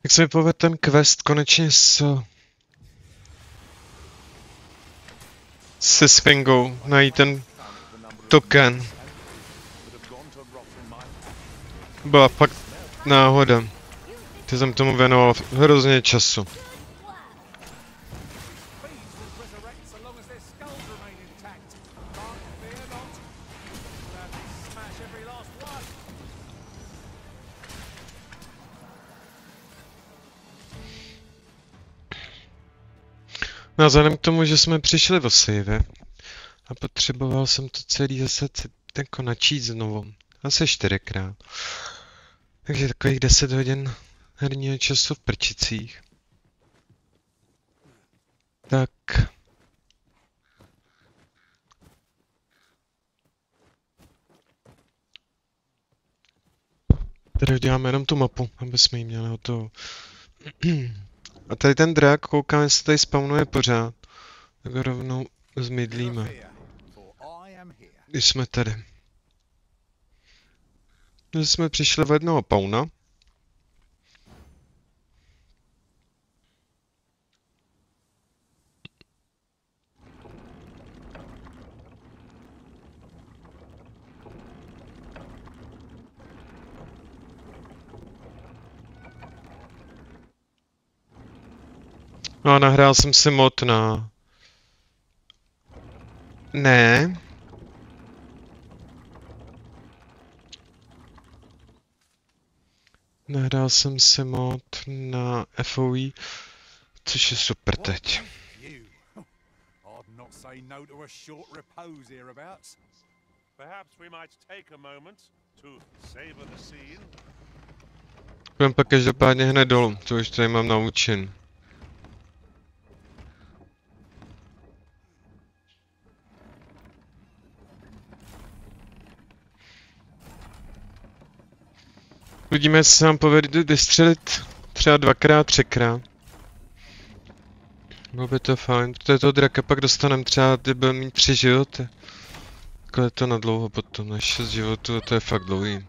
Jak se mi povedl ten quest konečně se Sfingou, najít ten token. Byla fakt náhoda. Ty jsem tomu věnoval hrozně času. No a vzhledem k tomu, že jsme přišli o save a potřeboval jsem to celý zase jako načít znovu. Asi 4krát. Takže takových 10 hodin herního času v prčicích. Tak. Tady uděláme jenom tu mapu, aby jsme ji měli hotovou. A tady ten drak, koukám, jestli tady spawnuje pořád. Tak ho rovnou zmydlíme. Když jsme tady. Když jsme přišli v jednoho pauna. No a nahrál jsem si mod na... Ne. Nahrál jsem si mod na FOE, což je super teď. Budeme pak každopádně hned dolů, to už tady mám naučen. Uvidíme, jestli se nám povede vystřelit třeba 2krát, 3krát. Bylo by to fajn, protože toho draka pak dostaneme třeba, kdy budeme mít 3 životy. Takhle je to na dlouho potom, na 6 životů, a to je fakt dlouhý.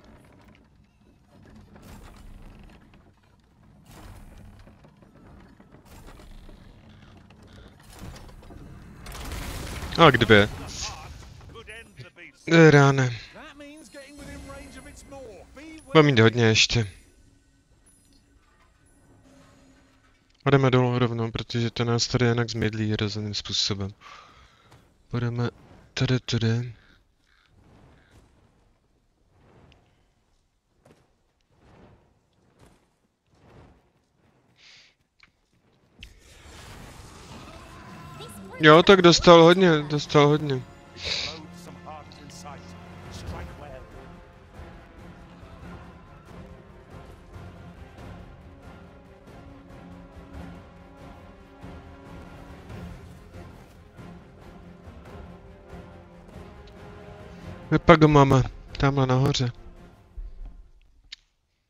A kdyby je? Ráne. Bude mít hodně ještě. A jdeme dolů rovnou, protože to nás tady jinak zmydlí rozeným způsobem. Budeme tady. Jo, tak dostal hodně. My pak ho máme, tamhle nahoře.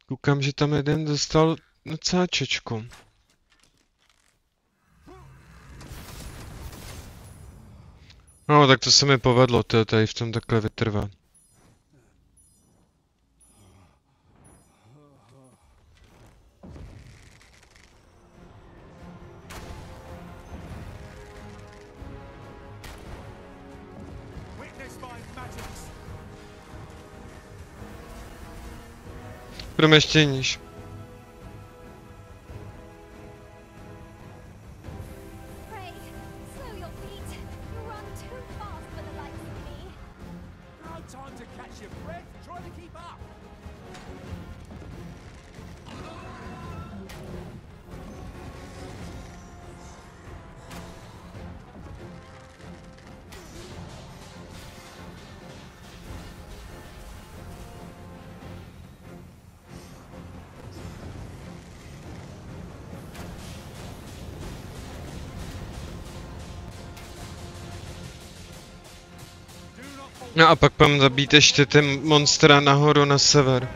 Koukám, že tam jeden dostal docela čečku. No, tak to se mi povedlo, to tady v tom takhle vytrvat. Budeme ještě níž. No a pak půjdeme zabít ještě ty monstra nahoru na sever.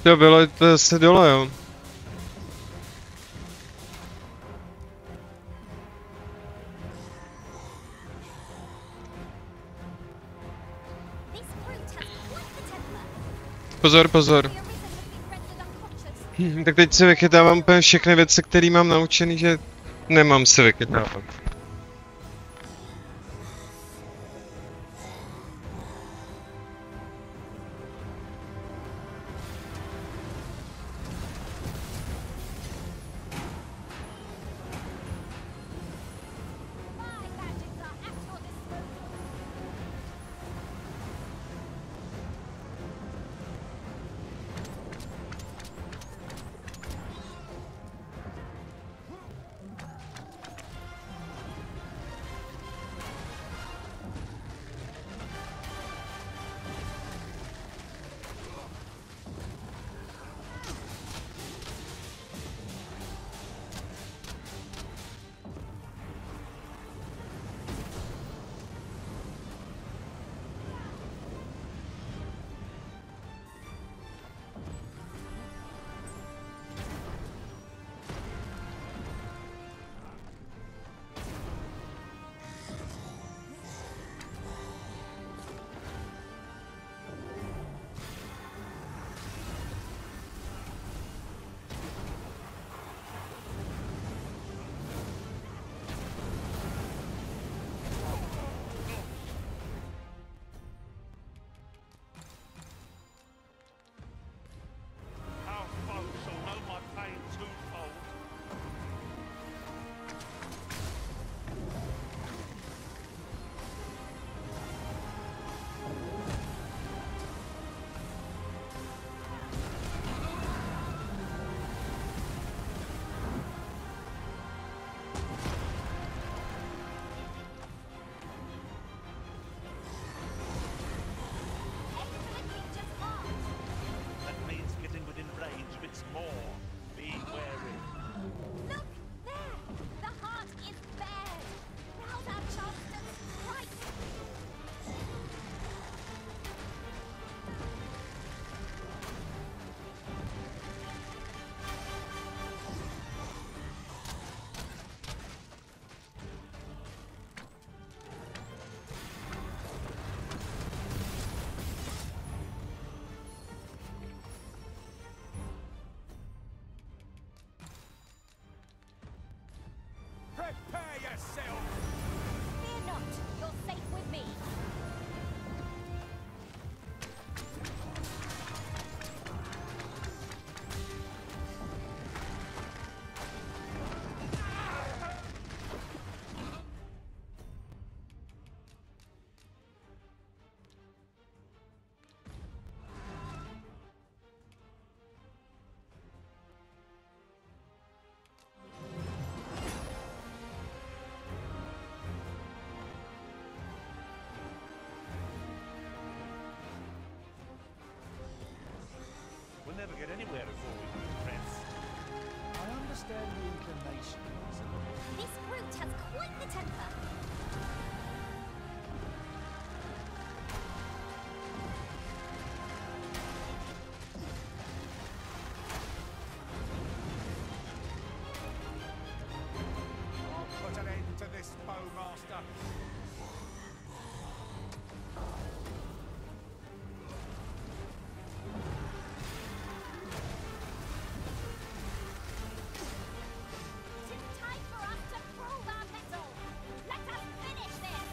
To bylo to zase dole, jo. Pozor, pozor. Tak teď si vychytávám úplně všechny věci, které mám naučený, že nemám si vychytávat. Prepare yourself! Fear not, you're safe with me. We'll never get anywhere before we lose Prince. I understand the inclination. This brute has quite the temper. I'll put an end to this, Bowmaster. It's time for us to prove our mettle. Let us finish this.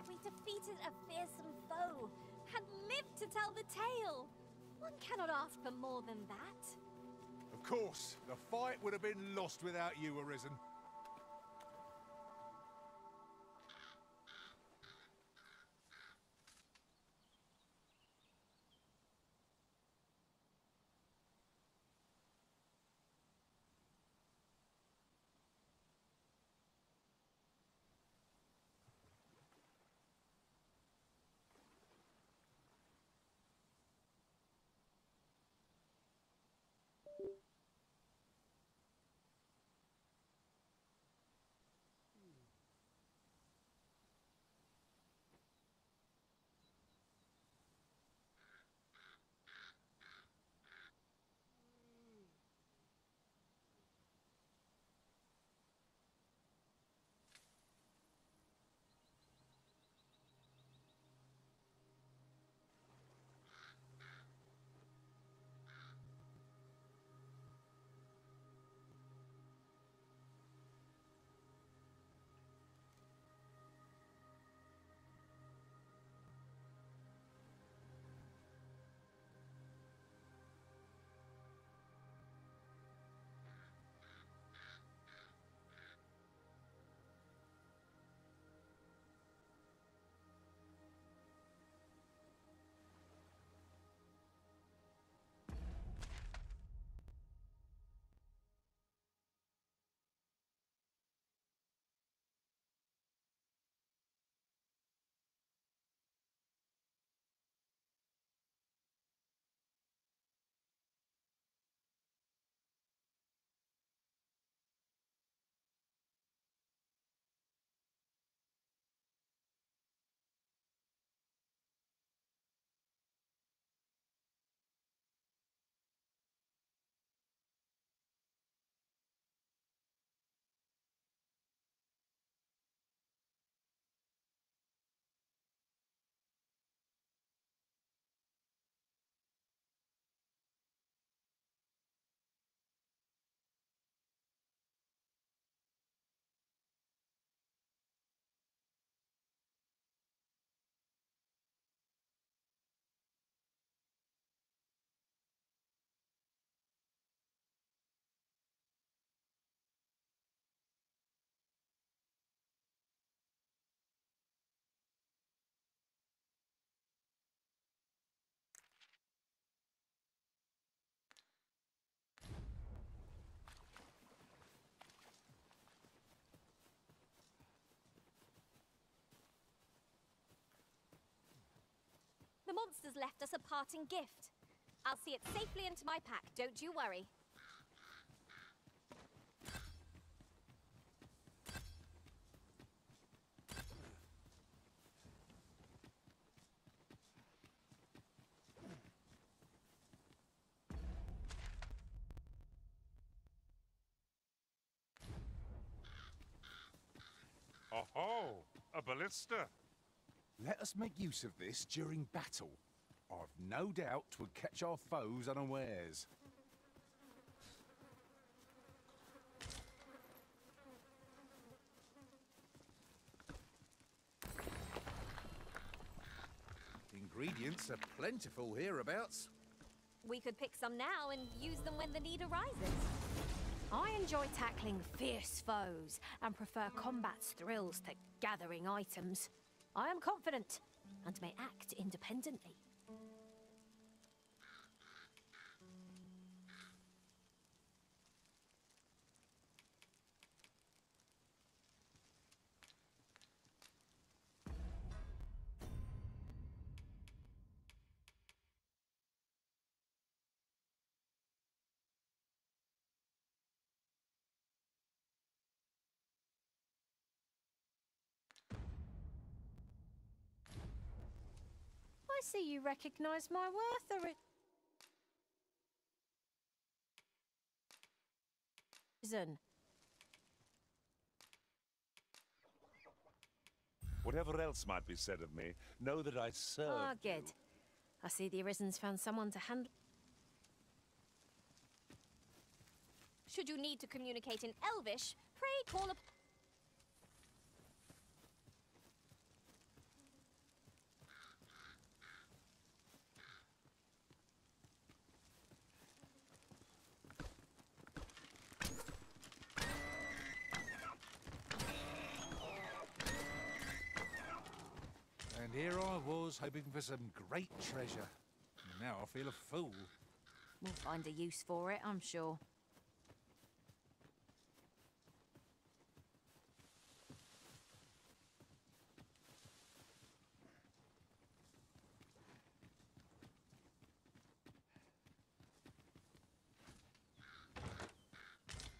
We defeated a fearsome foe and lived to tell the tale. One cannot ask for more than that. Of course, the fight would have been lost without you, Arisen. monsters left us a parting gift. I'll see it safely into my pack, don't you worry. Oh, a ballista. Let us make use of this during battle. I've no doubt 'twould catch our foes unawares. Ingredients are plentiful hereabouts. We could pick some now and use them when the need arises. I enjoy tackling fierce foes and prefer combat's thrills to gathering items. I am confident and may act independently. I see you recognize my worth, Ryzen. Whatever else might be said of me, know that I serve Ah, good. you. I see the Arisen's found someone to handle. Should you need to communicate in Elvish, pray call up. And here I was, hoping for some great treasure. Now I feel a fool. We'll find a use for it, I'm sure.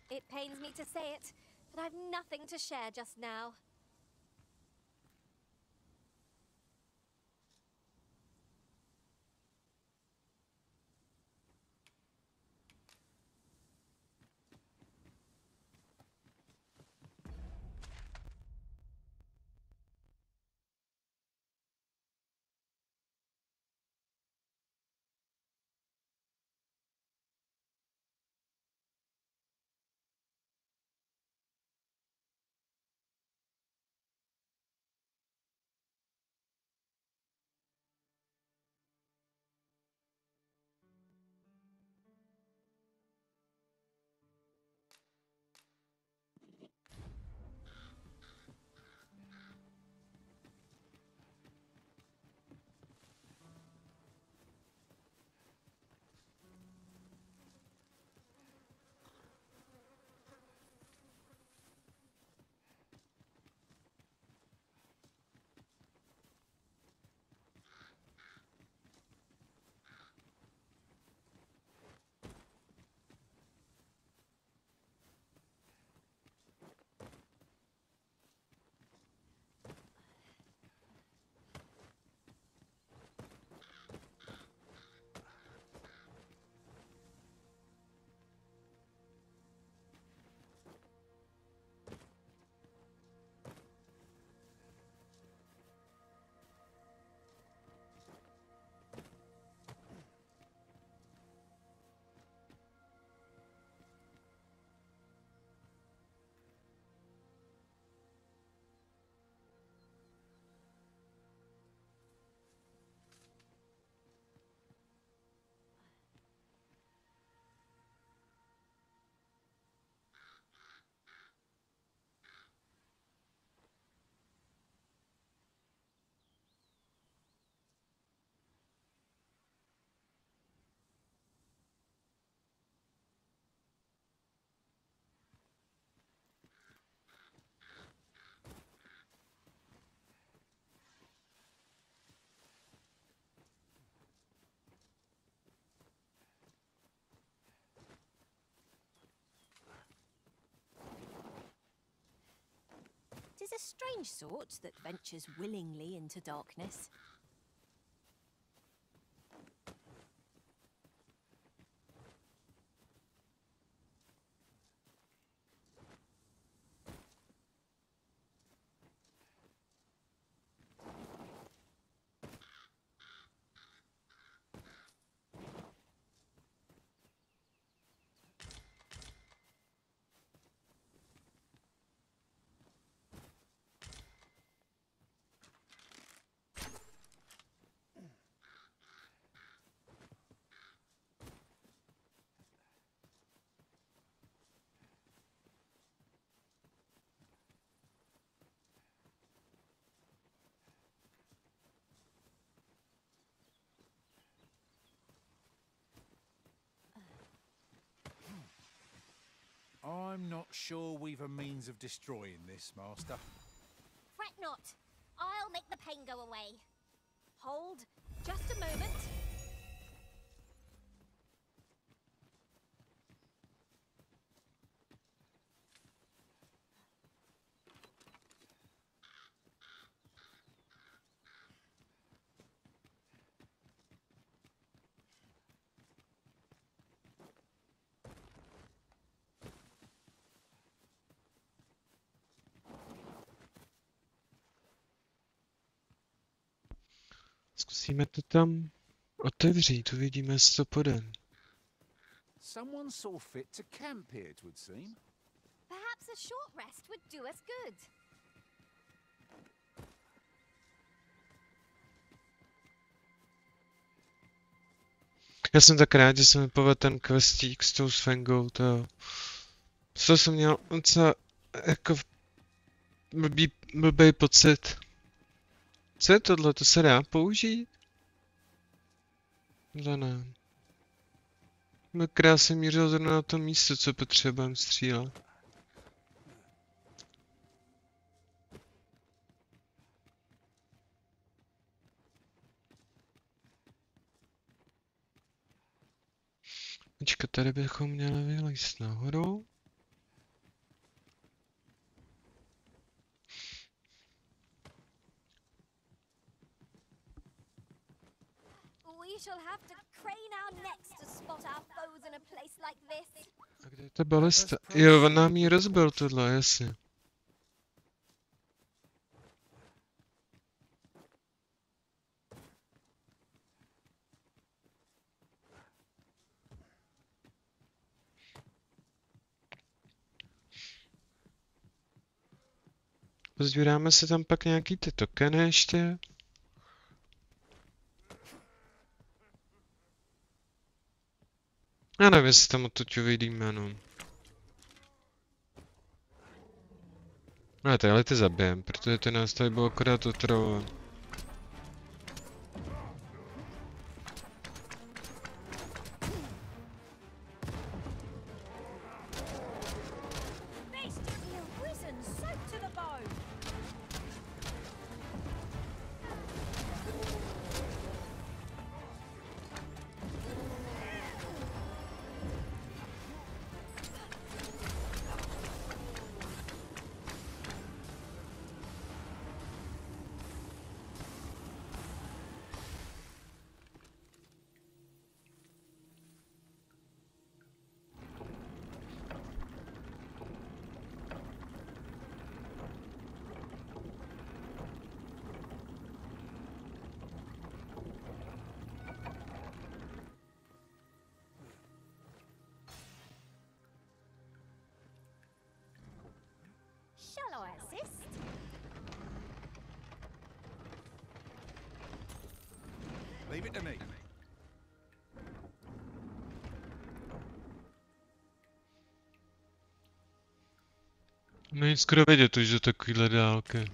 It pains me to say it, but I've nothing to share just now. He's a strange sort that ventures willingly into darkness. I'm not sure we've a means of destroying this, Master. Fret not. I'll make the pain go away. Hold just a moment. Zkusíme to tam otevřít, uvidíme, jestli to půjde. Someone saw fit to camp here, it would seem. Perhaps a short rest would do us good. Já jsem tak rád, že jsem mi povedl ten questík s tou sfengou, to... Z toho jsem měl docela jako blbý pocit. Co je tohle? To se dá použít? Tohle ne. Byl krásně mířil zrovna na to místo, co potřebujeme střílet. Počkat, tady bychom měli vylízt nahoru. We shall have to crane our necks to spot our foes in a place like this. A kde je ta balista? Jo, on nám ji rozbil tohle, jasně. Pozbíráme si tam pak nějaký ty tokeny ještě. Já nevím, jestli tam odtud uvidíme, no. Ale tyhle ty zabijem, protože ty nás tady bylo akorát otravovat. Shall I assist? Leave it to me. Není skoro vědět už do takovýhle dálky.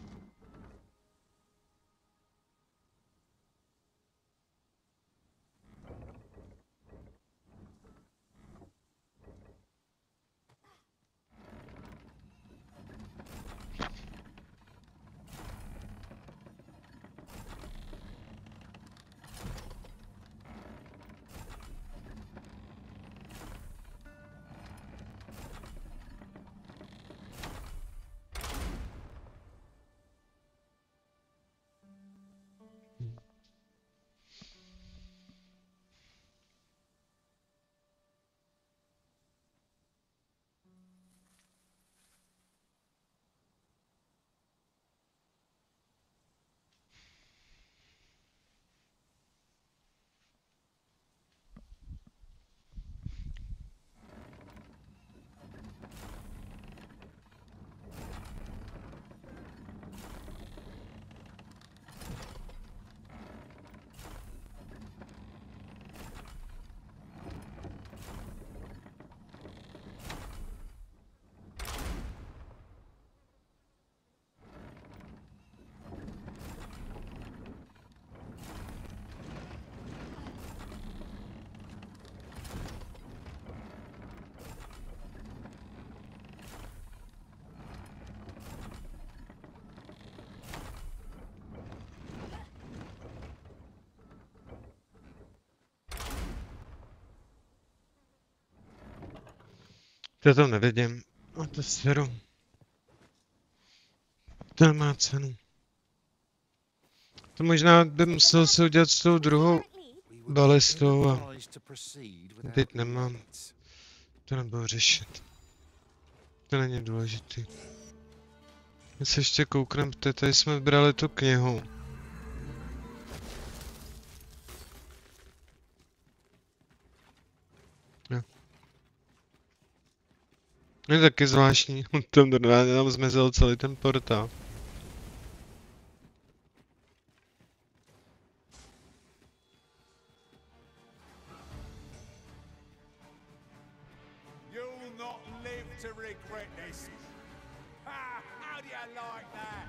Já to nevidím. A to seru. To nemá cenu. To možná by musel se udělat s tou druhou balistou a teď nemám. To nebudu řešit. To není důležitý. My se ještě koukneme, tady jsme brali tu knihu. Jo. Je taky zvláštní, tam normálně nám zmizel celý ten portál. You'll not live to regret this. Ha! How do you like that?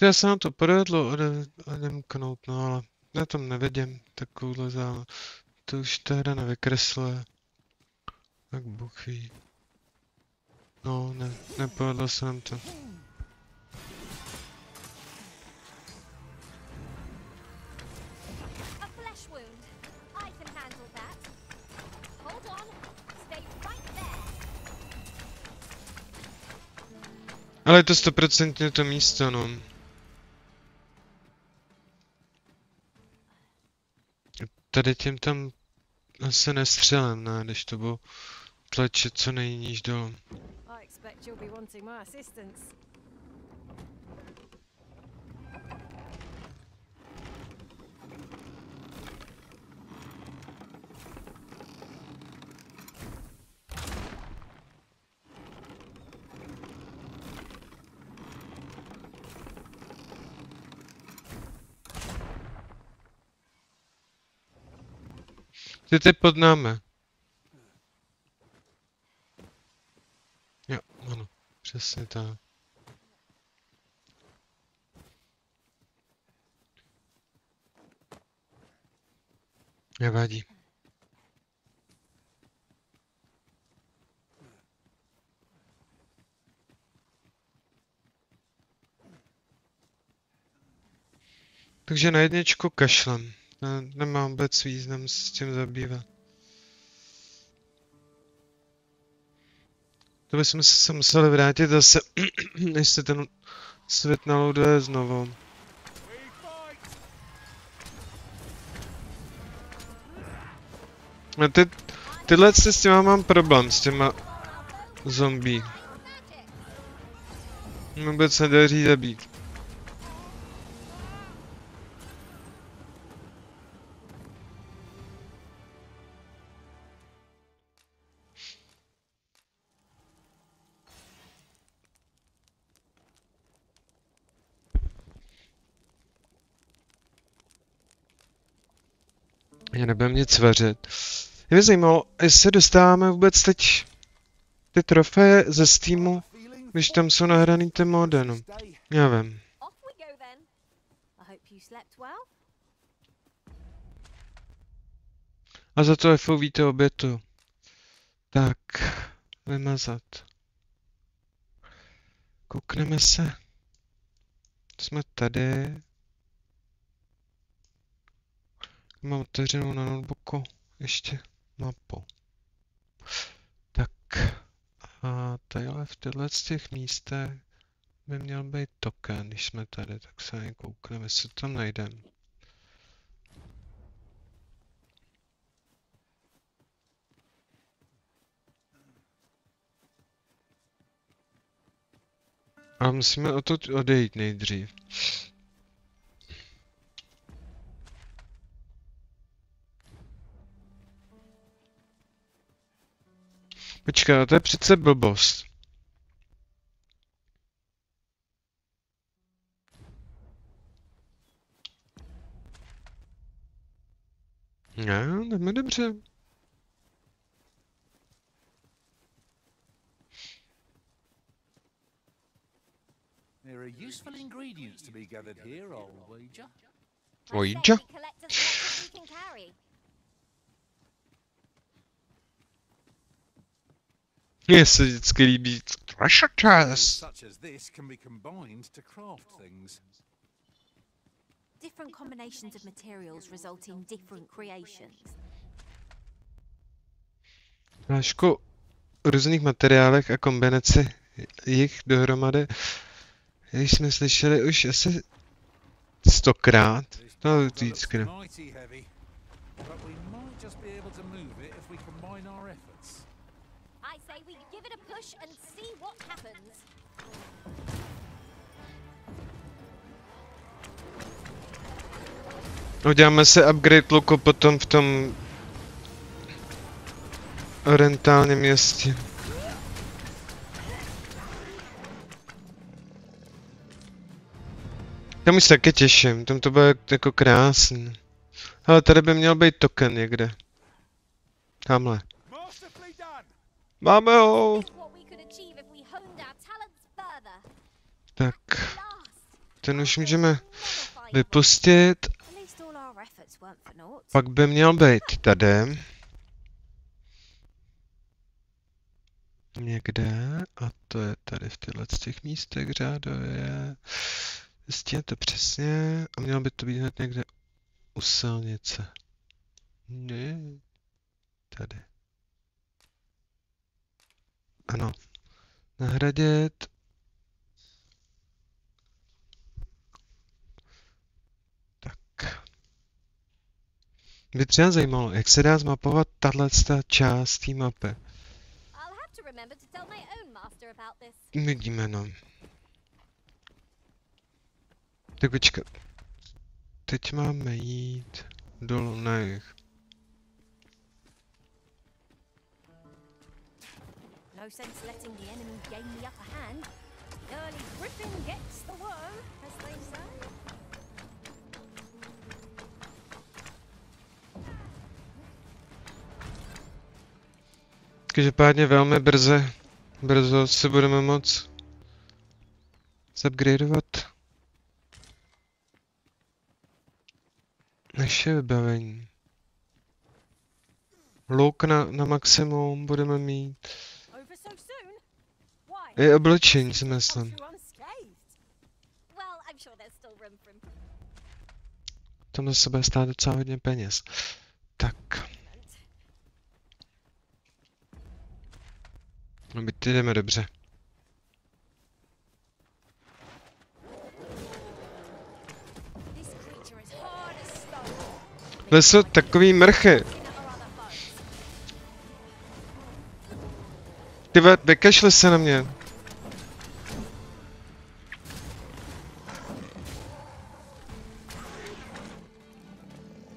Já se nám to povedlo odemknout, no ale já tam nevidím takovouhle zále. To už ta hra nevykresluje. Tak Bůh ví. No, nepovedlo se nám to. A flesh wound. I can handle that. Hold on. Stay right there. Ale je to 100% to místo, no. Tady tím tam asi nestřelem, ne, když to bylo tlačit co nejníž dolů. I expect you'll be wanting my assistance. Ty pod námi. Jo, ano, přesně tak. Nevadí. Takže na jedničku kašlem. Nemám vůbec význam s tím zabývat. To bychom se museli vrátit zase, než se ten svět naloaduje znovu. A tyhle s těma mám problém, s těma zombie. Vůbec nedaří zabít. Já nebudem nic vařit. Mě zajímalo, jestli dostáváme vůbec teď ty trofeje ze Steamu, když tam jsou nahraný ty mody, no. Já vím. Off we go then. I hope you slept well. A za to FOV to obětu. Tak, vymazat. Koukneme se. Jsme tady. Mám otevřenou na notebooku ještě mapu. Tak a tadyhle v těchto z těch místech by měl být token, když jsme tady, tak se na ně koukneme, jestli to tam najdeme. A musíme odtud odejít nejdřív. Počkej, to je přece blbost. Ne, jdeme dobře. There are useful ingredients to be gathered here, old wager. Ouija? We collect as much as we can carry. Mně se vždycky líbí Pressure Materials test. such as this can be combined to craft things. Different combinations of materials result in different creations. Hlášku o různých materiálech a kombinaci jich dohromady, když jsme slyšeli už asi 100krát, This no Dogma looks víckrát. mighty heavy, but we might just be able to move it if we combine our efforts. I say we give it a push and see what happens. Uděláme si upgrade luku potom v tom orientálním městě. Tam už se taky těším, tam to bude jako krásný. Ale tady by měl být token někde. Tamhle. Masterfully done. Máme ho! Think what we could achieve if we honed our talents further. Tak, Last, ten už Arthur's můžeme never find vypustit. At least all our efforts weren't for naught. Pak by měl být tady. Někde. A to je tady v těchto těch místech řádově. Zjistíte přesně. A mělo by to být hned někde u silnice. Ne. Tady. Ano. Nahradit. Tak. Mě třeba zajímalo, jak se dá zmapovat tato část té mapy. I'll have to remember to tell my own master about this. Vidíme, no. Tak počkat. Teď máme jít dolů na jih. No sense letting the enemy gain the upper hand. The early griffin gets the worm, as they say. Každopádně velmi brzo se budeme moct zupgradeovat naše vybavení. Louk na maximum budeme mít. Over so soon? Why? I oblečení si myslím. Through unscathed. Well, I'm sure there's still room for improvement. Tam za sebe stát docela hodně peněz. Tak. No byť jdeme dobře. This creature is hard as stone. To jsou takový mrchy. In our other foes. Ty vykašli se na mě.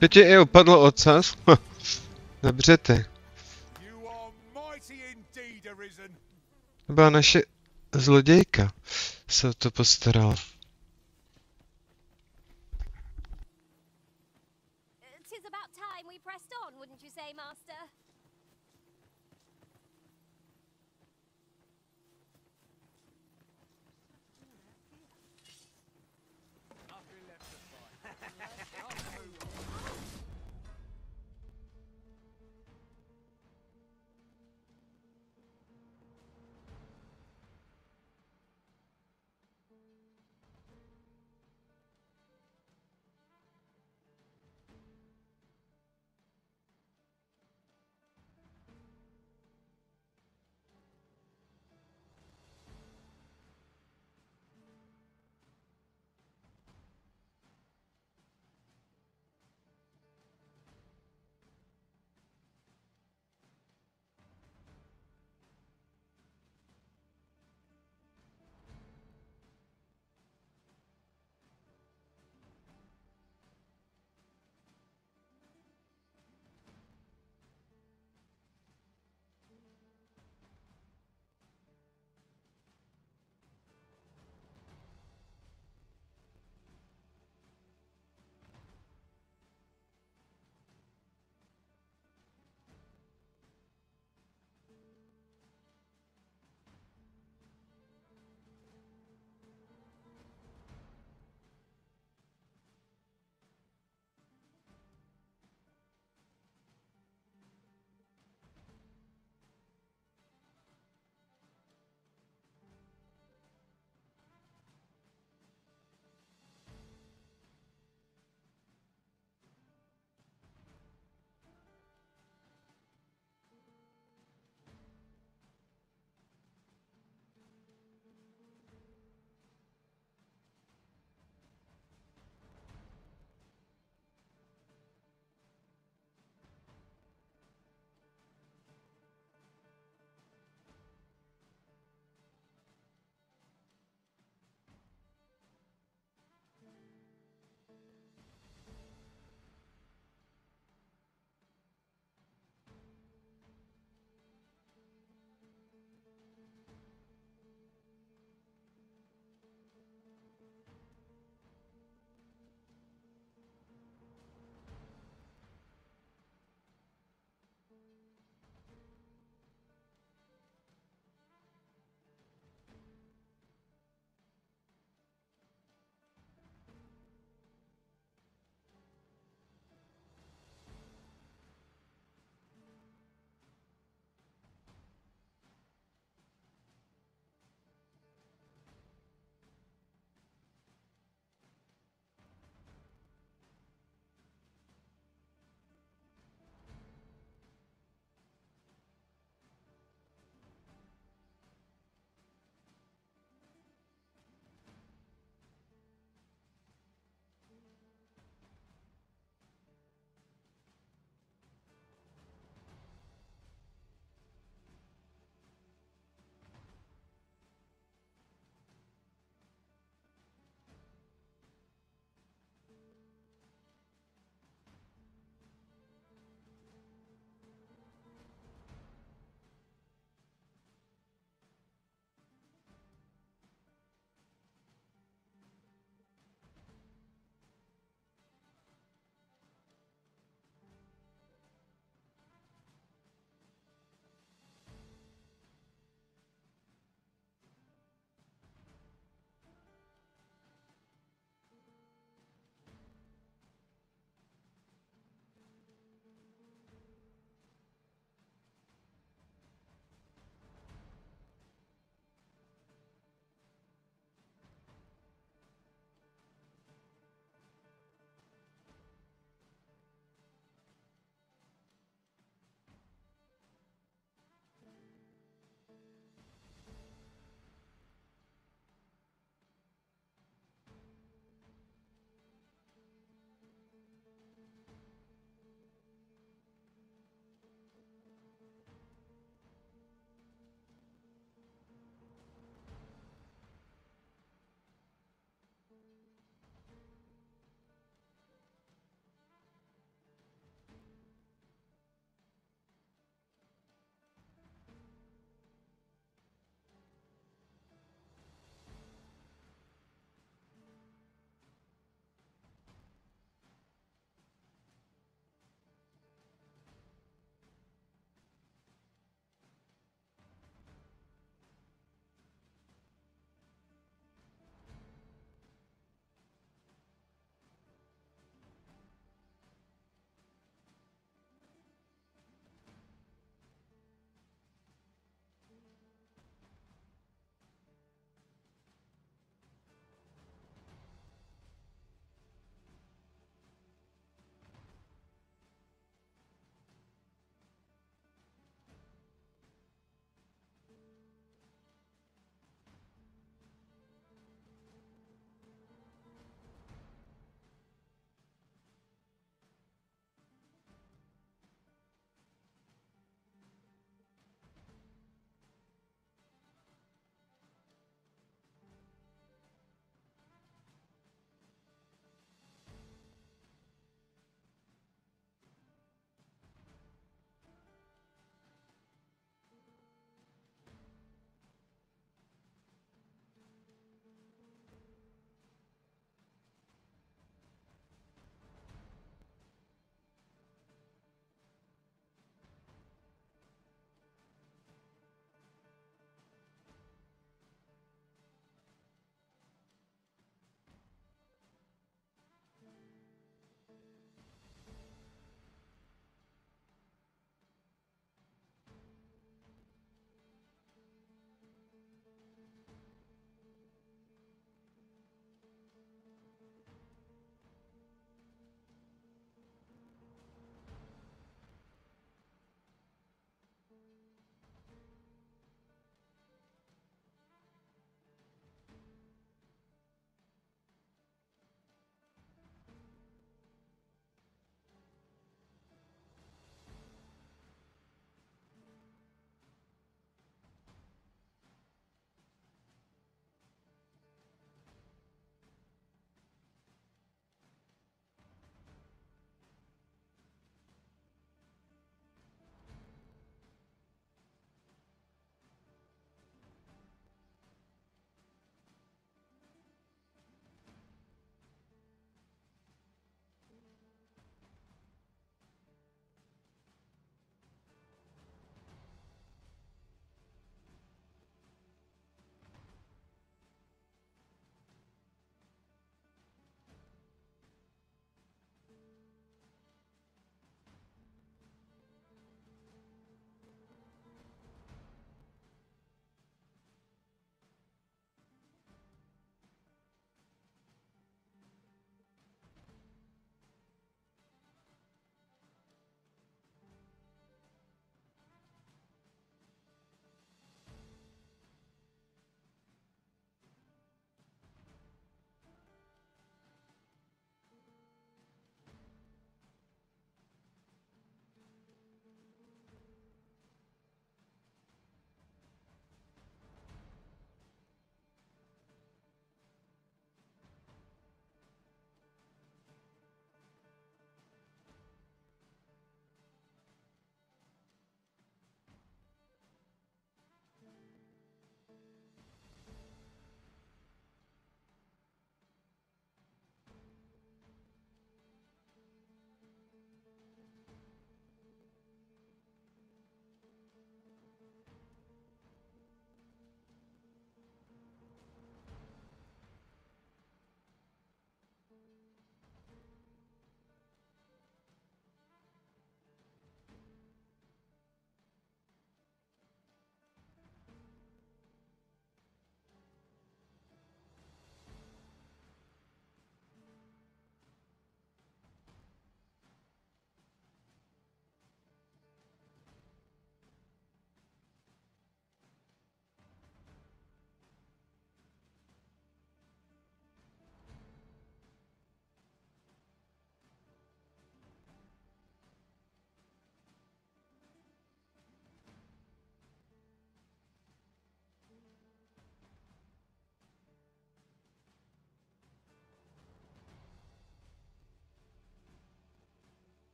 Teď je i opadl ocas. Dobře ty. You are mighty indeed, Arisen. To byla naše zlodějka. Se o to postarala. Tis about time we pressed on, wouldn't you say, Master?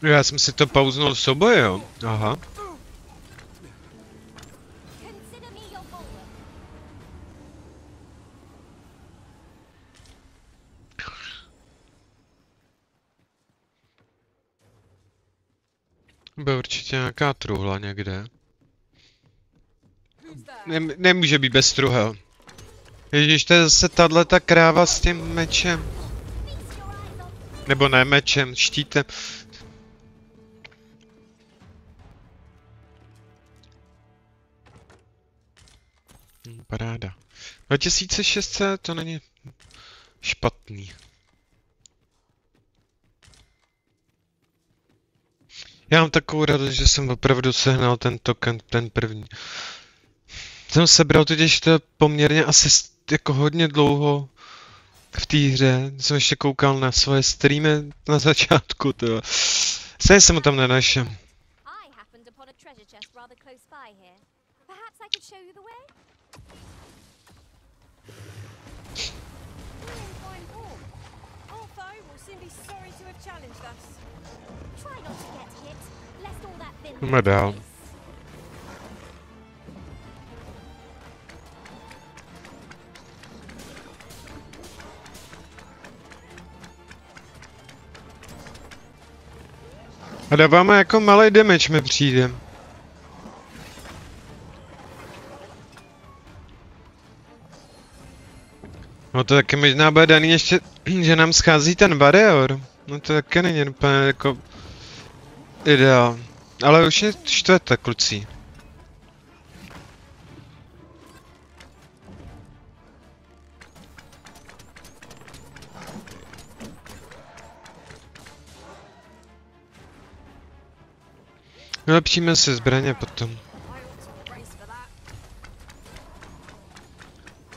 Já jsem si to pauznul soboje, jo. Aha. Consider me your bulwark. Bude určitě nějaká truhla někde. Nemůže být bez truhel. Ježíš, to je zase tato kráva s tím mečem. Nebo ne mečem, štítem. Paráda. 2600 to není špatný. Já mám takovou radost, že jsem opravdu sehnal ten token, ten první. Jsem sebral totiž to poměrně asi jako hodně dlouho v té hře. Jsem ještě koukal na svoje streamy na začátku, to. Stejně jsem ho tam nenašel. I happened upon a treasure chest rather close by here. Perhaps I could show you the way? We're in fine form. Our foe will soon be sorry to have challenged us. Try not to get hit, lest all that thin Jdeme dál. is. A dáváme jako malý damage mi přijde. No to taky možná bude daný ještě, že nám schází ten Warrior. No to taky není úplně jako ideál. Ale už je čtvrté, kluci. Vylepšíme si zbraně potom.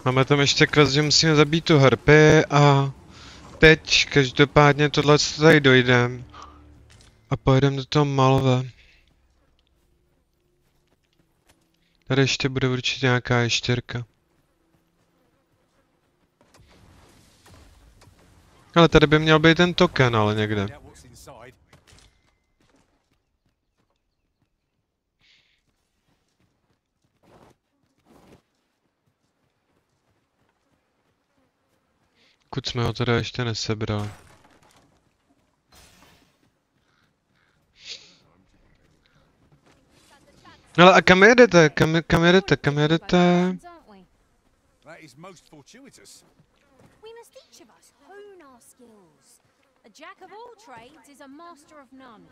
Máme tam ještě quest, že musíme zabít tu harpy a teď každopádně tohle tady dojdem a pojedeme do toho Malve. Tady ještě bude určitě nějaká ještěrka. Ale tady by měl být ten token, ale někde. Kud jsme ho teda ještě nesebrali. Ale a kam jedete? Kam jedete? Kam jedete? Aren't we? That is most fortuitous. We must each of us hone our skills. A jack of all trades is a master of none.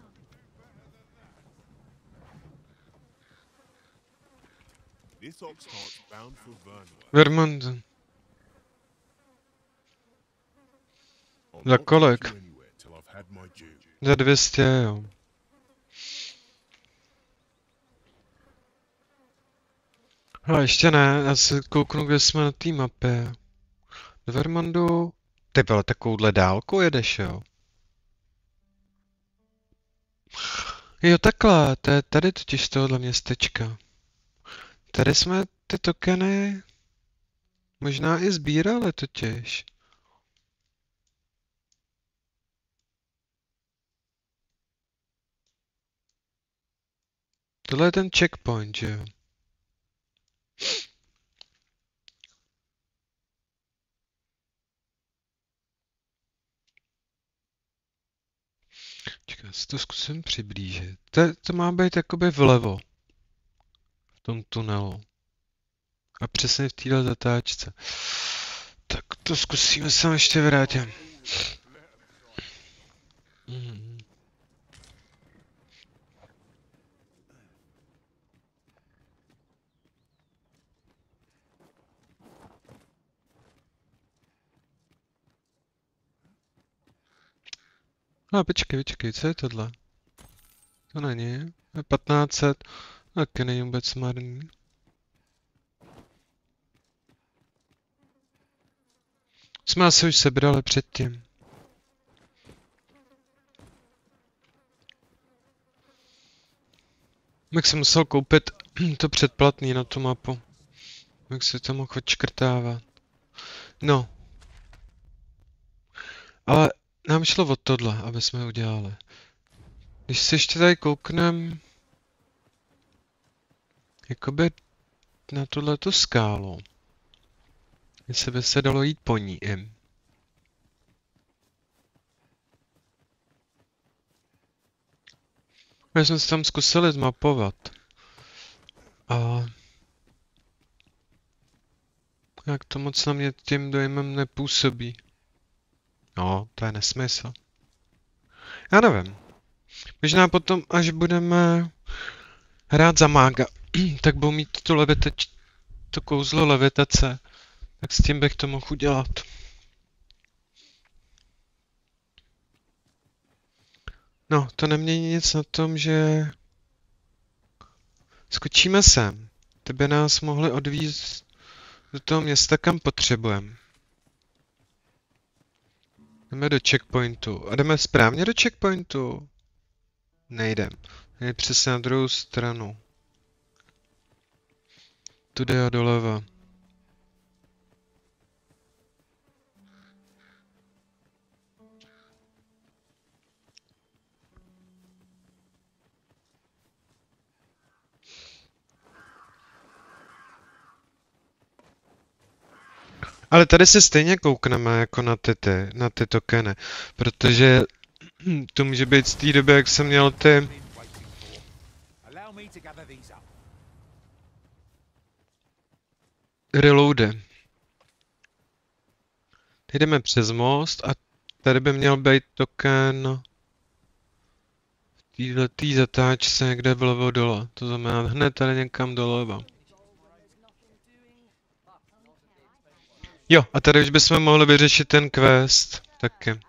This ox cart's bound for Vermont. Za kolik? Za 200, jo. Ale ještě ne, já si kouknu, kde jsme na té mapě. Do Vermondu. Ty vole, takovouhle dálku jedeš, jo? Jo, takhle, to je tady totiž z tohohle městečka. Tady jsme ty tokeny možná i sbírali totiž. Tohle je ten checkpoint, že jo? Čekaj, si to zkusím přiblížit. To má být jakoby vlevo. V tom tunelu. A přesně v téhle zatáčce. Tak to zkusíme se ještě vrátit. No počkej, co je tohle? To není, je 1500, taky není vůbec marný. Jsme asi už sebrali předtím. Jak jsem musel koupit to předplatný na tu mapu. Jak si to mohl odškrtávat. No. Ale nám šlo o tohle, aby jsme udělali. Když se ještě tady kouknem jakoby na tuhletu skálu, jestli by se dalo jít po ní i. My jsme se tam zkusili zmapovat. A jak to moc na mě tím dojmem nepůsobí. No, to je nesmysl. Já nevím. Možná potom, až budeme hrát za mága, tak budu mít to kouzlo levitace, tak s tím bych to mohl udělat. No, to nemění nic na tom, že skočíme sem. Ty by nás mohli odvízt do toho města, kam potřebujeme. Jdeme do checkpointu. A jdeme správně do checkpointu? Nejdem. Je přesně na druhou stranu. Tudy a doleva. Ale tady se stejně koukneme jako na ty tokeny, protože to může být z té doby, jak jsem měl ty reloady. Teď jdeme přes most a tady by měl být token v této zatáčce někde vlevo dole. To znamená hned tady někam doleva. Jo, a tady už bychom mohli vyřešit ten quest taky.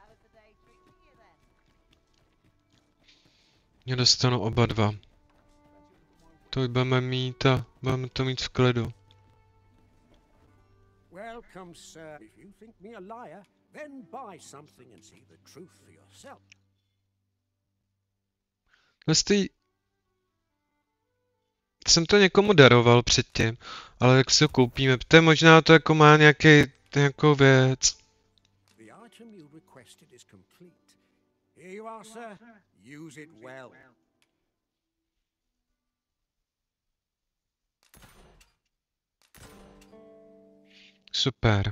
Mě dostanu oba dva. To budeme mít a budeme to mít v klidu. Welcome, sir. If you think me a liar, then buy something and see the truth for yourself. Jsem to někomu daroval předtím, ale jak si ho koupíme, to je možná to jako má nějakou věc. The item you requested is complete. Here you are, sir. Use it well. Super.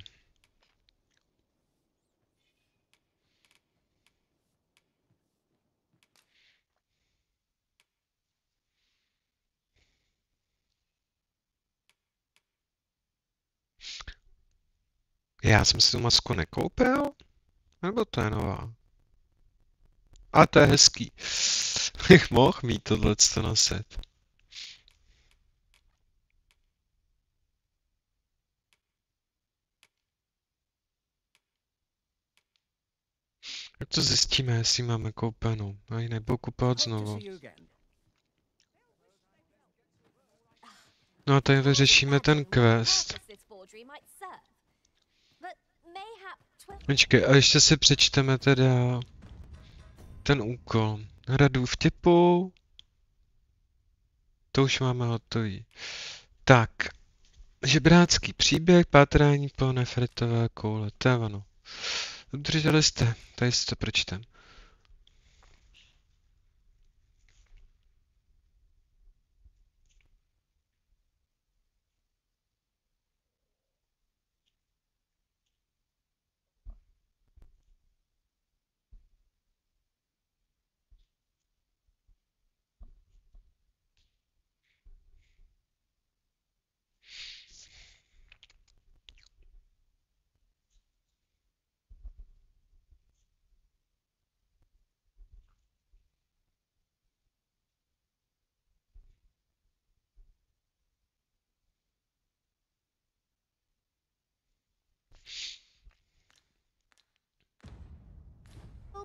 Já jsem si tu masku nekoupil? Nebo to je nová? A to je hezký. Bych mohl mít tohleto nosit. Jak to zjistíme, jestli máme koupenou? A ji nebudu kupovat znovu. No a tady vyřešíme ten quest. Počkej, a ještě si přečteme teda ten úkol. Hradu vtipu. To už máme hotový. Tak. Žebrácký příběh, pátrání po nefritové koule. To je ono. Udrželi jste. Tady si to pročtem.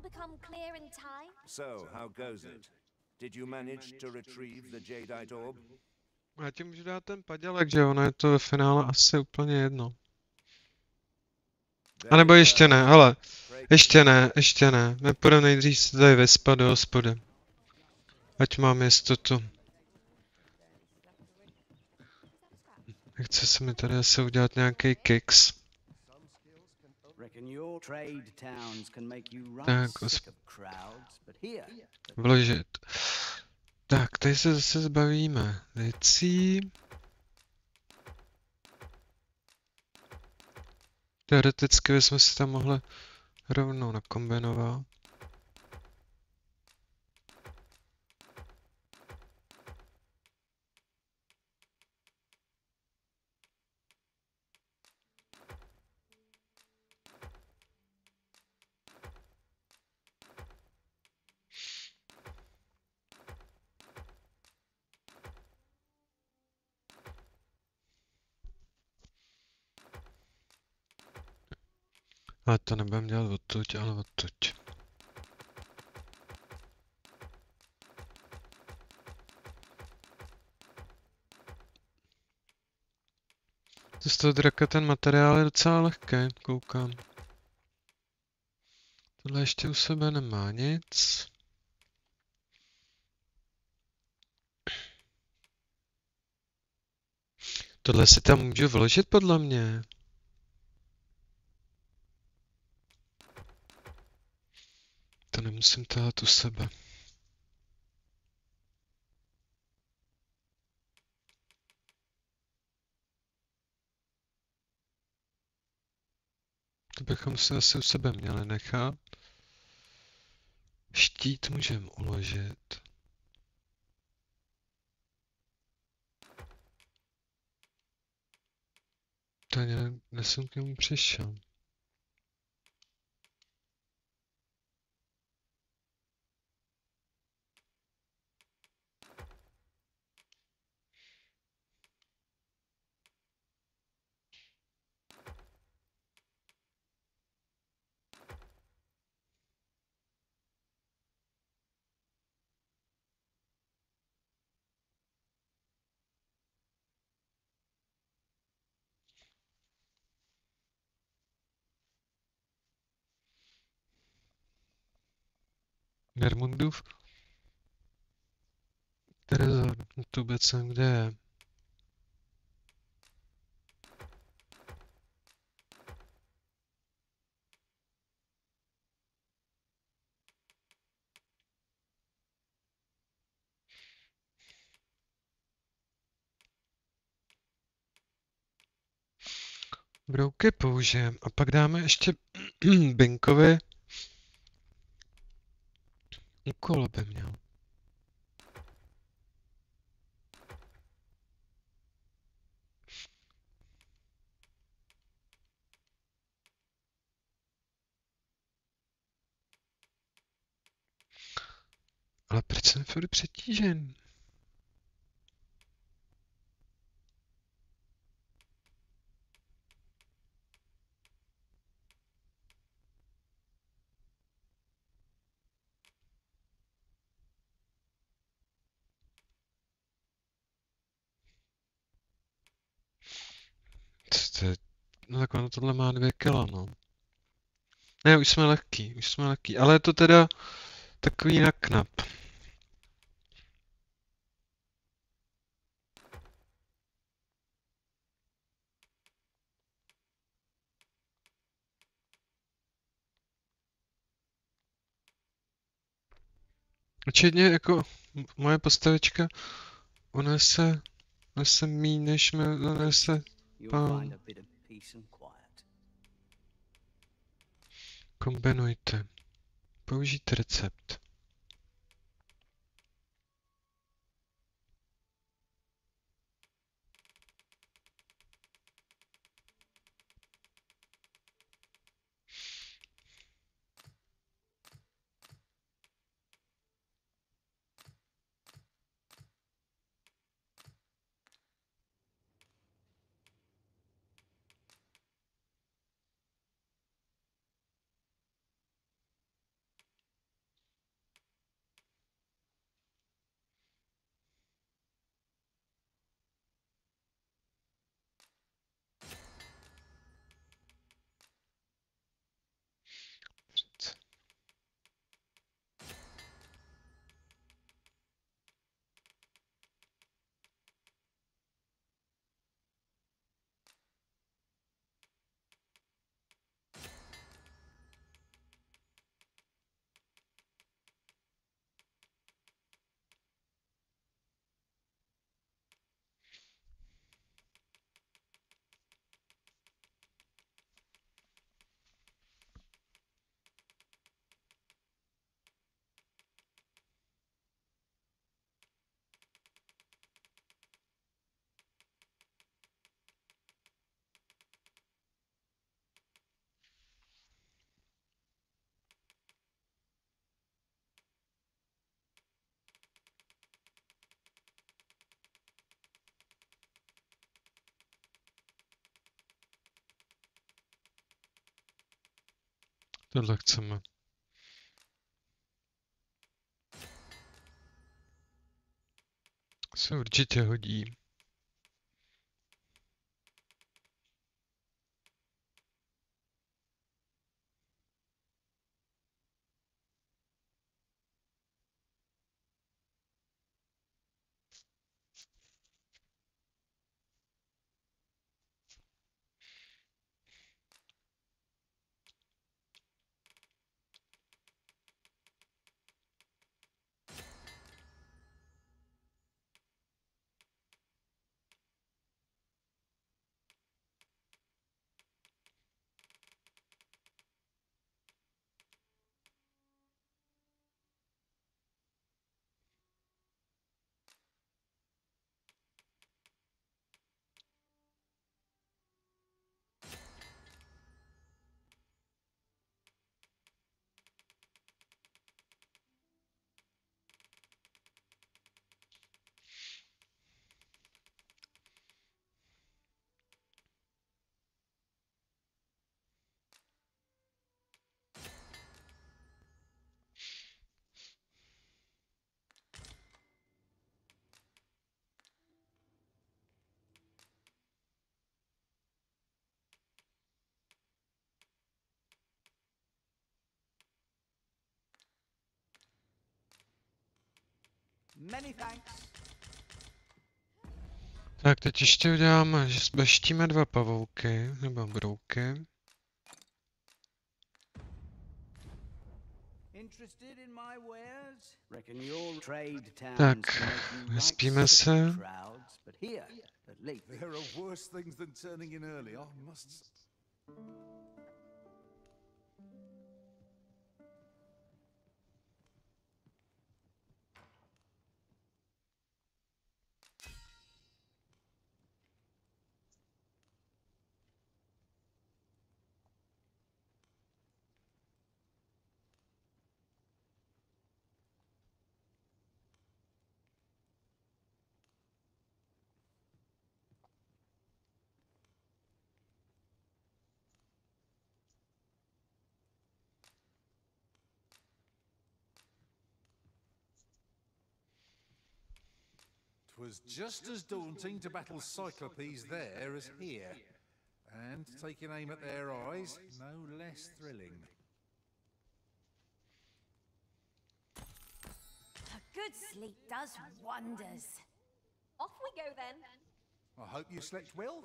Become clear in time. So, how goes it? Did you manage to retrieve the jadeite orb? Já ti můžu dát ten padělek, že ono je to ve finále asi úplně jedno. A nebo ještě ne, hele. Ještě ne. My půjdeme nejdřív se tady vyspat do hospody. Ať mám jistotu. Chce se mi tady asi udělat nějaký kicks. Tak, vložit. Tak, tady se zase zbavíme věcí. Teoreticky bychom si tam mohli rovnou nakombinovat. Ale to nebudeme dělat odtud, ale odtud. Z toho draka ten materiál je docela lehký, koukám. Tohle ještě u sebe nemá nic. Tohle si tam můžu vložit podle mě. To nemusím tahat u sebe. To bychom si asi u sebe měli nechat. Štít můžeme uložit. To jsem k němu přišel. Nermundův? Trezor, to vůbec nevím, kde je. Brouky použijem a pak dáme ještě Binkovi úkol by měl. Ale proč jsem furt přetížen? No tak ono tohle má 2 kila, no. Ne, už jsme lehký, ale je to teda takový naknap. Určitě jako moje postavička unese míň, než mi unese pán. Kombinujte. Použít recept. Tohle chceme. Se určitě hodí. Many thanks. Tak teď ještě uděláme, že zbeštíme 2 pavouky, nebo brouky. Interested in my wares? Reckon your trade towns Tak, can make you right vyspíme sick se. of crowds, but here, at least. There are worse things than turning in early, I must. Was just as daunting to battle cyclopes there as here. And taking aim at their eyes, no less thrilling. A good sleep does wonders. Off we go then. I hope you slept well.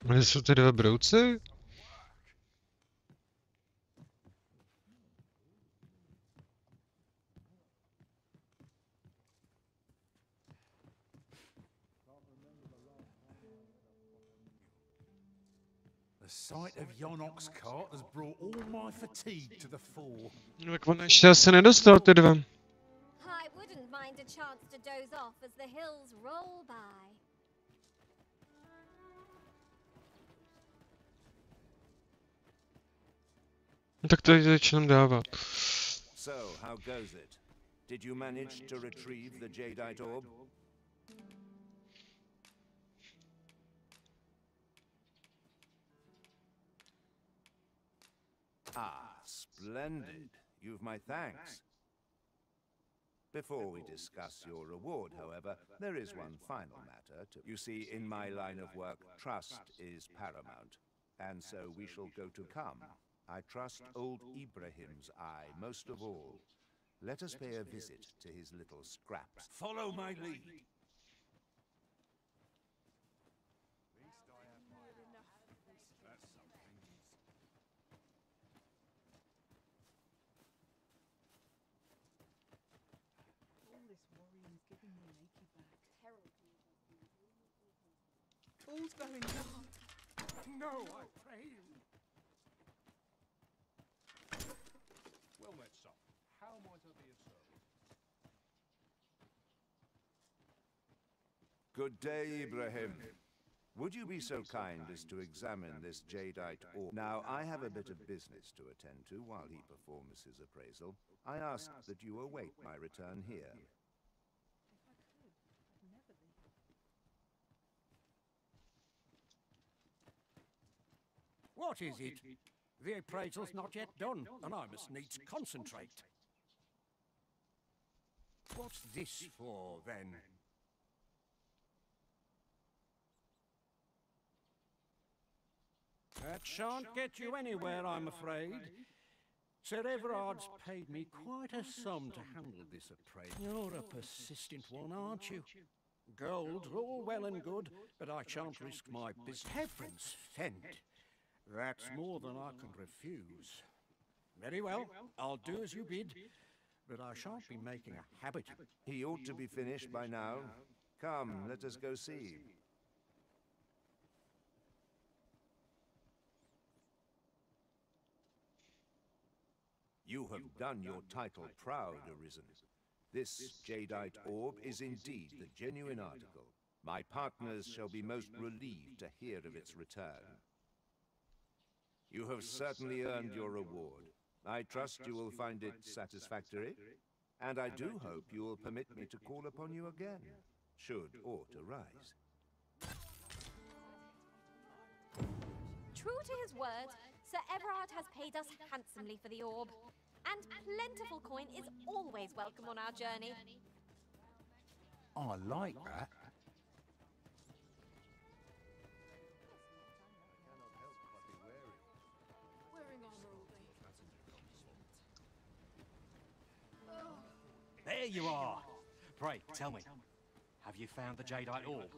Kde jsou ty 2 brouci? The sight of yon ox cart has brought all my fatigue to the fore. No, tak on ještě asi nedostal ty 2. I wouldn't mind a chance to doze off as the hills roll by. No, tak to začneme dávat. So, how goes it? Did you manage to retrieve the jadeite orb? Ah, splendid. You've my thanks. Before we discuss your reward, however, there is one final matter to... You see, in my line of work, trust is paramount. And so we shall go to come. I trust old Ibrahim's eye most of all. Let us pay a visit to his little scraps. Follow my lead. All's going well. No, I pray you. Well met, sir. How might I be of service? Good day, Ibrahim. Would you be so kind as to examine this jadeite ore? Now, I have a bit of business to attend to while he performs his appraisal. I ask that you await my return here. What is it? The appraisal's not yet done, and I must needs concentrate. What's this for, then? That shan't get you anywhere, I'm afraid. Sir Everard's paid me quite a sum to handle this appraisal. You're a persistent one, aren't you? Gold's all well and good, but I shan't risk my business. Heavens sent! That's more than I can refuse. Very well, I'll do as you bid, but I shan't be making a habit of it. He ought to be finished by now. Come, let us go see. You have done your title proud, Arisen. This jadeite orb is indeed the genuine article. My partners shall be most relieved to hear of its return. You have certainly earned your reward. I trust you will find it satisfactory, and I do hope you will permit me to call upon you again, should aught arise. True to his word, Sir Everard has paid us handsomely for the orb, and plentiful coin is always welcome on our journey. I like that. There you are! Pray, tell me, have you found the jadeite orb?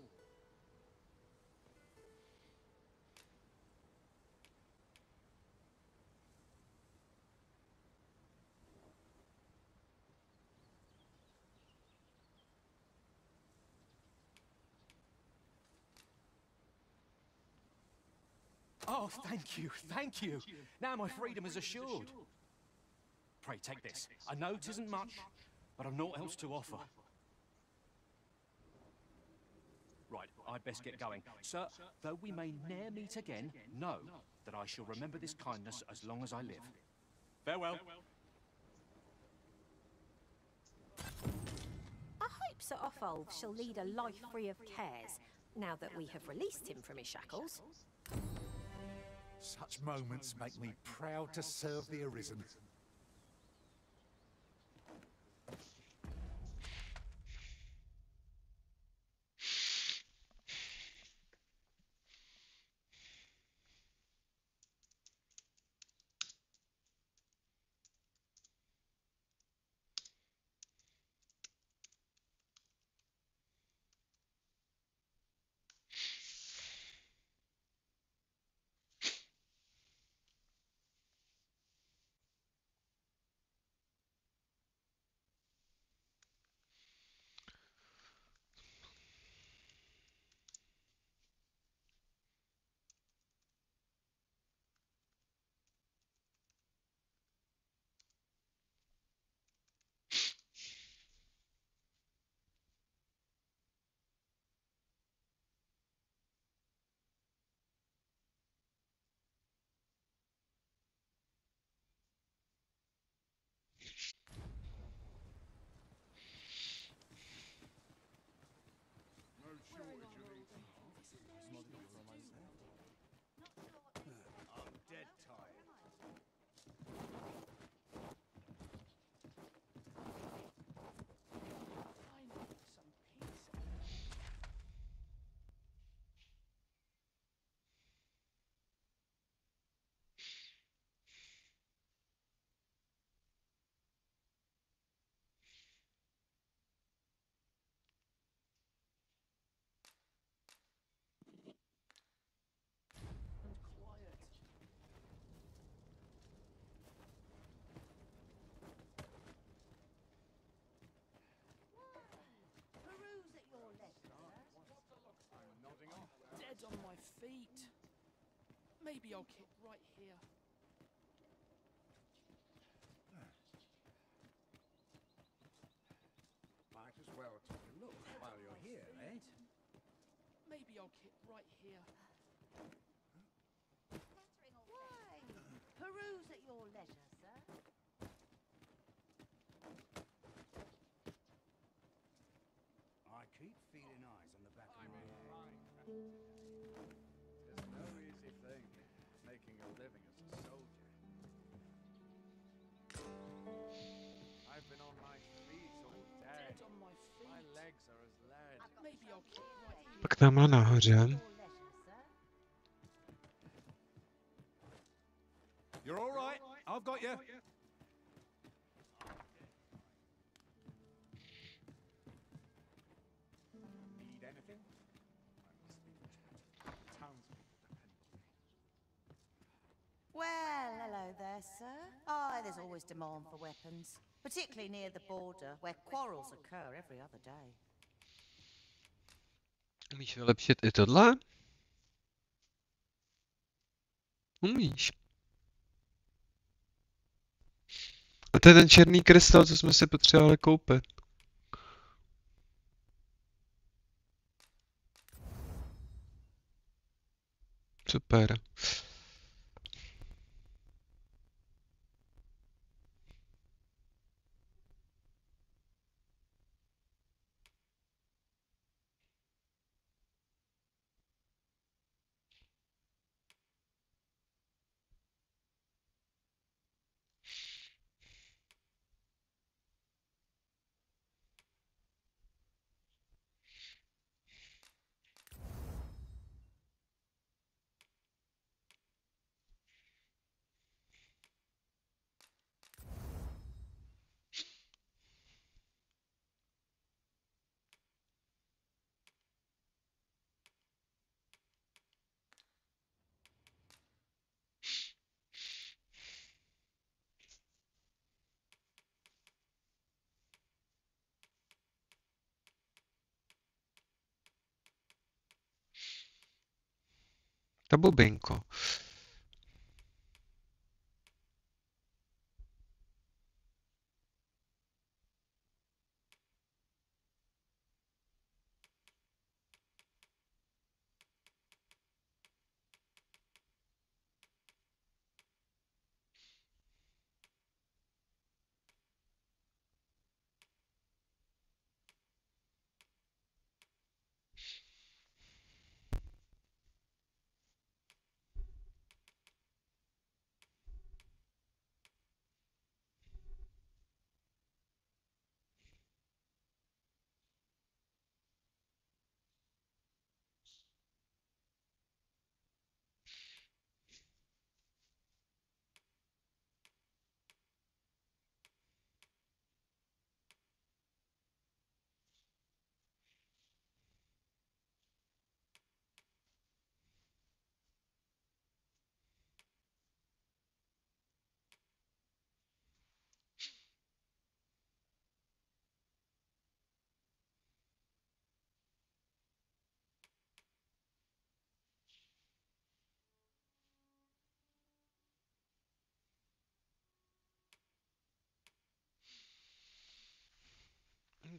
Oh, thank you, thank you. Now my freedom is assured. Pray, take this. I know it isn't much, but I've naught else to offer. Right, I'd best get going. Sir, though we may ne'er meet again, know that I shall remember this kindness as long as I live. Farewell. I hope Sir Offalv shall lead a life free of cares, now that we have released him from his shackles. Such moments make me proud to serve the Arisen. Maybe I'll keep right here. Might as well take a look while you're here, eh? Maybe I'll keep right here. Why? Peruse at your leisure, sir. I keep feeling eyes on the back of my head. It's no easy thing, making a living as a soldier. I've been on my feet all day. Dead on my feet. My legs are as lead. Maybe I'll keep right here. Pak tamhle nahoře. You're all right. I've got you. Need anything? I must leave the chat. Townspeople depend on me. Well, hello there, sir. Oh, there's always demand for weapons, particularly near the border, where quarrels occur every other day. Umíš vylepšit i tohle? Umíš. A to je ten černý krystal, co jsme si potřebovali koupit. Super. Ta bubinko.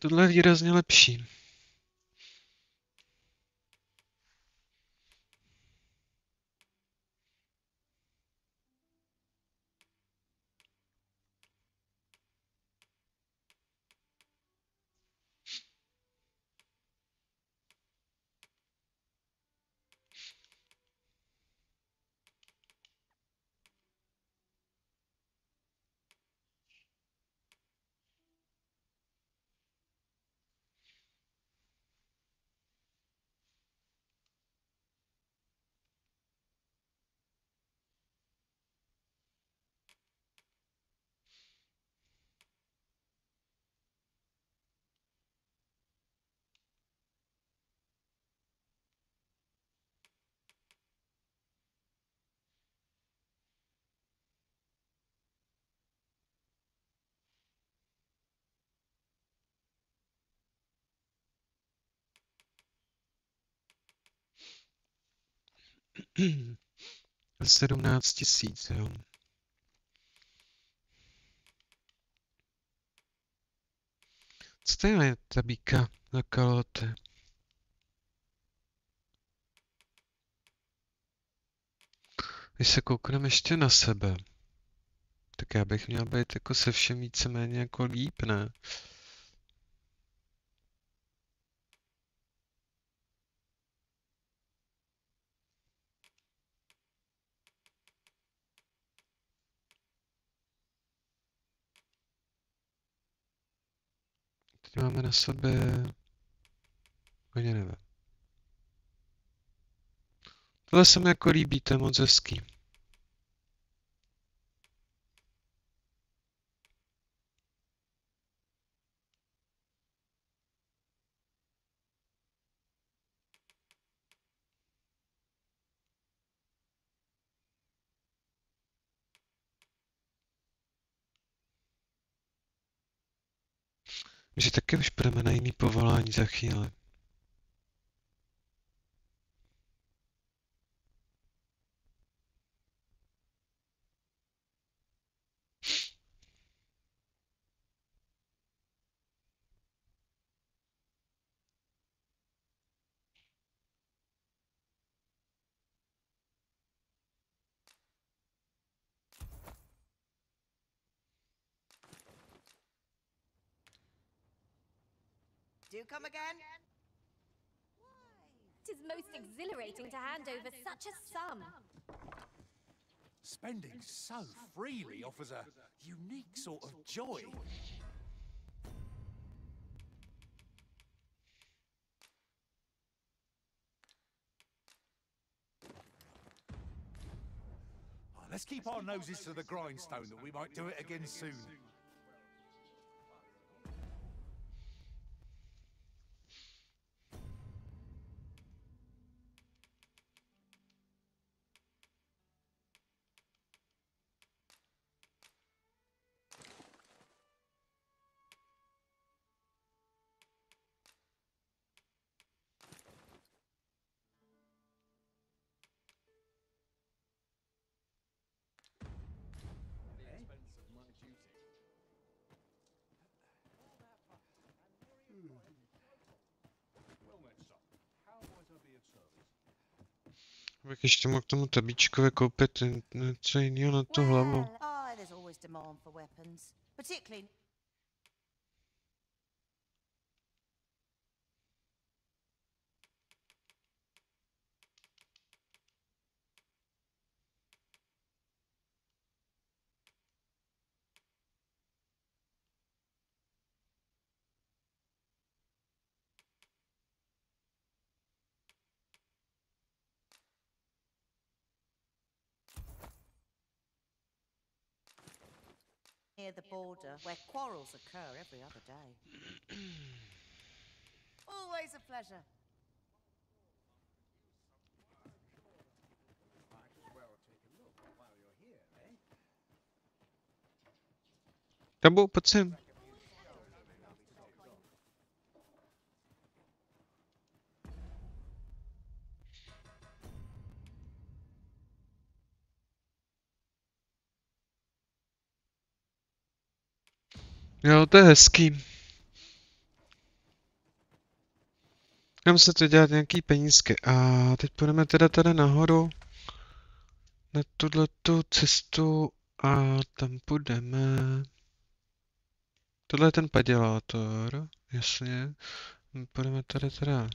Tohle je výrazně lepší. 17 000, jo. Co to je ta bíka za kalhoty? Když se koukneme ještě na sebe, tak já bych měl být jako se všem víceméně jako líp, ne? Teď máme na sobě... Ani nevím. Tohle se mi jako líbí, to je moc hezký. Že taky už půjdeme na jiný povolání za chvíli. Do you come again? It is most exhilarating to hand over such a sum. Spending so freely offers a unique sort of joy. Let's keep our noses to the grindstone that we might do it again soon. Bych ještě mohl k tomu tabíčkovi koupit něco jiného na tu hlavu. There's always demand for weapons, particularly. Near the border, where quarrels occur every other day. Always a pleasure. Tabu, pojď sem. Jo, to je hezký. Mám se to dělat nějaký penízky. A teď půjdeme teda tady nahoru na tuhletu cestu a tam půjdeme. Tohle je ten padělátor, jasně. Půjdeme tady teda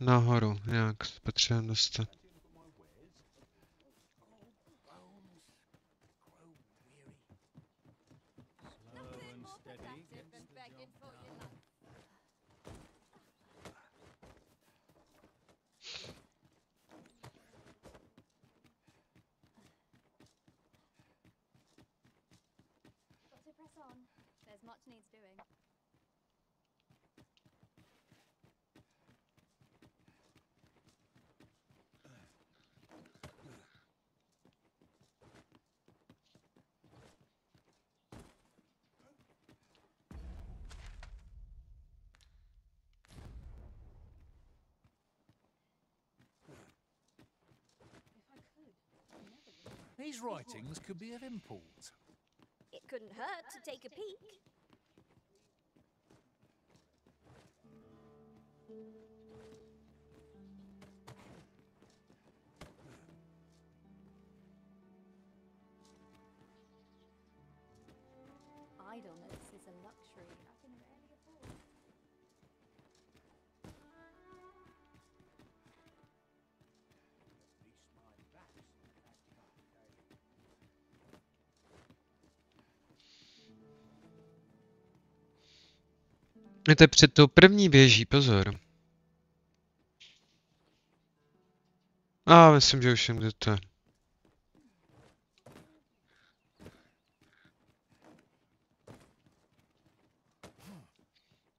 nahoru, nějak potřebujeme dostat. These writings could be of import. It couldn't hurt to take a peek. Idleness is a luxury I can rarely afford. Je před tou první věží, pozor. Myslím, že už vím, kde to je.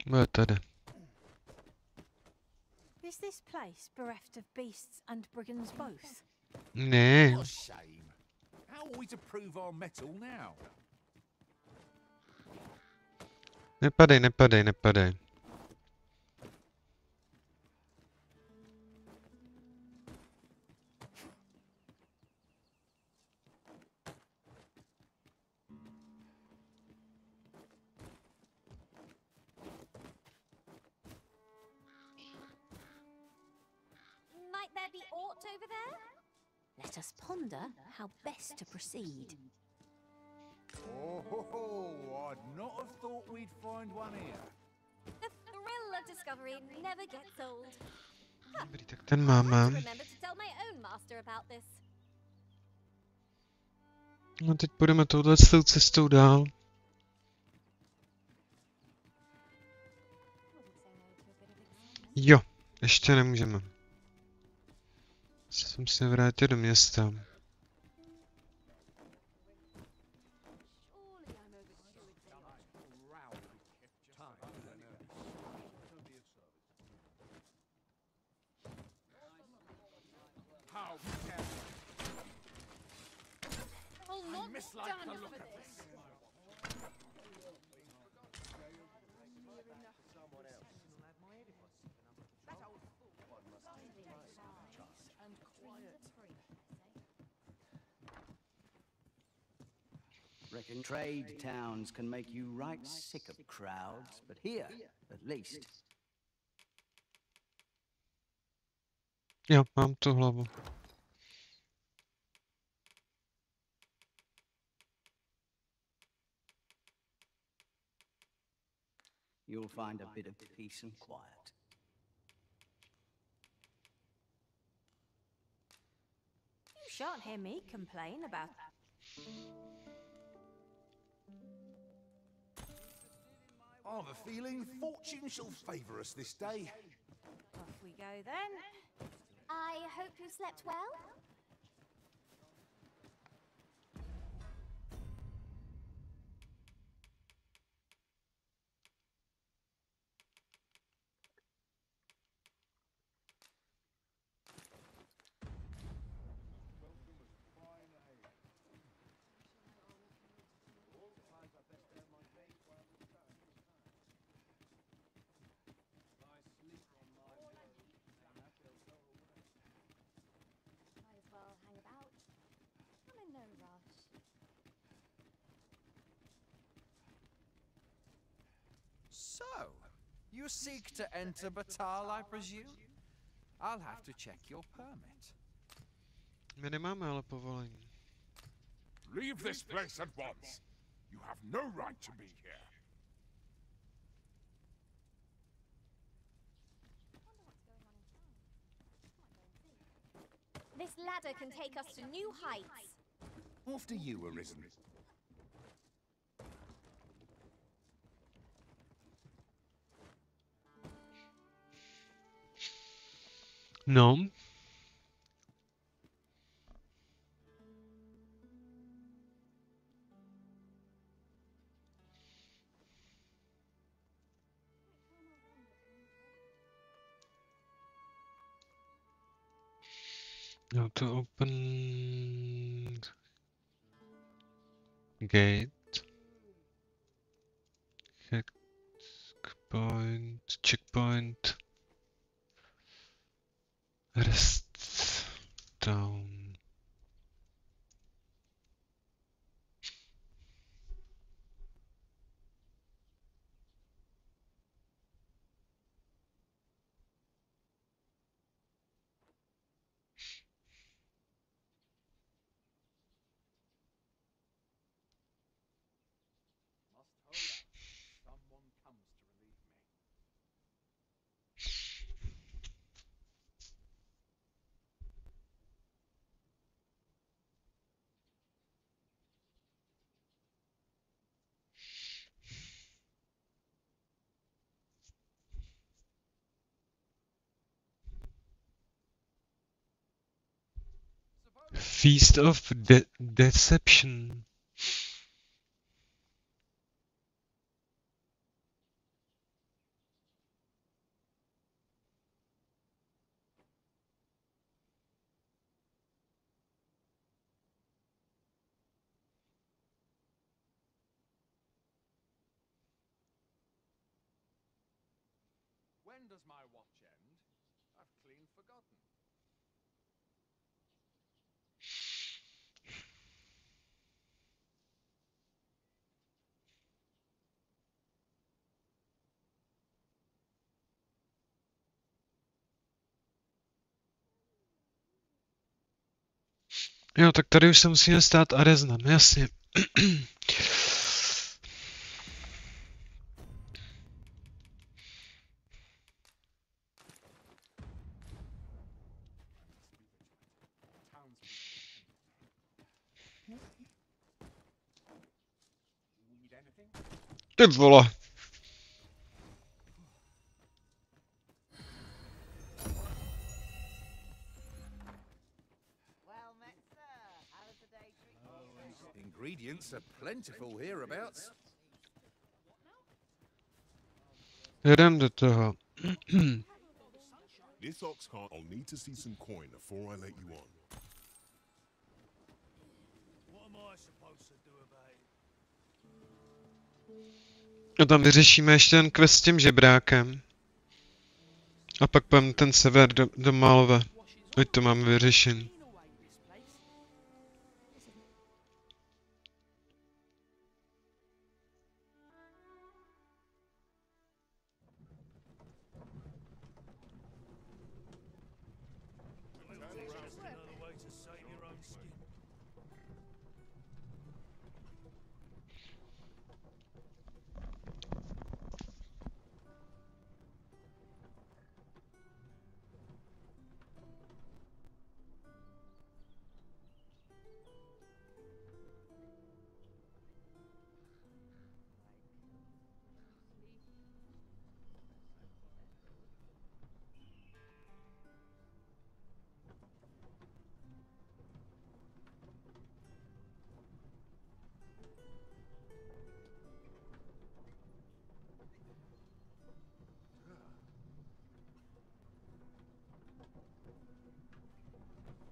Bude tady. Is this place bereft of beasts and brigands both? Ne. What a shame. How are we to prove our metal now? Nepadej, nepadej, nepadej. Might there be aught over there? Let us ponder how best to proceed. Oh, I'd not have thought we'd find one here. The thrill of discovery never gets old. Dobrý, tak ten máme. Remember to tell my own master about this. No teď půjdeme touhle cestou dál. Jo, ještě nemůžeme. Jsem se vrátil do města. Reckon trade towns can make you right sick of crowds, but here, at least. Jo, mám tu hlavu. You'll find a bit of peace and quiet. You shan't hear me complain about. I've a feeling fortune shall favour us this day. Off we go then. I hope you slept well. So, you seek to enter Batal, I presume? I'll have to check your permit. My nemáme ale povolení. Leave this place at once. You have no right to be here. This ladder can take us to new heights. After you, Arisen. No. Now to open gate, checkpoint, rest down. Feast of Deception. When does my watch end? I've clean forgotten. Jo, tak tady už se musíme stát Areznem, jasně. Ty vole. Ingredients are plentiful hereabouts. Jedem do toho. This ox cart, I'll need to see some coin before I let you on. What am I supposed to do about it? A tam vyřešíme ještě ten quest s tím žebrákem. A pak půjdeme ten sever do Malve. Ať to máme vyřešen.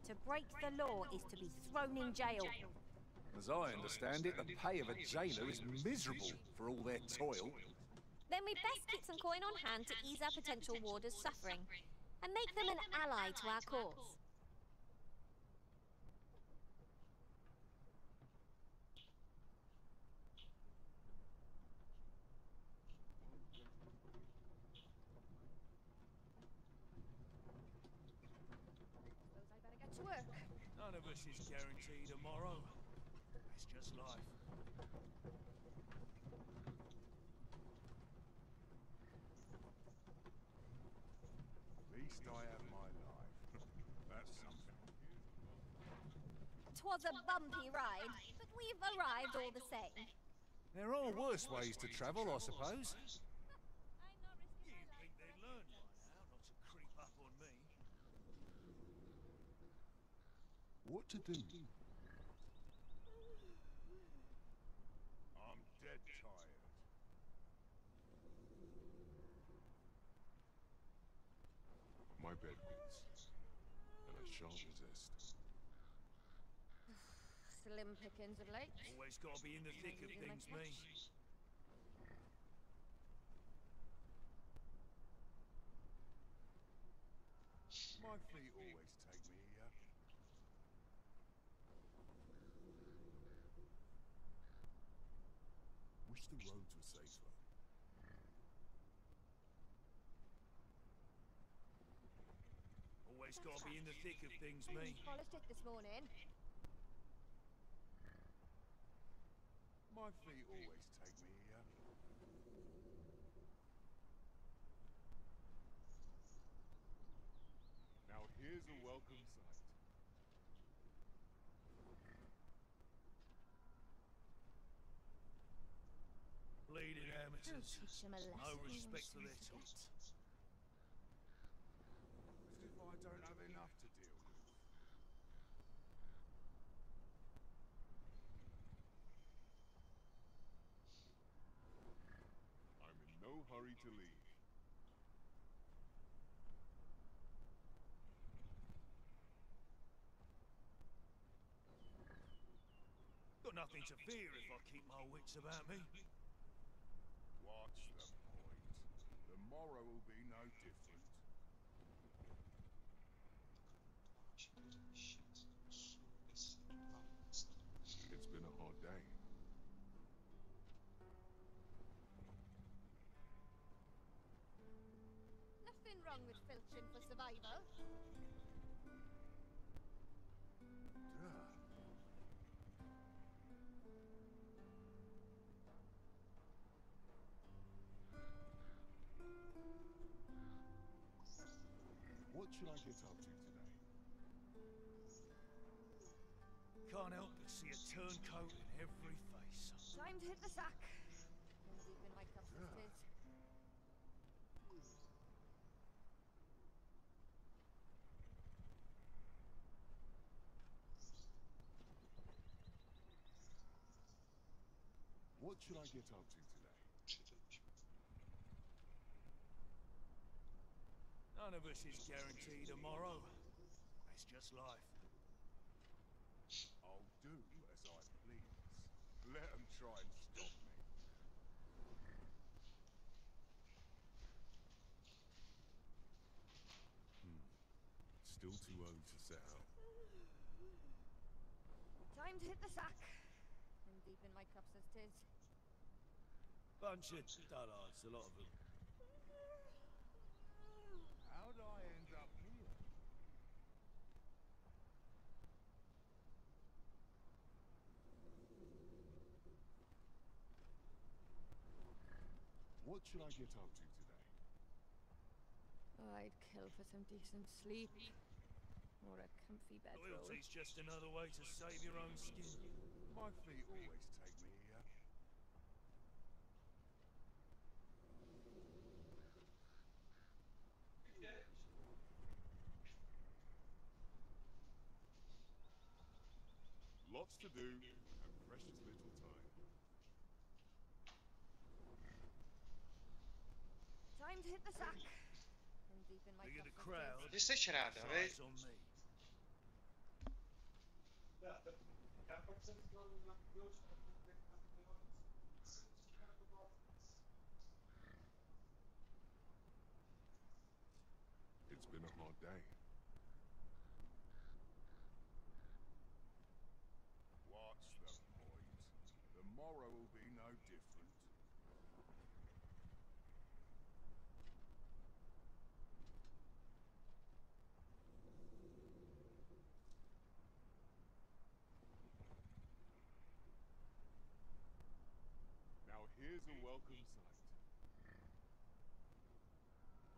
To break the law is to be thrown in jail. As I understand it, the pay of a jailer is miserable for all their toil. Then we best keep some coin on hand to ease our potential warders' suffering and make them an ally to our cause. None of us is guaranteed tomorrow. It's just life. At least I have my life. That's something. 'Twas a bumpy ride, but we've arrived all the same. There are worse ways to travel, I suppose. You'd think they'd learn by now not to creep up on me. What to do? I'm dead tired. My bed beats, and I shan't resist. Slim pickings of late. Always got to be in the thick of things, me. My feet always take me here. Wish the roads were safer. Always got to be in the thick of things, me. Polished it this morning. My feet always take me here. Now here's a welcome sight. Bleeding amateurs. No respect for their tools. As if I don't have enough to deal with. hurry to leave. Got nothing to fear if I keep my wits about me. What's the point? The morrow will be no different. It's been a hard day. Nothing wrong with filtering for survival. What should I get up to today? Can't help but see a turncoat in every face. Time to hit the sack. I'm deep in my cups of tea. What should I get up to today? None of us is guaranteed tomorrow. That's just life. I'll do as I please. Let them try and stop me. Still too early to set out. Time to hit the sack. I'm deep in my cups as tis. Bunch of dullards, a lot of them. How'd I end up here? What should I get up to today? I'd kill for some decent sleep. Or a comfy bedroll. Loyalty's just another way to save your own skin. My feet always take me here. Lots to do and precious little time. Time to hit the sack. I'm deep in my Look at the cups crowd. Ty jsi ráda, vej? Eyes on me. It's been a hard day. What's the point? The morrow will be no different. Now here's a welcome sight.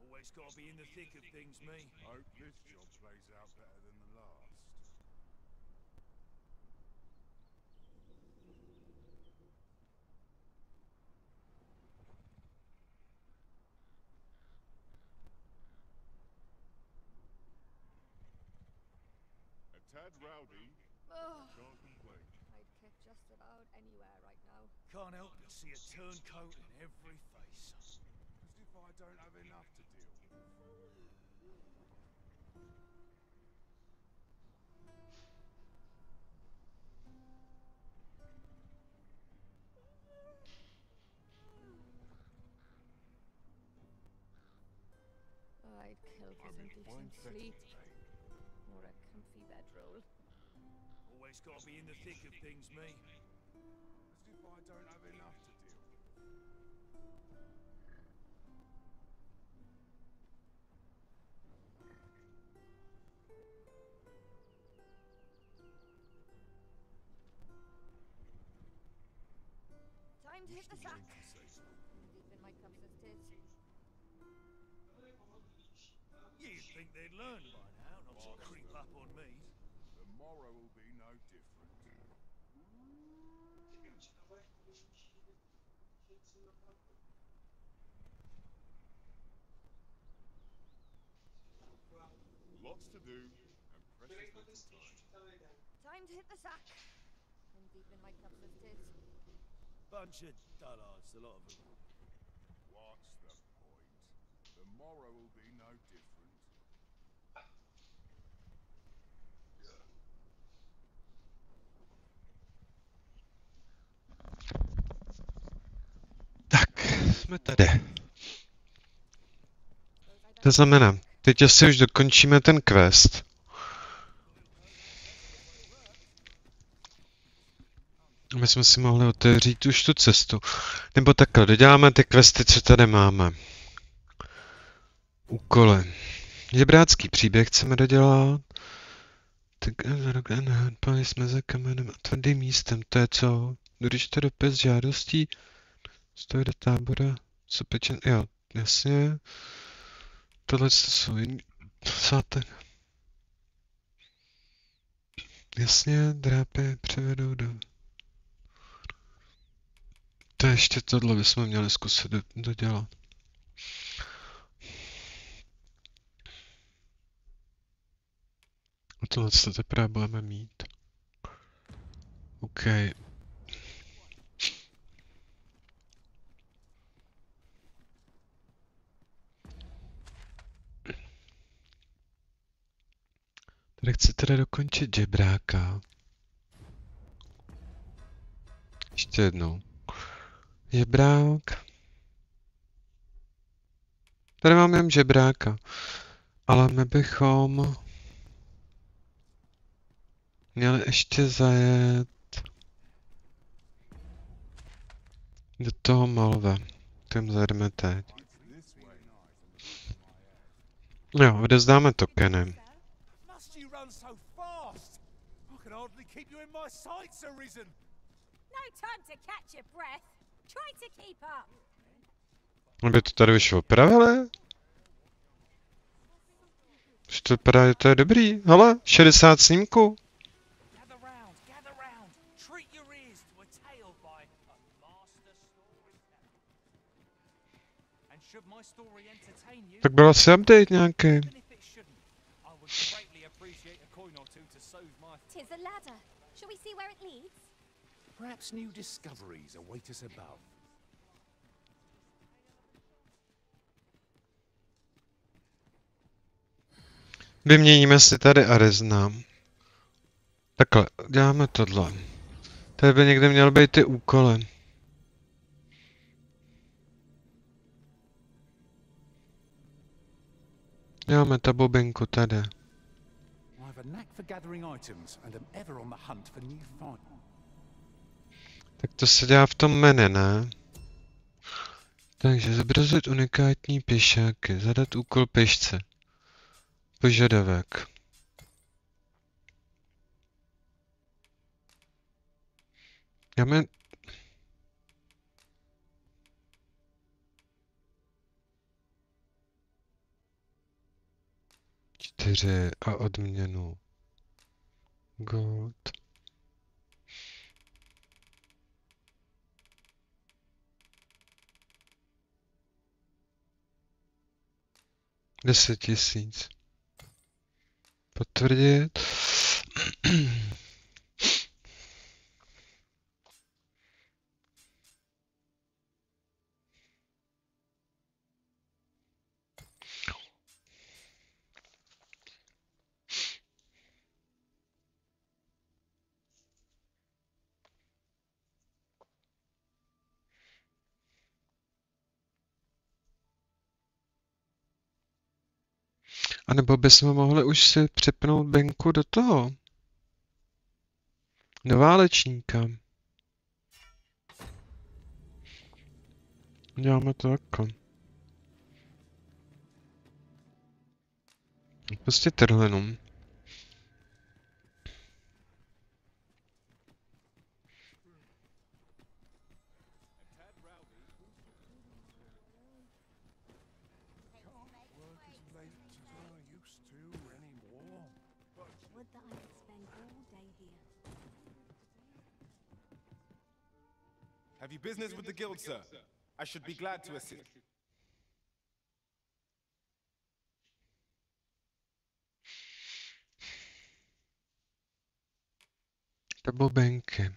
Always gotta be in the thick of things, me. Hope this job plays out better than the last. A tad rowdy, Oh, can't complain. I'd kick just about anywhere right now. Can't help but see a turncoat in every face. As if I don't have enough to deal with. I'd kill for I'm some in fine decent fettle sleep. today. Or a comfy bedroll. Always gotta be in the thick of things, me. As if I don't have enough to deal with. Time to hit the sack. Wait to say so. I'm deep in my cups as tis. You'd think they'd learn by now not to creep up on me. The morrow will be no different. Lots to do and precious little time. Time to hit the sack. I'm deep in my cups as tis. Bunch of dullards, a lot of them. What's the The morrow will be no different. Tak, jsme tady. To znamená, teď asi už dokončíme ten quest. My jsme si mohli otevřít už tu cestu. Nebo takhle, doděláme ty questy, co tady máme. Úkoly. Žebrácký příběh chceme dodělat. Pojď mezi kamenem a tvrdým místem. To je co? Když to dopis žádostí, stojí do tábora, co pečen... Jo, jasně. Tohle jsou jiný... Sátek. Jasně, drápy převedou do... To ještě tohle bychom měli zkusit dodělat. A tohle se teprve budeme mít. OK. Tady chci teda dokončit žebráka. Ještě jednou. Žebrák. Tady mám jen žebráka. Ale my bychom měli ještě zajet do toho Malve. Tam zajedeme teď. Jo, odezdáme tokeny. Must you run so fast? I can hardly keep you in my sights, Ryzen. No time to catch your breath. Try to keep up. Aby to tady už opravili? Už to vypadá, že to je dobrý. Hele, 60 snímků. Tak byl asi update nějaký. Tis a ladder. Shall we see where it leads? Perhaps new discoveries await us above. Vyměníme si tady Arizna. Takhle, děláme tohle. Tady by někde měly být ty úkoly. Děláme ta bobinku tady. Tak to se dělá v tom menu, ne? Takže zobrazit unikátní pěšáky, zadat úkol pěšce. Požadavek. Dáme... Čtyři a odměnu. Gold. $10 000. Potvrdit. A nebo bychom mohli už si připnout benku do toho. Do válečníka. Děláme to jako. Prostě trhlinu. Have you business with the guild, sir? I should be glad to assist. To benky.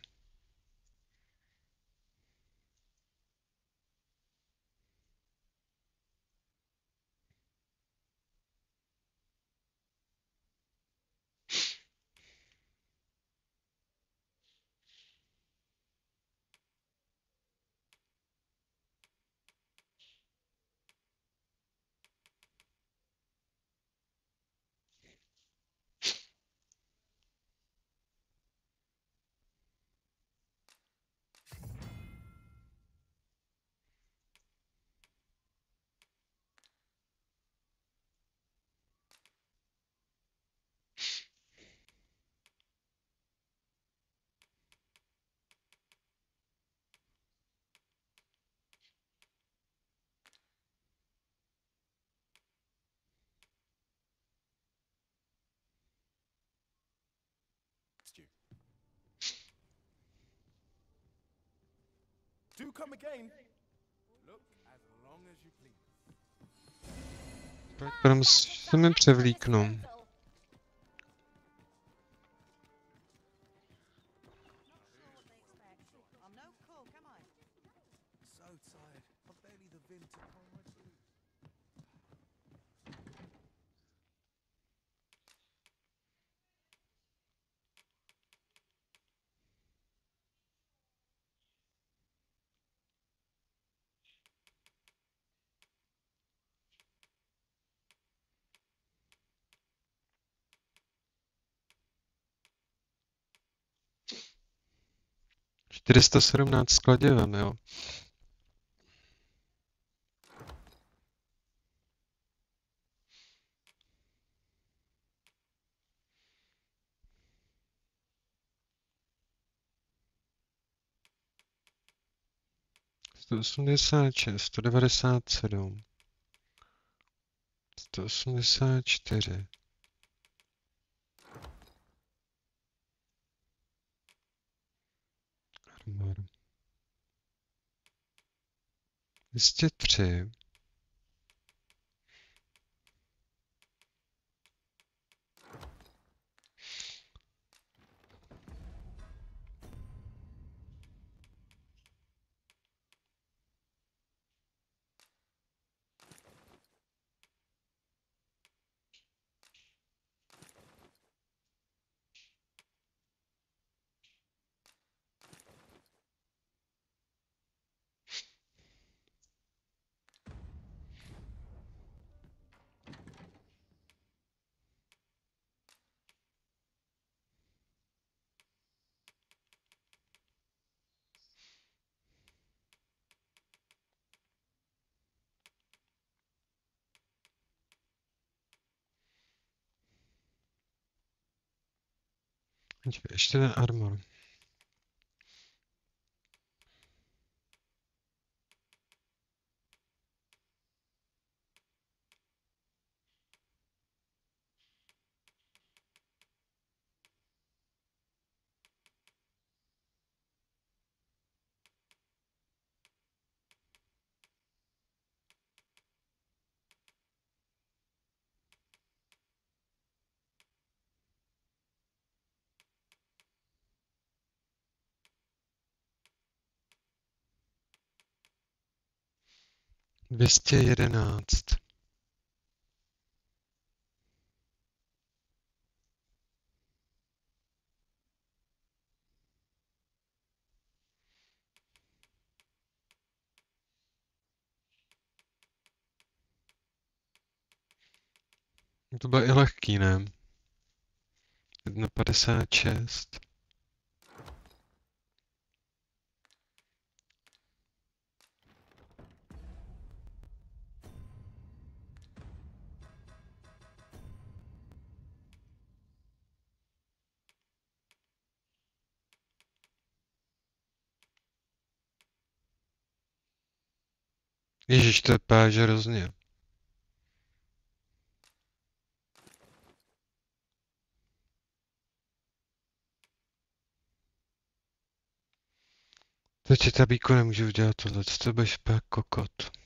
text you. Do come again. Look as long as you please. Potom se mi převlíknu. So tired. I'm barely the vim to climb through. ...417 s kladivem, jo. Sto 86, 197, 184. Armor. 203. Ještě ten armor. Dvěstě 11. To bylo i lehký, ne? 1,56. Ježiš, to je páž hrozně. Teď ti tabíku nemůžu udělat tohle, to budeš pak kokot.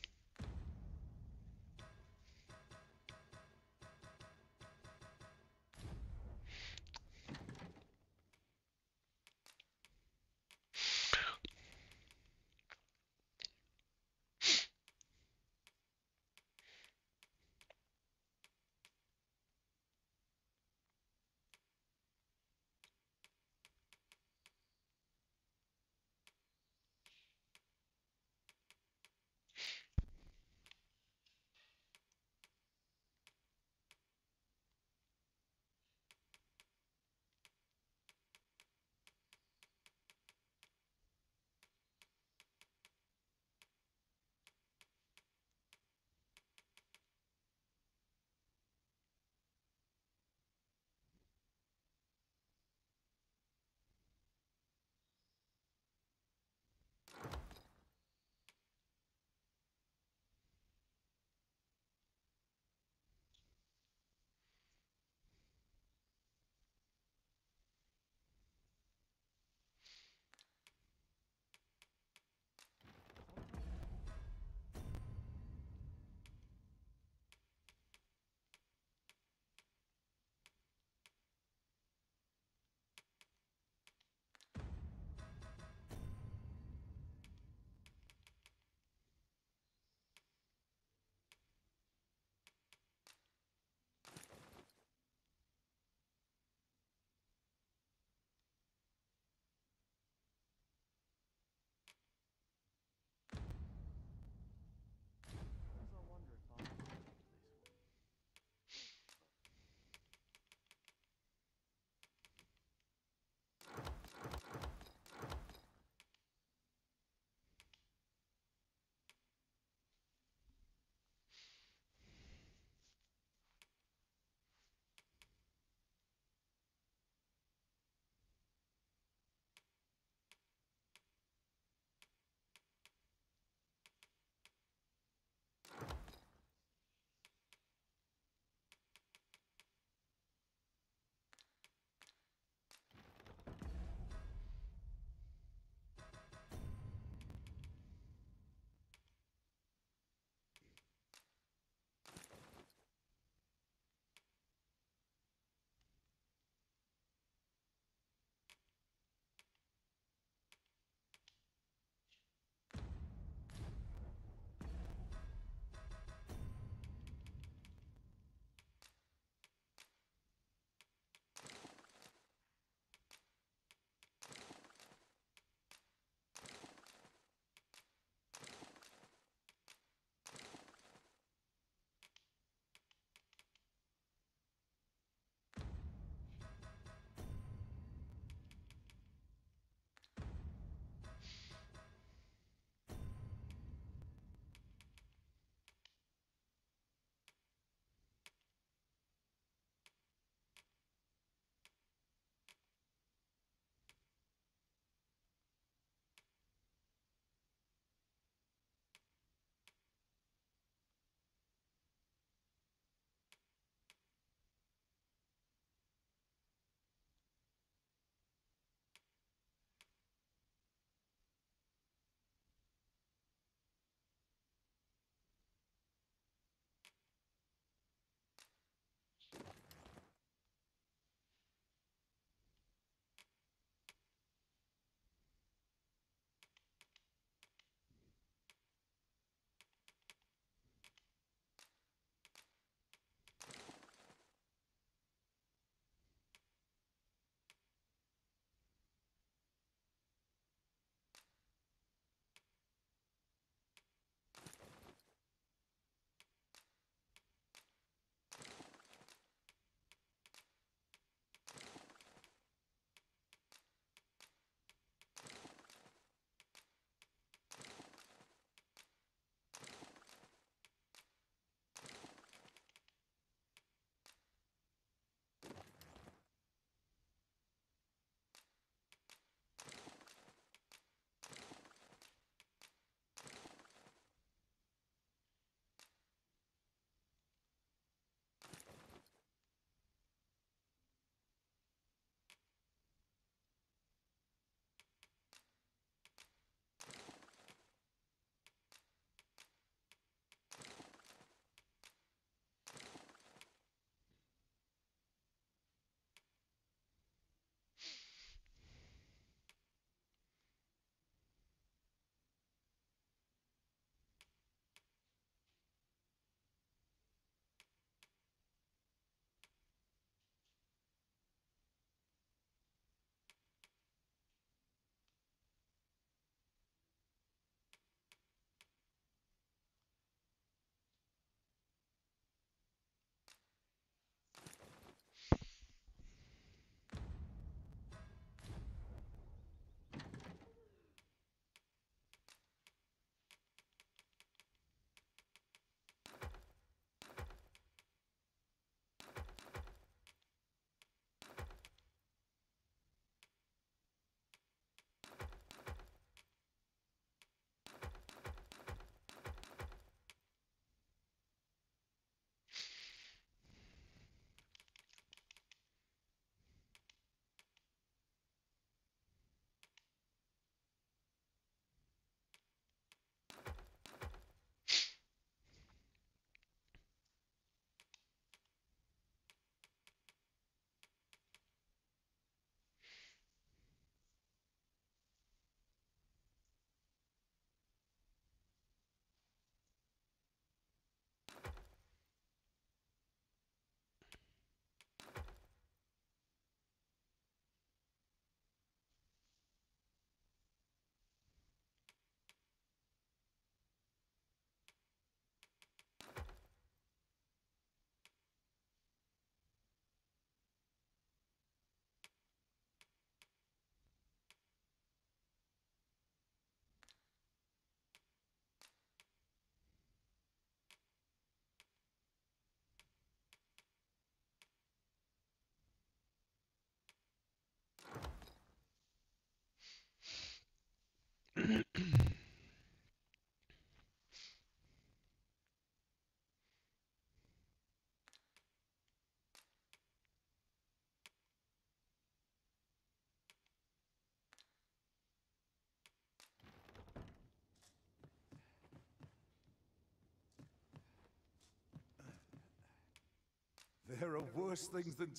There are worse things than...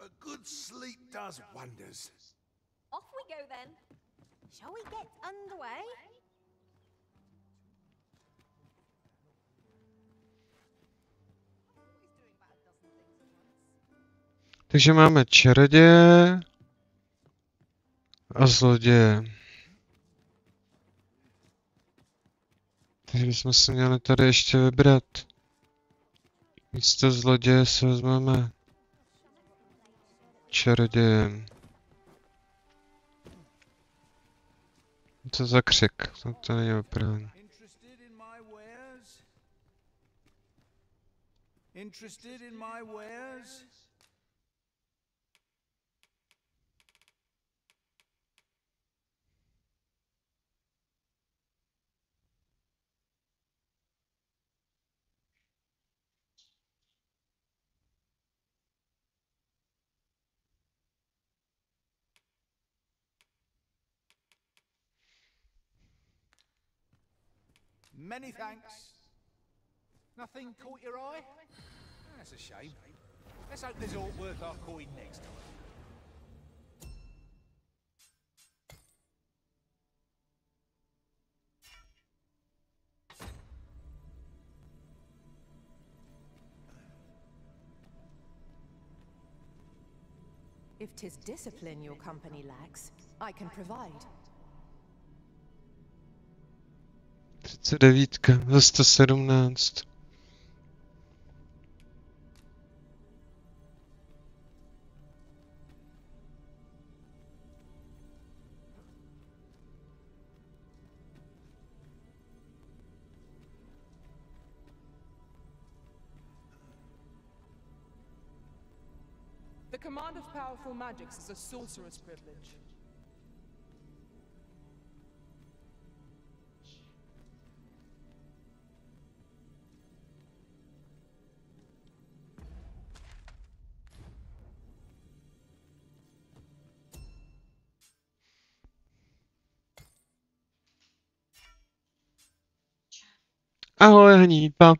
A good sleep does wonders. Off we go then. Shall we get underway? Takže máme čaroděje a zloděje. Takže bychom si měli tady ještě vybrat. Místo zloděje si vezmeme čaroděje. Co za křik? To není opravdu. Interested in my wares? Many thanks. Nothing caught your eye? That's a shame. Let's hope there's aught worth our coin next time. If 'tis discipline your company lacks, I can provide. 39 za 117. The command of powerful magics is a sorcerer's privilege. Ahoj, hnípa.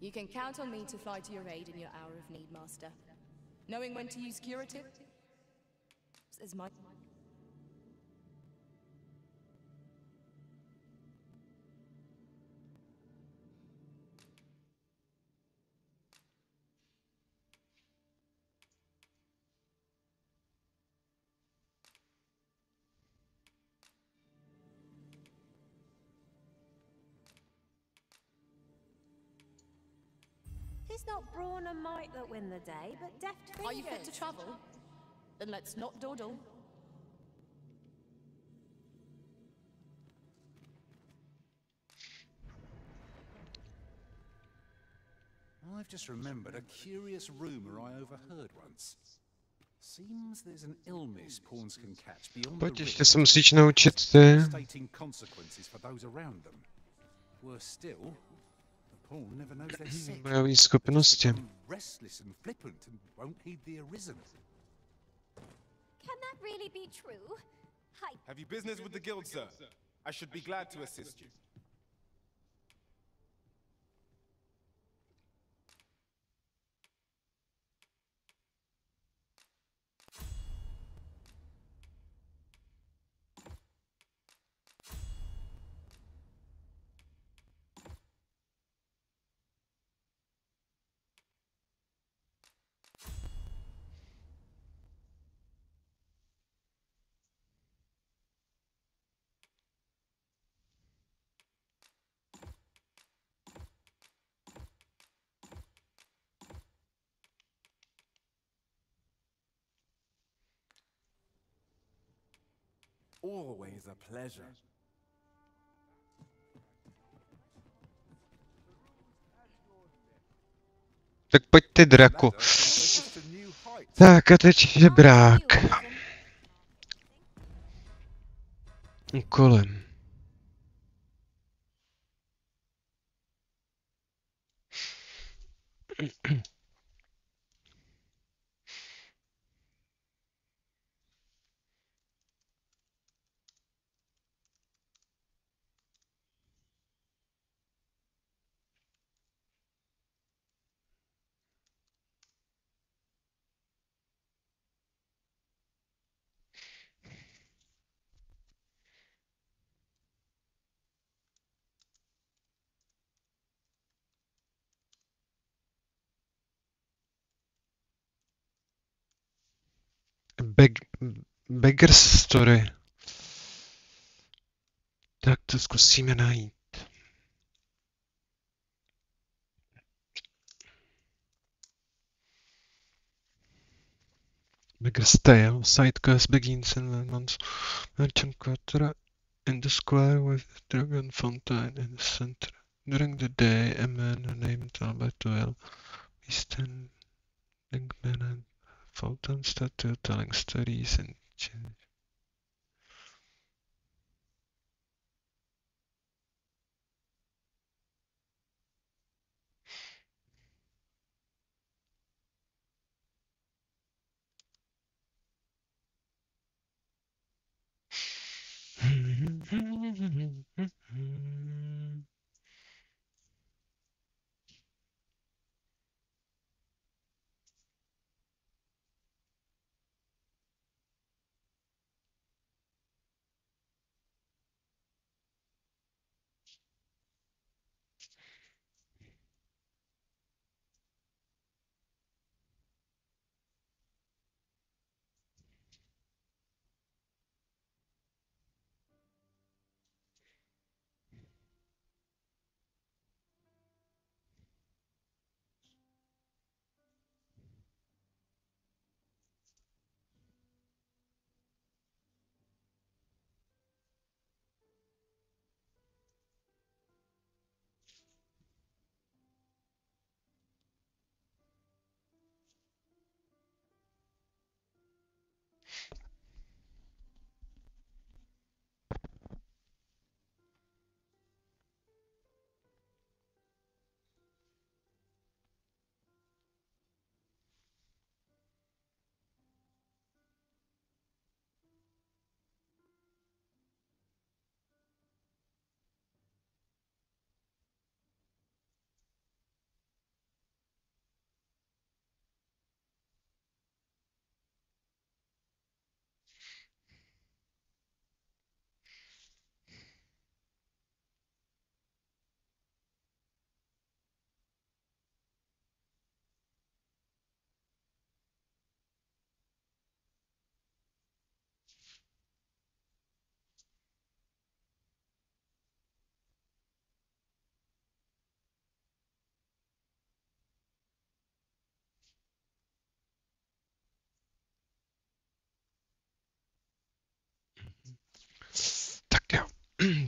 You can count on me to fly to your aid in your hour of need, Master. Knowing when to use curative is my... It's not brawn and might that win the day, but deft fingers. Are you fit to travel? Then let's not dawdle. I've just remembered a curious rumor I overheard once. Seems there's an illness pawns can catch beyond Pojď, the ještě risk, se musíš naučit ty. devastating consequences for those around them. Worse still, the pawn never knows they're sick. Bojové schopnosti. Restless and flippant and won't heed the arisen. Can that really be true? Hi. Have you business with the guild, sir? I should be glad to assist you. Always a pleasure. Tak pojď ty, draku. Tak a teď žebrák. Úkolem. Beggar's Story. Tak to zkusíme najít. Beggar's Tale. Side quest begins in the month's merchant quarter in the square with a dragon fountain in the center. During the day, a man named Albert will be standing man and fountain statue telling stories and change.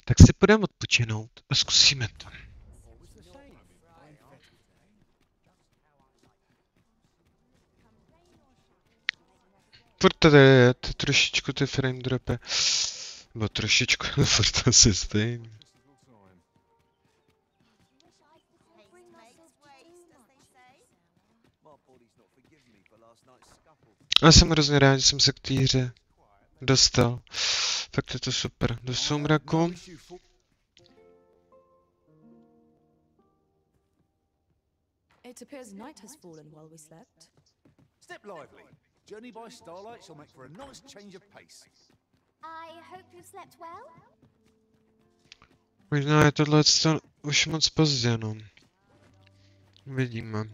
Tak si půjdeme odpočinout a zkusíme to. Furt tady je trošičku ty frame dropy. Nebo trošičku, furt asi stejný. Já jsem hrozně rád, že jsem se k té hře dostal. Fakt je to super. Do soumraku. It appears night has fallen while we slept. Step lively. Journey by starlight shall make for a nice change of pace. I hope you slept well. Možná je tohle už moc pozdě, no. Vidíme.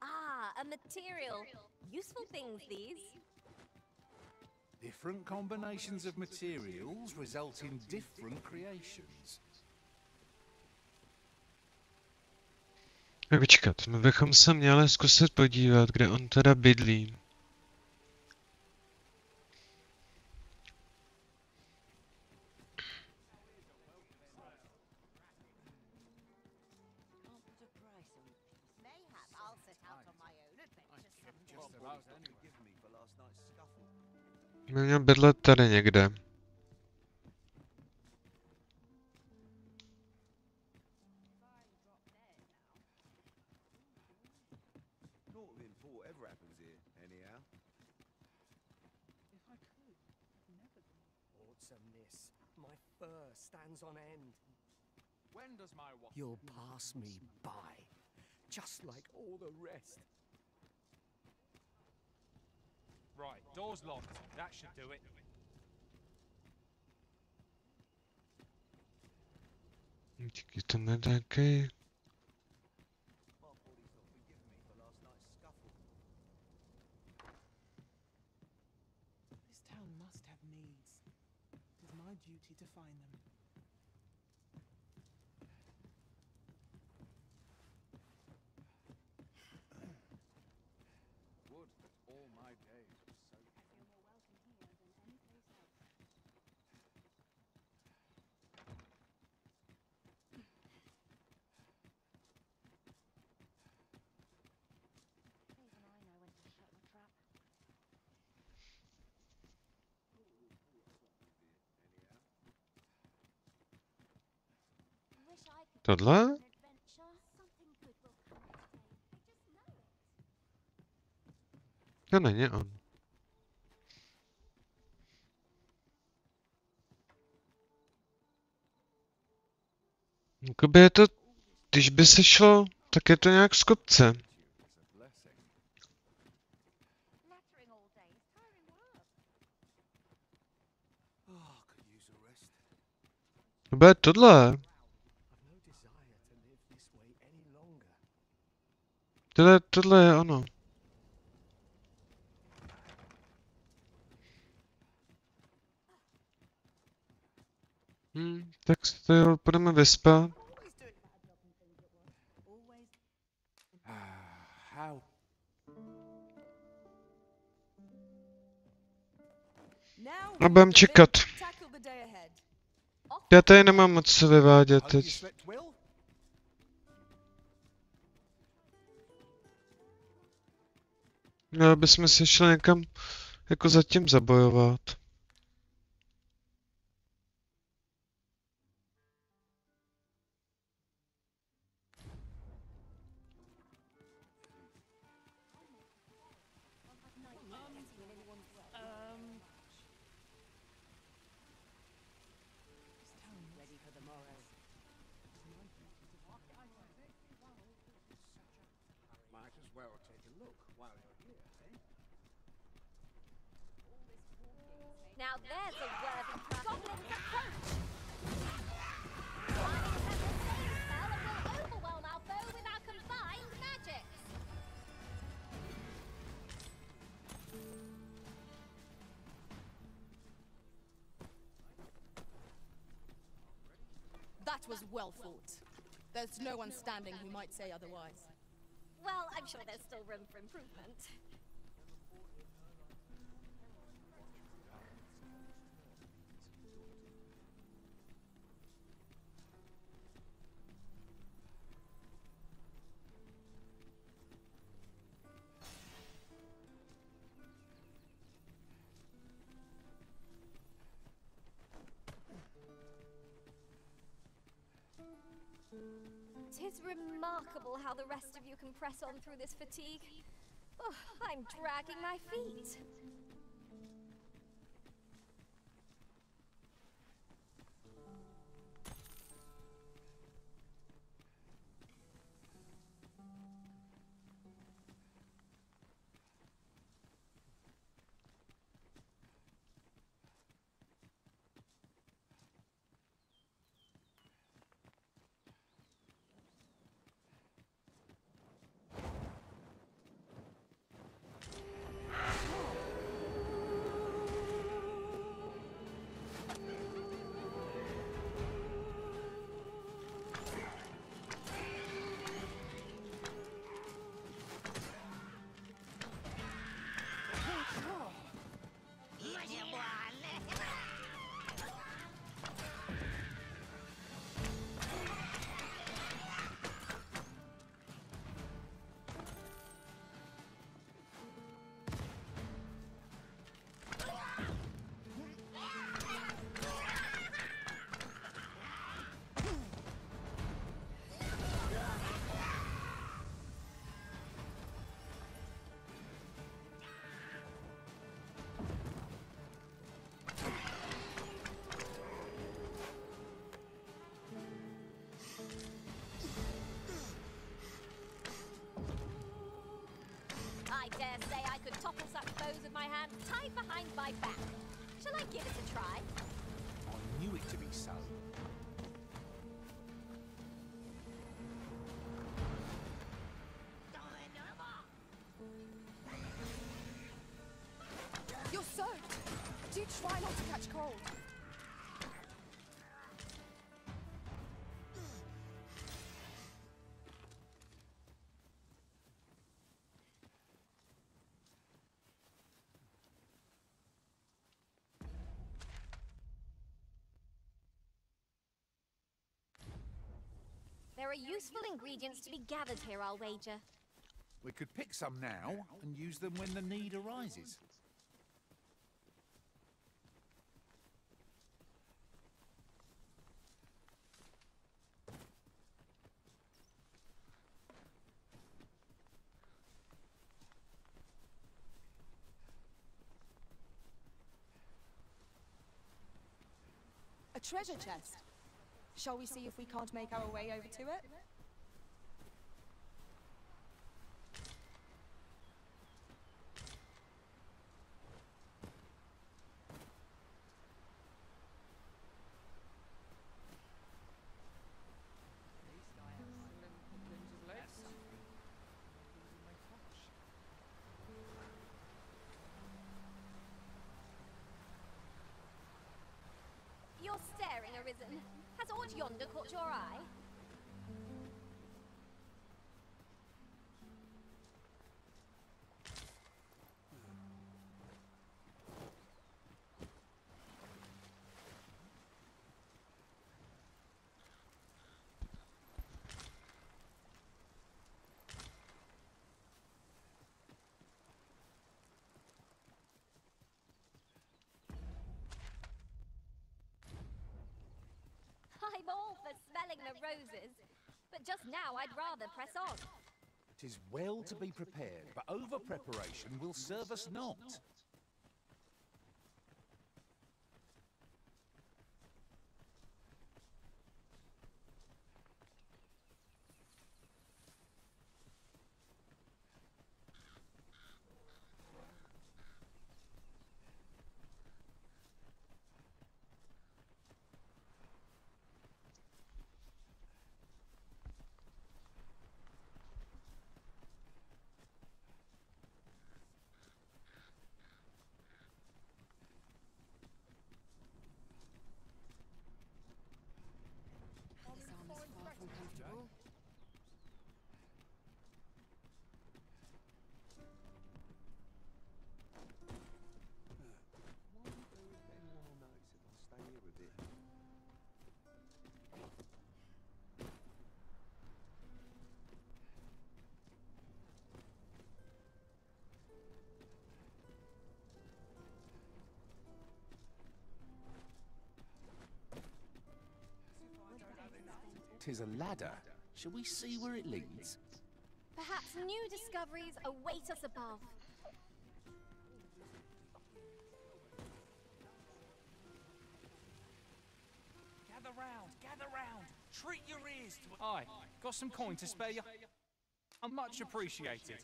A material. Useful things, these. Different combinations of materials result in different creations. Tak počkat, my bychom se měli zkusit podívat, kde on teda bydlí. Měl bydlet tady někde. My fur stands on end. When does my wife... You'll pass me by, just like all the rest. Right, door's locked. That should do it. Díky tomu taky. This town must have needs. It is my duty to find them. Would that all my days were so... I feel more welcome here than any place else. Even I know when to shut the trap. Wish I could Tohle? an adventure. Something good will come this day. I just know it. To není on. Jakoby je to, když by se šlo, tak je to nějak z kopce. Nattering all day is tiring work. Oh, could use a rest. Nebo je tohle. Tohle je ono. Tak se jo, půjdeme vyspat. How? A budeme čekat. Já tady nemám moc co vyvádět teď. No, bychom si šli někam jako zatím zabojovat. Ready for the morrow. Might as well take a look while you're here, eh? Now there's a worthy trap. Goblins approach! I have the same spell and will overwhelm our foe with our combined magics! That was well fought. There's no one standing who might say otherwise. Well, I'm sure there's still room for improvement. remarkable how the rest of you can press on through this fatigue. Oh, I'm dragging my feet. I dare say I could topple such foes with my hand tied behind my back. Shall I give it a try? I knew it to be so. You're soaked. Do try not to catch cold. There are useful ingredients to be gathered here, I'll wager. We could pick some now and use them when the need arises. A treasure chest. Shall we see if we can't make our way over to it? You're staring, Arisen. Has aught yonder caught your eye? I'm all for smelling the roses, but just now I'd rather press on. 'Tis well to be prepared, but over-preparation will serve us not. Uncomfortable. Tis a ladder. Shall we see where it leads? Perhaps new discoveries await us above. Gather round. Treat your ears to... Aye, got some coin to spare you? I'm much appreciated.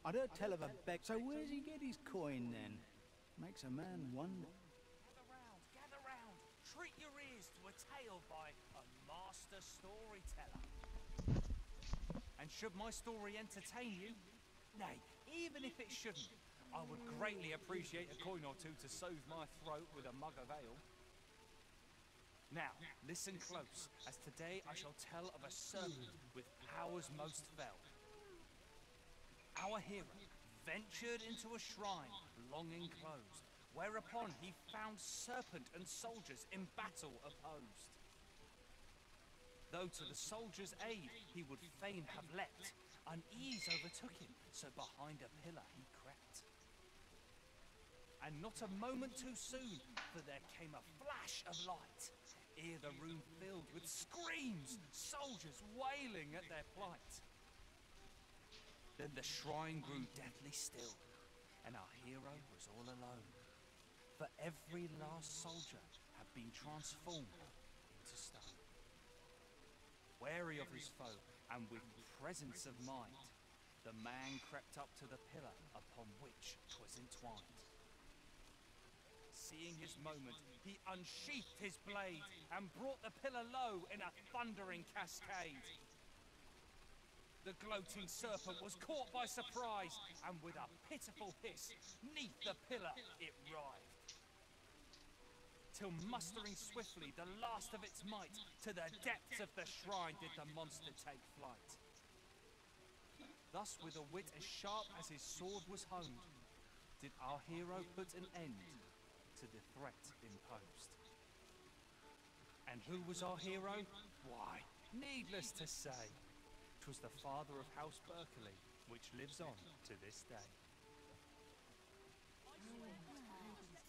I don't tell of a beck. So where's he get his coin then? Makes a man wonder. Gather round. Treat your ears to a tale by a master storyteller. And should my story entertain you, nay, even if it shouldn't, I would greatly appreciate a coin or two to soothe my throat with a mug of ale. Now, listen close, as today I shall tell of a serpent with powers most fell. Our hero ventured into a shrine, long enclosed, whereupon he found serpent and soldiers in battle opposed. Though to the soldiers' aid he would fain have leapt, unease overtook him, so behind a pillar he crept. And not a moment too soon, for there came a flash of light, ere the room filled with screams, soldiers wailing at their plight. Then the shrine grew deathly still, and our hero was all alone, for every last soldier had been transformed into stone. Wary of his foe, and with presence of mind, the man crept up to the pillar upon which 'twas entwined. Seeing his moment, he unsheathed his blade, and brought the pillar low in a thundering cascade. The gloating serpent was caught by surprise, and with a pitiful hiss, 'neath the pillar it writhed. Till mustering swiftly the last of its might, to the depths of the shrine did the monster take flight. Thus with a wit as sharp as his sword was honed, did our hero put an end to the threat imposed. And who was our hero? Why, needless to say, 'twas the father of House Berkeley, which lives on to this day.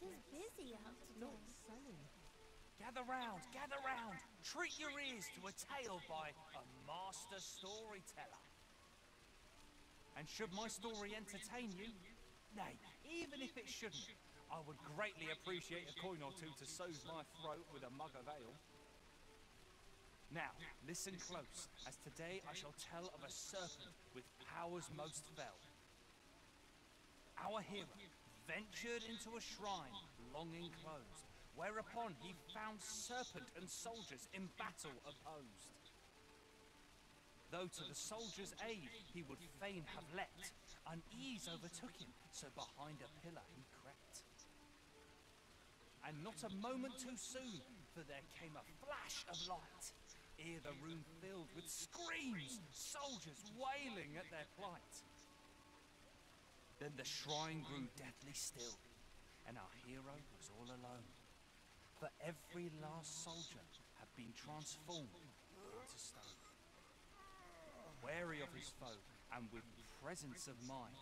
Tis busy out today. Gather round, treat your ears to a tale by a master storyteller. And should my story entertain you, nay, even if it shouldn't, I would greatly appreciate a coin or two to soothe my throat with a mug of ale. Now, listen close, as today I shall tell of a serpent with powers most fell. Our hero ventured into a shrine, long enclosed, whereupon he found serpent and soldiers in battle opposed. Though to the soldiers' aid he would fain have leapt, unease overtook him, so behind a pillar he crept. And not a moment too soon, for there came a flash of light, ere the room filled with screams, soldiers wailing at their plight. Then the shrine grew deathly still, and our hero was all alone, for every last soldier had been transformed into stone. Wary of his foe, and with presence of mind,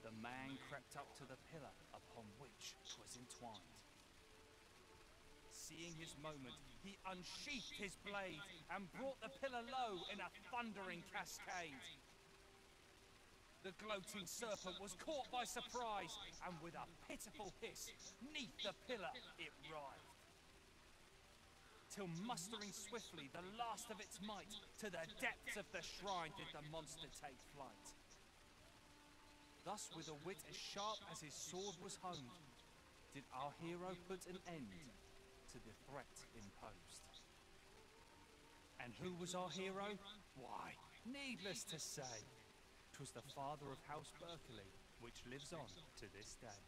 the man crept up to the pillar upon which 'twas entwined. Seeing his moment, he unsheathed his blade, and brought the pillar low in a thundering cascade. The gloating serpent was caught by surprise, and with a pitiful hiss, 'neath the pillar it writhed. Till mustering swiftly the last of its might, to the depths of the shrine did the monster take flight. Thus with a wit as sharp as his sword was honed, did our hero put an end to the threat imposed. And who was our hero? Why, needless to say, 'twas the father of House Berkeley, which lives on to this day.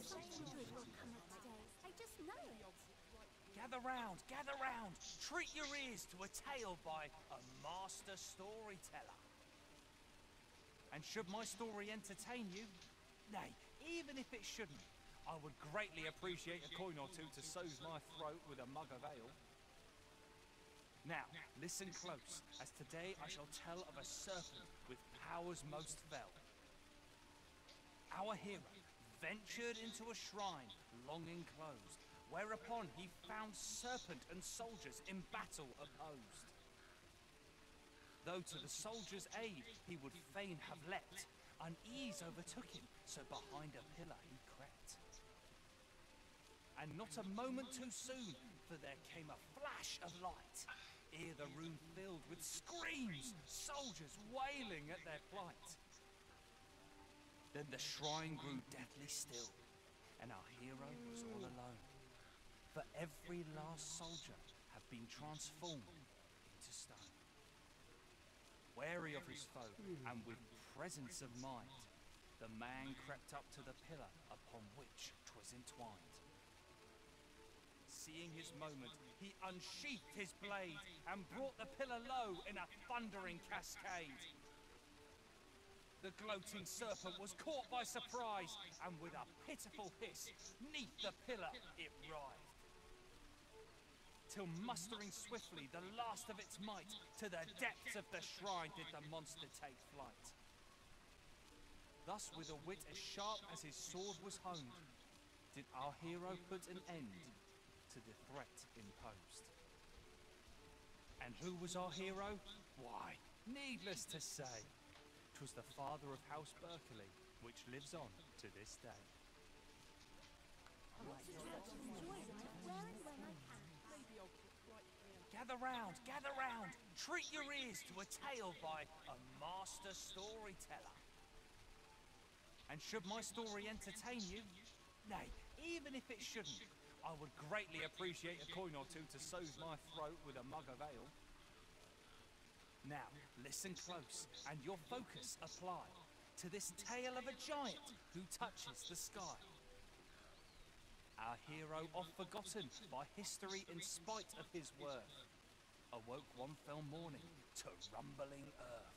Something good will come up today. I just know it. Gather round, treat your ears to a tale by a master storyteller. And should my story entertain you, nay, even if it shouldn't, I would greatly appreciate a coin or two to soothe my throat with a mug of ale. Now, listen close, as today I shall tell of a serpent with powers most fell. Our hero ventured into a shrine long enclosed, whereupon he found serpent and soldiers in battle opposed. Though to the soldiers' aid he would fain have leapt, unease overtook him, so behind a pillar he crept. And not a moment too soon, for there came a flash of light, ere the room filled with screams, soldiers wailing at their plight. Then the shrine grew deathly still, and our hero was all alone, for every last soldier had been transformed into stone. Wary of his foe, and with presence of mind, the man crept up to the pillar upon which 'twas entwined. Seeing his moment, he unsheathed his blade, and brought the pillar low in a thundering cascade. The gloating serpent was caught by surprise, and with a pitiful hiss, 'neath the pillar it writhed. Till mustering swiftly the last of its might, to the depths of the shrine did the monster take flight. Thus with a wit as sharp as his sword was honed, did our hero put an end to the threat imposed. And who was our hero? Why, needless to say, 'twas the father of House Berkeley, which lives on to this day. Gather round, treat your ears to a tale by a master storyteller. And should my story entertain you, nay, even if it shouldn't, I would greatly appreciate a coin or two to soothe my throat with a mug of ale. Now, listen close, and your focus apply to this tale of a giant who touches the sky. Our hero, oft forgotten by history in spite of his worth, awoke one fell morning to rumbling earth.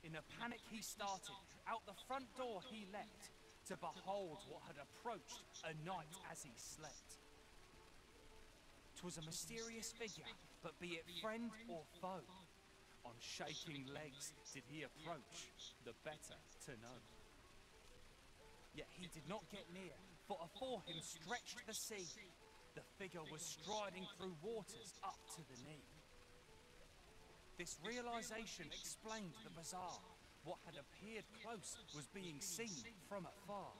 In a panic he started, out the front door he leapt, to behold what had approached a knight as he slept. 'Twas a mysterious figure, but be it friend or foe, on shaking legs did he approach, the better to know. Yet he did not get near, for afore him stretched the sea. The figure was striding through waters up to the knee. This realization explained the bizarre. What had appeared close was being seen from afar.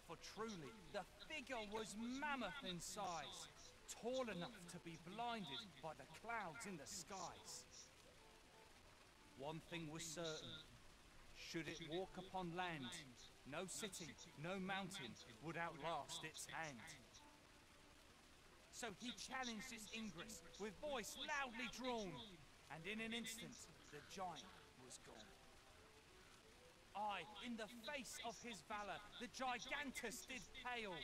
For truly, the figure was mammoth in size, tall enough to be blinded by the clouds in the skies. One thing was certain, should it walk upon land, no city, no mountain would outlast its hand. So he challenged its ingress with voice loudly drawn, and in an instant the giant was gone. Aye, in the face of his valor, the gigantus did pale.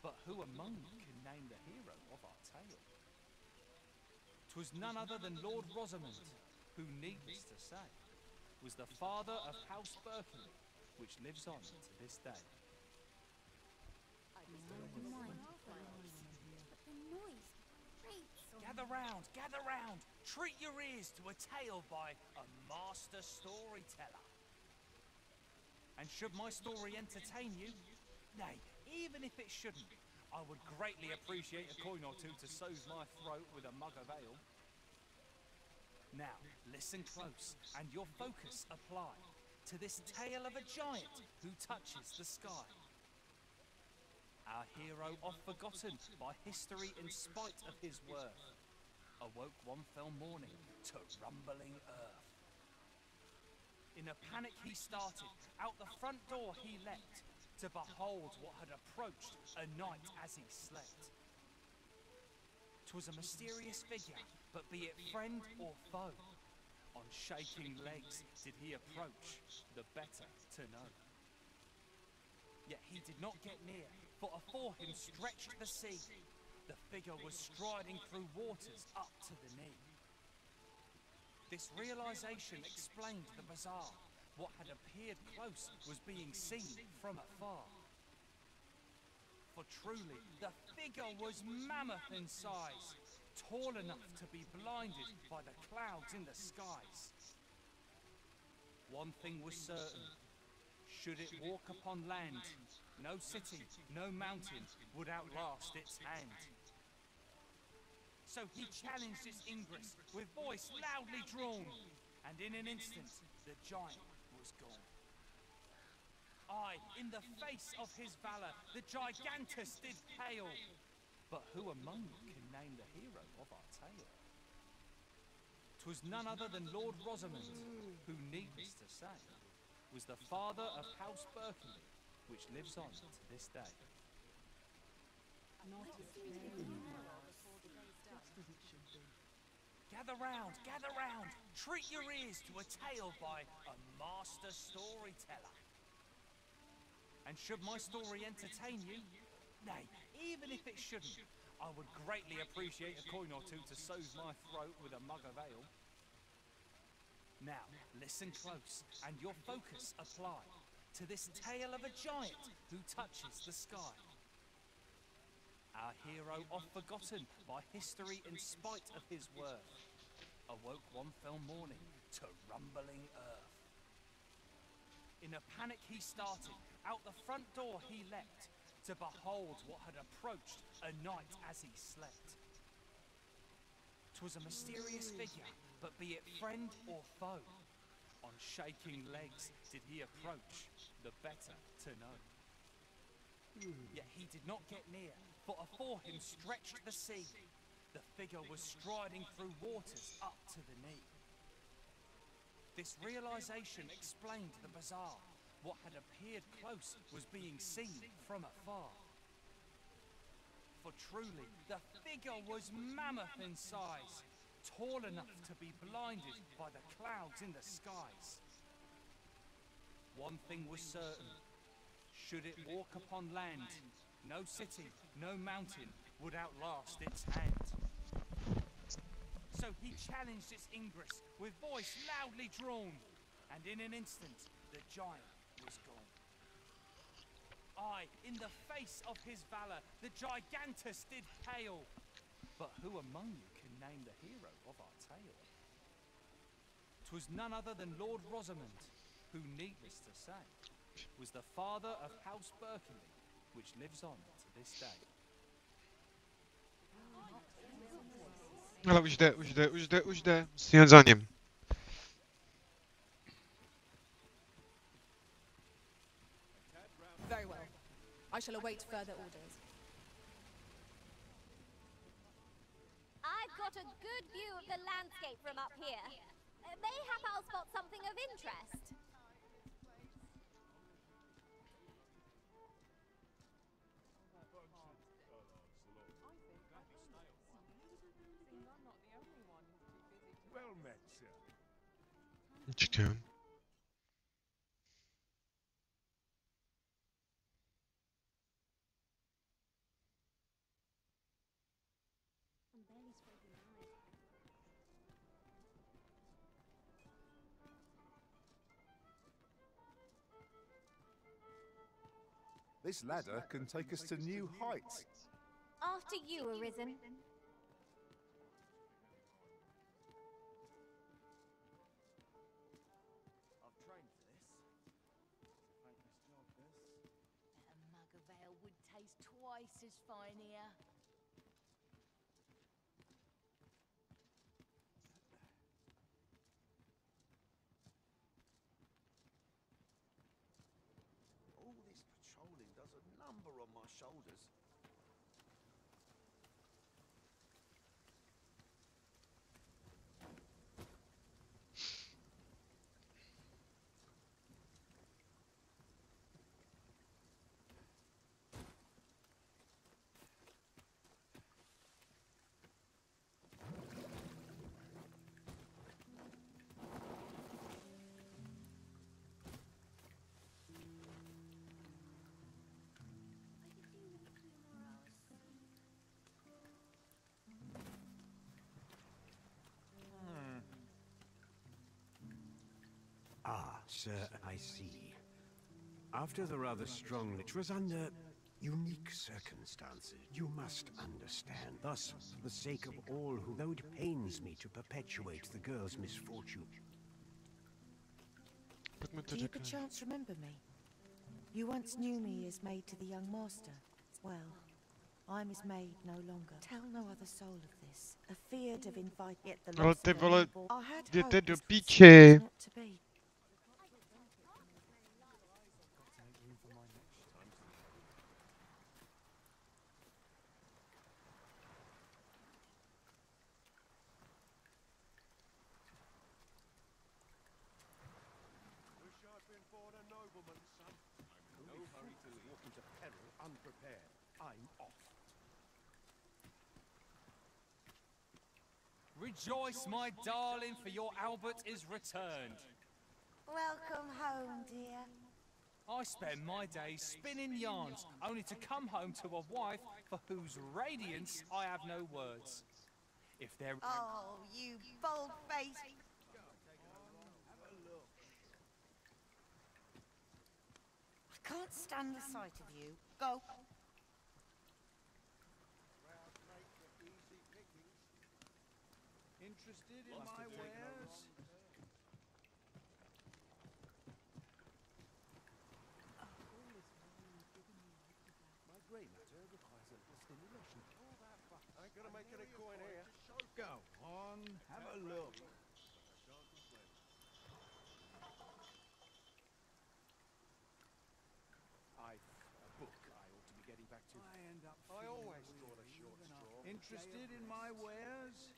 But who among you can name the hero of our tale? 'Twas none other than Lord Rosamond, who, needless to say, was the father of House Berkeley, which lives on to this day. Gather round, treat your ears to a tale by a master storyteller. And should my story entertain you, nay, even if it shouldn't, I would greatly appreciate a coin or two to soothe my throat with a mug of ale. Now, listen close, and your focus apply to this tale of a giant who touches the sky. Our hero, oft forgotten by history in spite of his worth, awoke one fell morning to rumbling earth. In a panic he started, out the front door he leapt, to behold what had approached a knight as he slept. 'Twas a mysterious figure, but be it friend or foe, on shaking legs did he approach, the better to know. Yet he did not get near, for afore him stretched the sea. The figure was striding through waters up to the knee. This realization explained the bizarre. What had appeared close was being seen from afar. For truly, the figure was mammoth in size, tall enough to be blinded by the clouds in the skies. One thing was certain, Should it walk upon land, no city, no mountain would outlast its hand. So he challenged its ingress with voice loudly drawn, and in an instant the giant was gone. Aye, in the face of his valour, the gigantus did pale. But who among you can name the hero of our tale? 'Twas none other than Lord Rosamond, who, needless to say, was the father of House Berkeley, which lives on to this day. Gather round, treat your ears to a tale by a master storyteller. And should my story entertain you, nay, even if it shouldn't, I would greatly appreciate a coin or two to soothe my throat with a mug of ale. Now, listen close, and your focus apply to this tale of a giant who touches the sky. Our hero, oft forgotten by history in spite of his worth, awoke one fell morning to rumbling earth. In a panic he started, out the front door he leapt, to behold what had approached a night as he slept. 'Twas a mysterious figure, but be it friend or foe, on shaking legs did he approach, the better to know. Yet he did not get near, for afore him stretched the sea. The figure was striding through waters up to the knee. This realization explained the bizarre. What had appeared close was being seen from afar. For truly, the figure was mammoth in size, tall enough to be blinded by the clouds in the skies. One thing was certain, should it walk upon land, no city, no mountain would outlast its hand. So he challenged its ingress with voice loudly drawn, and in an instant the giant was gone. Aye, in the face of his valour, the gigantus did pale. But who among you can name the hero of our tale? 'Twas none other than Lord Rosamond, who, needless to say, was the father of House Berkeley, which lives on to this day. Ale už jde. Musím jen za ním. Very well. I shall await further orders. I've got a good view of the landscape from up here. Mayhap I'll spot something of interest. Well met, sir. Počkej. This ladder can take us to new heights. After you, Arisen. I've trained for this. Thankless job, this. A mug of ale would taste twice as fine here. All this patrolling does a number on my shoulders. Ah, sir, I see. After the rather strong, it was under unique circumstances. You must understand. Thus, for the sake of all who, though it pains me to perpetuate the girl's misfortune. Do you perchance remember me? You once knew me as maid to the young master. Well, I'm his maid no longer. Tell no other soul of this. Afeard of invite yet the Ale loss ty of vole, noble. I had jděte hoped do this was píči. not to be. Wish I'd been born a nobleman's son. I'm in no hurry to walk into peril unprepared. I'm off. Rejoice, my darling, for your Albert is returned. Welcome home, dear. I spend my days spinning yarns, only to come home to a wife for whose radiance I have no words. If there... Oh, you bold-faced... I can't stand the sight of you. Go. Interested in my wares? My grey matter requires a little stimulation. All that fuck. I ain't gonna make any coin here. Go on, have a look. I've a book I ought to be getting back to. I end up I always draw a short straw. Interested in my wares?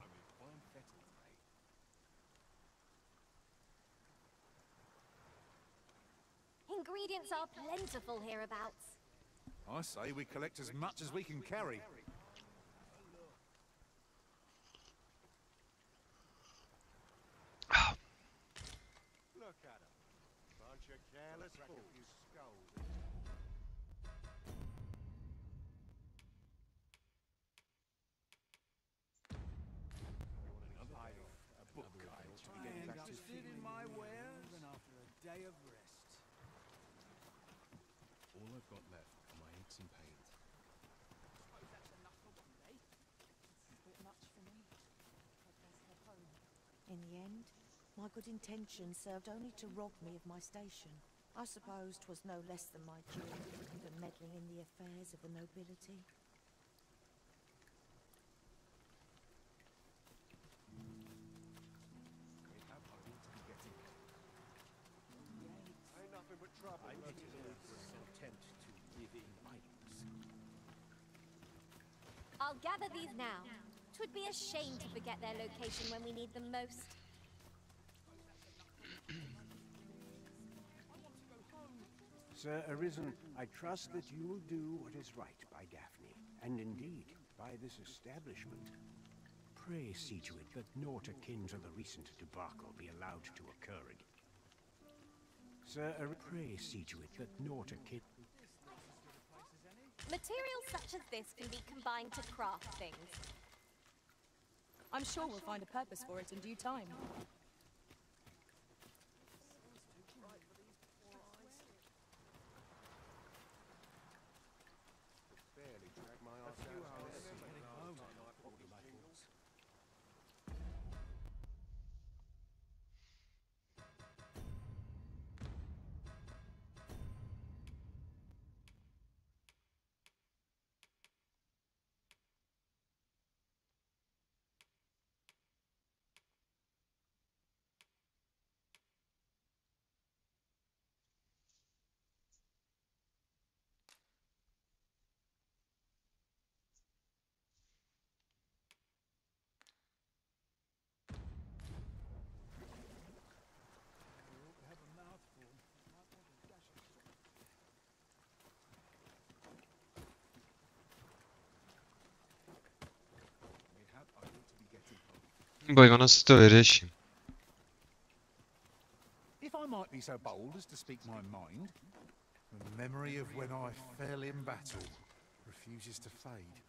I'm in fine fettle today. Ingredients are plentiful hereabouts. I say we collect as much as we can carry. Look at 'em. Bunch of careless fools. You scold. A book I ought to be getting back to. Interested in my wares? Even after a day of rest. All I've got left are my aches and pains. Suppose that's enough for one day. It's a bit much for me. I'd best head home. In the end, my good intentions served only to rob me of my station. I suppose 'twas no less than my duty than meddling in the affairs of the nobility. We have I ought to be getting. Ain't nothing but trouble. I pity those content to live in idleness. I'll gather these now. 'Twould be a shame to forget their location when we need them most. Sir Arisen, I trust that you will do what is right by Daphne, and indeed by this establishment. Pray see to it that naught akin to the recent debacle be allowed to occur again. Sir, pray see to it that naught akin... Materials such as this can be combined to craft things. I'm sure we'll find a purpose for it in due time. Barely drag my arse out. Heading home. Boj, ono se to vyřeší. If I might be so bold as to speak my mind, the memory of when I fell in battle refuses to fade.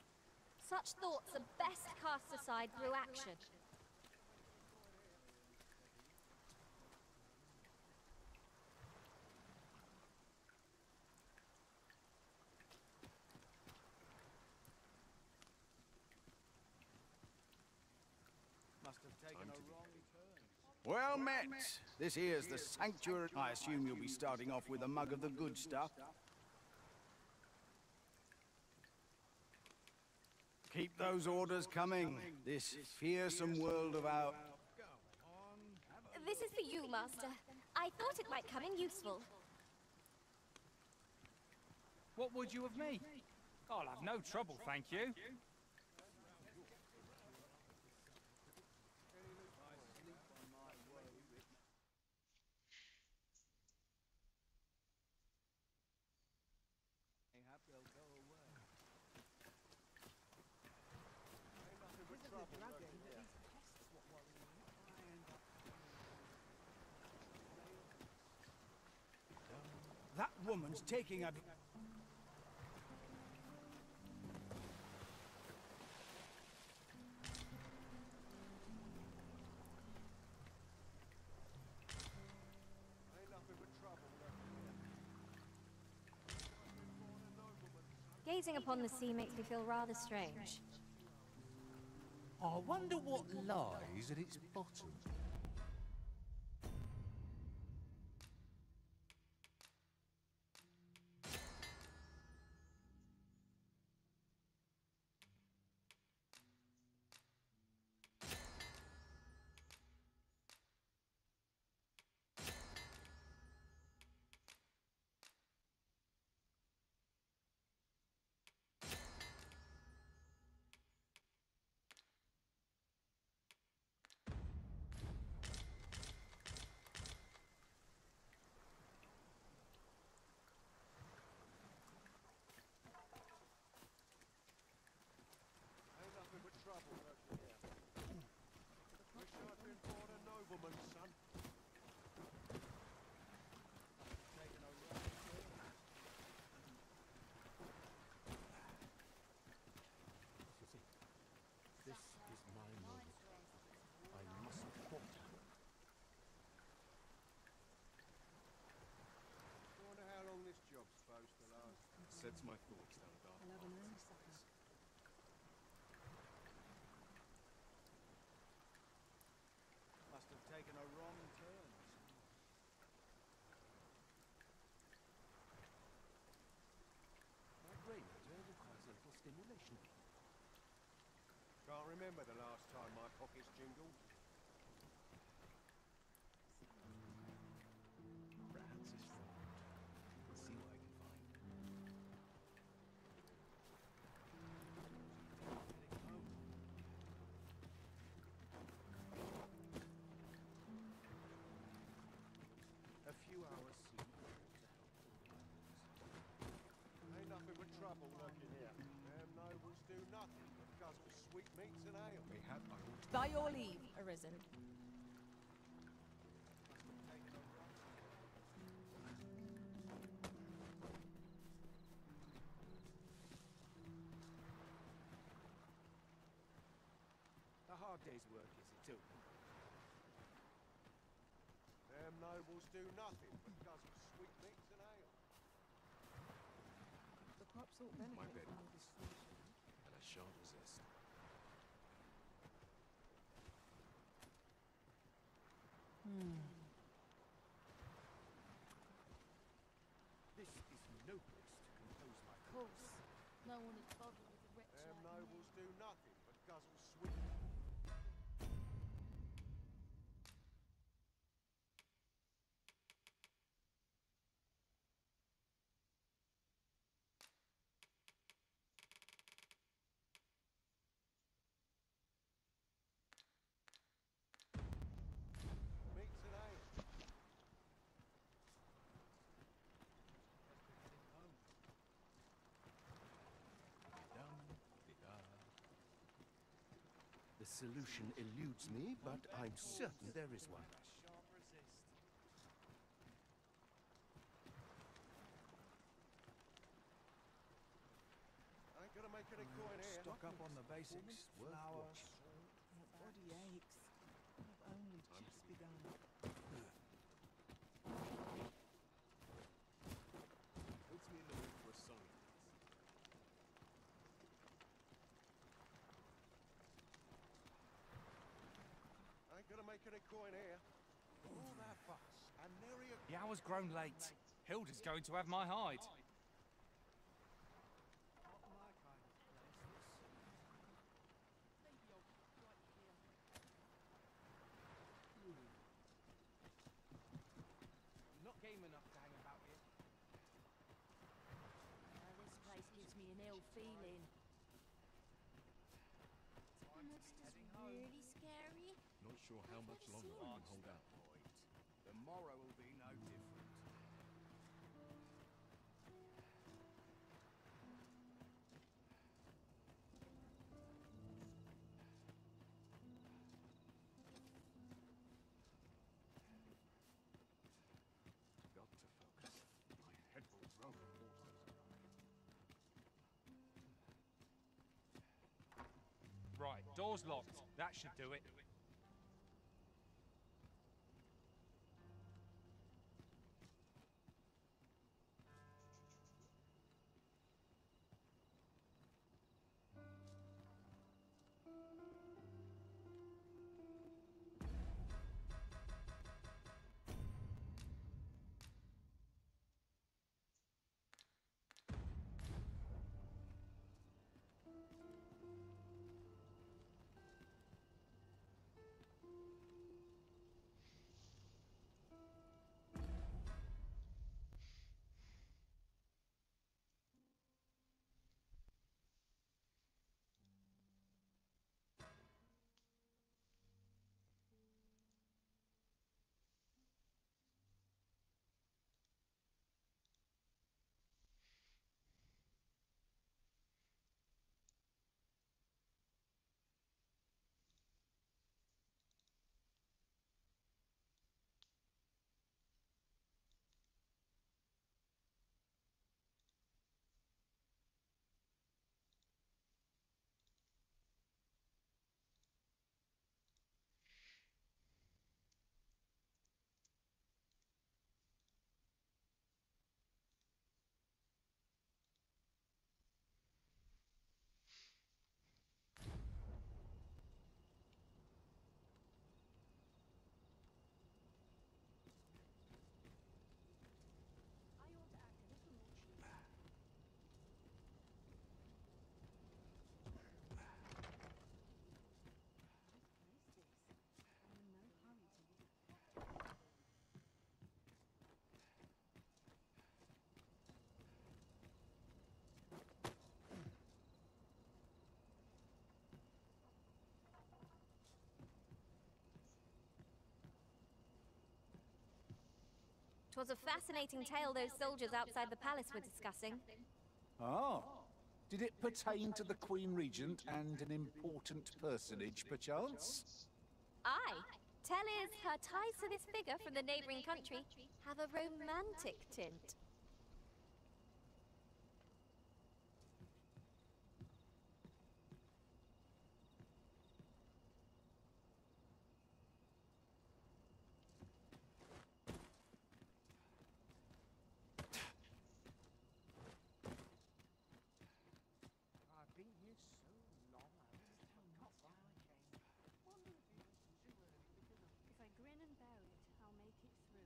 Such thoughts are best cast aside through action. Must have taken a wrong turn. Well met. This here's the sanctuary. I assume you'll be starting off with a mug of the good stuff. Keep those orders coming. This fearsome world of our... This is for you, Master. I thought it might come in useful. What would you of me? I'll have no trouble, thank you. That woman's taking a... Gazing upon the sea makes me feel rather strange. I wonder what lies at its bottom. Sets my thoughts down a dark path. Must have taken a wrong turn. My brain requires a little stimulation. Can't remember the last time my pockets jingled. Perhaps it's wrong. Let's see what I can find. A few hours soon. Ain't nothing but trouble lurking here. Them nobles do nothing but guzzle sweetmeats and ale. Mayhap I ought to... By your leave, Arisen. A hard day's work, is it too? Them nobles do nothing but guzzle sweetmeats and ale. The crops all benefit My bed from all this food. and I shan't resist. This is noblest to compose my Of course. No one is bothered with a wretch Them like me. nobles do nothing but guzzle sweet. Meats and ale. The solution eludes me, but I'm certain there is one. Shan't resist. Ain't gonna make any coin here. Stock up on the basics. Flour, salt. My body aches. I've only just begun. Puts me in the mood for a song. Ain't gonna make any coin here. All that fuss and nary a... The hour's grown late. Hilda's going to have my hide. Not game enough to hang about here. This place gives me an ill feeling. Heading Really scary. Not sure how much longer I can hold out. The morrow will be no different. Got to focus. My head will roll. Right, door's locked. That should do it. Twas a fascinating tale those soldiers outside the palace were discussing. Ah, did it pertain to the Queen Regent and an important personage, perchance? Aye. Tell is her ties to this figure from the neighboring country have a romantic tint. I've been here so long, I just forgot why I came. Wonder if it was too early for dinner. If I grin and bear it, I'll make it through.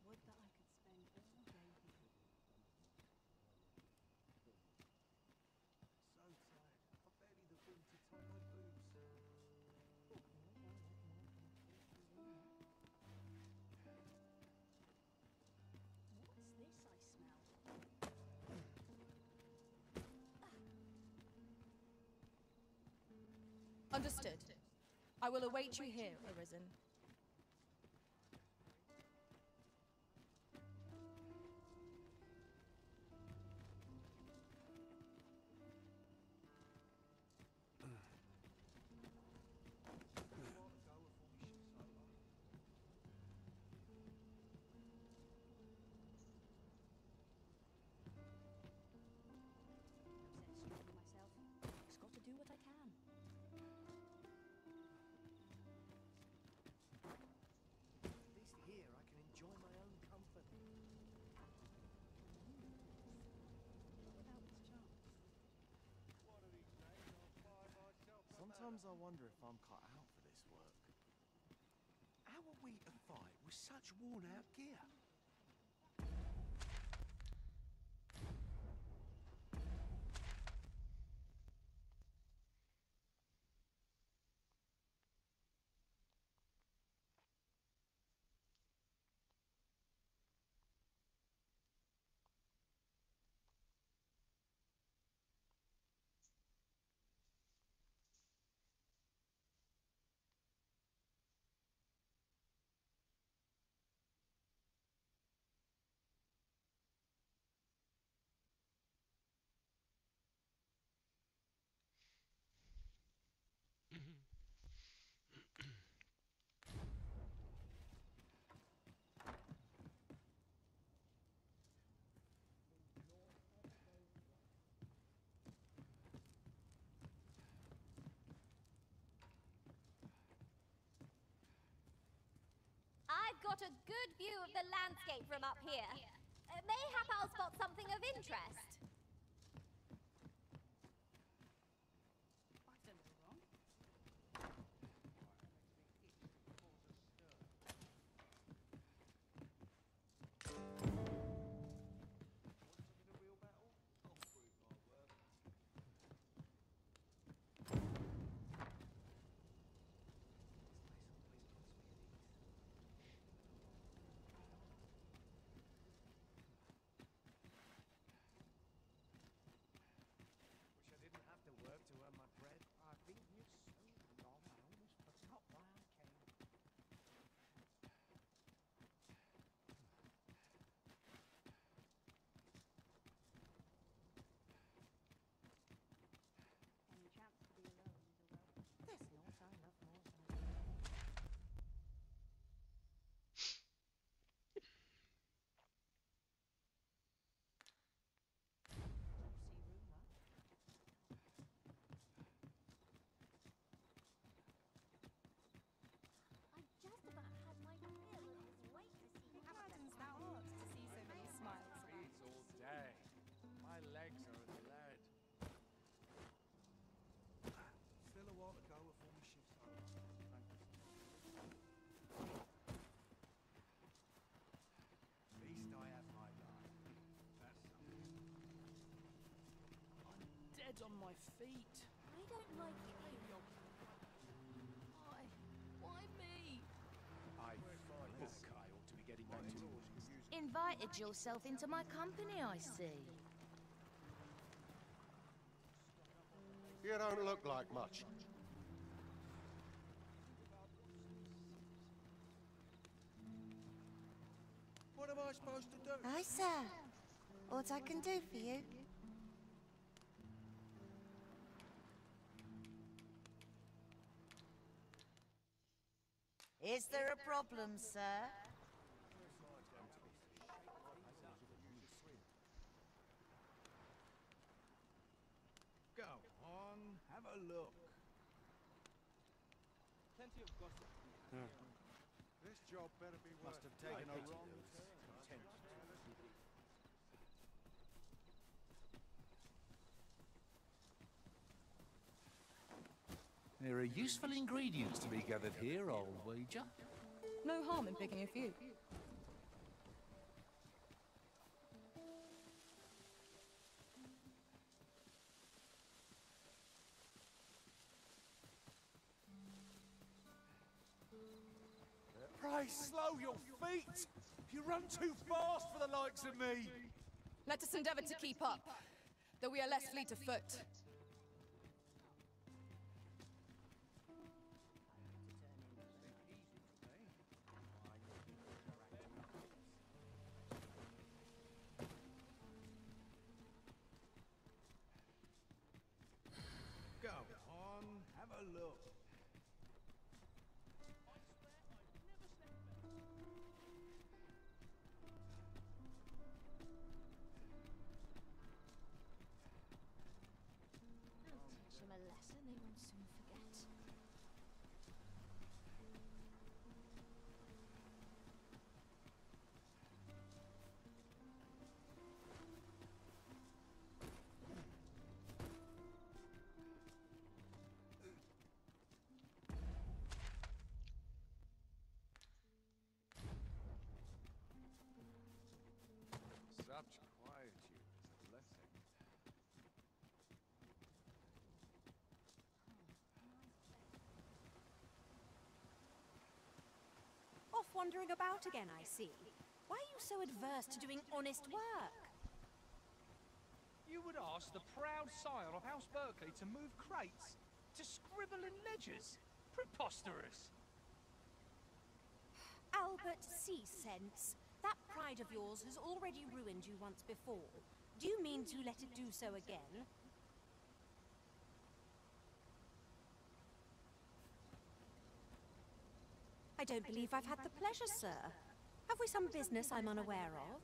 Would that I could spend all day with you. So tired. I barely the wind to tie my boots. What's this I smell? Understood. I will await you here, Arisen. Sometimes I wonder if I'm cut out for this work. How are we to fight with such worn-out gear? I've got a good view of the landscape from up here. Mayhap I'll spot something of interest. I've done no wrong. Wish I didn't have to work to earn my bread. I've been here so long, I almost forgot why I came. Any chance to be alone is a welcome. There's not I love more than Juicy rumour. I just about had my fill and was waiting to see what Pardons thou art to see so many smiles around. Reads all day. My legs are as lead. Still a while to go before we shift over. Thank you. At least I have my life. That's something. I'm dead on my feet. I don't like it here. Why me? I look, I ought to be getting back to Invited yourself into my company, I see. You don't look like much. What am I supposed to do? Aye, sir. What I can do for you? Is there a problem, sir? Go on, have a look. Plenty of gossip. This job better be worth Must have taken a wrong turn. There are useful ingredients to be gathered here, old wager. No harm in picking a few. Pray slow your feet! You run too fast for the likes of me! Let us endeavor to keep up, though we are less fleet of foot. Go on, have a look. Teach him a lesson they won't soon forget. wandering about again, I see. Why are you so adverse to doing honest work? You would ask the proud sire of House Berkeley to move crates? To scribble in ledgers? Preposterous! Albert, cease sense. That pride of yours has already ruined you once before. Do you mean to let it do so again? I don't believe I've had the pleasure, sir. Have we some business I'm unaware of?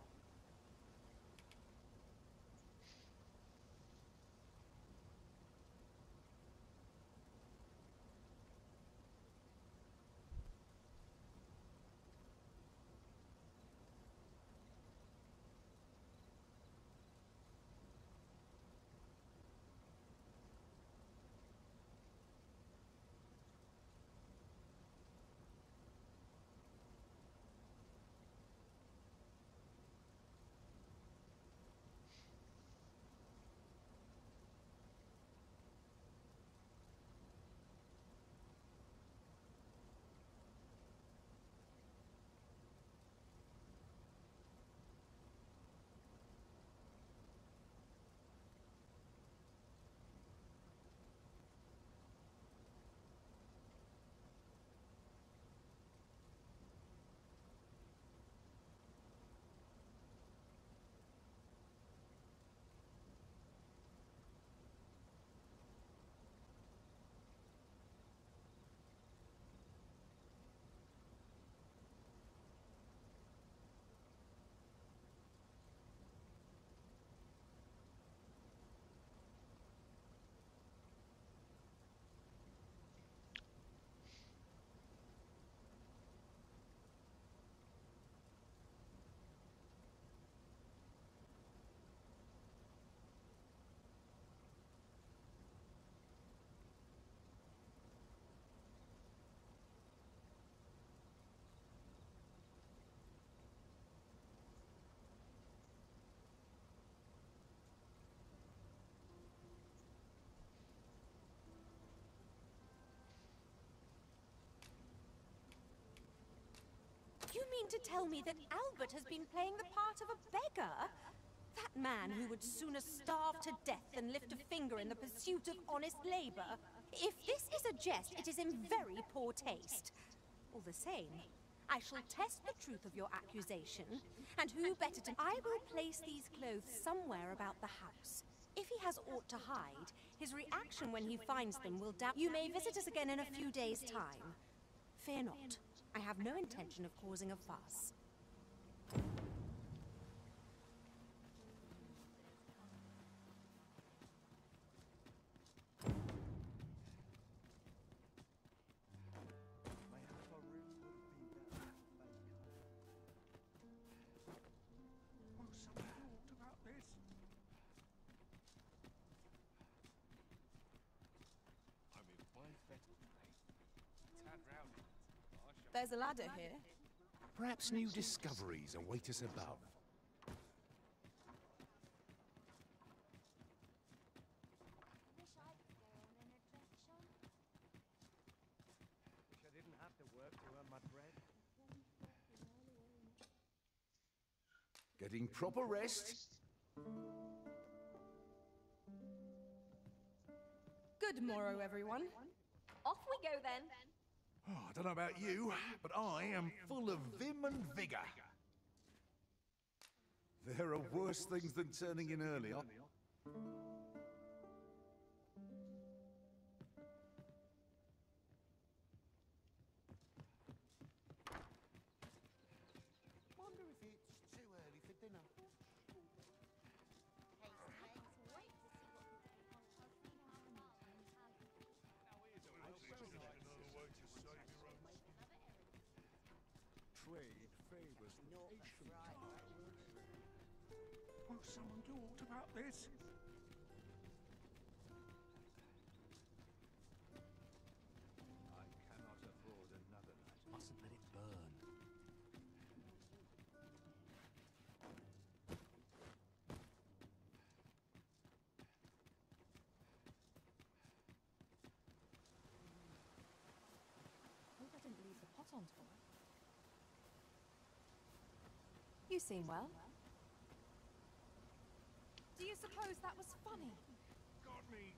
You mean to tell me that Albert has been playing the part of a beggar? That man who would sooner starve to death than lift a finger in the pursuit of honest labor? If this is a jest, it is in very poor taste. All the same, I shall test the truth of your accusation, and who better to... I will place these clothes somewhere about the house. If he has aught to hide, his reaction when he finds them will doubt... You may visit us again in a few days' time. Fear not. I have no intention of causing a fuss. There's a ladder here. Perhaps new discoveries await us above. Wish I didn't have to work to earn my bread. Getting proper rest. Good morrow, everyone. Off we go then. Oh, I don't know about you, but I am full of vim and vigour. There are worse things than turning in earlier. Wonder if it's too early for dinner. Trade favors nation. Will someone do aught about this? I cannot afford another night. Mustn't let it burn. Hope I didn't leave the pot on top. You seem well. Do you suppose that was funny? Got me.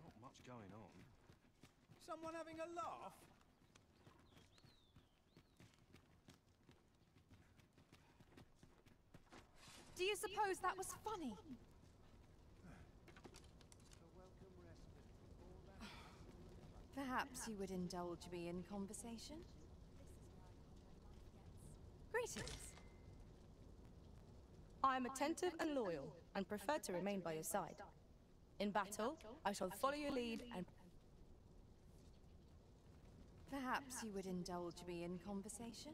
Not much going on. Someone having a laugh? Do you suppose that was funny? Perhaps you would indulge me in conversation? Greetings. I am attentive and loyal, and prefer to remain by your side. In battle, I shall follow your lead and... Perhaps you would indulge me in conversation?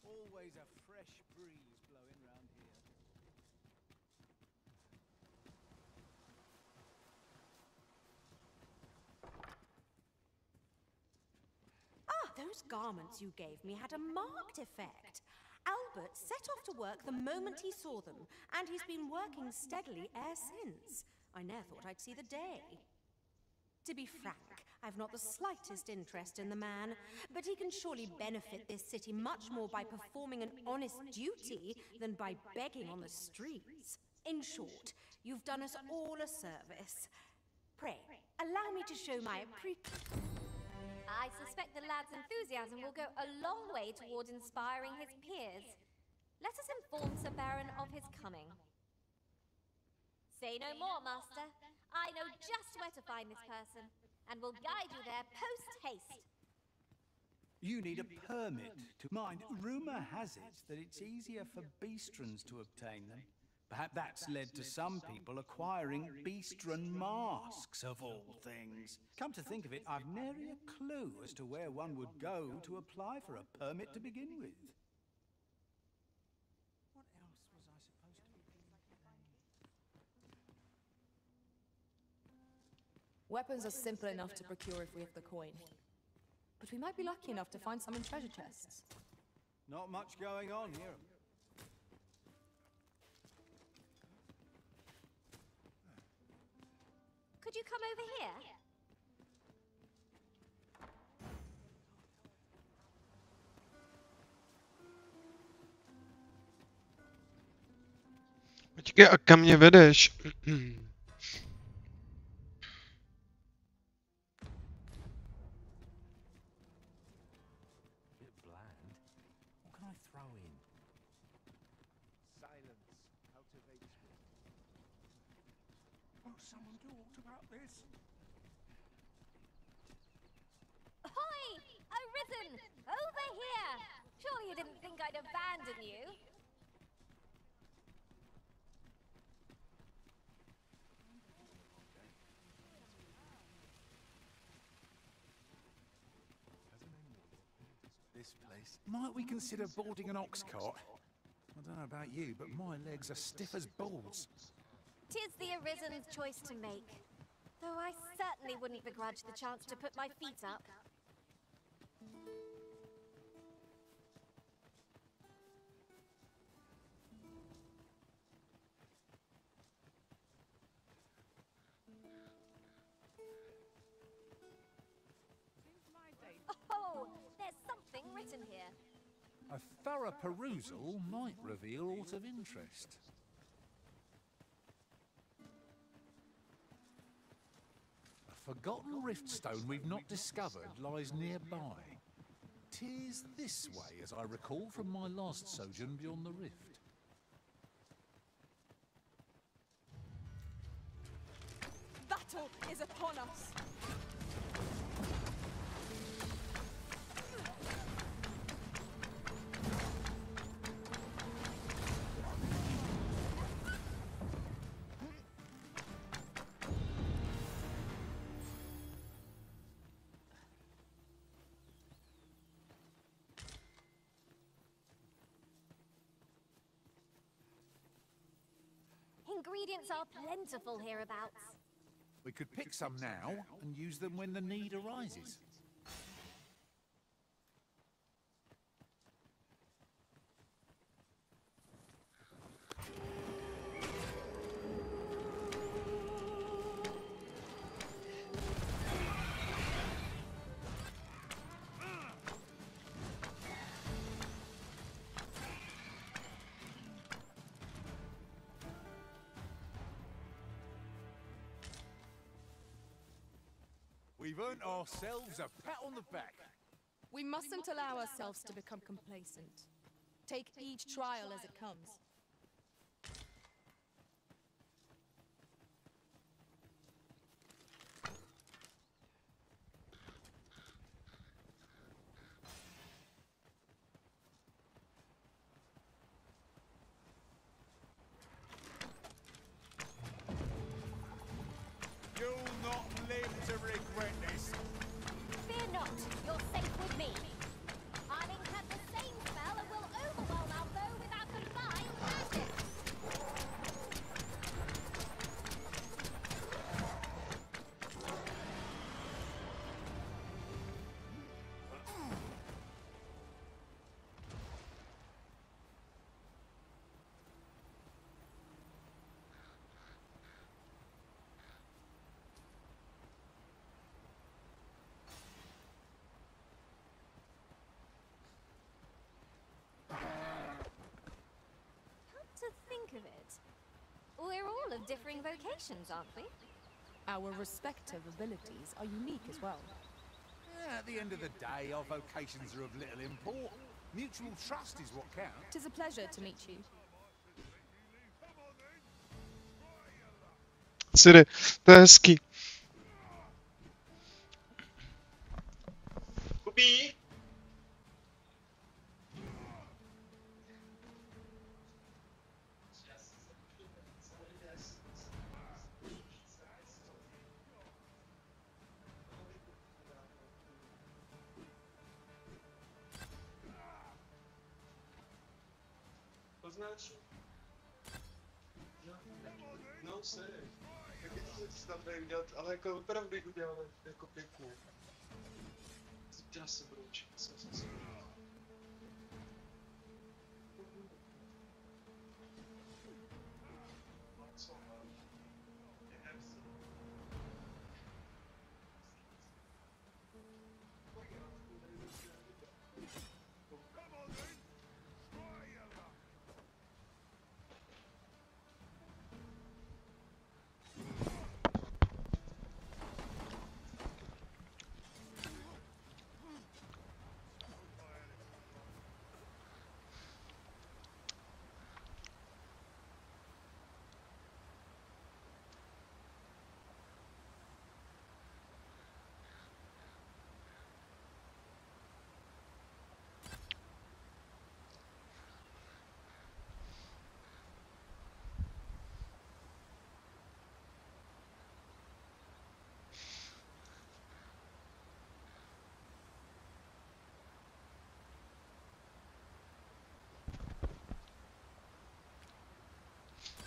Always a fresh breeze blowing round here. Ah, those garments you gave me had a marked effect. Albert set off to work the moment he saw them, and he's been working steadily e'er since. I ne'er thought I'd see the day. To be frank, I've not the slightest interest in the man, but he can surely benefit this city much more by performing an honest duty than by begging on the streets. In short, you've done us all a service. Pray, allow me to show my I suspect the lad's enthusiasm will go a long way toward inspiring his peers. Let us inform Sir Baron of his coming. Say no more, Master. I know just where to find this person, and will guide you there post-haste. You need a permit to mine. Rumor has it that it's easier for beastrons to obtain them. Perhaps that's led to some people acquiring beastron masks, of all things. Come to think of it, I've nary a clue as to where one would go to apply for a permit to begin with. What else was I supposed to be doing? Weapons are simple enough to procure if we have the coin. But we might be lucky enough to find some in treasure chests. Not much going on here. Could you come over here? Počkej, a kam mě vedeš? Bit bland. What can I throw in? Silence cultivates wisdom. Won't someone do aught about this? Ahoy! Arisen! Over here! Surely you didn't think I'd abandon you? This place. Might we consider boarding an ox cart? I don't know about you, but my legs are stiff as boards. 'Tis the Arisen's choice to make. Though I certainly wouldn't begrudge the chance to put my feet up. Oh, there's something written here. A thorough perusal might reveal aught of interest. A forgotten riftstone we've not discovered lies nearby. 'Tis this way, as I recall from my last sojourn beyond the rift. Battle is upon us! Ingredients are plentiful hereabouts. We could pick some now and use them when the need arises. We've earned ourselves a pat on the back. We mustn't allow ourselves to become complacent. Take each trial as it comes. You'll not live to regret this. Fear not, you're safe with me. I'll incant the same spell and will overwhelm our foe with our combined magic. To think of it, we're all of differing vocations, aren't we? Our respective abilities are unique as well. At the end of the day, our vocations are of little import. Mutual trust is what counts. 'Tis a pleasure to meet you. Sire, to je hezký. Kubí? Poznáš? No, sorry. Taky to si tam tady udělat, ale jako opravdu udělali jako pěkně. Zítra se budu učit, se.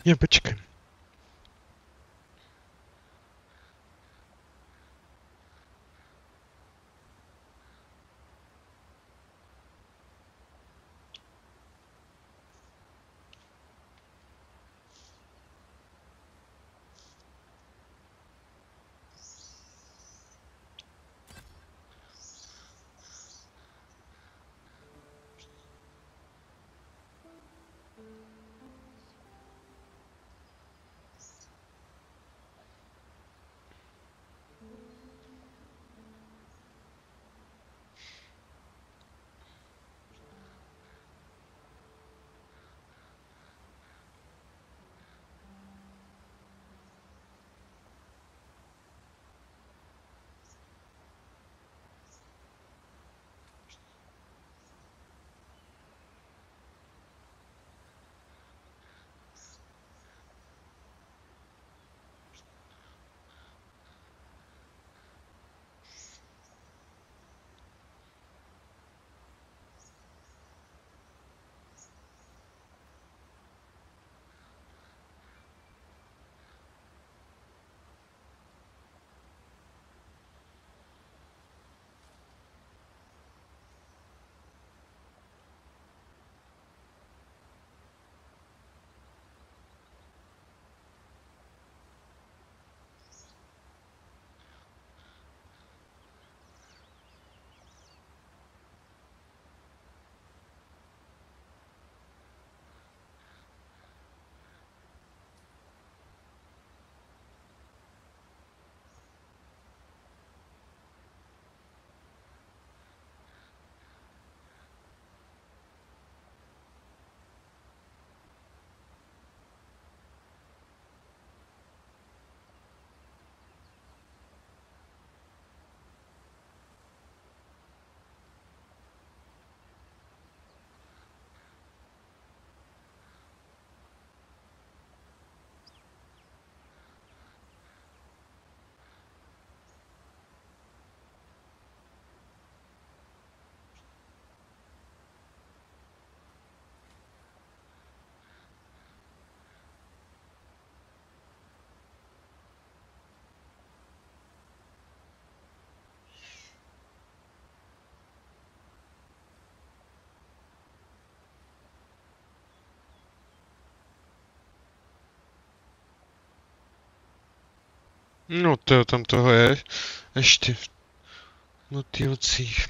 Je, počkej. No to tam toho je ještě v motýlcích.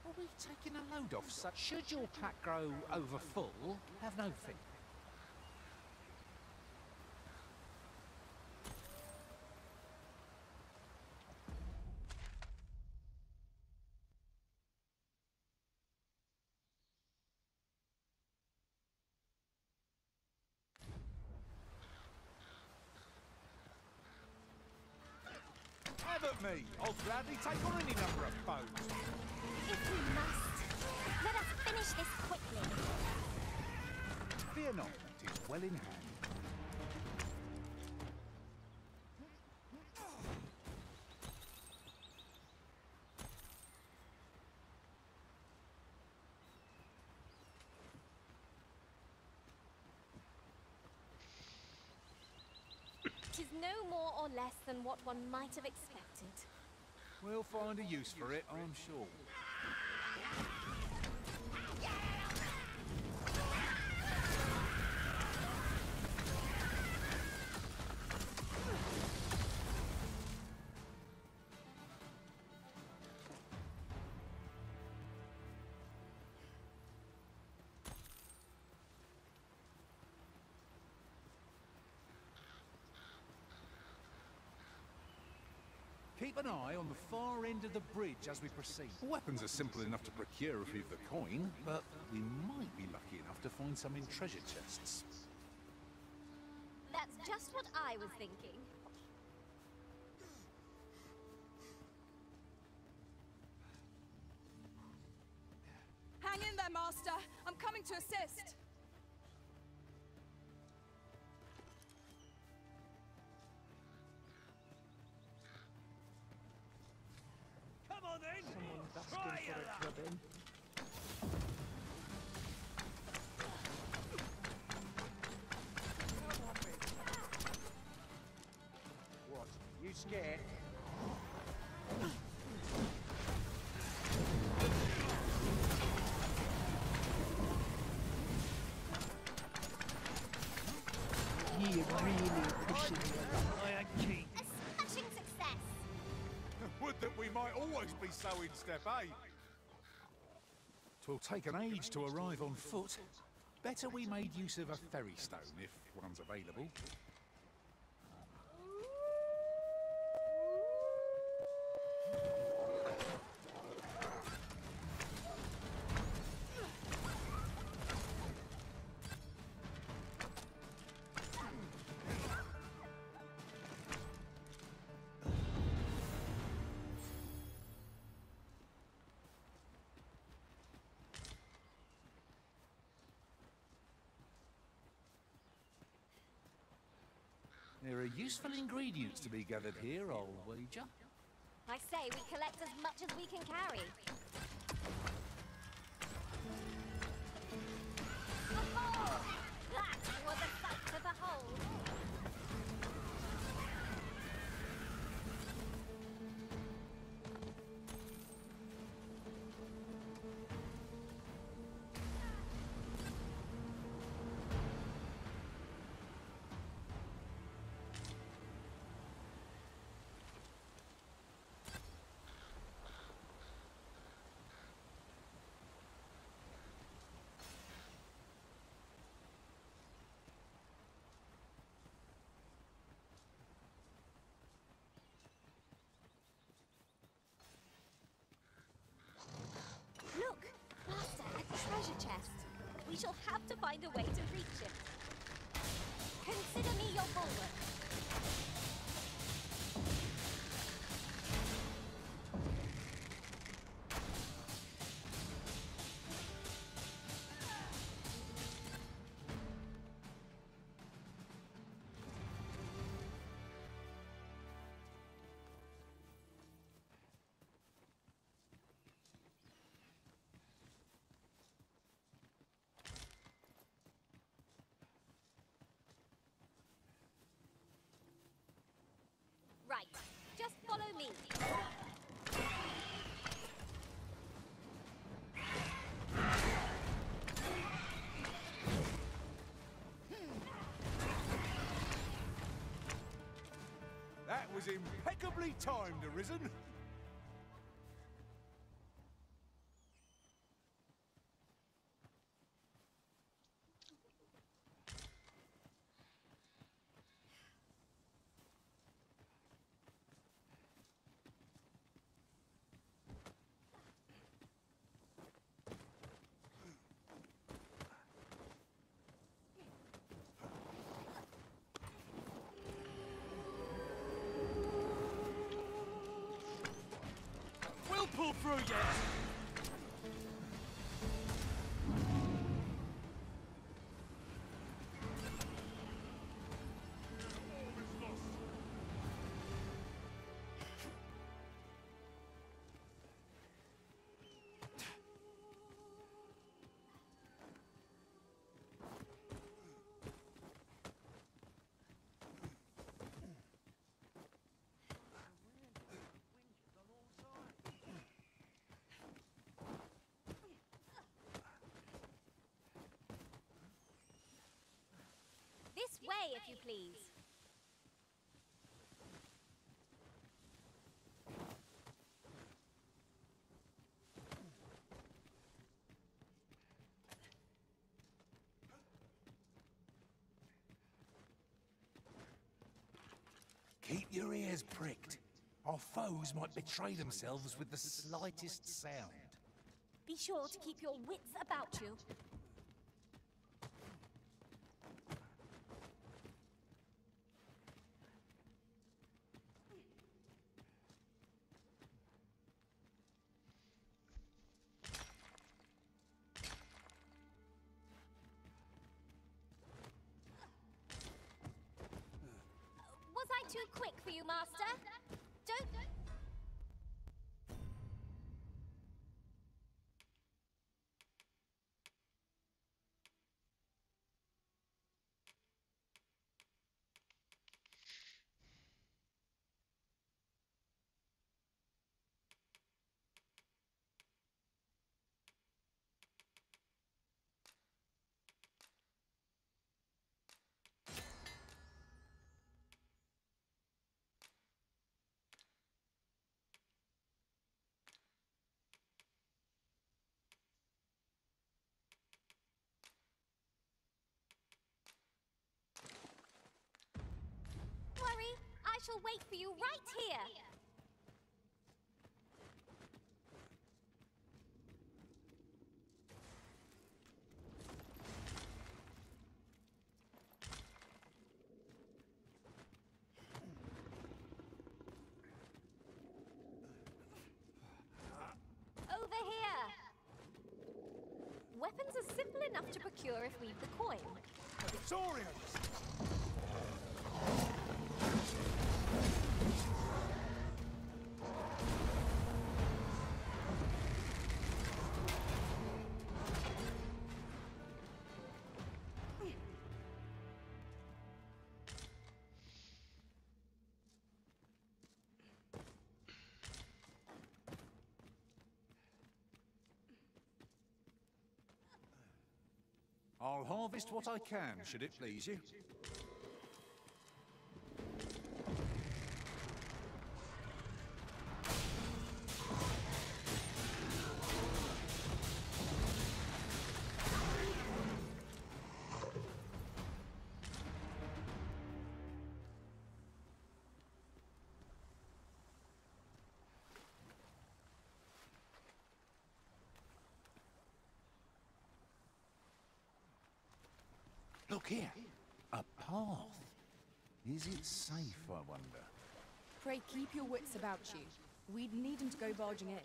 Are we taking a load off? So should your pack grow over full, have no fear. Have at me! I'll gladly take on any number of foes. If we must, let us finish this quickly. Fear not, it is well in hand. Tis no more or less than what one might have expected. We'll find a use for it, I'm sure. Keep an eye on the far end of the bridge as we proceed. Weapons are simple enough to procure if you've the coin, but we might be lucky enough to find some in treasure chests. That's just what I was thinking. Hang in there, Master. I'm coming to assist. Come on then! Try your luck! What? You scared? You're really pushing the iron key. A smashing success. Would that we might always be so in step, eh? 'Twill take an age to arrive on foot. Better we made use of a ferry stone if one's available. There are useful ingredients to be gathered here, I'll wager. I say we collect as much as we can carry. Oh, that was a sight to behold. shall have to find a way to reach him. Consider me your bulwark. Right, just follow me. That was impeccably timed, Ryzen. We'll pull through yet. This way, if you please. Keep your ears pricked. Our foes might betray themselves with the slightest sound. Be sure to keep your wits about you. Was I too quick for you, Master? Don't... Worry, I shall wait for you right here. Over here. Weapons are simple enough to procure if we've the coin. Victorians! I'll harvest what I can, should it please you. Look here. A path. Is it safe, I wonder? Pray keep your wits about you. We'd need him to go barging in.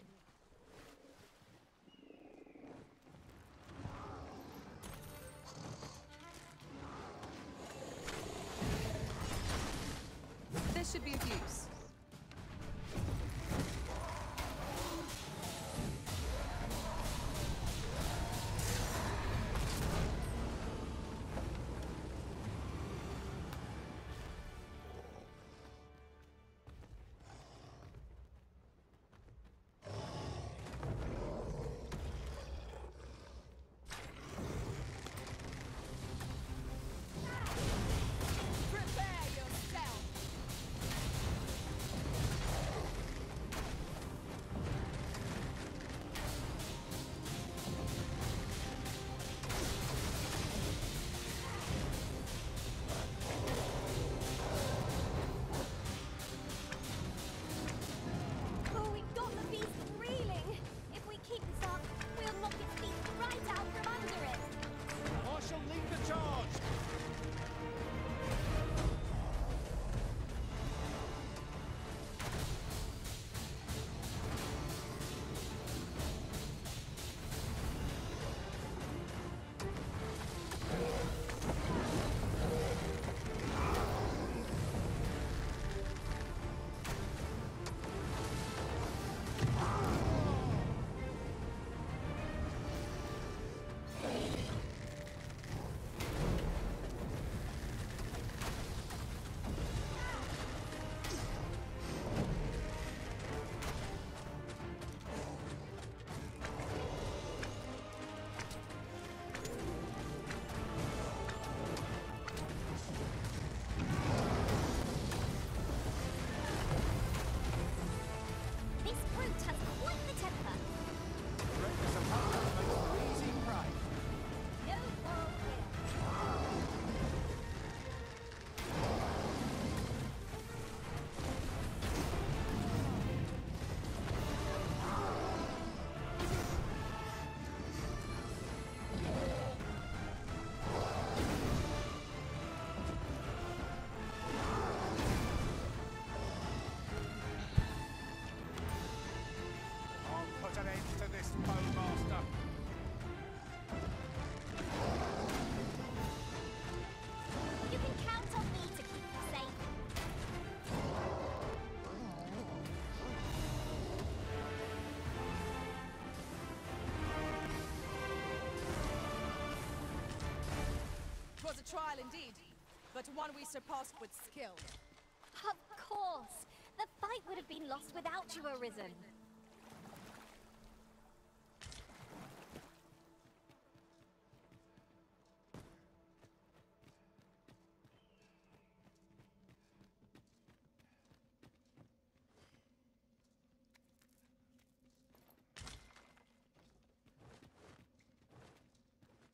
This should be of use. Trial indeed, but one we surpassed with skill. Of course! The fight would have been lost without you, Arisen.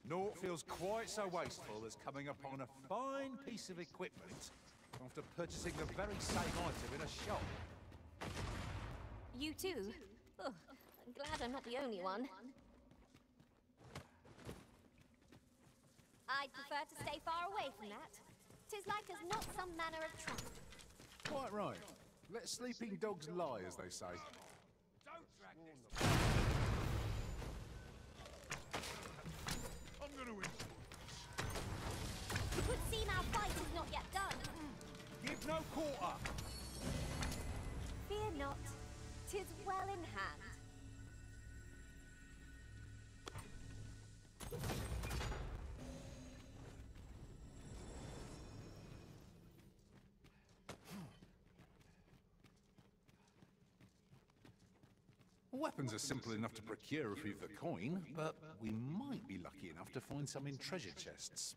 Naught feels quite so wasteful as coming upon a fine piece of equipment after purchasing the very same item in a shop. You too? Oh, I'm glad I'm not the only one. I'd prefer to stay far away from that. 'Tis like as not some manner of trap. Quite right. Let sleeping dogs lie, as they say. Don't drag this. I'm gonna win. It would seem our fight is not yet done. Give no quarter. Fear not. 'Tis well in hand. Weapons are simple enough to procure if we've the coin, but we might be lucky enough to find some in treasure chests.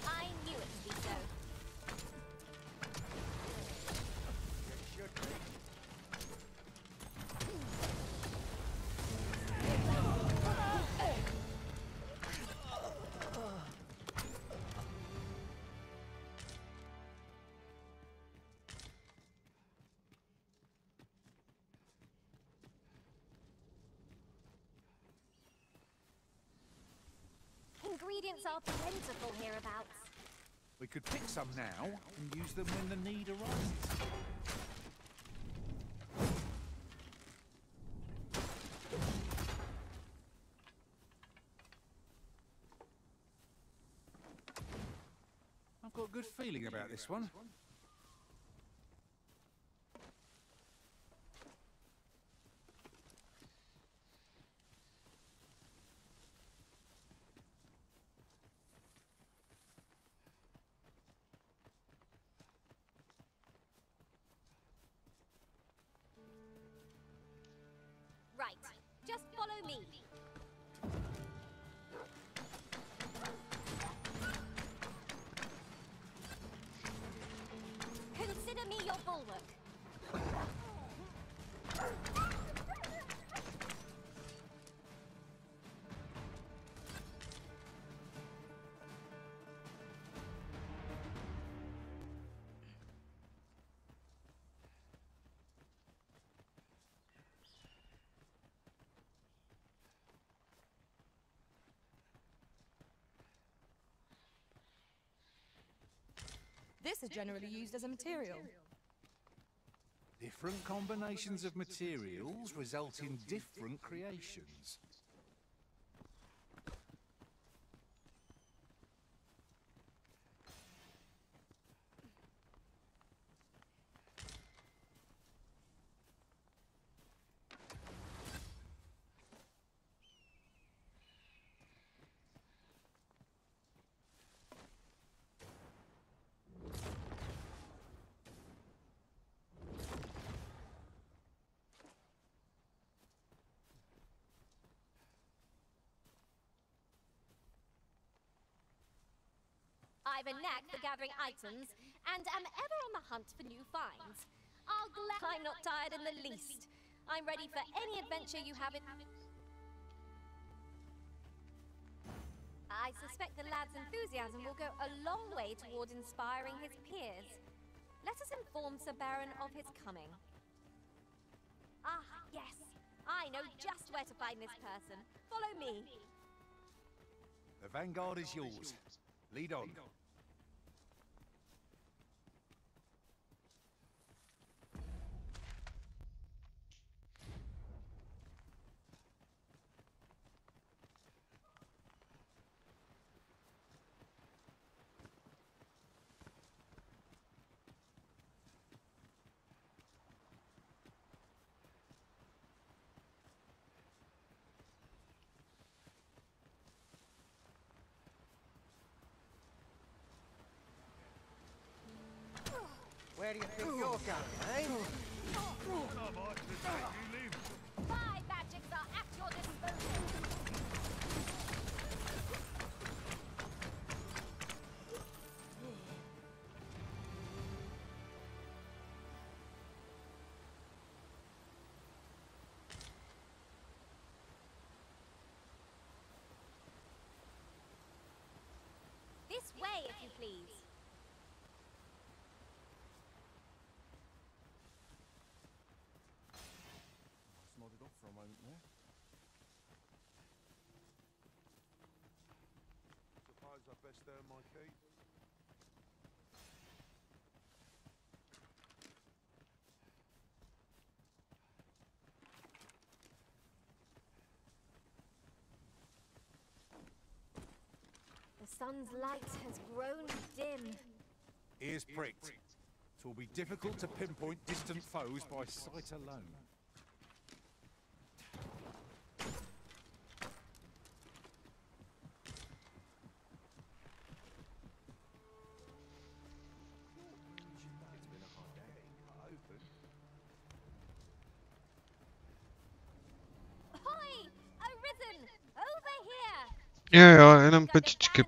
I knew it would be so. Ingredients are plentiful hereabouts. We could pick some now and use them when the need arises. I've got a good feeling about this one. Right, just follow me. Consider me your bulwark. This is generally used as a material. Different combinations of materials result in different creations. I've a knack for gathering items, and am ever on the hunt for new finds. I'm not tired in the least. I'm ready for any adventure you have in... I suspect the lad's enthusiasm will go a long way toward inspiring his peers. Let us inform Sir Baron of his coming. Ah, yes. I know just where to find this person. Follow me. The vanguard is yours. Lead on. Where do you think you're going, eh? My magics are at your disposal. This way, if you please. Nodded off for a moment there. Suppose I best earn my keep. The sun's light has grown dim. Ears pricked. It will be difficult to pinpoint distant foes by sight alone. Jo, jenom počkej,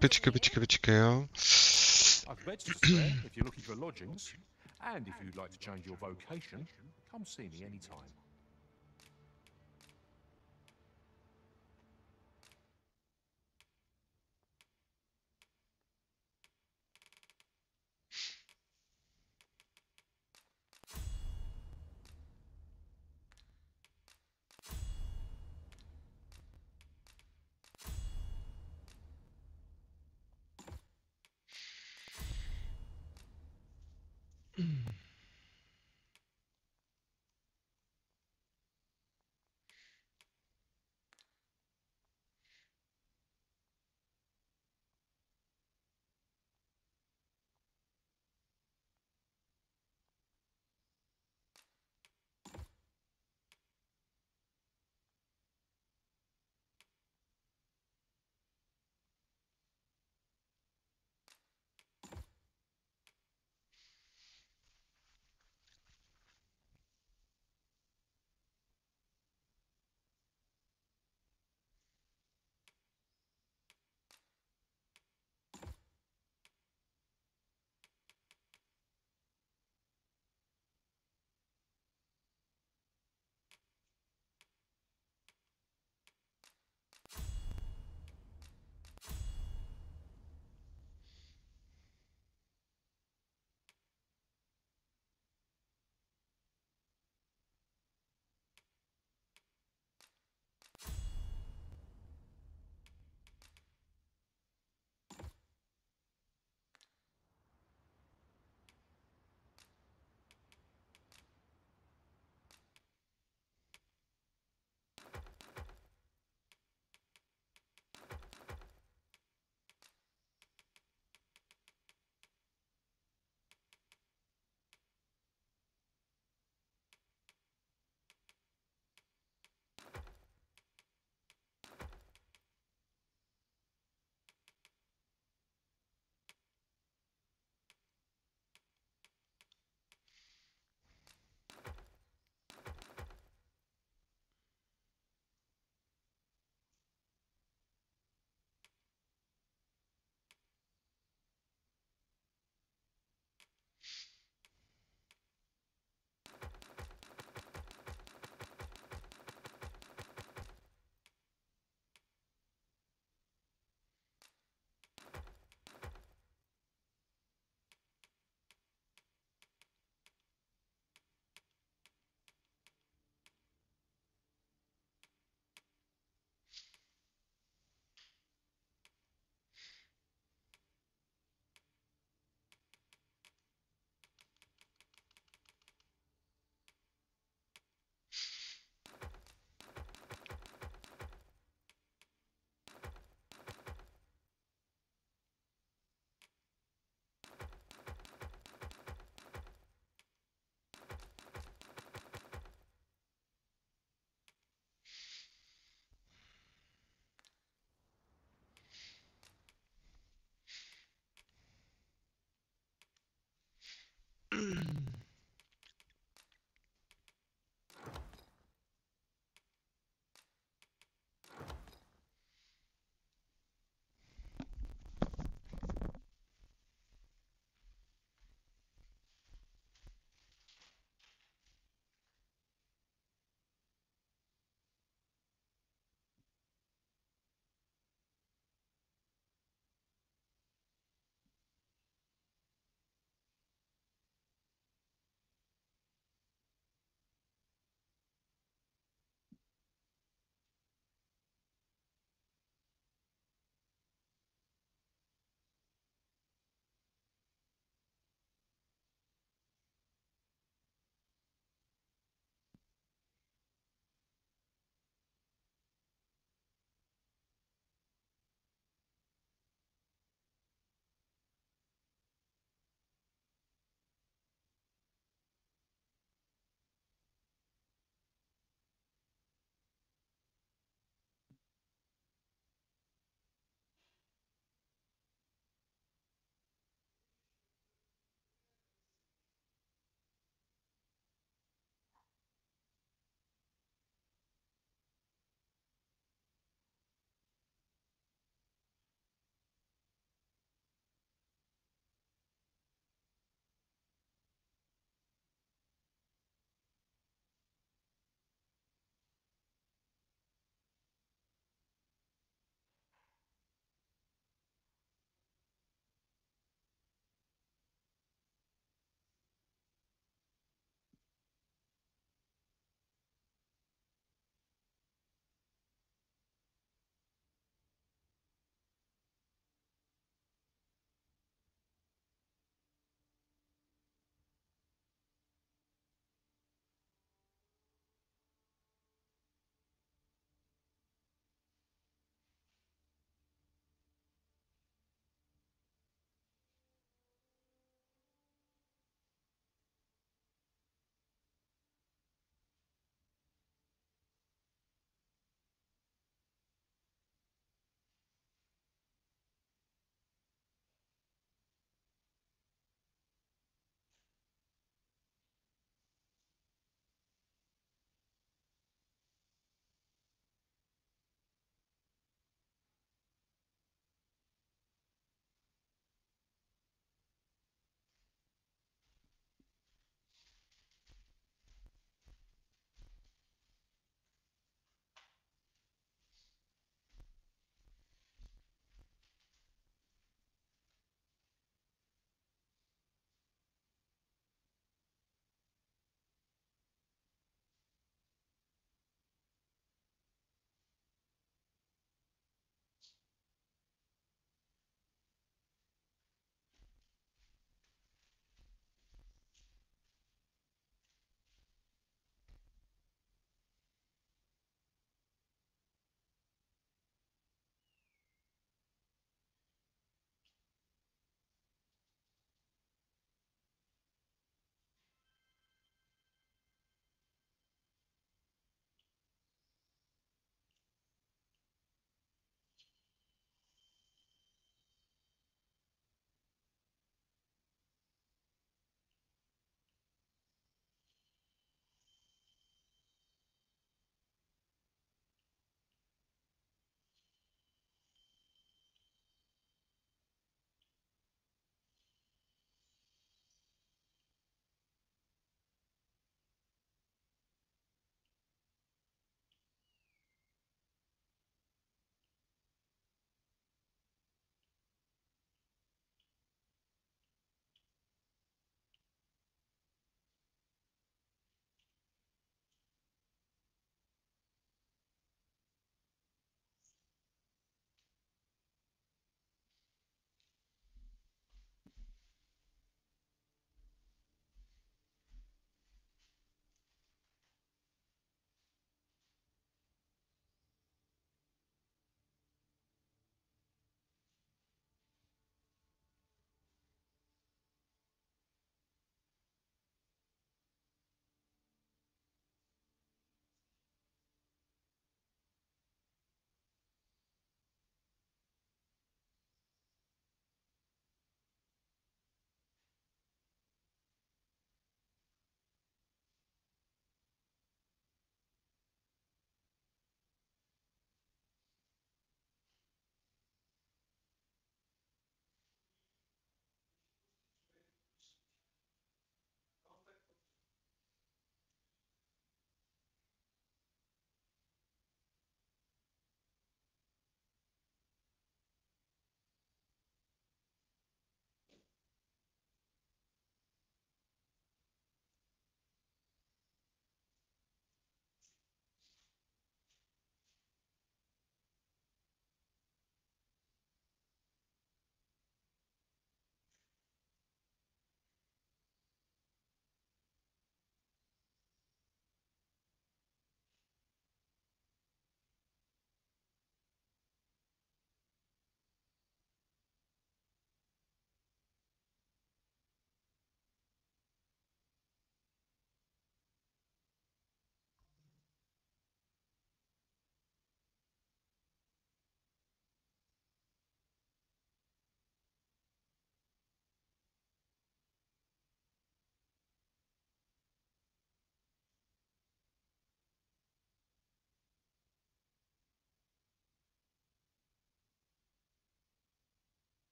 jo. I've beds to spare if you're looking for lodgings, and if you'd like to change your vocation, come see me anytime.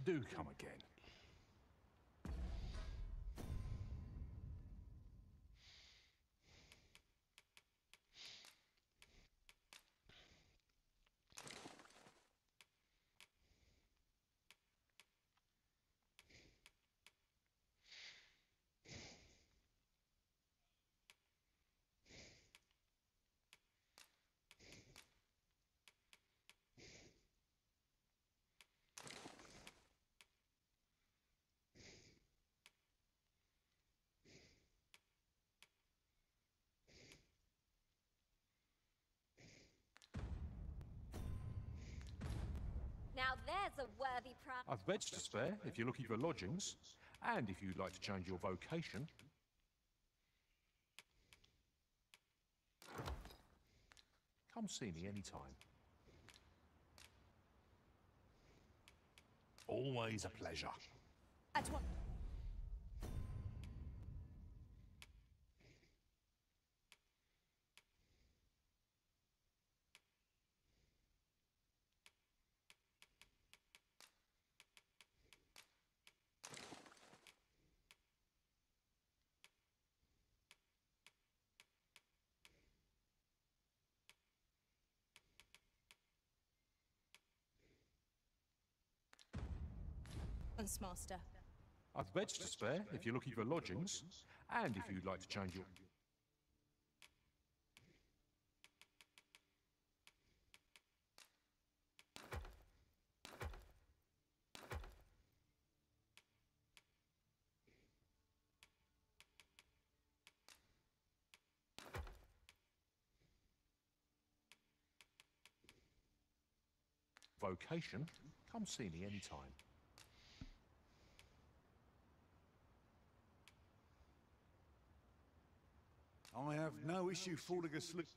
Do come again. Now there's a worthy prize. I've beds to spare if you're looking for lodgings, and if you'd like to change your vocation. Come see me anytime. Always a pleasure. At what? Master. I've beds to spare if you're looking for lodgings, and if you'd like to change your... vocation, come see me anytime. I have no issue falling asleep.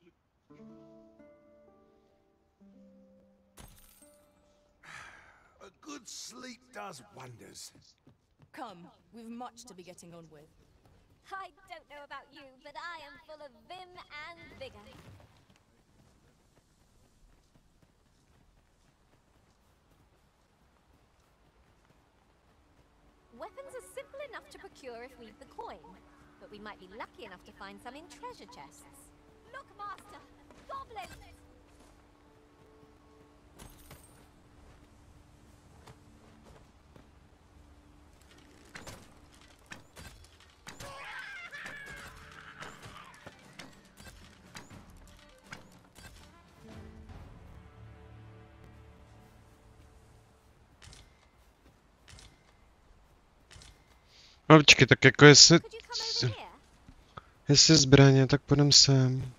A good sleep does wonders. Come, we've much to be getting on with. I don't know about you, but I am full of vim and vigor. Weapons are simple enough to procure if we've the coin, but we might be lucky enough to find some in treasure chests. Look, Master! Goblins! No, počkej, tak jako jestli zbraně, tak půjdem sem.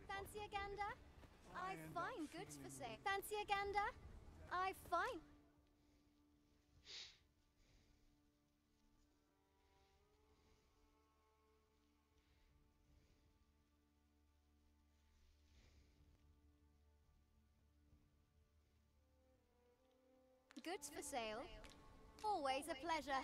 Fancy a gander? I find goods for sale. Fancy a gander? I find... Goods for sale. Always a pleasure.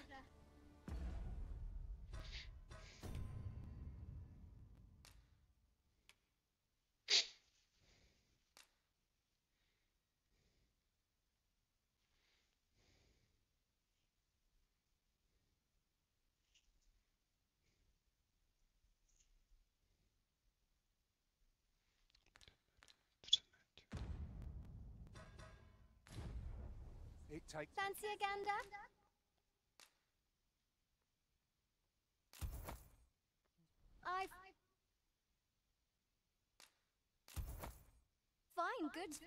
Fancy a gander? I find goods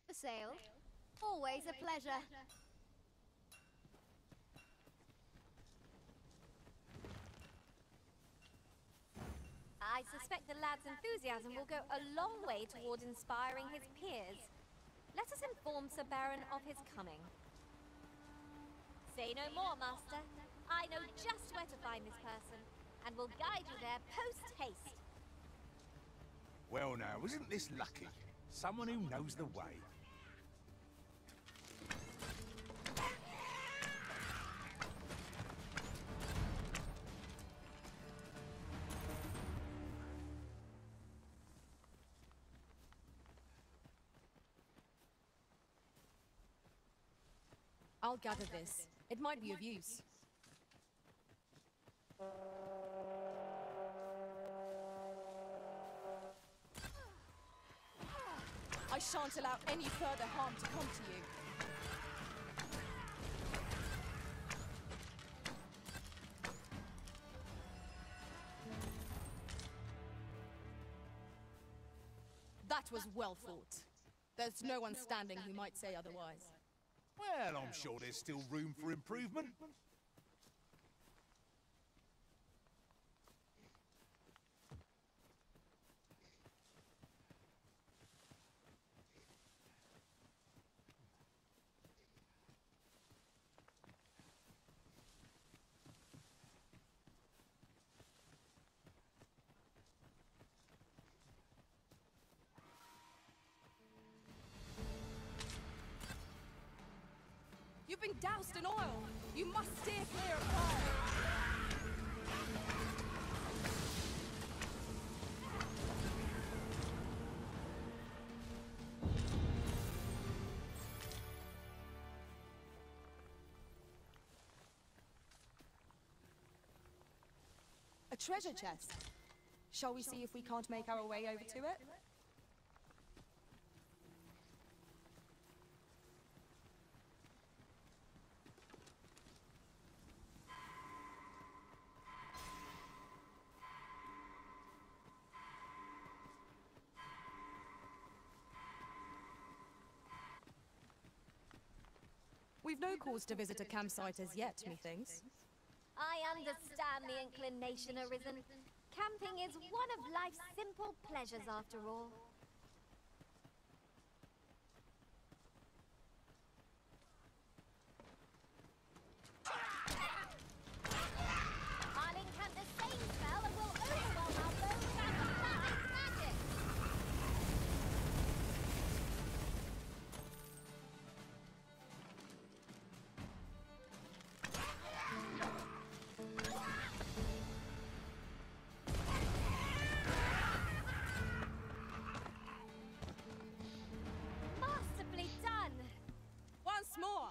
for sale. Always a pleasure. I suspect the lad's enthusiasm will go a long way toward inspiring his peers. Let us inform Sir Baron of his coming. Say no more, Master. I know just where to find this person, and will guide you there post-haste. Well now, isn't this lucky? Someone who knows the way. I'll gather this. It might be of use. I shan't allow any further harm to come to you. That was well fought. There's no one standing who might say otherwise. Well, I'm sure there's still room for improvement. You've been doused in oil! You must steer clear of fire! A treasure chest. Shall we see if we can't make our way over to it? We've no cause to visit a campsite as yet, methinks. I understand the inclination arisen. Camping is one of life's simple pleasures after all. I'll incant the same spell and will overwhelm our foes with automatic magic. Masterfully done! Once more!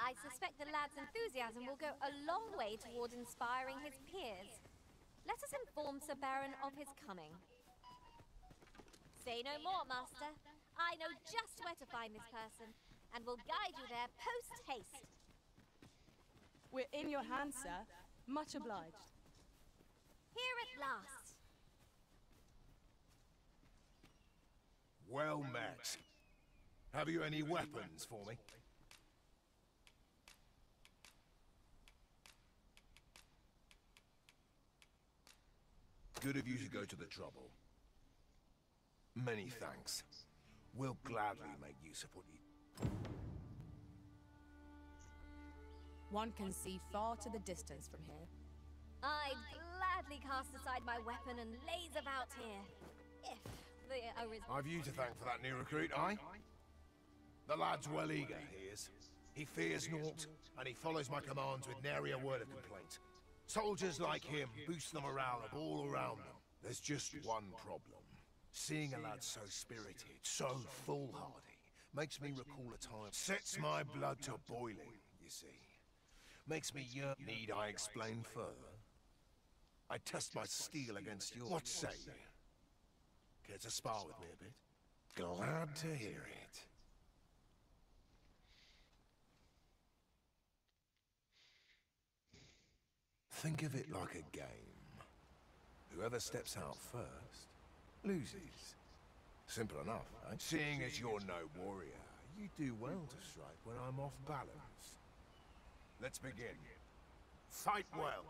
I suspect the lad's enthusiasm will go a long way toward inspiring his peers. Let us inform Sir Baron of his coming. Say no more, Master. I know just where to find this person, and will guide you there post-haste. We're in your hands, sir. Much obliged. Here at last. Well met. Have you any weapons for me? Good of you to go to the trouble. Many thanks. We'll gladly make use of what you... One can see far to the distance from here. I'd gladly cast aside my weapon and laze about here, if the arisen... I've you to thank for that new recruit, aye? The lad's well eager, he is. He fears naught, and he follows my commands with nary a word of complaint. Soldiers like him boost the morale of all around them. There's just one problem. Seeing a lad so spirited, so foolhardy, makes me recall a time... Sets my blood to boiling, you see. Makes me yearn... Need I explain further? I test my steel against yours. What say you? Care to spar with me a bit? Glad to hear it. Think of it like a game. Whoever steps out first, loses. Simple enough, right? Seeing as you're no warrior, you do well to strike when I'm off balance. Let's begin. Fight well.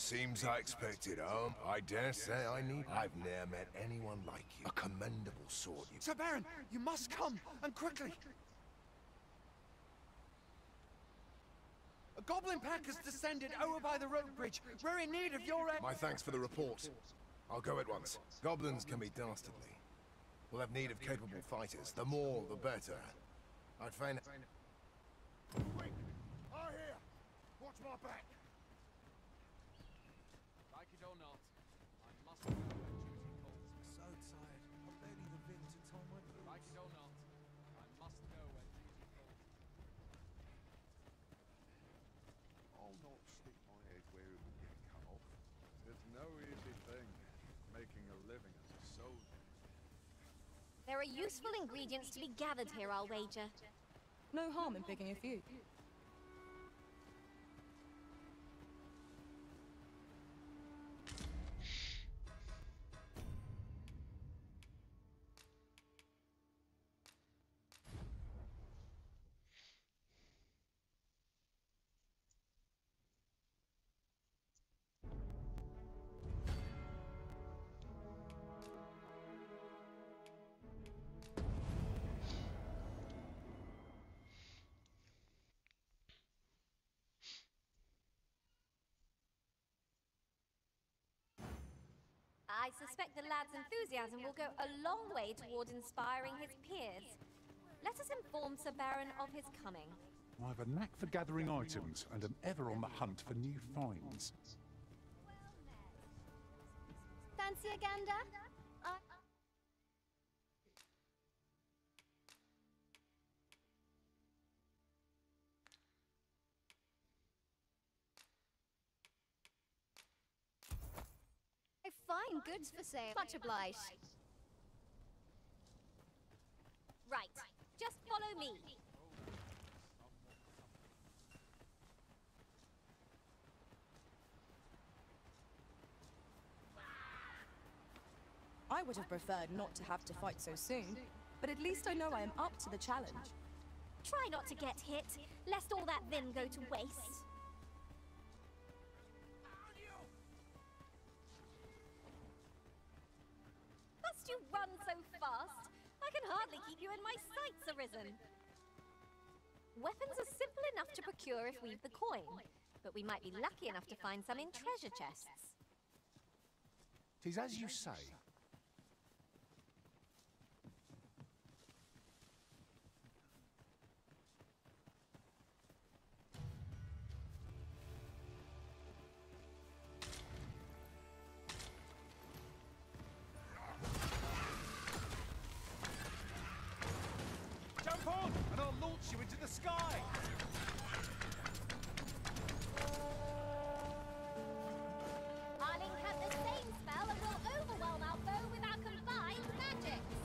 Seems I expected, I dare say I need... I've never met anyone like you. A commendable sort, you... Sir Baron, you must come, and quickly. A goblin pack has descended over by the rope bridge. We're in need of your... My thanks for the report. I'll go at once. Goblins can be dastardly. We'll have need of capable fighters. The more, the better. I'd find... Wait! I hear! Watch my back! Like it or not, I must go where duty calls. So tired. I'm barely the vim to tie my boots. Like it or not, I must go where duty calls. I'll not stick my head where it will get cut off. It's no easy thing, making a living as a soldier. There are useful ingredients to be gathered here, I'll wager. No harm in picking a few. I suspect the lad's enthusiasm will go a long way toward inspiring his peers. Let us inform Sir Baron of his coming. I have a knack for gathering items and am ever on the hunt for new finds. Fancy a gander? Fine goods for sale. Much obliged. Right, just follow me. I would have preferred not to have to fight so soon, but at least I know I am up to the challenge. Try not to get hit, lest all that vim go to waste. Must you run so fast? I can hardly keep you in my sights, Arisen. Weapons are simple enough to procure if we've the coin, but we might be lucky enough to find some in treasure chests. 'Tis as you say. Jump on, and I'll launch you into the sky! Our link has the same spell and will overwhelm our foe with our combined magics.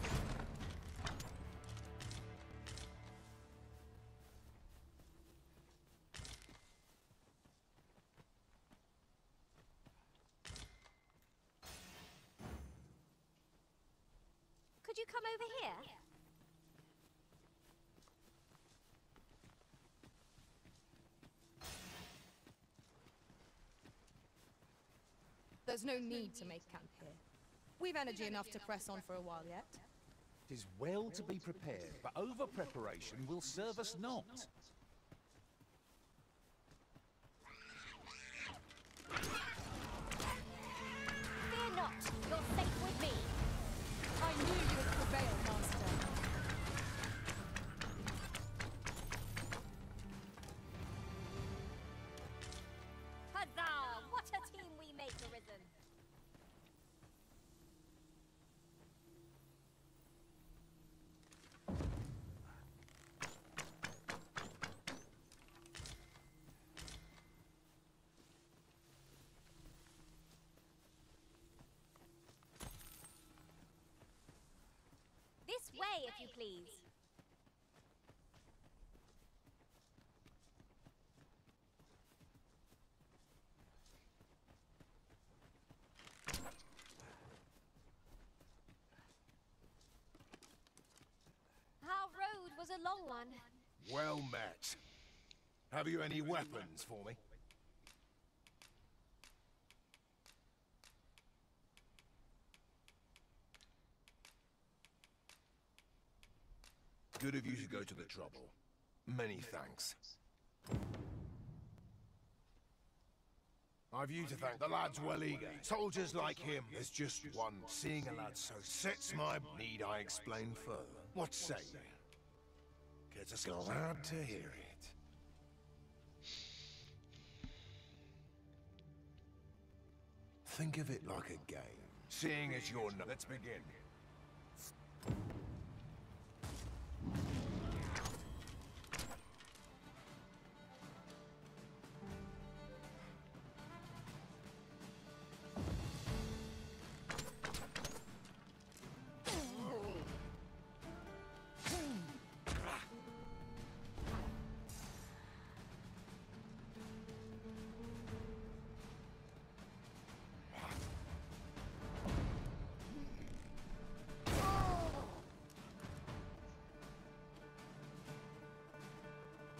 Could you come over here? There's no need to make camp here. We've energy enough to press on for a while yet. 'Tis well to be prepared, but over-preparation will serve us not. Fear not, you're safe with me. I knew you would prevail, Master. Huzzah! What a team we make, Arisen. This way, if you please. Our road was a long one. Well met. Have you any weapons for me? Good of you to go to the trouble. Many thanks. I've you to thank. The lad's well eager. Soldiers like him, there's just one. Seeing a lad so sets my... Need I explain further? What say you? Gets us glad to hear it. Think of it like a game. Seeing as you're... Let's begin.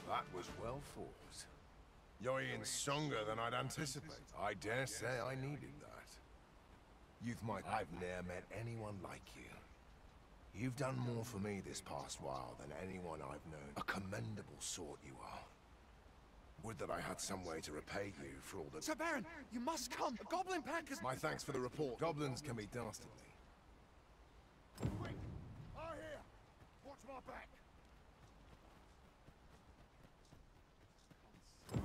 That was well fought. You're even stronger than I'd anticipate. I dare say I needed that. I've ne'er met anyone like you. You've done more for me this past while than anyone I've known. A commendable sort you are. Would that I had some way to repay you for all the... Sir Baron, you must come! A goblin pack has... My thanks for the report. Goblins can be dastardly. Quick! I hear! Watch my back! I'm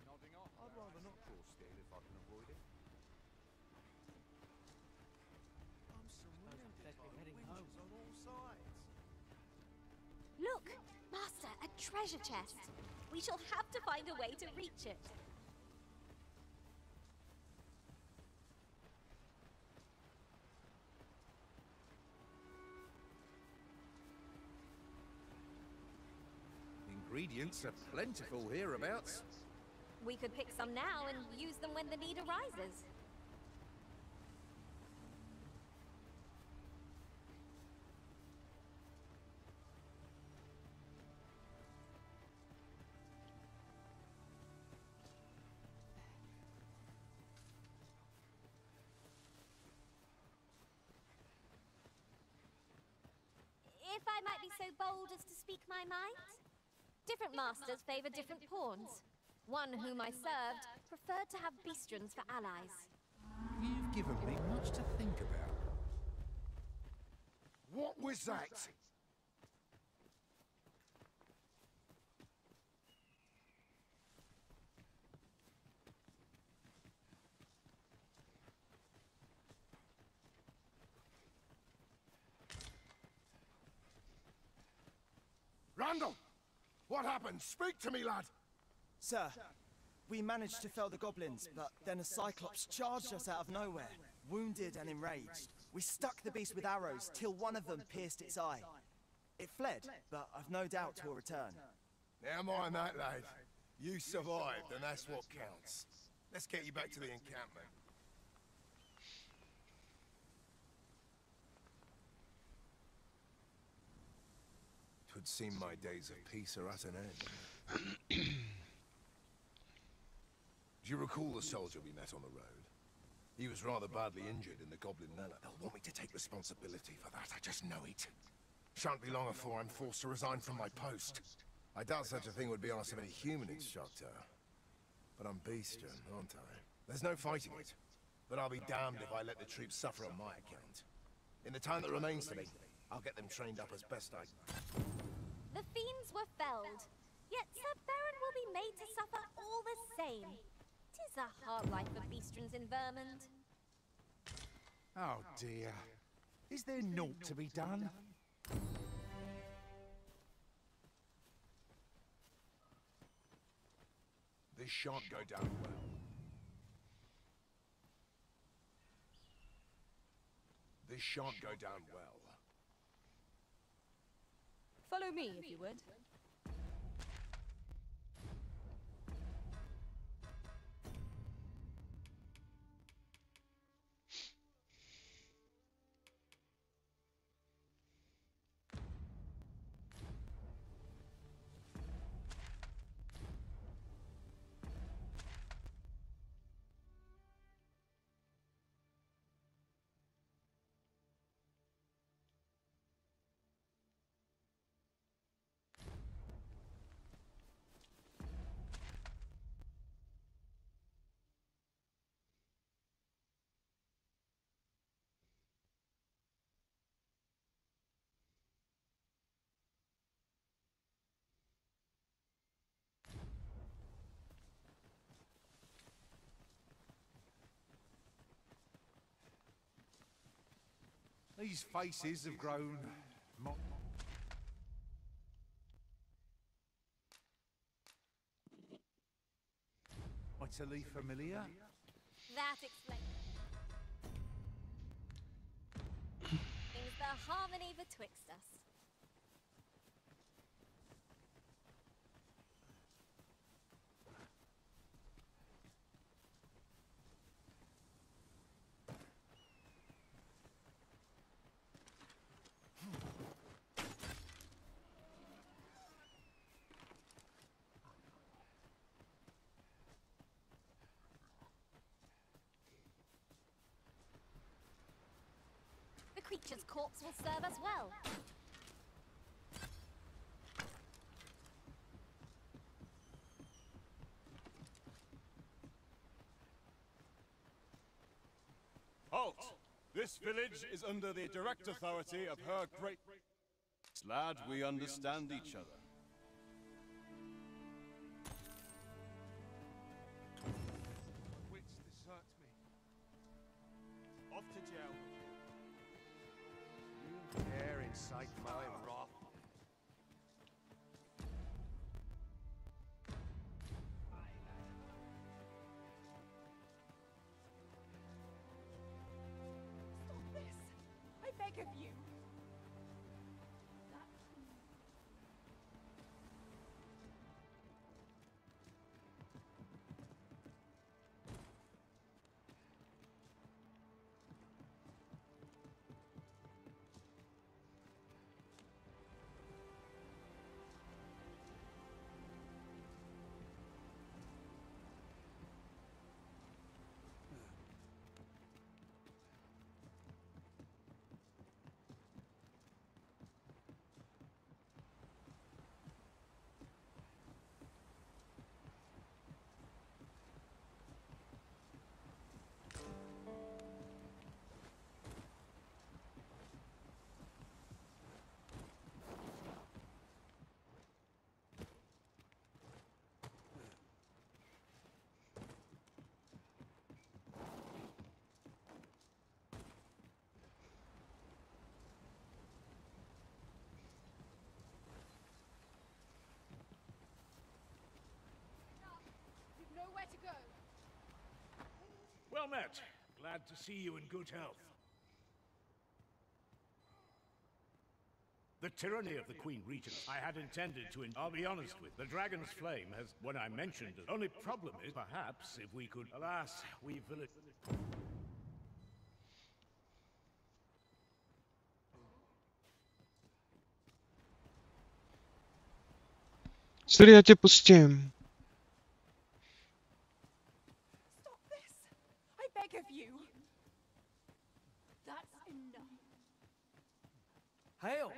nodding off. I'd rather not draw steel if I can avoid it. I'm surrounded by winches on all sides. Look! Master, a treasure chest! We shall have to find a way to reach it. Ingredients are plentiful hereabouts. We could pick some now and use them when the need arises. If I might be so bold as to speak my mind? Different masters favor different pawns. One whom I served preferred to have beastrons for allies. You've given me much to think about. What was that? Randall! What happened? Speak to me, lad! Sir, we managed to fell the goblins, but then a cyclops charged us out of nowhere, wounded and enraged. We stuck the beast with arrows till one of them pierced its eye. It fled, but I've no doubt 'twill return. Never mind that, lad. You survived, and that's what counts. Let's get you back to the encampment. Twould seem my days of peace are at an end. Do you recall the soldier we met on the road? He was rather badly injured in the goblin melee. They'll want me to take responsibility for that, I just know it. Shan't be long before I'm forced to resign from my post. I doubt such a thing would be asked of any human instructor. But I'm beastern, aren't I? There's no fighting it. But I'll be damned if I let the troops suffer on my account. In the time that remains to me, I'll get them trained up as best I can. The fiends were felled, yet Sir Baron will be made to suffer all the same. 'Tis a hard life for beastrons in Vermont. Oh dear. Is there naught to be done? This shan't go down well. This shan't go down well. Follow me, if you would. These faces have grown mightily familiar. That explains things the harmony betwixt us. The creature's corpse will serve us well. Halt! This village is under the direct authority of her great... Lad, we understand each other. Wits desert me. Off to jail. You dare incite my wrath? Stop this! I beg of you! Nowhere to go. Well met. Glad to see you in good health. The tyranny of the Queen Regent I had intended to... I'll be honest with the Dragon's Flame has... When I mentioned it, only problem is, perhaps, if we could... Alas, we village... Sorry, já tě pustím. Stop this! I beg of you! That's enough. Hail!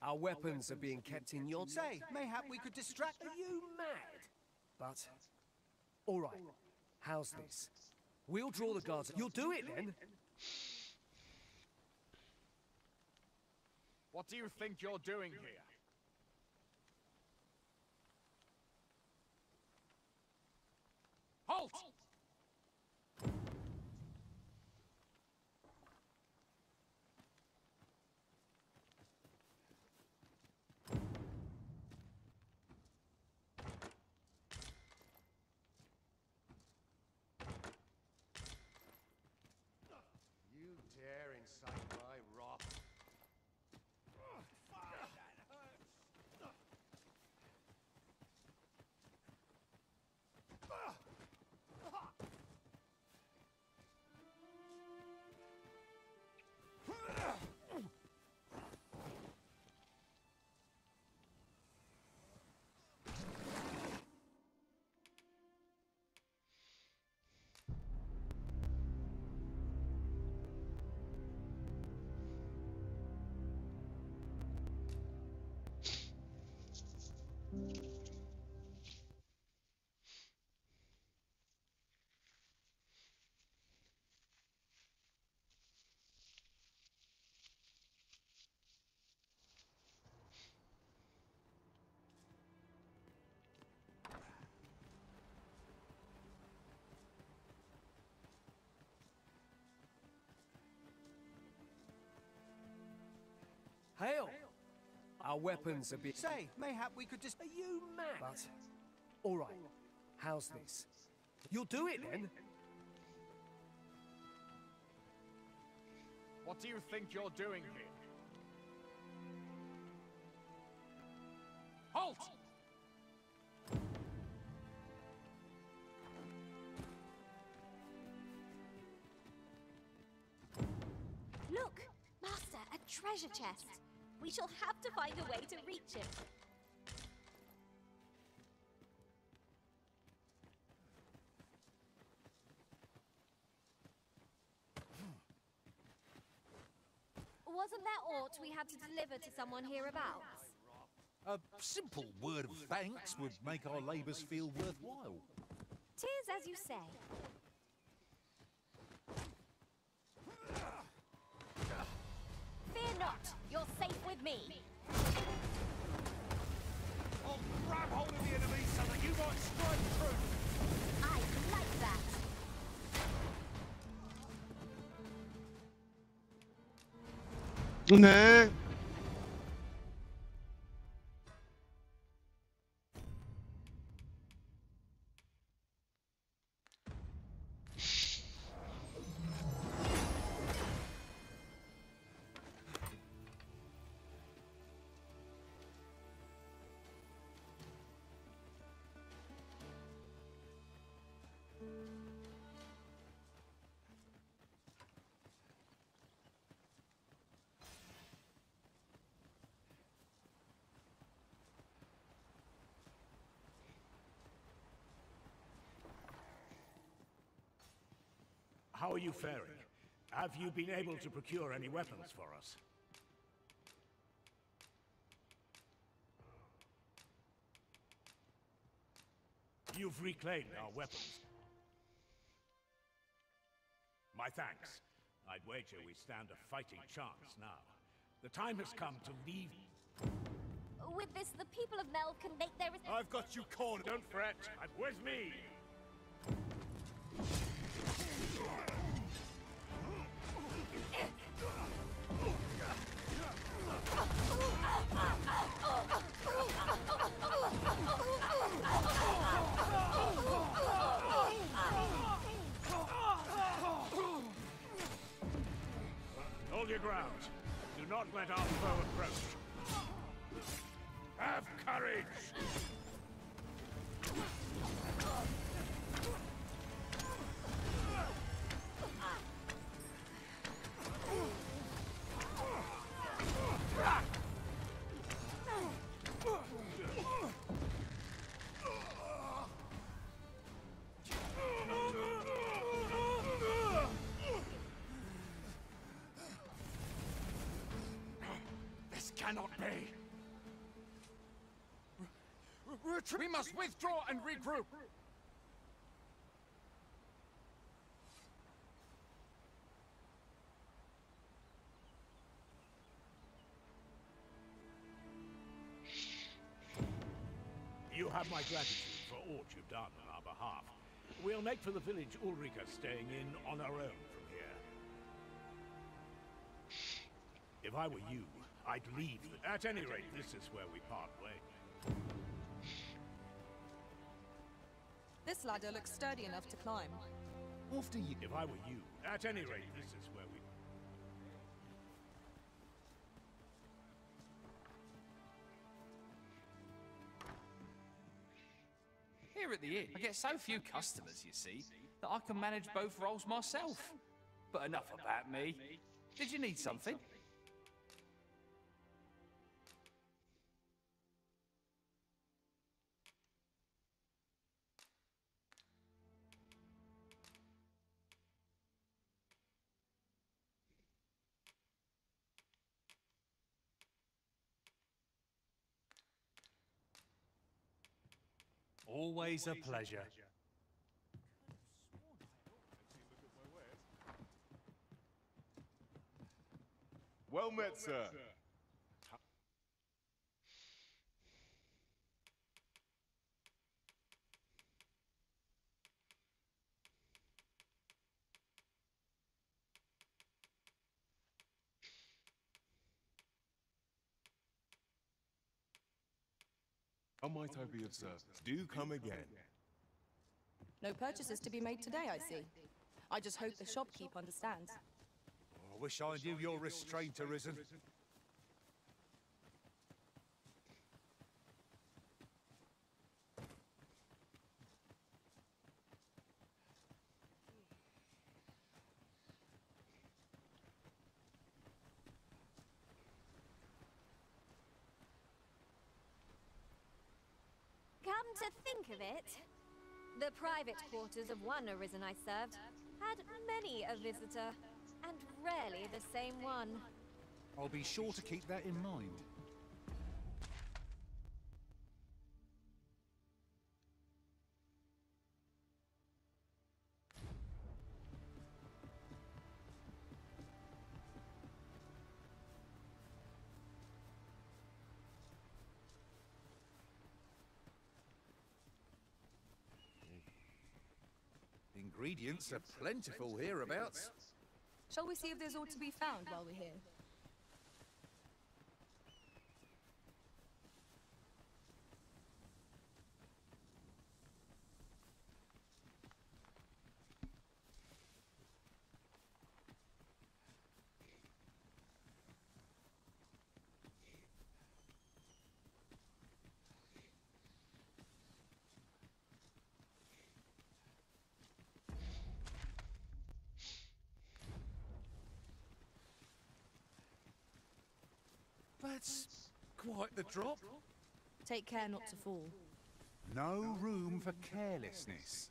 Our weapons are being kept in your... Say, mayhap we could distract... Are you mad? But... All right. How's this? We'll draw the guards... You'll do it, then? What do you think you're doing here? Halt! You dare incite my wrath? Hell! Our weapons are being... Say, mayhap we could just... Are you mad? But... Alright, how's this? You'll do it then? What do you think you're doing here? Halt! Look, Master, a treasure chest. We shall have to find a way to reach it. Wasn't there aught we had to deliver to someone hereabouts? A simple word of thanks would make our labours feel worthwhile. 'Tis as you say. Fear not, you're safe with me. I'll grab hold of the enemy so that you might strike through. I like that. Ne. How are you faring? Have you been able to procure any weapons for us? You've reclaimed our weapons. My thanks. I'd wager we stand a fighting chance now. The time has come to leave. With this, the people of Mel can make their... I've got you cornered. Don't fret. I'm with me. Hold your ground. Do not let our foe approach. Have courage! This cannot be. We must withdraw and regroup. You have my gratitude for aught you've done on our behalf. We'll make for the village Ulrika staying in on our own from here. If I were you, I'd leave. At any rate, this is where we part ways. This ladder looks sturdy enough to climb. After you. If I were you, at any rate, this is where we... Here at the inn, I get so few customers, you see, that I can manage both roles myself. But enough about me. Did you need something? Always a pleasure. Well met, sir. How might I be of service? Do come again. No purchases to be made today, I see. I just hope the shopkeep understands. Oh, I wish I knew your restraint, Ryzen. Come to think of it, the private quarters of one Arisen I served had many a visitor, and rarely the same one. I'll be sure to keep that in mind. Ingredients are plentiful hereabouts. Shall we see if there's aught to be found while we're here? That's quite the drop. Take care not to fall. No room for carelessness.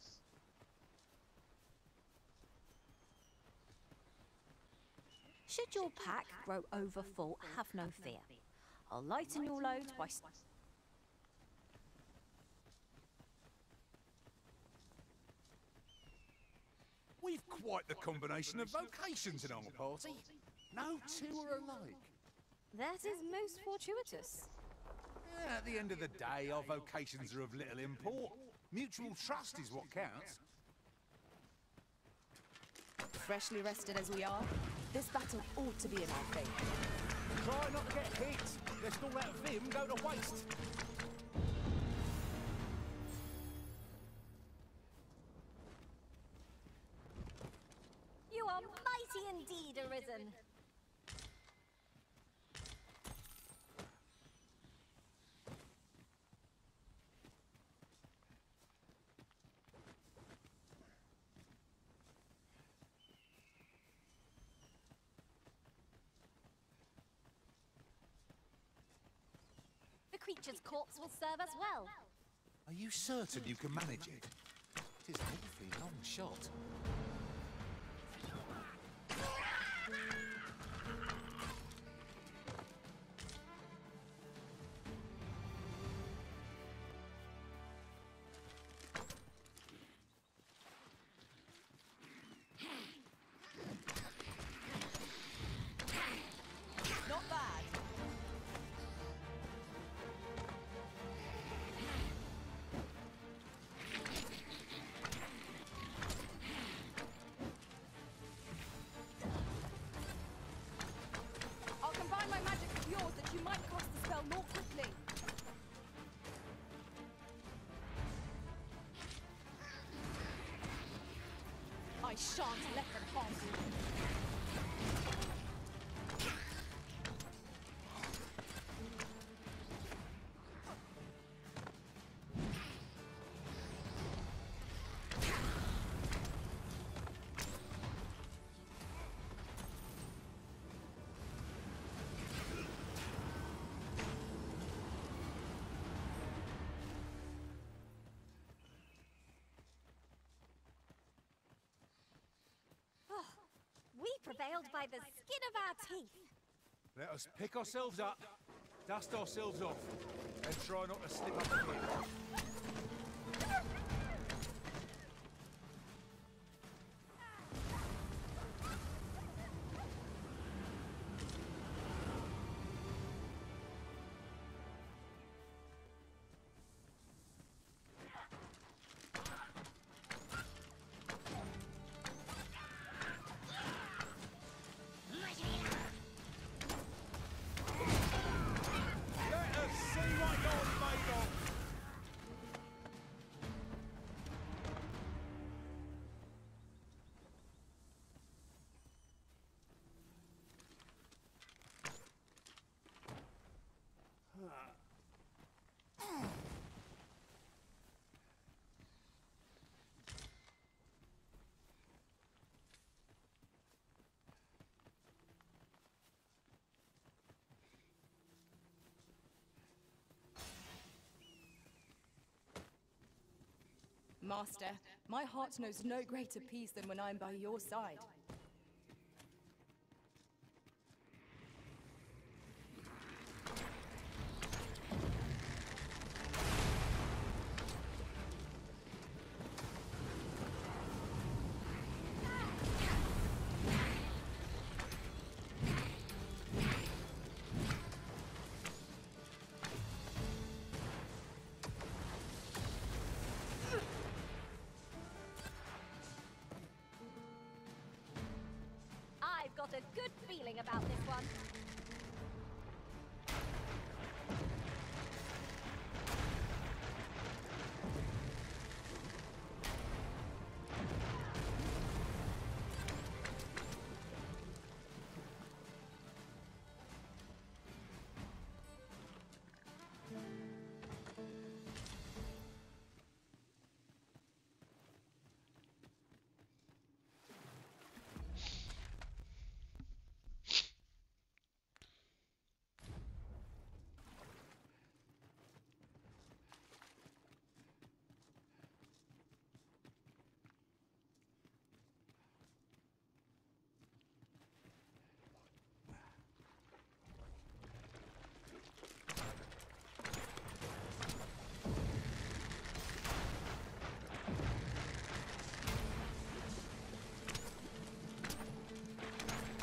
Should your pack grow over full, have no fear. I'll lighten your load by... We've quite the combination of vocations in our party. No two are alike. That is most fortuitous. At the end of the day, our vocations are of little import. Mutual trust is what counts. Freshly rested as we are, this battle ought to be in our favour. Try not to get hit, lest all that vim go to waste. You are mighty indeed, Arisen. The creature's corpse will serve us well. Are you certain you can manage it? It is an awfully long shot. Not bad. I'll combine my magic with yours that you might cast the spell more quickly. I shan't let them harm you. We prevailed by the skin of our teeth. Let us pick ourselves up, dust ourselves off, and try not to slip up again. Let us see what you're made of! Master, my heart knows no greater peace than when I'm by your side. I've got a good feeling about this one.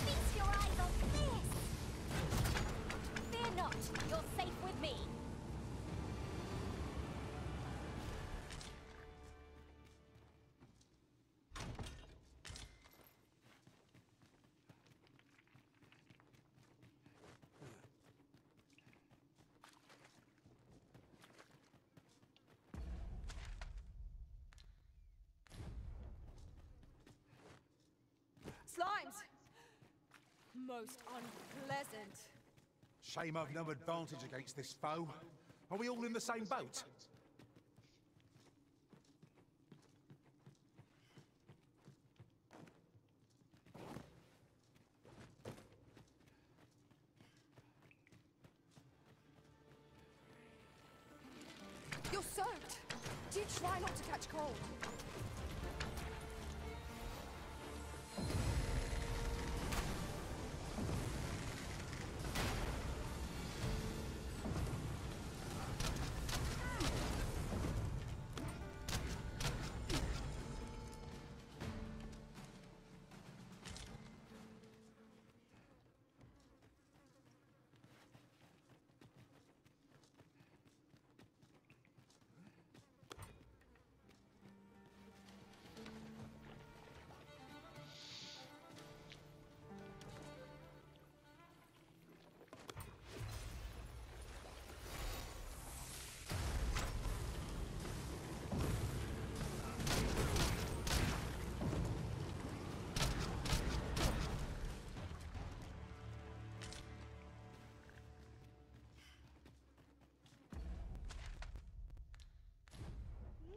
Feast your eyes on this! Fear not, you're safe with me. Slimes! Most unpleasant. Shame I've no advantage against this foe. Are we all in the same boat? You're soaked. Do try not to catch cold.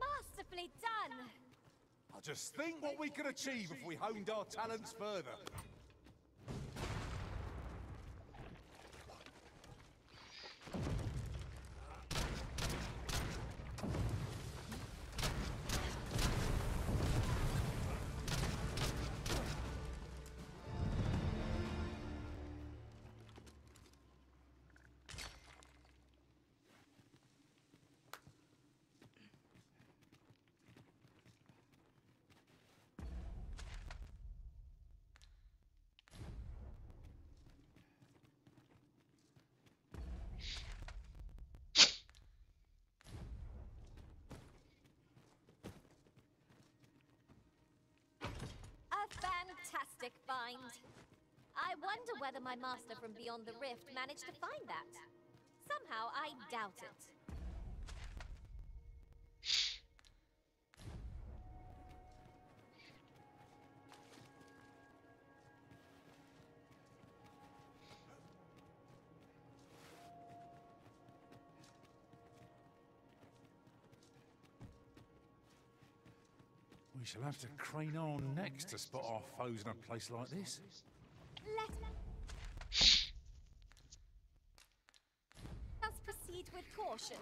Masterfully done! I just think what we could achieve if we honed our talents further. Fantastic find. I wonder whether my master from beyond the rift managed to find that. Somehow, I doubt it. We shall have to crane our necks to spot our foes in a place like this. Let's proceed with caution.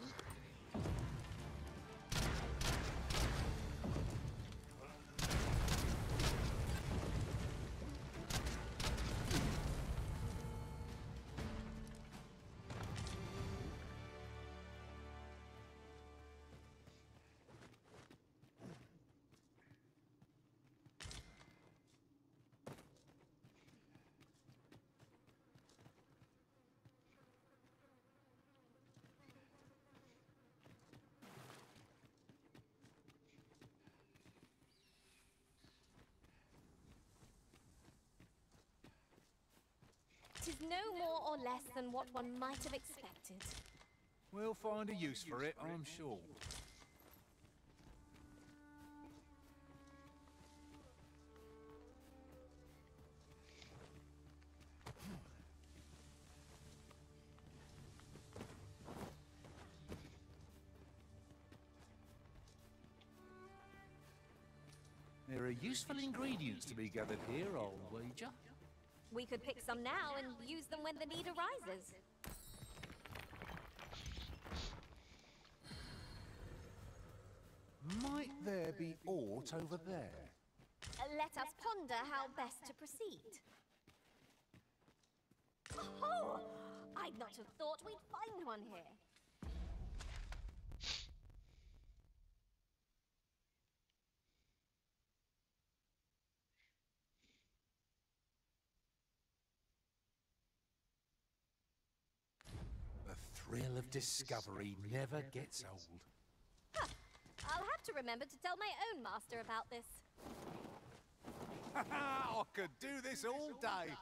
no more or less than what one might have expected. We'll find a use for it, I'm sure. There are useful ingredients to be gathered here, I'll wager. We could pick some now and use them when the need arises. Might there be aught over there? Let us ponder how best to proceed. Oh! I'd not have thought we'd find one here. The thrill of discovery never gets old. Huh. I'll have to remember to tell my own master about this. I could do this all day.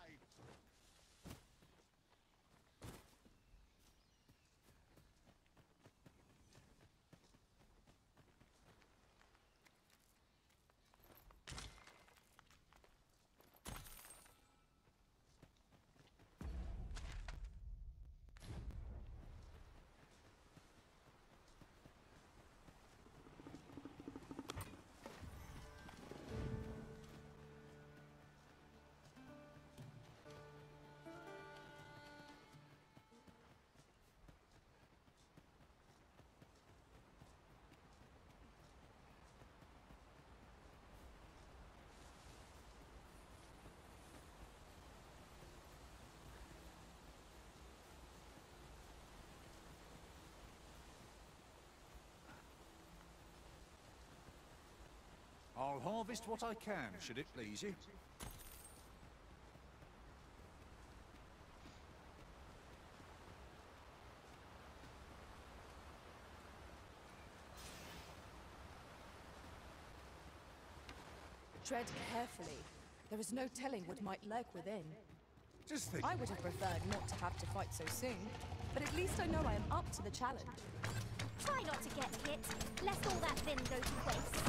I'll harvest what I can, should it please you. Tread carefully. There is no telling what might lurk within. Just think. I would have preferred not to have to fight so soon, but at least I know I am up to the challenge. Try not to get hit, lest all that vim go to waste.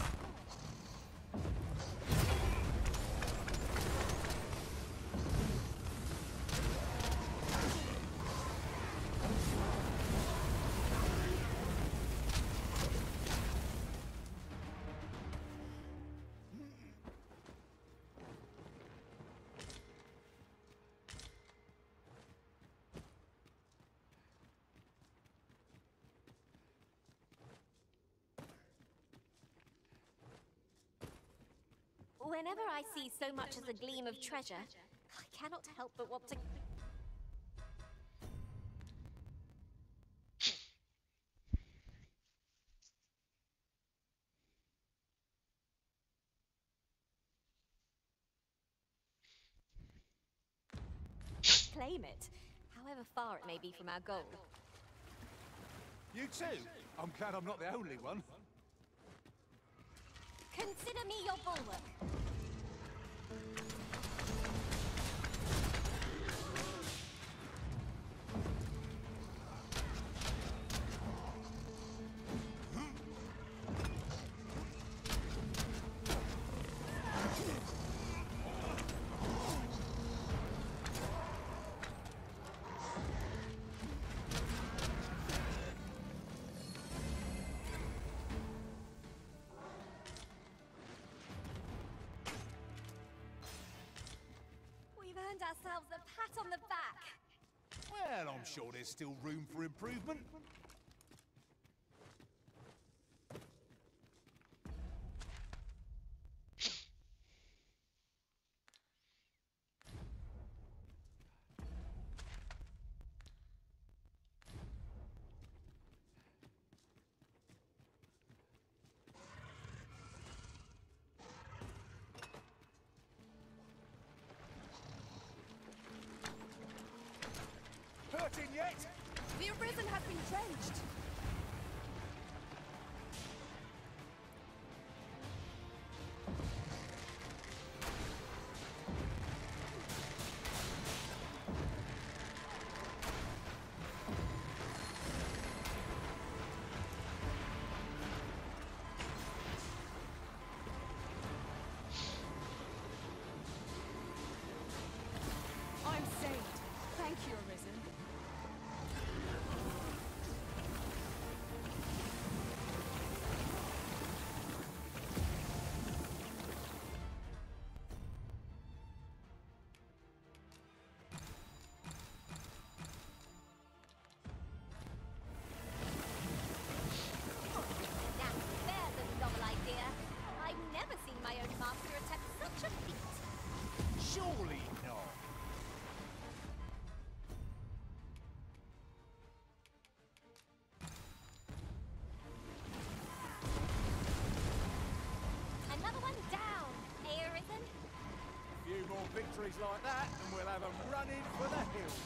Whenever I see so much as a gleam of treasure, I cannot help but want to... claim it, however far it may be from our goal. You too? I'm glad I'm not the only one. Consider me your bulwark. Ourselves a pat on the back. Well, I'm sure there's still room for improvement. Hurting yet? The Arisen has been drenched. more victories like that, and we'll have them running for the hills.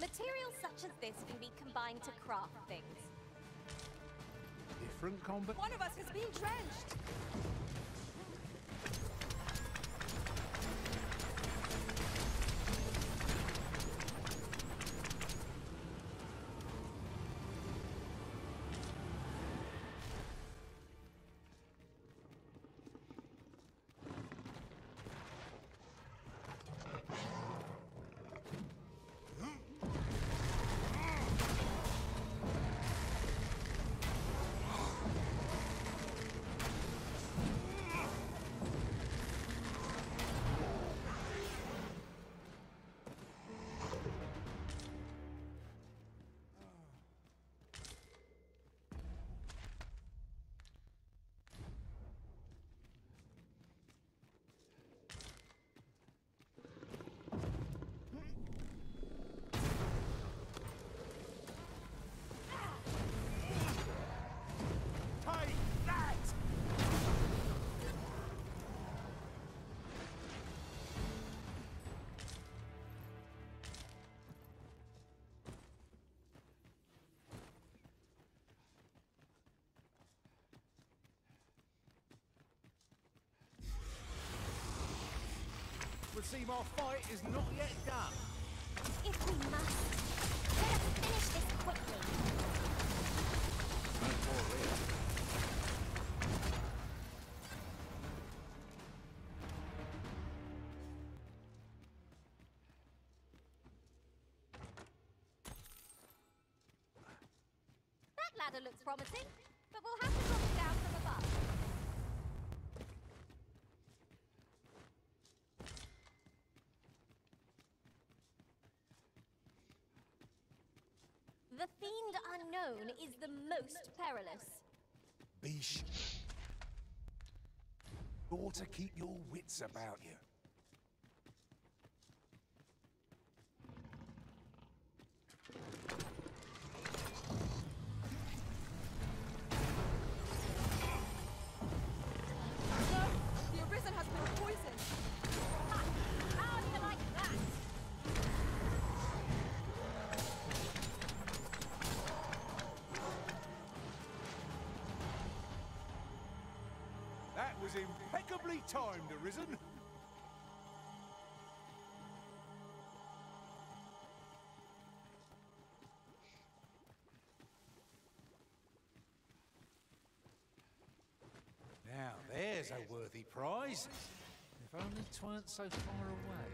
Materials such as this can be combined to craft things. Different combat. One of us has been drenched! Would seem our fight is not yet done. If we must, let us finish this quickly. No more here. That ladder looks promising, but we'll have to drop it down from above. The Fiend Unknown is the most perilous. Bish. You ought to keep your wits about you. Sir, the Arisen has been poisoned! How do you like that? That was impeccably timed, Arisen. Now, there's a worthy prize. If only 'tweren't so far away.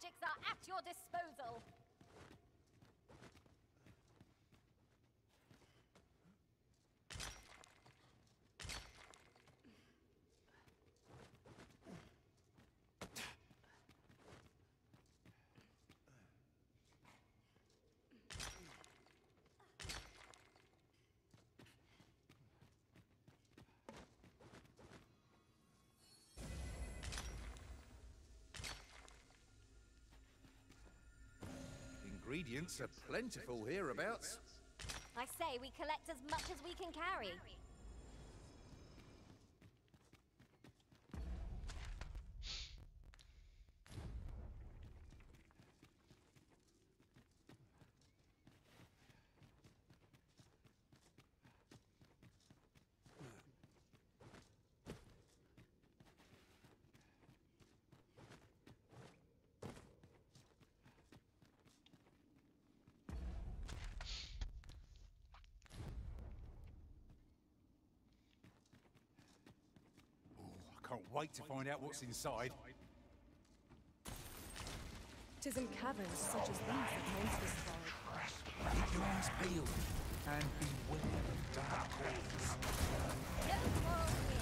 magics are at your disposal. Ingredients are plentiful hereabouts. I say we collect as much as we can carry. Can't wait to find out what's inside. 'Tis in caverns such as these that monsters thrive. Keep your eyes peeled and beware of dark corners. No quarrel here.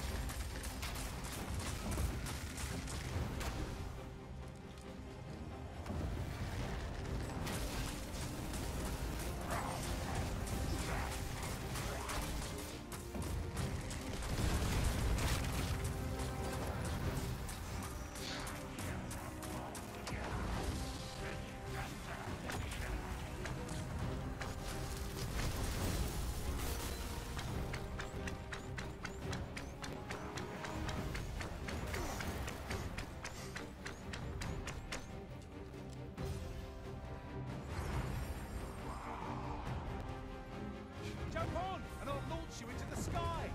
Jump on, and I'll launch you into the sky!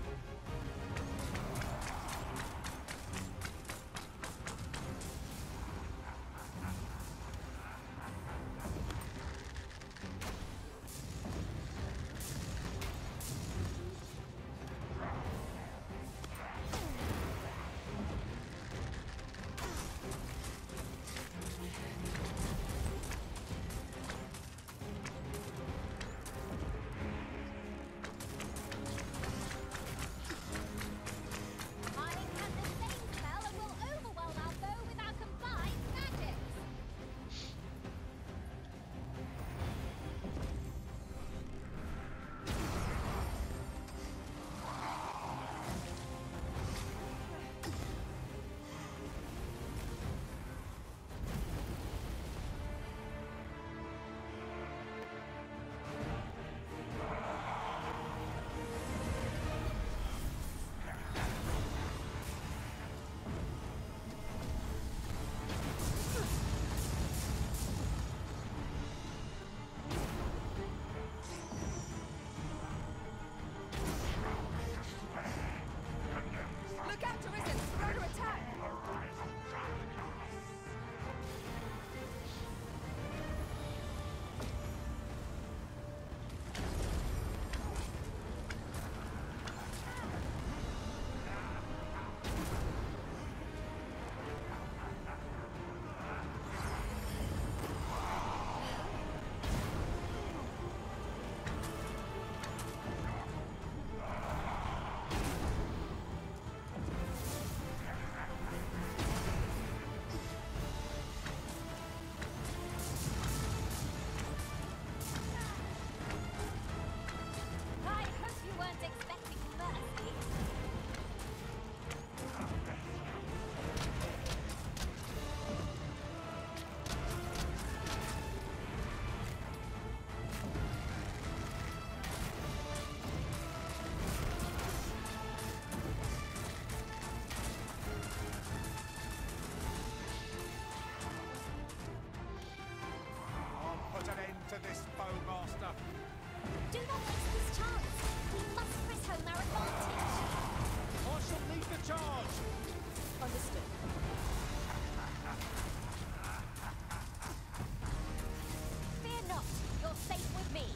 to this, Bowmaster. Do not waste this chance. We must press home our advantage. I shall lead the charge. Understood. Fear not. You're safe with me.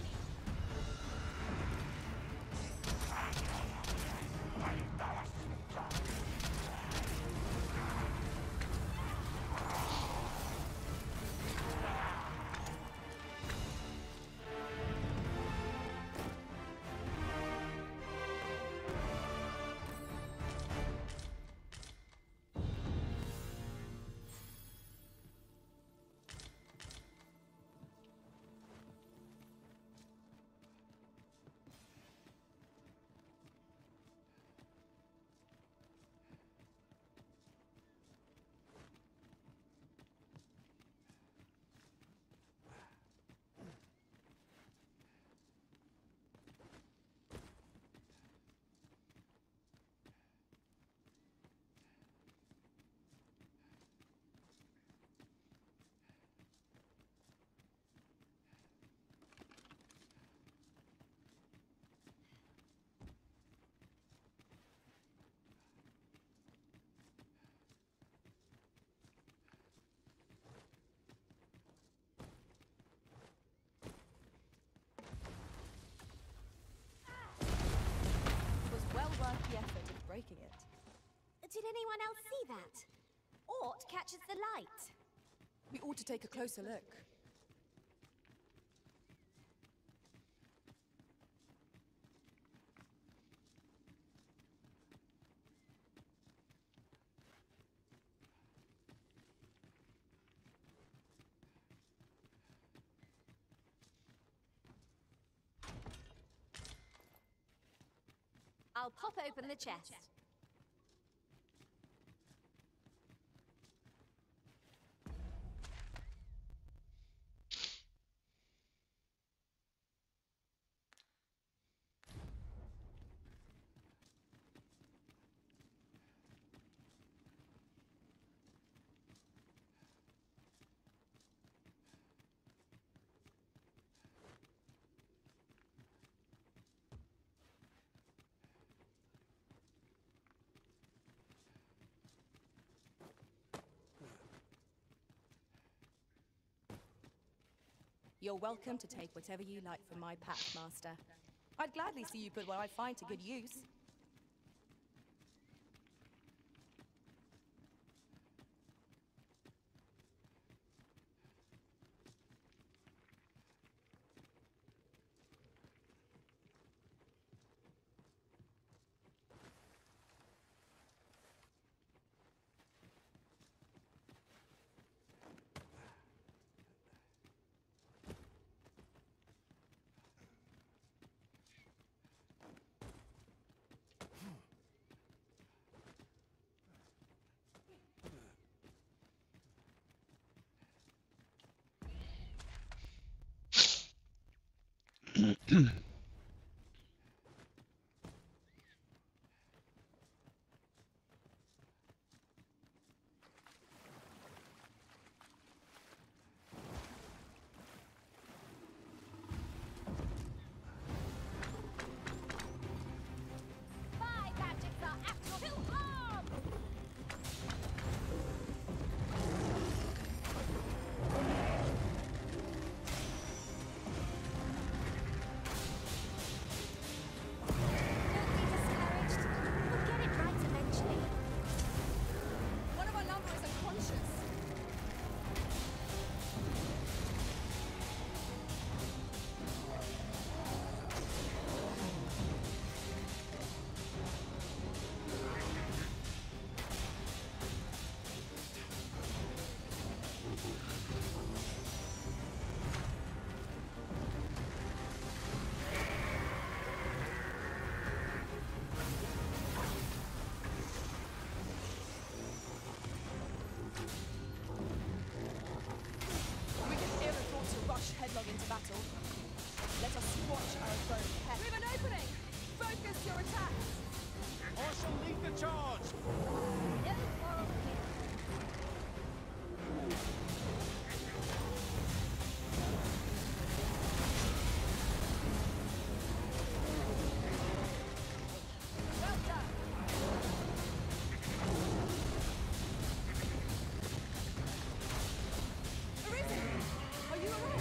breaking it. Did anyone else see that? Ort catches the light. We ought to take a closer look. I'll pop open the chest. You're welcome to take whatever you like from my pack, Master. I'd gladly see you put what I find to good use. Headlong into battle. Let us squash our foe. We have an opening! Focus your attacks! I shall lead the charge! Well done! Arisen! Are you alright?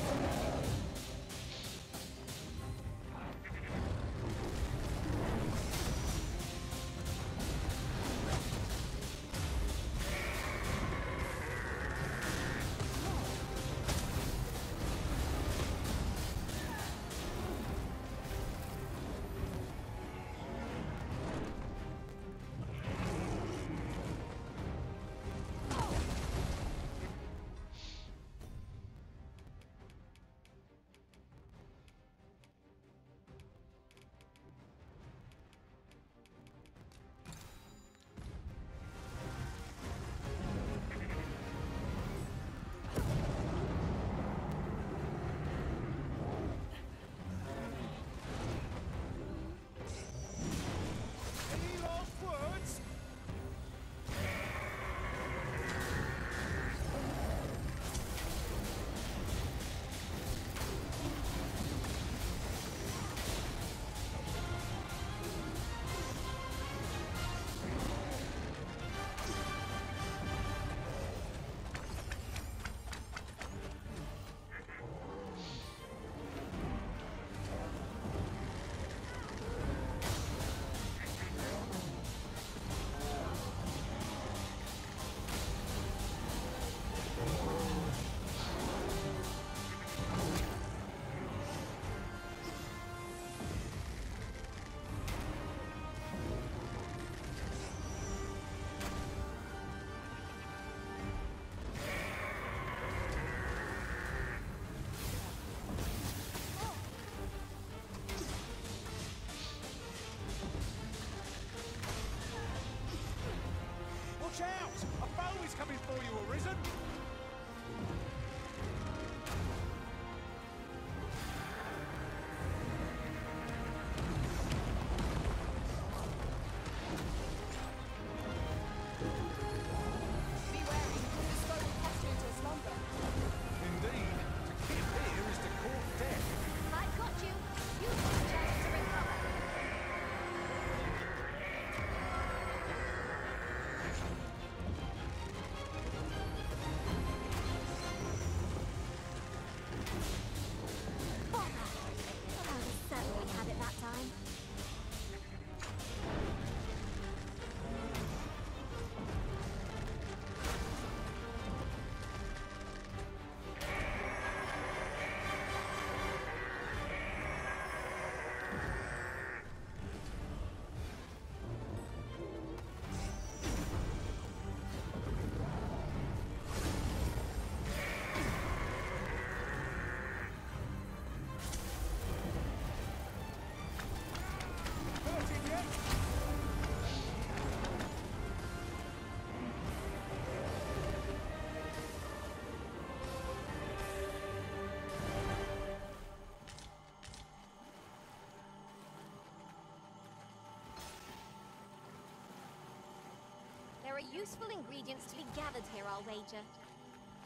useful ingredients to be gathered here, I'll wager.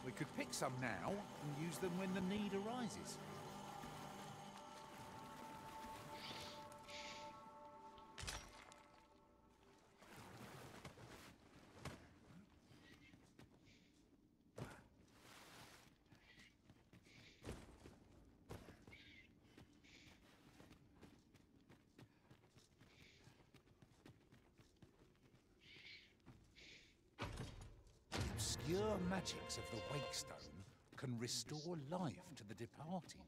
We could pick some now and use them when the need arises. Obscure magics of the Wakestone can restore life to the departed.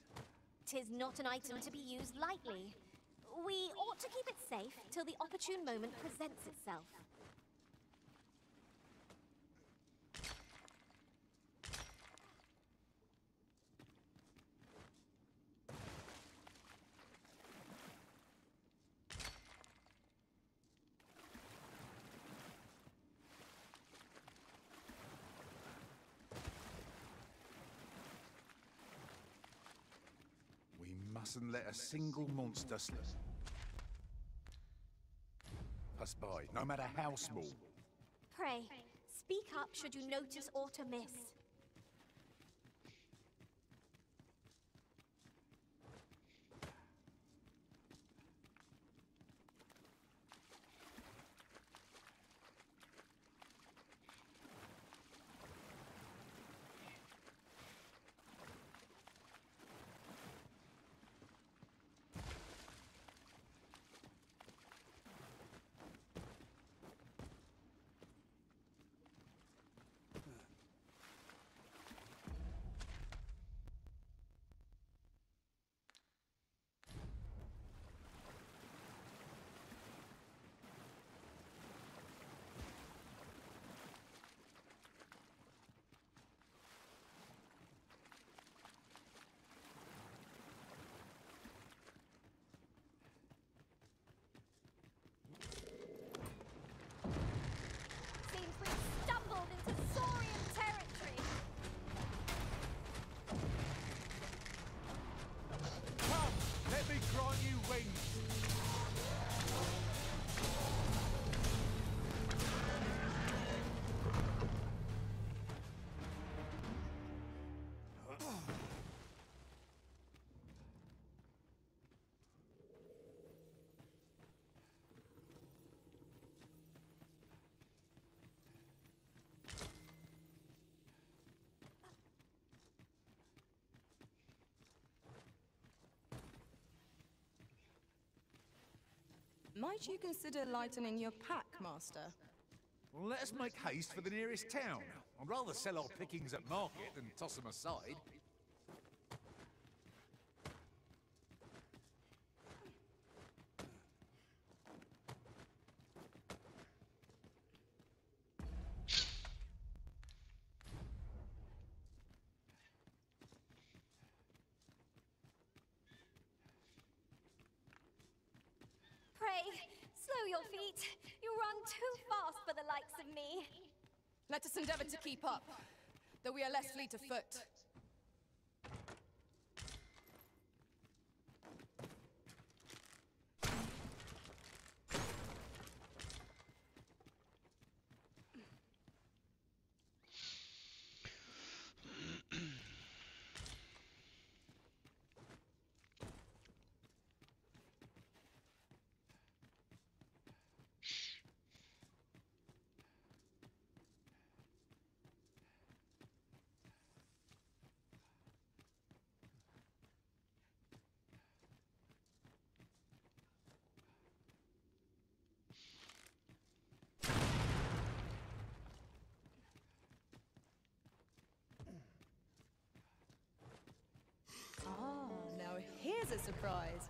'Tis not an item to be used lightly. We ought to keep it safe till the opportune moment presents itself. Mustn't let a single monster slip us by, no matter how small. Pray, speak up should you notice aught amiss. Might you consider lightening your pack, Master? Well, let us make haste for the nearest town. I'd rather sell our pickings at market than toss them aside. Slow your feet. You run too fast for the likes of me. Let us endeavor to keep up, though we are less fleet of foot. Here's a surprise.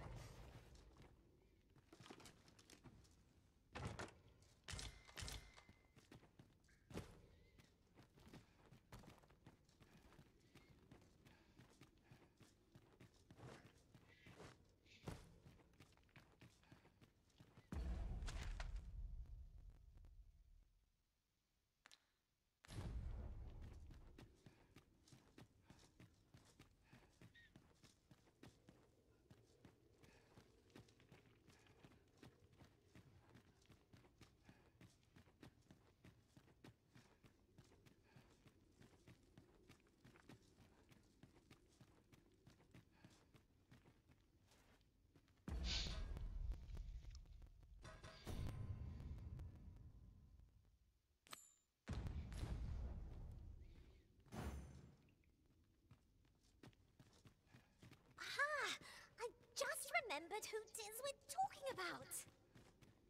remembered who 'tis we're talking about.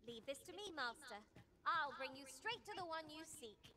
Leave this to me, Master. I'll bring you straight to the one you seek.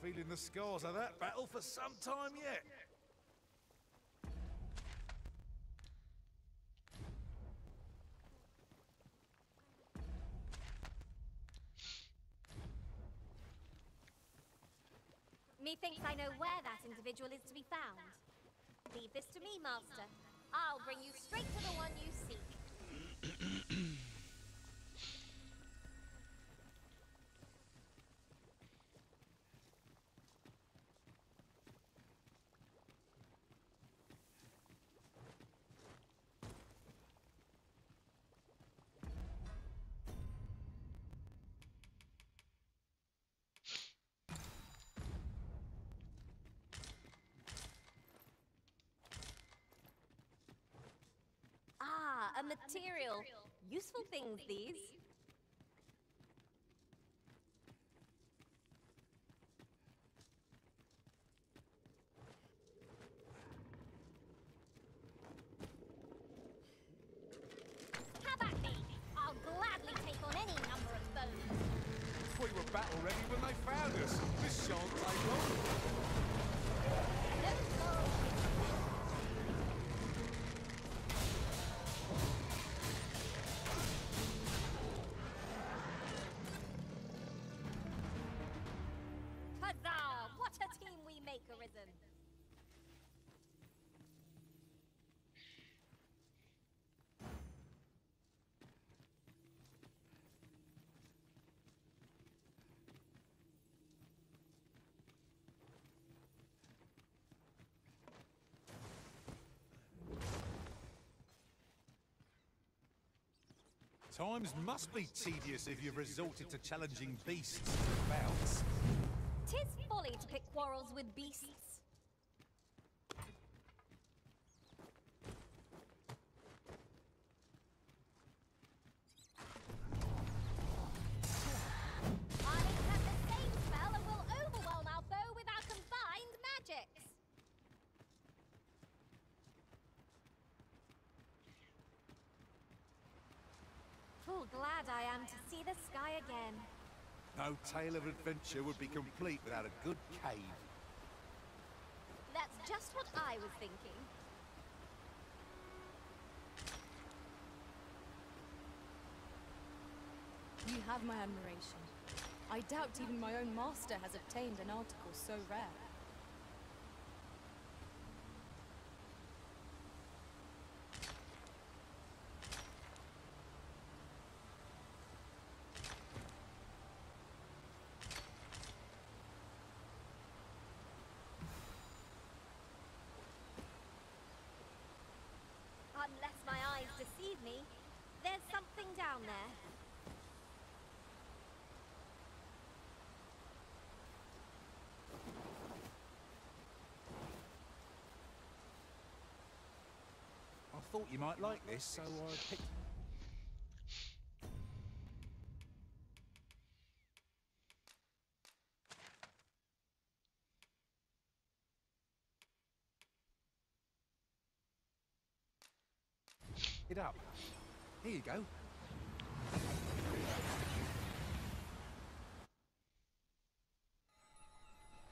Feeling the scars of that battle for some time yet. Methinks I know where that individual is to be found. Leave this to me, Master. I'll bring you straight to the one you seek. A material. Useful things, these. Have at me. I'll gladly take on any number of foes. We were battle ready when they found us. This shan't take long. Arisen. Times must be tedious if you've resorted to challenging beasts in bouts. 'Tis folly to pick quarrels with beasts. I have the same spell and will overwhelm our foe with our combined magics. Oh, glad I am to see the sky again. No tale of adventure would be complete without a good cave. That's just what I was thinking. You have my admiration. I doubt even my own master has obtained an article so rare. Unless my eyes deceive me, there's something down there. I thought you might like this, so I picked... it up. Here you go.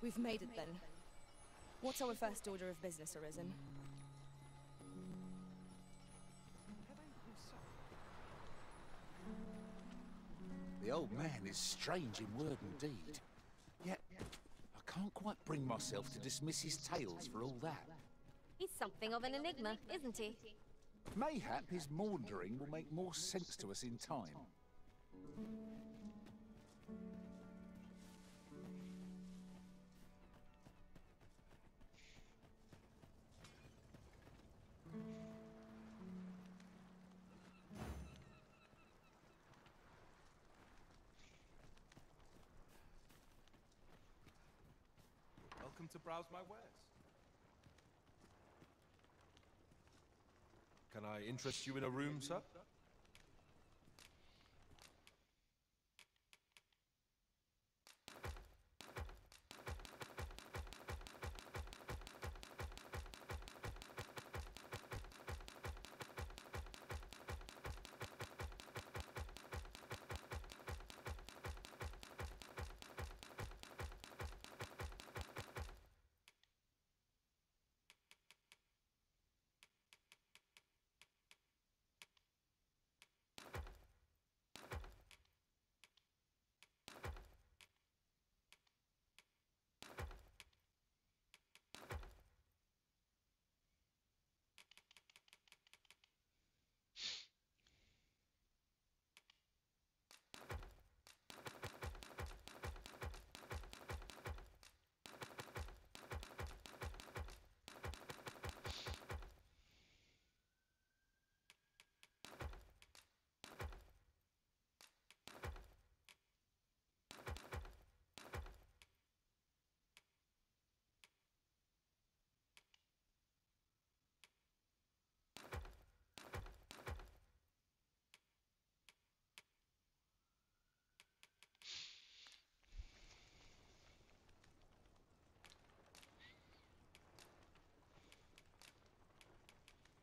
We've made it then. What's our first order of business, Arisen? The old man is strange in word and deed. Yet, I can't quite bring myself to dismiss his tales for all that. He's something of an enigma, isn't he? Mayhap his maundering will make more sense to us in time. Welcome to browse my wares. Can I interest you in a room, sir?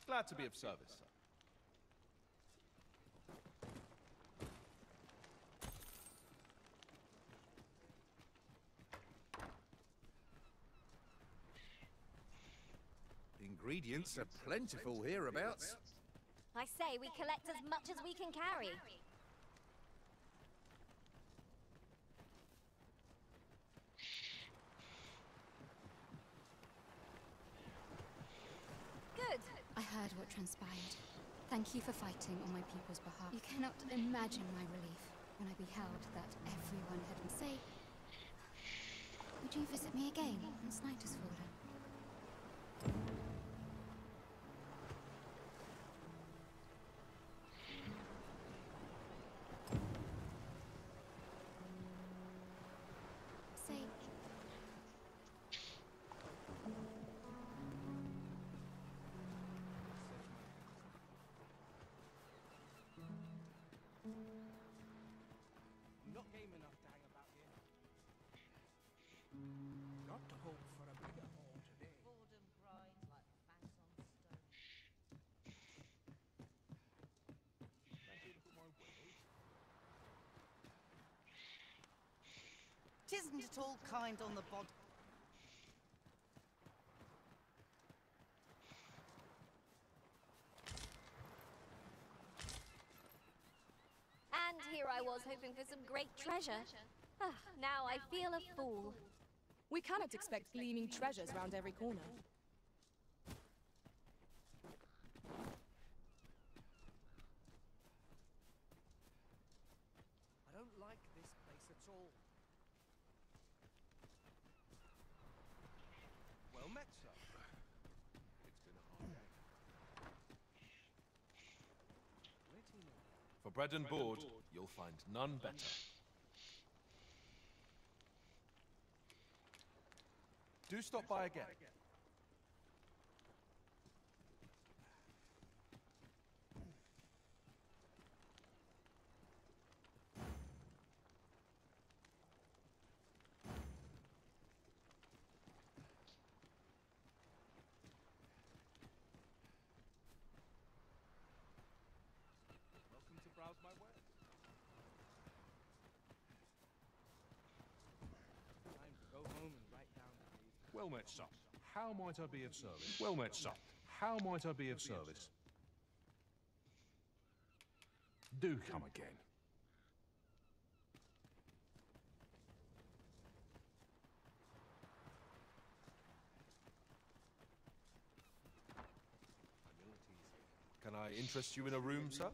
Glad to be of service, sir. Ingredients are plentiful hereabouts. I say we collect as much as we can carry. Good. I heard what transpired. Thank you for fighting on my people's behalf. You cannot imagine my relief when I beheld that everyone had been safe. Would you visit me again once night has fallen? Not game enough to hang about here. Got to hope for a bigger haul. isn't at all kind on the body. And here I was hoping for some great treasure. Ah, now I feel a fool. We cannot expect gleaming treasures round every corner. I don't like this place at all. Well met, sir. It's been a hard day. Where do you know? For bread and board, you'll find none better. Do stop by again. Welcome to browse my wares. Time to go home and write down the Well met, sir. How might I be of service? Well met, sir. How might I be of service? Do come again. Can I interest you in a room, sir?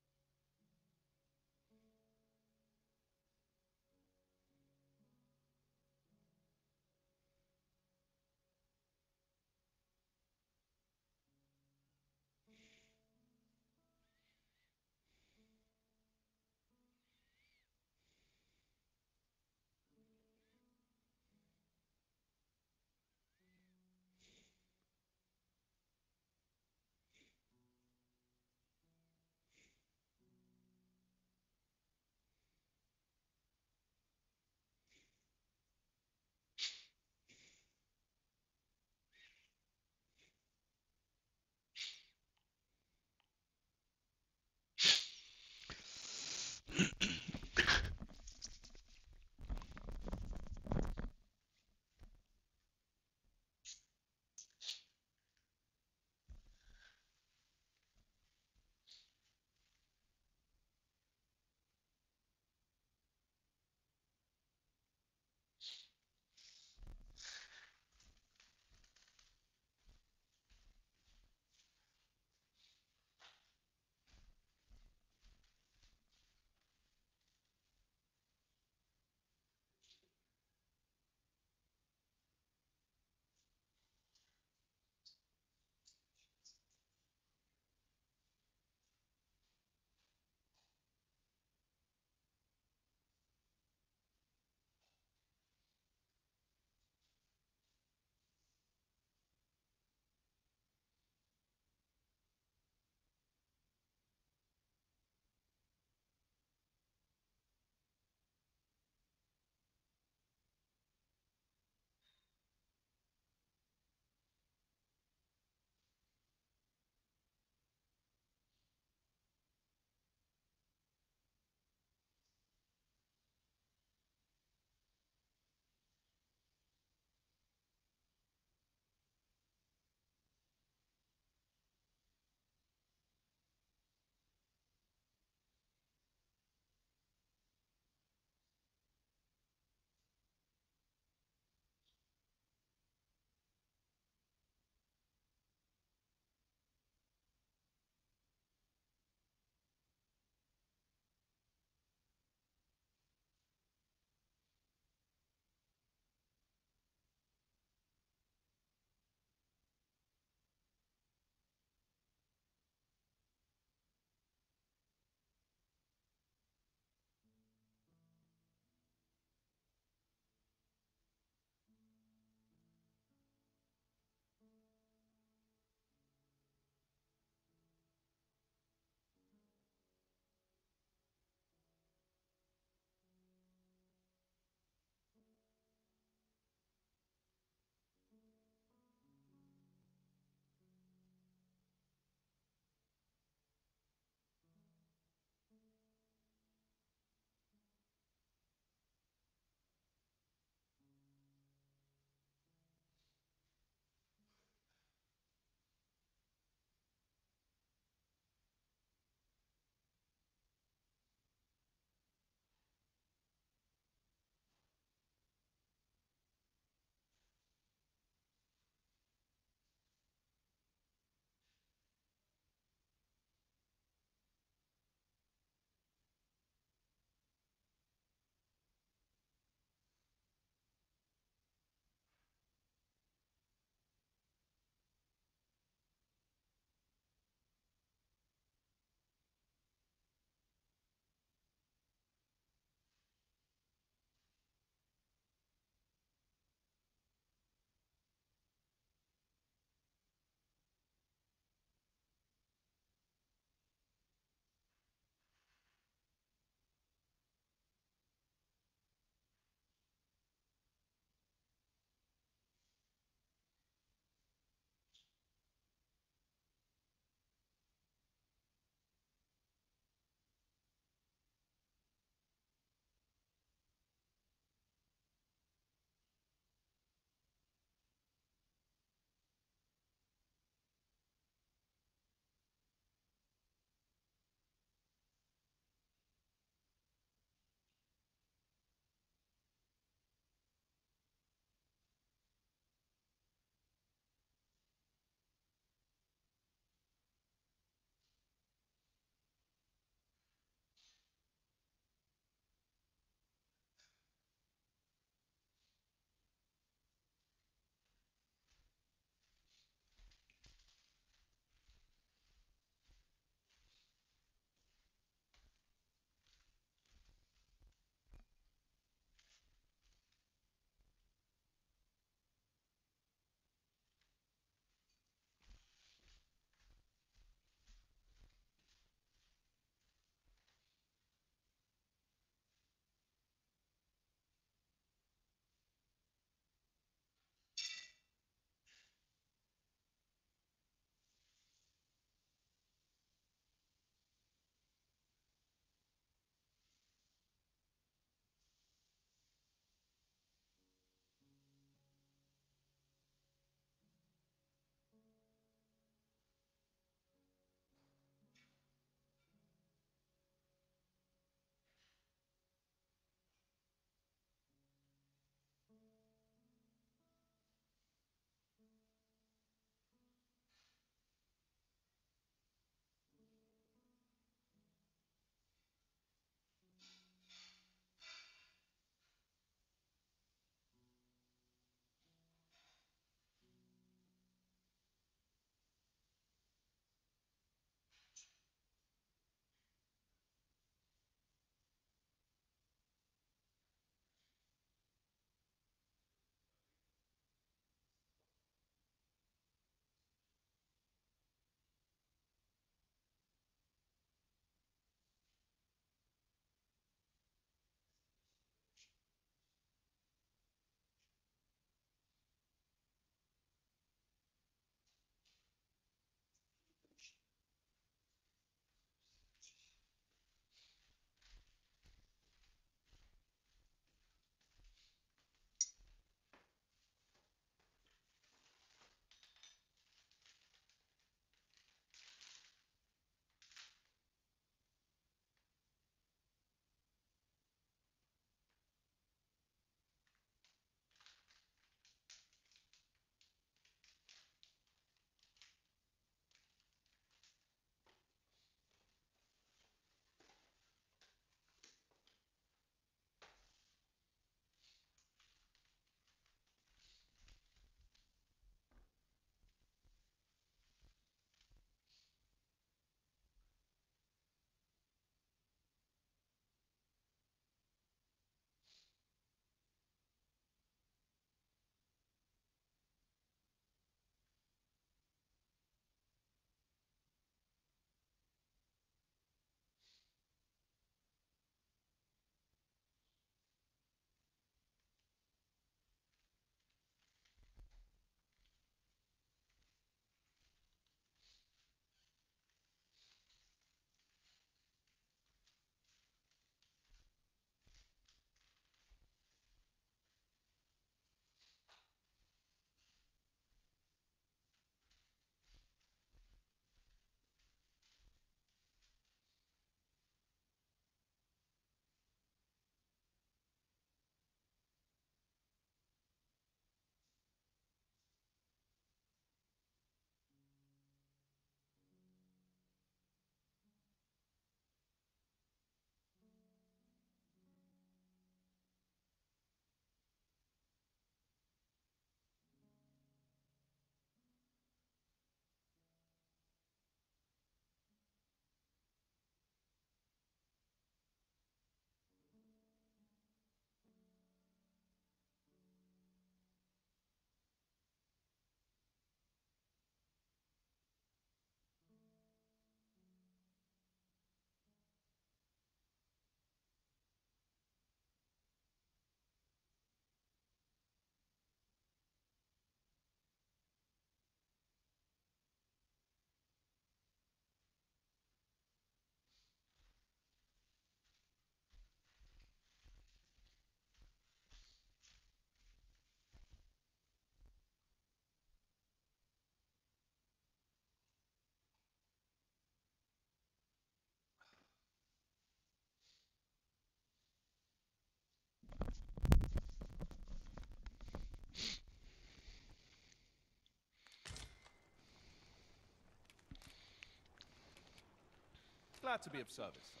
Glad to be of service, sir.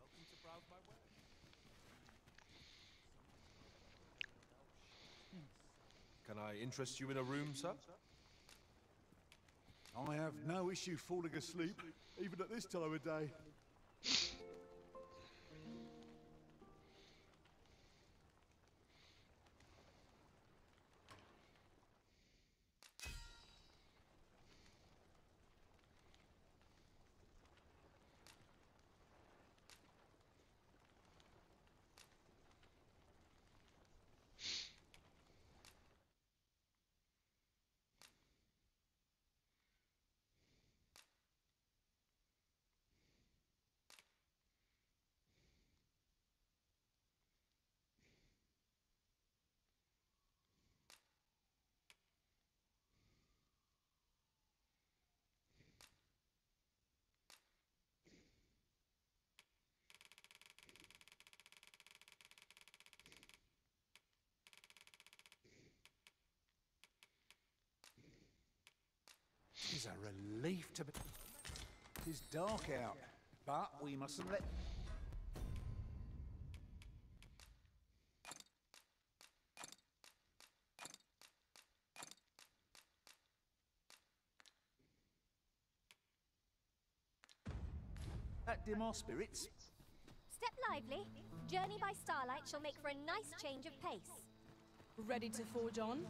Welcome to browse my wares. Can I interest you in a room, sir? I have no issue falling asleep, even at this time of day. It's a relief to be... It's dark out, but we mustn't let... that dim our spirits. Step lively. Journey by starlight shall make for a nice change of pace. Ready to forge on?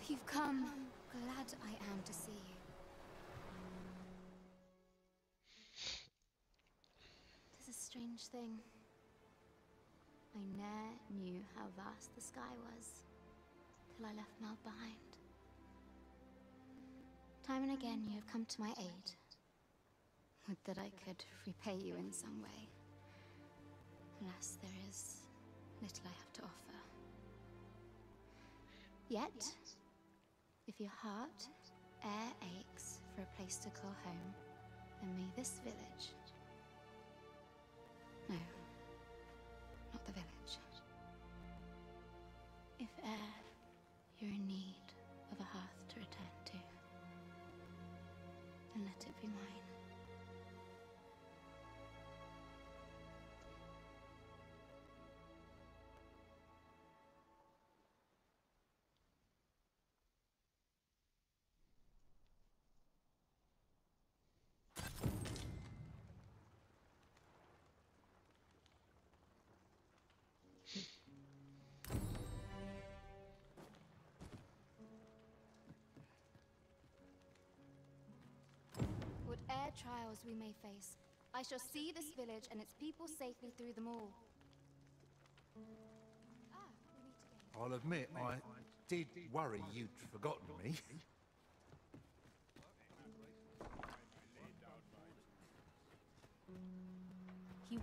You've come. Glad I am to see you. Tis a strange thing. I ne'er knew how vast the sky was, till I left Mel behind. Time and again you have come to my aid. Would that I could repay you in some way. Alas, there is little I have to offer. Yet, if your heart e'er aches for a place to call home, then may this village... No, not the village. If e'er you're in need of a hearth to return to, then let it be mine. Whate'er trials we may face, I shall see this village and its people safely through them all. I'll admit, I did worry you'd forgotten me. You...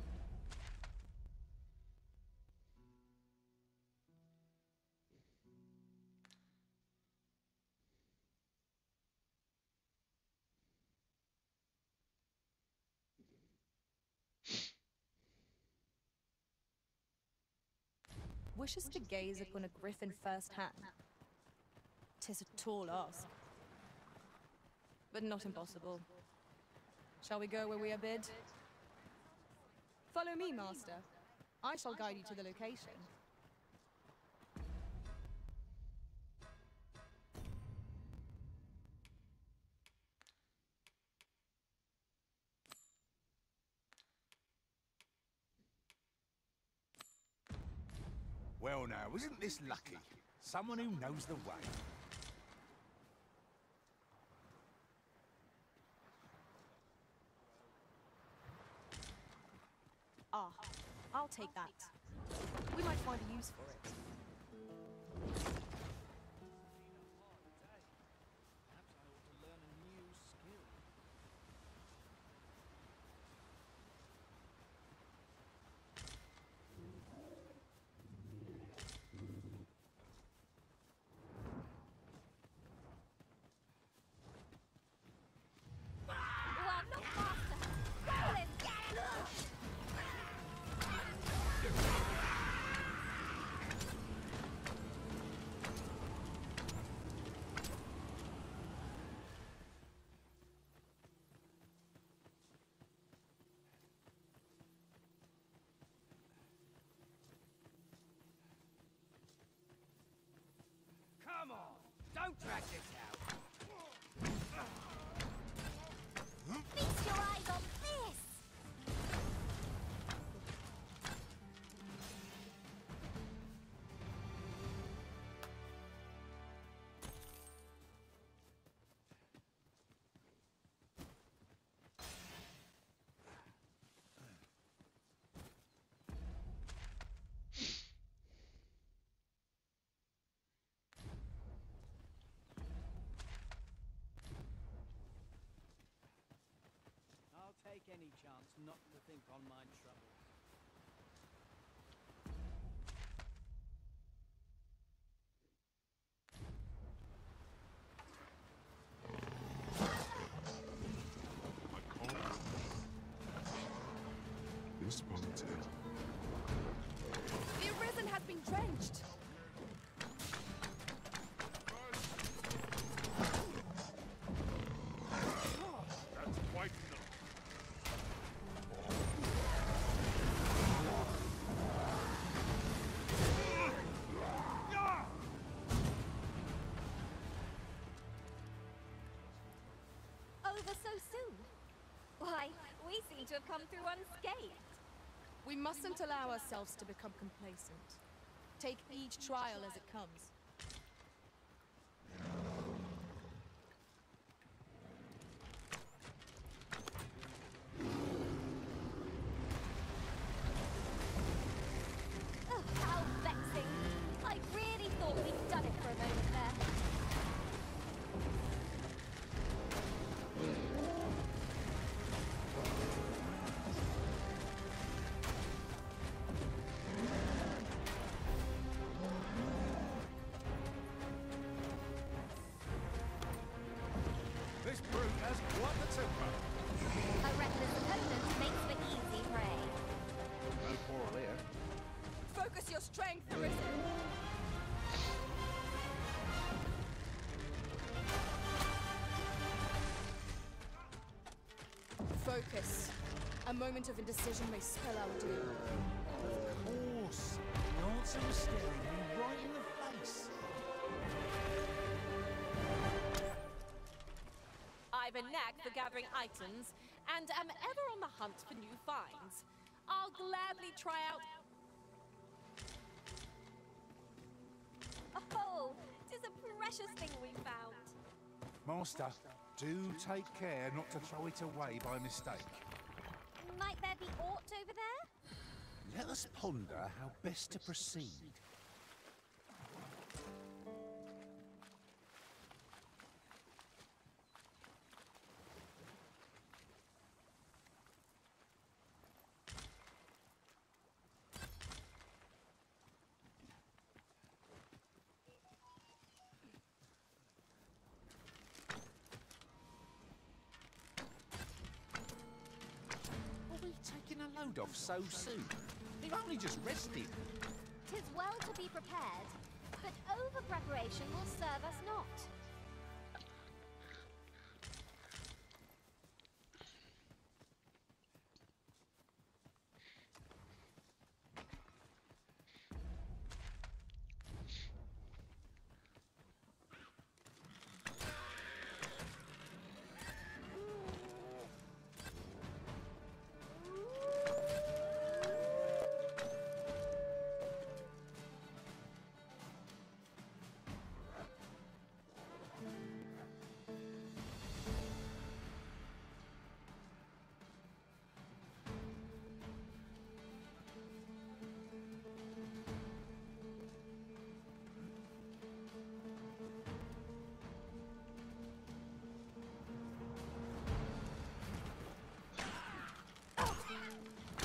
Wishes to gaze upon a griffin firsthand. 'Tis a tall ask, but not impossible. Shall we go where we are bid? Follow me, master. I shall guide you to the location. Well now, isn't this lucky? Someone who knows the way. Ah, I'll take that. We might find a use for it. Don't drag this out. Feast your eyes on this! I'll take any chance not to think on my troubles. This ponytail. The Arisen has been drenched. That's quite enough. Over so soon? Why, we seem to have come through unscathed. We mustn't allow ourselves to become complacent. Take each trial as it comes. Oh, how vexing. I really thought we'd done it for a moment there. This brute has quite the temper. A reckless opponent makes for easy prey. No quarrel here. Focus your strength, Arisen. Focus. A moment of indecision may spell our doom. Of course. The answer was staring me right in the face. I've a knack for gathering items, and am ever on the hunt for new finds. I'll gladly try out... Oh, 'tis a precious thing we found. Master, do take care not to throw it away by mistake. Might there be aught over there? Let us ponder how best to proceed. Are we taking a load off so soon? We've only just rested. 'Tis well to be prepared, but over-preparation will serve us not.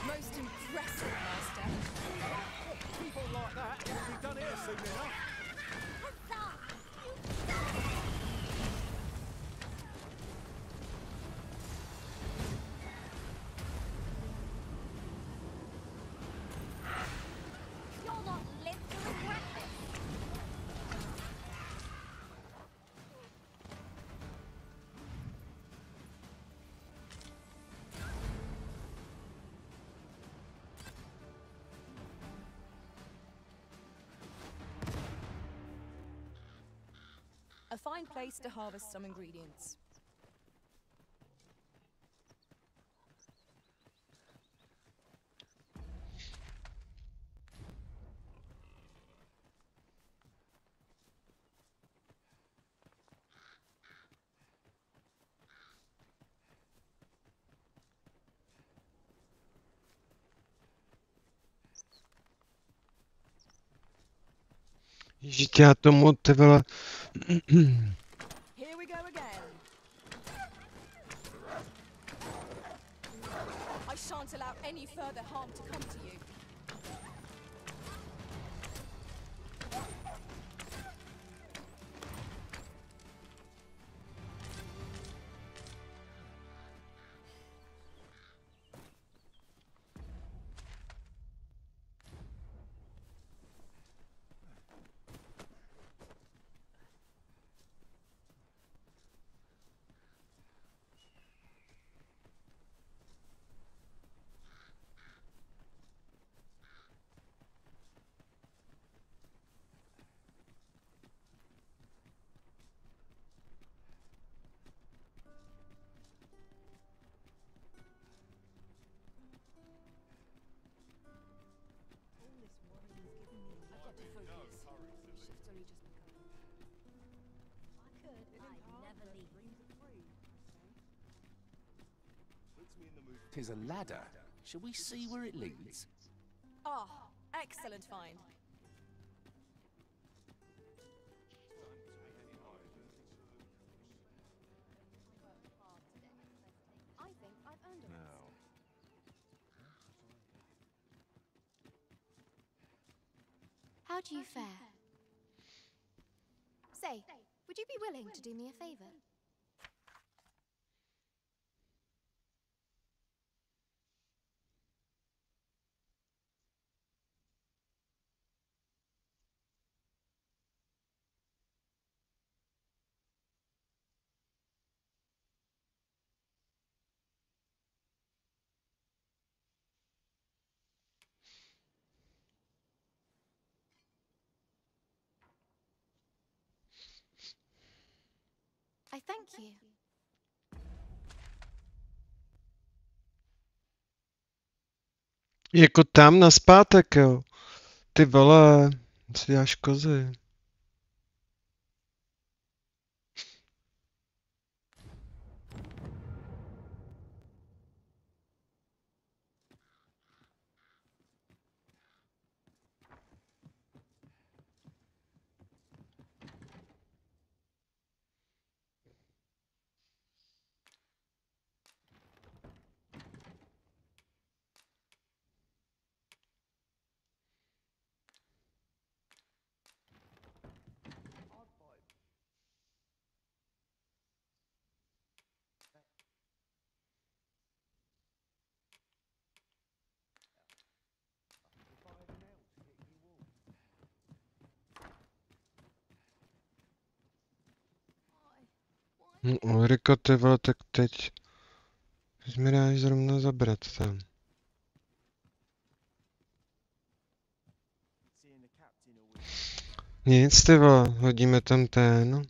Most impressive, Master. People like that will be done here soon enough. You'll not live to regret this. fine place to harvest some ingredients. Ježíš, já tomu, ty vole. Here we go again. I shan't allow any further harm to come to you. Tis a ladder. Shall we see where it leads? Ah, excellent find. I think I've earned it. How do you fare? Say, would you be willing to do me a favor? I thank you. Jako tam naspátek, jo. Ty vole, si děláš kozy. Ulriko, ty vole, tak teď mi dáš zrovna zabrat tam. Nic, ty vole, hodíme tam ten.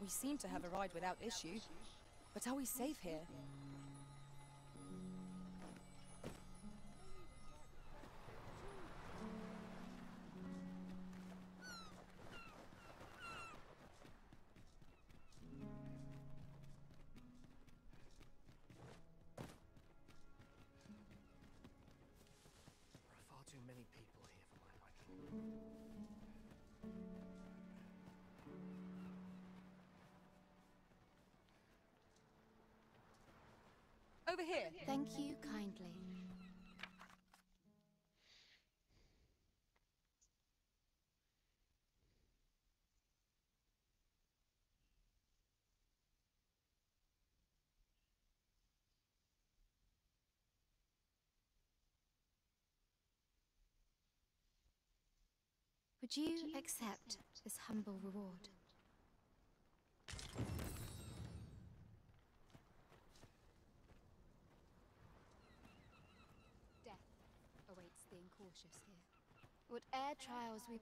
We seem to have arrived without issue, but are we safe here? Far too many people here for my liking. Over here. Thank you kindly. Would you accept this humble reward? cautious here. What air trials we...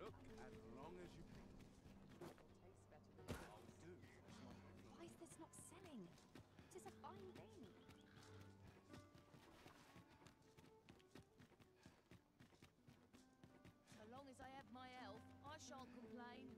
Look as long as you can. Why is this not selling? It is a fine thing. So long as I have my health, I shan't complain.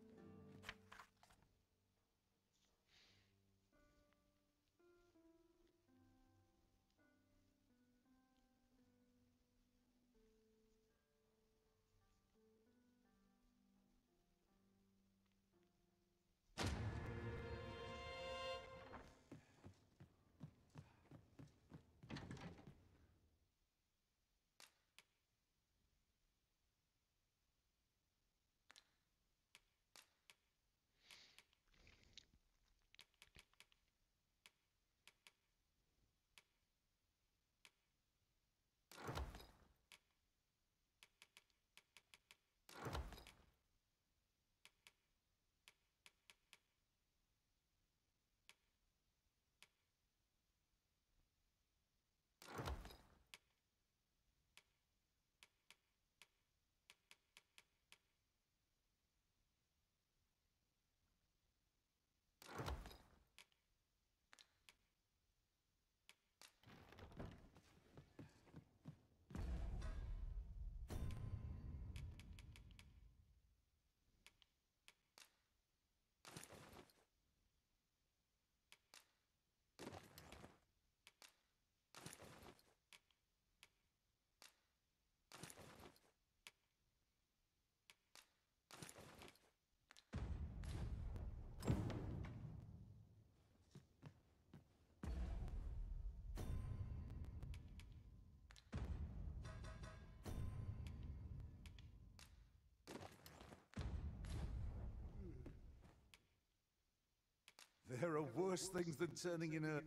There are worse things than turning in a...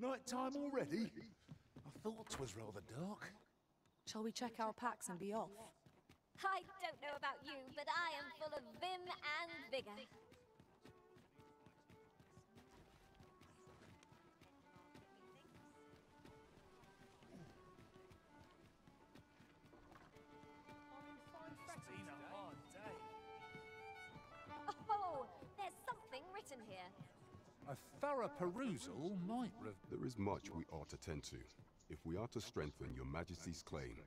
Night time already? I thought 'twas rather dark. Shall we check our packs and be off? I don't know about you, but I am full of vim and vigor. It's been a hard day. Oh, there's something written here. A thorough perusal might... There is much we ought to tend to, if we are to strengthen your Majesty's claim,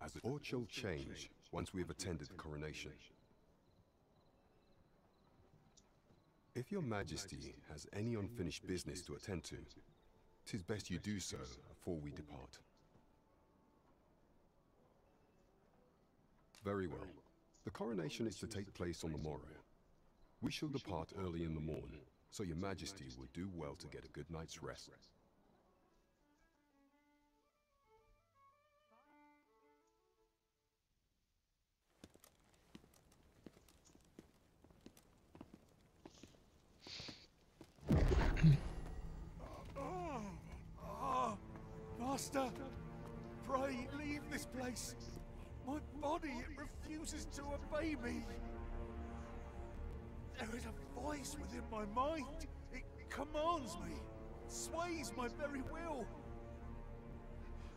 as it all shall change once we have attended the coronation. If your Majesty has any unfinished business to attend to, 'tis best you do so before we depart. Very well. The coronation is to take place on the morrow. We shall depart early in the morn, so your Majesty will do well to get a good night's rest. Master, pray leave this place. My body, it refuses to obey me. There is a voice within my mind. It commands me, sways my very will.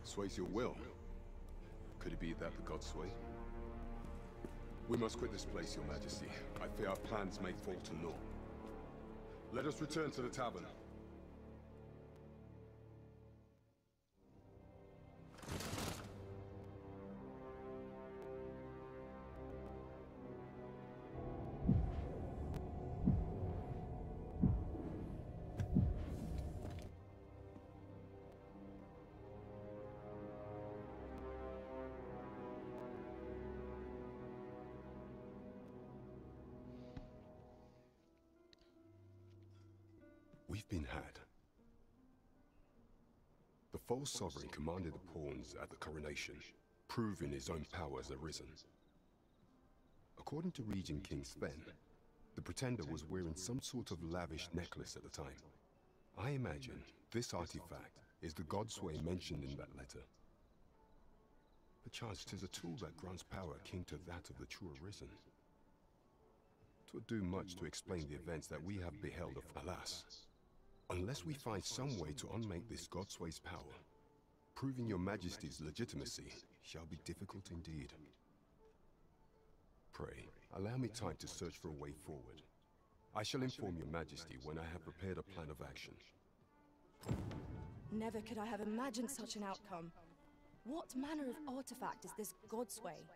Sways your will? Could it be that the gods sway? We must quit this place, your Majesty. I fear our plans may fall to naught. Let us return to the tavern. We've been had. The false sovereign commanded the pawns at the coronation, proving his own power as arisen. According to Regent King Sven, the pretender was wearing some sort of lavish necklace at the time. I imagine this artifact is the Godsway mentioned in that letter. Perchance 'tis a tool that grants power akin to that of the true arisen. 'Twould do much to explain the events that we have beheld of, alas. Unless we find some way to unmake this Godsway's power, proving your majesty's legitimacy shall be difficult indeed. Pray, allow me time to search for a way forward. I shall inform your majesty when I have prepared a plan of action. Never could I have imagined such an outcome. What manner of artifact is this Godsway?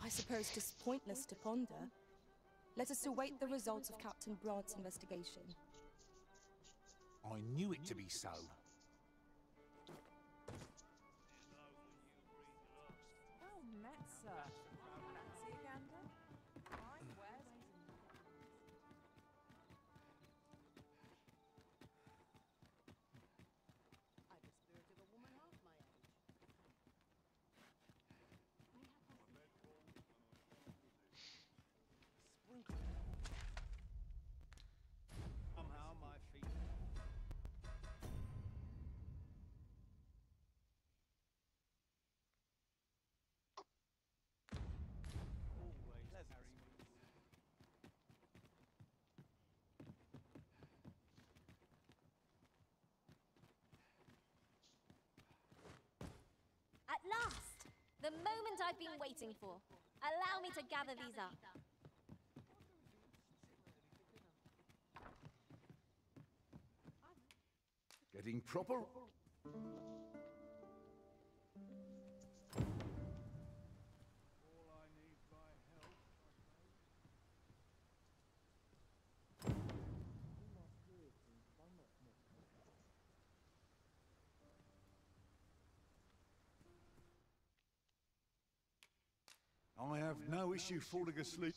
I suppose 'tis pointless to ponder. Let us await the results of Captain Brant's investigation. I knew it to be so. Well met, sir. Fancy a gander? Fine wares. I dispirited a woman half my age. Sprinkle. Somehow my feet. Always carry me. At last! The moment I've been waiting for. Allow me to gather these up. Getting proper. I have no issue falling asleep.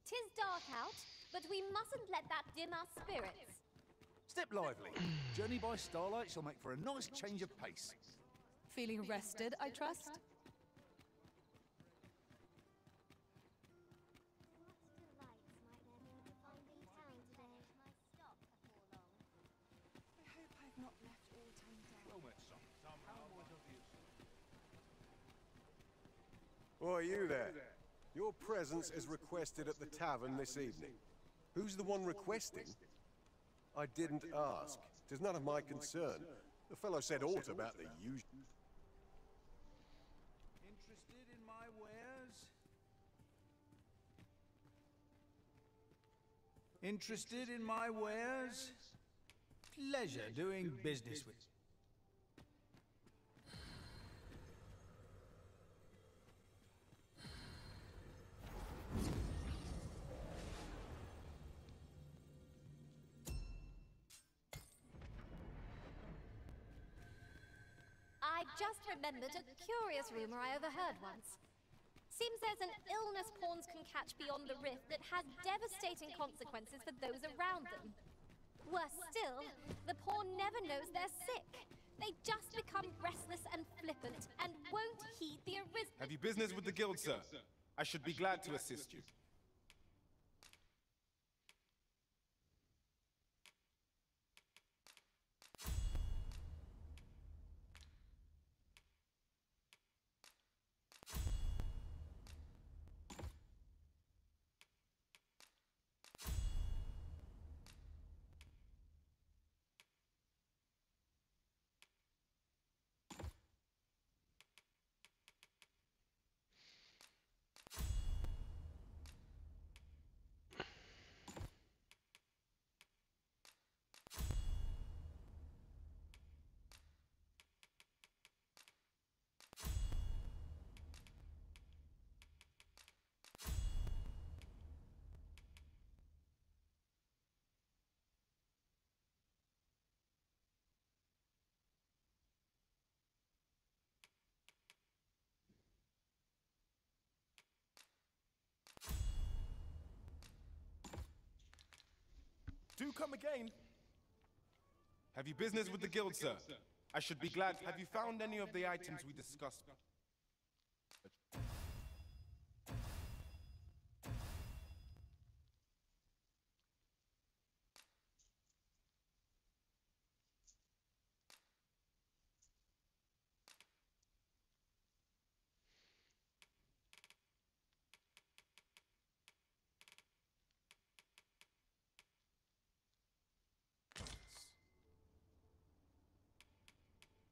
Tis dark out, but we mustn't let that dim our spirits. Step lively. Journey by starlight shall make for a nice change of pace. Feeling rested, I trust? I hope I've not left all time down. Well met, son. Somehow was obvious. Why, you there. Your presence is requested at the tavern this evening. Who's the one requesting? I didn't ask. 'Tis none of my concern. The fellow said aught about the usual. Interested in my wares? Interested in my wares? Pleasure doing business with. I just remembered a curious rumor I overheard once. Seems there's an illness pawns can catch beyond the rift that has devastating consequences for those around them. Worse still, the pawn never knows they're sick. They just become restless and flippant and won't heed the arisen. Have you business with the guild, sir? I should be glad to assist you. Do come again. Have you business with the guild, sir? I should be glad. Have you found any of the items we discussed?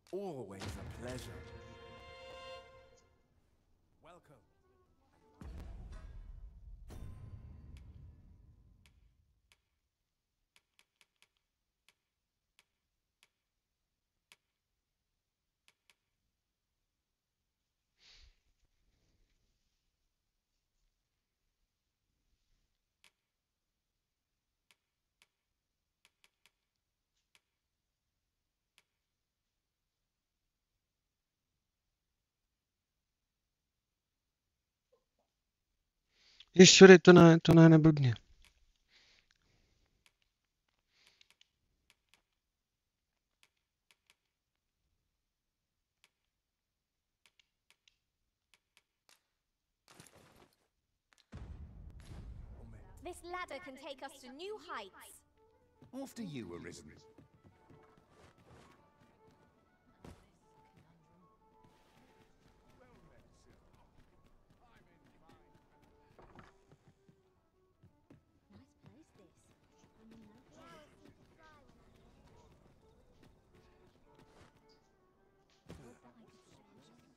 Always a pleasure. Welcome. Ještě to ne, neblbně. This ladder can take us to new heights. After you, Arisen.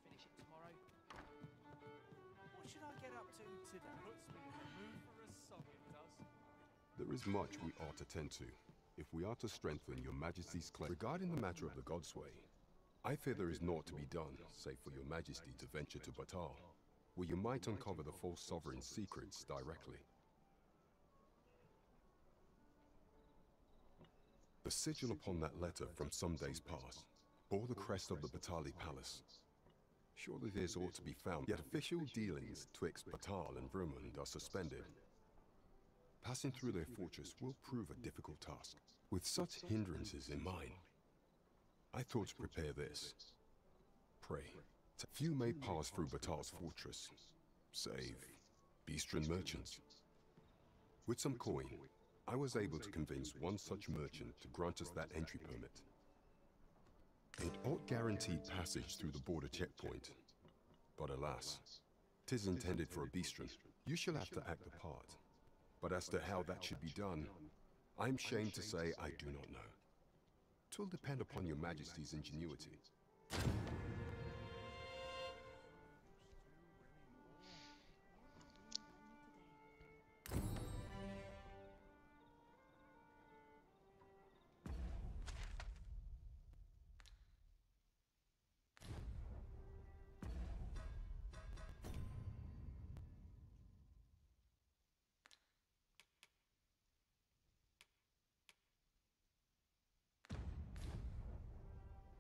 Finish it tomorrow. What should I get up to today? Puts me in the mood for a song, it does. There is much we ought to tend to, if we are to strengthen your Majesty's claim. Regarding the matter of the Godsway, I fear there is naught to be done, save for your Majesty to venture to Batal, where you might uncover the false sovereign's secrets directly. The sigil upon that letter from some days past bore the crest of the Batali Palace. Surely this ought to be found, yet official dealings twixt Batal and Vermund are suspended. Passing through their fortress will prove a difficult task. With such hindrances in mind, I thought to prepare this. Pray, few may pass through Batal's fortress, save Beastren merchants. With some coin, I was able to convince one such merchant to grant us that entry permit. It ought guaranteed passage through the border checkpoint. But alas, 'tis intended for a Beastren. You shall have to act the part. But as to how that should be done, I'm ashamed to say I do not know. 'Twill depend upon your Majesty's ingenuity.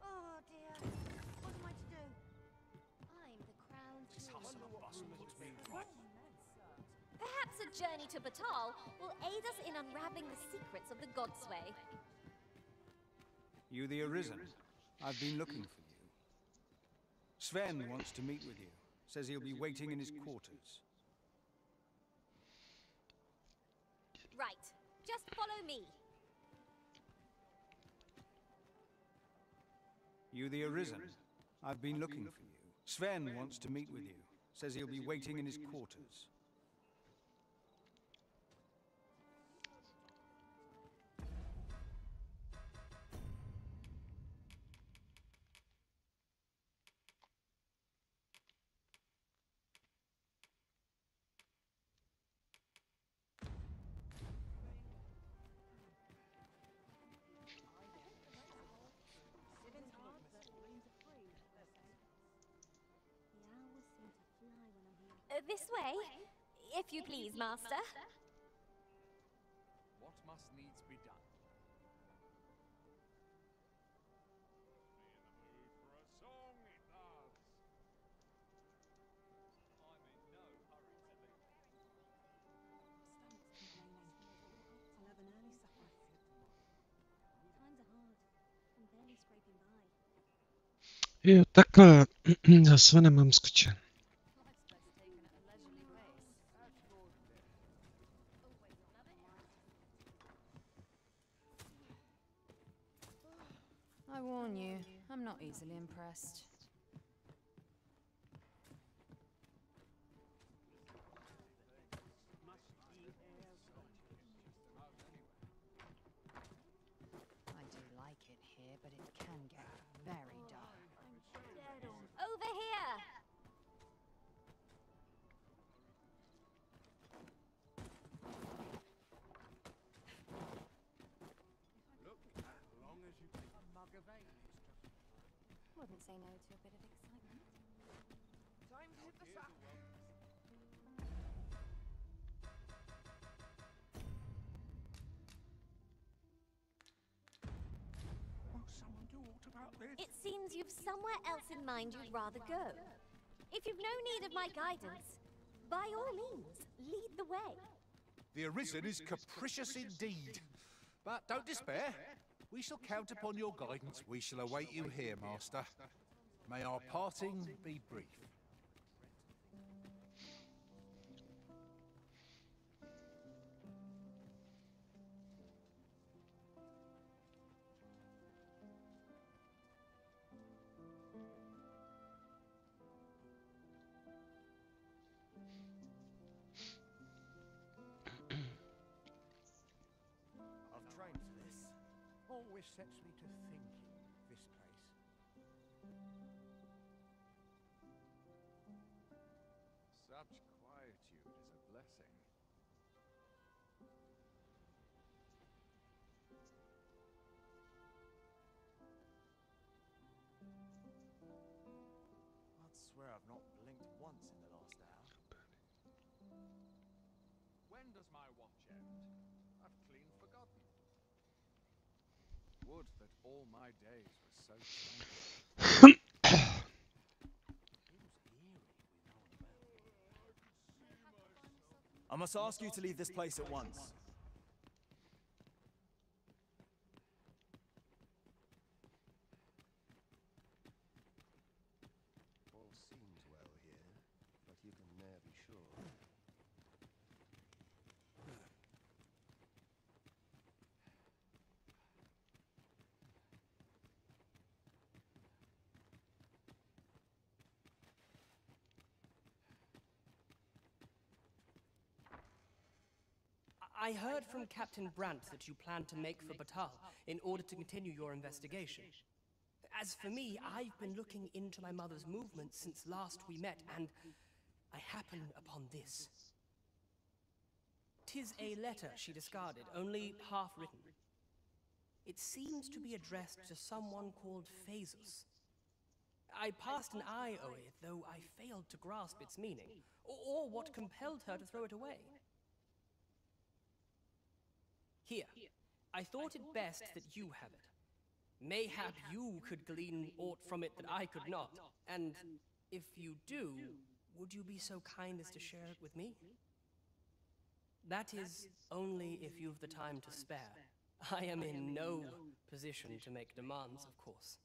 Oh dear. What am I to do? I'm the crown jewel. Perhaps a journey to Batal will aid us in unraveling the secrets of the Godsway. You the Arisen? I've been looking for you. Sven wants to meet with you. Says he'll be waiting in his quarters. Right. Just follow me. You the Arisen? I've been looking for you. Sven wants to meet with you. Says he'll be waiting in his quarters. This way, if you please, Master. What must needs be done? I'll have an early supper. Jo, takhle. Zase nemám skočen. I warn you, I'm not easily impressed. I do like it here, but it can get very dark. Over here! Wouldn't say no to a bit of excitement. Time to hit the sack. Will someone do aught about this? It seems you've somewhere else in mind you'd rather go. If you've no need of my guidance, by all means, lead the way. The Arisen is capricious indeed. But don't despair. We shall count upon your guidance. We shall await you here, Master. May our parting be brief. I've trained for this. Always sets me to thinking, this place. Such quietude is a blessing. I'd swear I've not blinked once in the last hour. When does my watch end? I've clean forgotten. Would that all my days were so tranquil. I must ask you to leave this place at once. All seems well here, but you can ne'er be sure. I heard from Captain Brandt that you plan to make for Batal in order to continue your investigation. As for me, I've been looking into my mother's movements since last we met, and I happen upon this. 'Tis a letter she discarded, only half written. It seems to be addressed to someone called Phasus. I passed an eye over it, though I failed to grasp its meaning, or what compelled her to throw it away. Here, I thought it best that you have it. Mayhap you could glean aught from it that I could not, and if you do, would you be so kind as to share it with me? That is only if you've the time to spare. I am in no position to make demands, of course.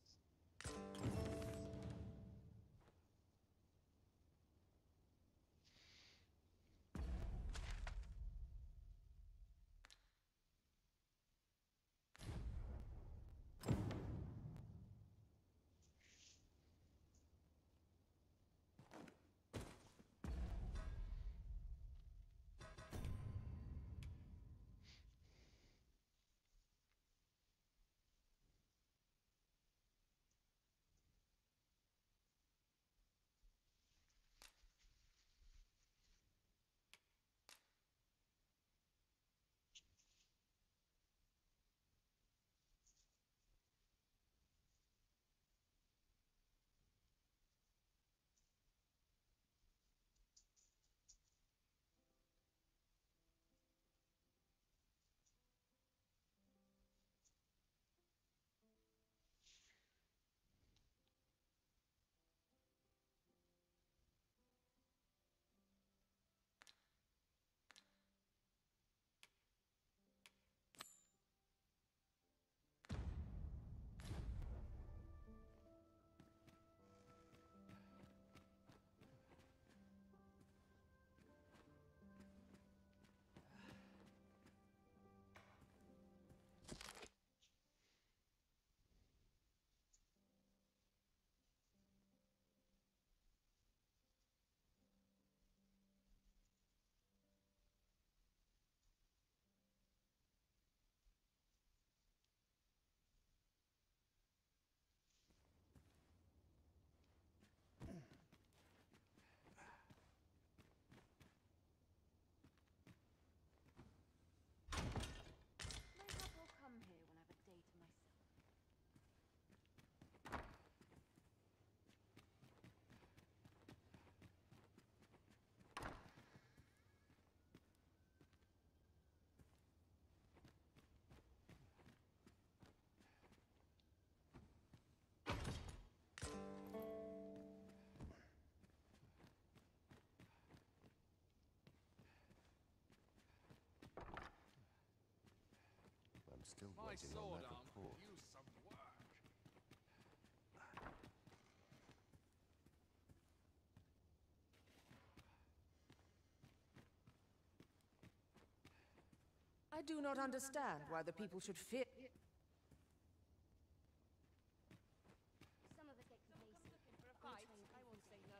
still My waiting on sword that arm report. could use some work. I do not understand why the people should fear. Some of us get complacent. Looking for a fight? I won't say no.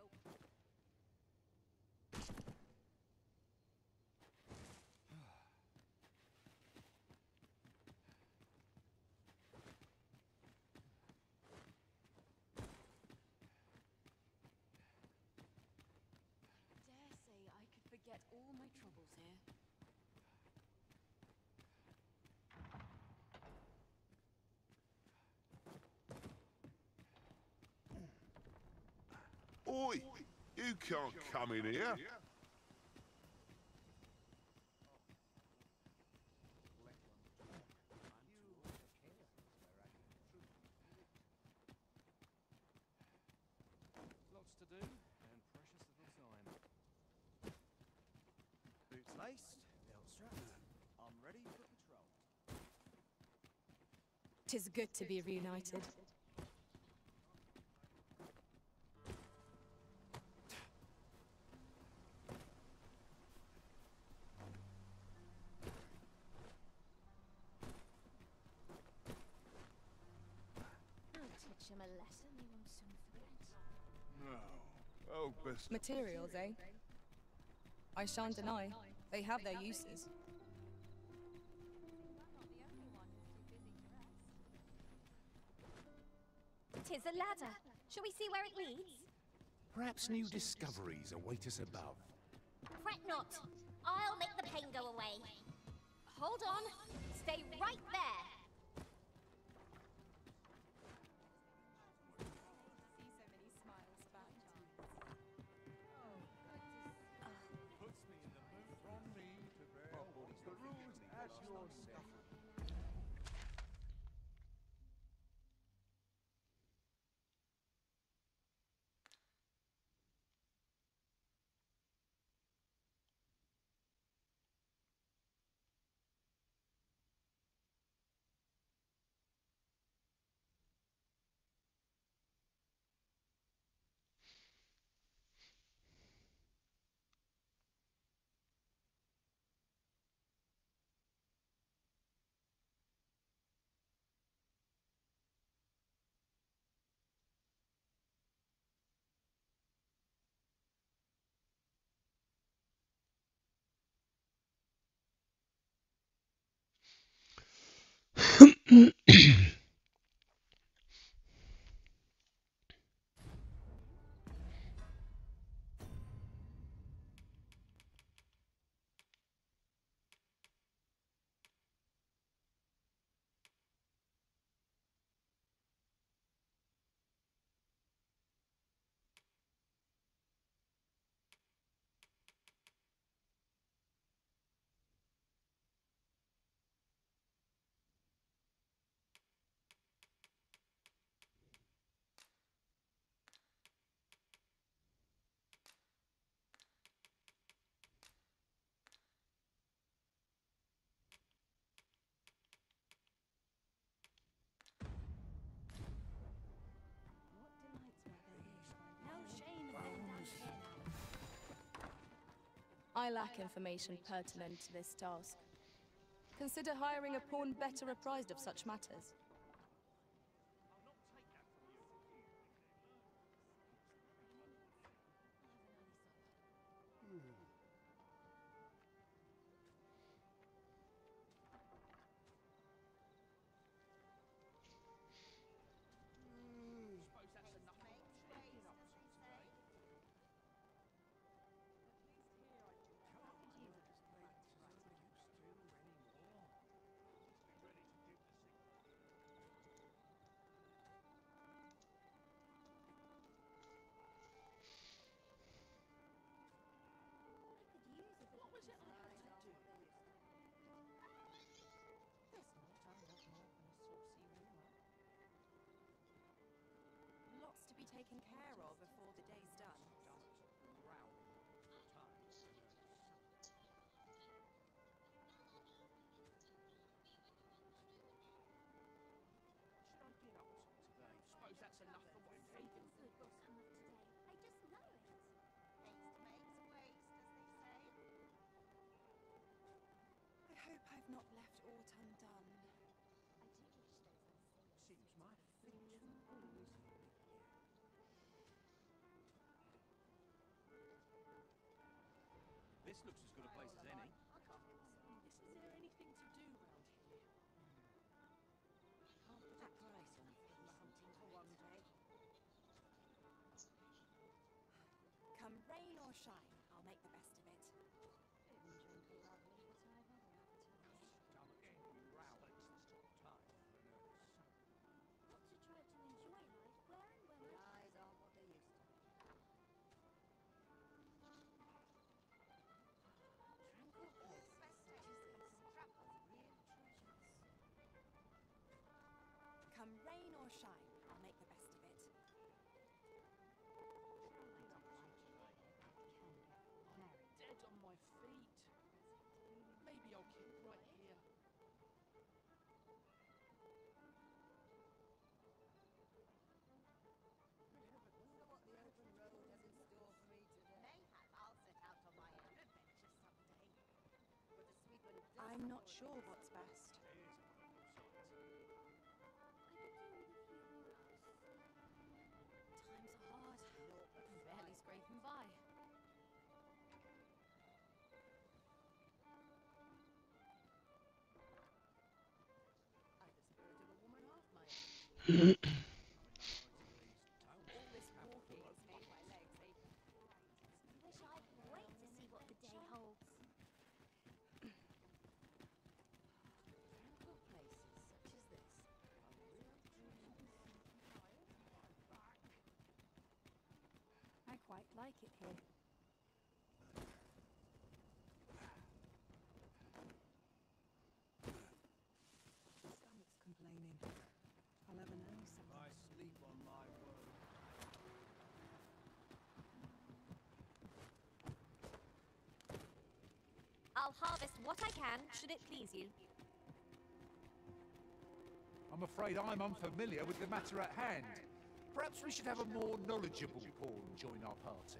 Dare say I could forget all my troubles here. Oi! You can't come in here. Lots to do, and precious little time. Boots laced, belt strapped. I'm ready for patrol. 'Tis good to be reunited. I'll teach him a lesson he won't soon forget. No. Oh, best. Materials, eh? I shan't deny. They have their uses. Tis a ladder. Shall we see where it leads? Perhaps new discoveries await us above. Fret not. I'll make the pain go away. Hold on. Stay right there. See so many smiles found. Puts me in the mood from me to bear the rules as your stuff. I lack information pertinent to this task. Consider hiring a pawn better apprised of such matters. Lots to be taken care of before the day's done. I've not left aught undone. Seems my feet always here. This looks as good a place as any. Is there anything to do round here? I'll put a price on feasting for one day. Come rain or shine, I'll make the best of it. Food and drink are lovely, but I've other appetites. Lots to try to enjoy life, where and when the eyes aren't what they used to be. Tranquil places such as this are real treasures. Come rain or shine, I'll make the best of it. Dead on my feet. Maybe I'll keep right here. Wonder what the open road has in store for me today. Mayhap I'll set out on my own adventure someday. But a sweet one does I'm not sure what's best. Times are hard. Barely scraping by. I've the spirit of a woman half my age. All this walking has made my legs ache. Wish I'd wait to see what the day holds. Tranquil places such as this are real treasures. I quite like it here. Stomach's complaining. I'll have an early supper. I sleep on my word. I'll harvest what I can, should it please you. I'm afraid I'm unfamiliar with the matter at hand. Perhaps we should have a more knowledgeable pawn join our party.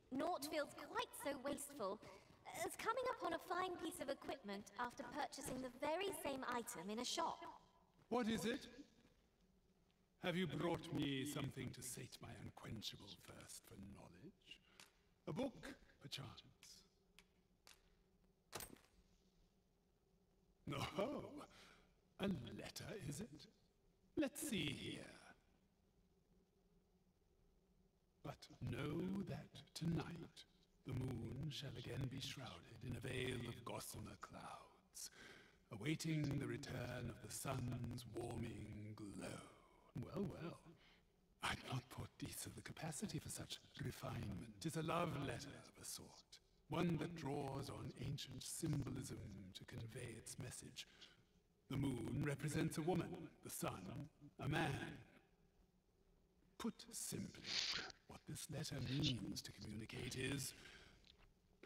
Naught feels quite so wasteful as coming upon a fine piece of equipment after purchasing the very same item in a shop. What is it? Have you brought me something to sate my unquenchable thirst for knowledge? A book, perchance? Oh, a letter, is it? Let's see here. But know that tonight the moon shall again be shrouded in a veil of gossamer clouds, awaiting the return of the sun's warming glow. Well, well. I'd not thought Disa the capacity for such refinement. 'Tis a love letter of a sort, one that draws on ancient symbolism to convey its message. The moon represents a woman, the sun, a man. Put simply, what this letter means to communicate is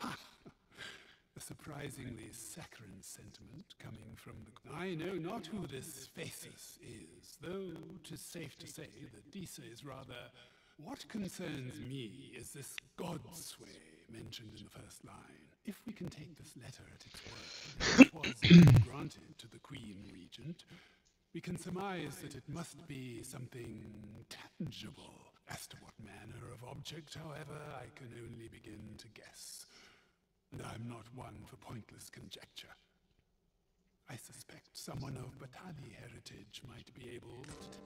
a surprisingly saccharine sentiment coming from the... I know not who this Phasis is, though 'tis safe to say that Disa is rather... What concerns me is this godsway mentioned in the first line. If we can take this letter at its word, it was granted to the Queen Regent, we can surmise that it must be something tangible. As to what manner of object, however, I can only begin to guess. And I'm not one for pointless conjecture. I suspect someone of Batali heritage might be able to...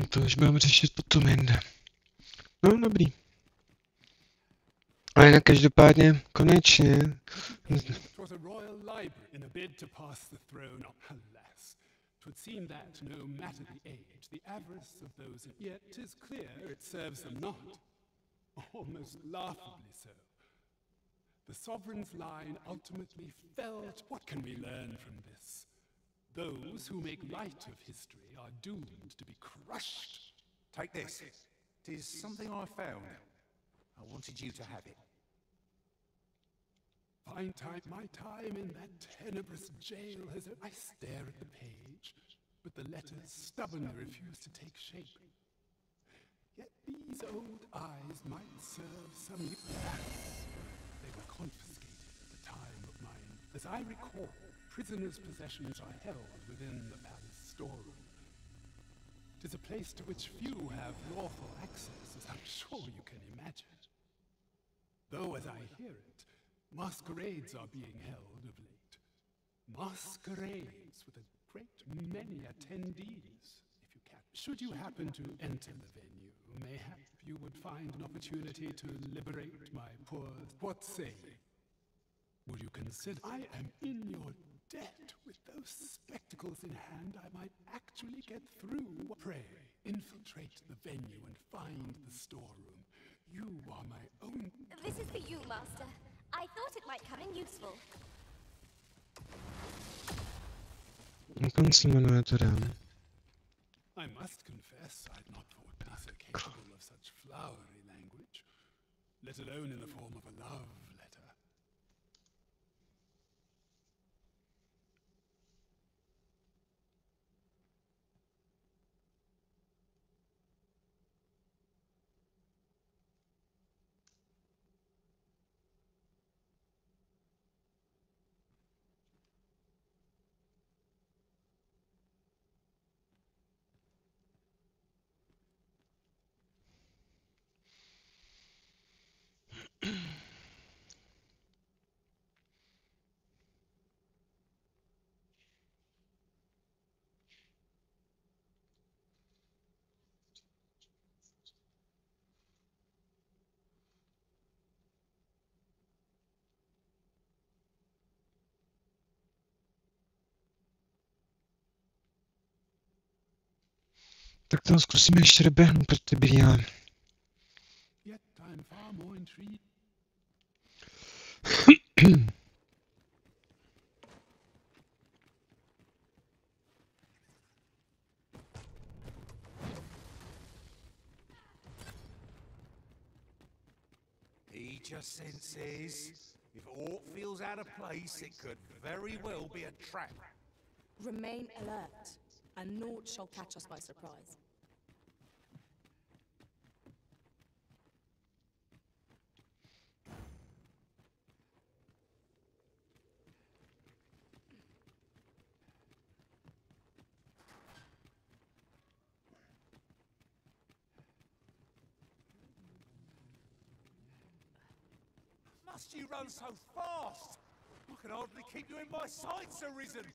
To už budeme řešit potom jinde. No, dobrý. Ale jinak každopádně, konečně. It was a royal library in a bid to pass the throne. Alas, 'twould seem that no matter the age, the avarice of those, yet 'tis clear it serves them not. Almost laughably so. The sovereign's line ultimately felt. What can we learn from this? Those who make light of history are doomed to be crushed. Take this. It is something I found. I wanted you to have it. My time in that tenebrous jail has... I stare at the page, but the letters stubbornly refuse to take shape. Yet these old eyes might serve some... They were confiscated at the time of mine. As I recall, prisoners' possessions are held within the palace storeroom. 'Tis a place to which few have lawful access, as I'm sure you can imagine. Though, as I hear it, masquerades are being held of late. Masquerades with a great many attendees, if you can. Should you happen to enter the venue, mayhap you would find an opportunity to liberate my poor... What say you? Would you consider... I am in your debt. With those spectacles in hand, I might actually get through. Pray, infiltrate the venue and find the storeroom. You are my own... This is for you, Master. I thought it might come in useful. I must confess I'd not thought me so capable of such flowery language, let alone in the form of a love letter. Tak to zkusíme ještě doběhnout pro ty brýle. Yet I'm far more intrigued. He just senses if aught feels out of place, it could very well be a trap. Remain alert, and naught shall catch us by surprise. Must you run so fast? I can hardly keep you in my sights, Ryzen.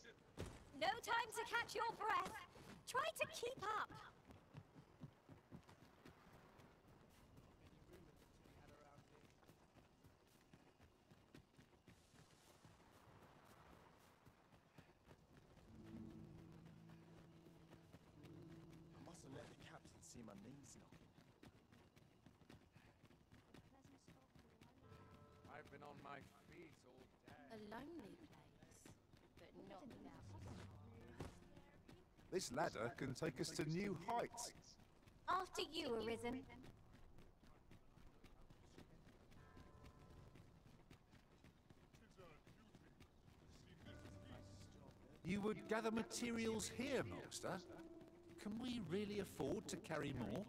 No time to catch your breath. Try to keep up. I mustn't let the captain see my knees knocking. I've been on my feet all day. A lonely place, but not without. This ladder can take us to new heights. After you, Arisen. You would gather materials here, Master? Can we really afford to carry more?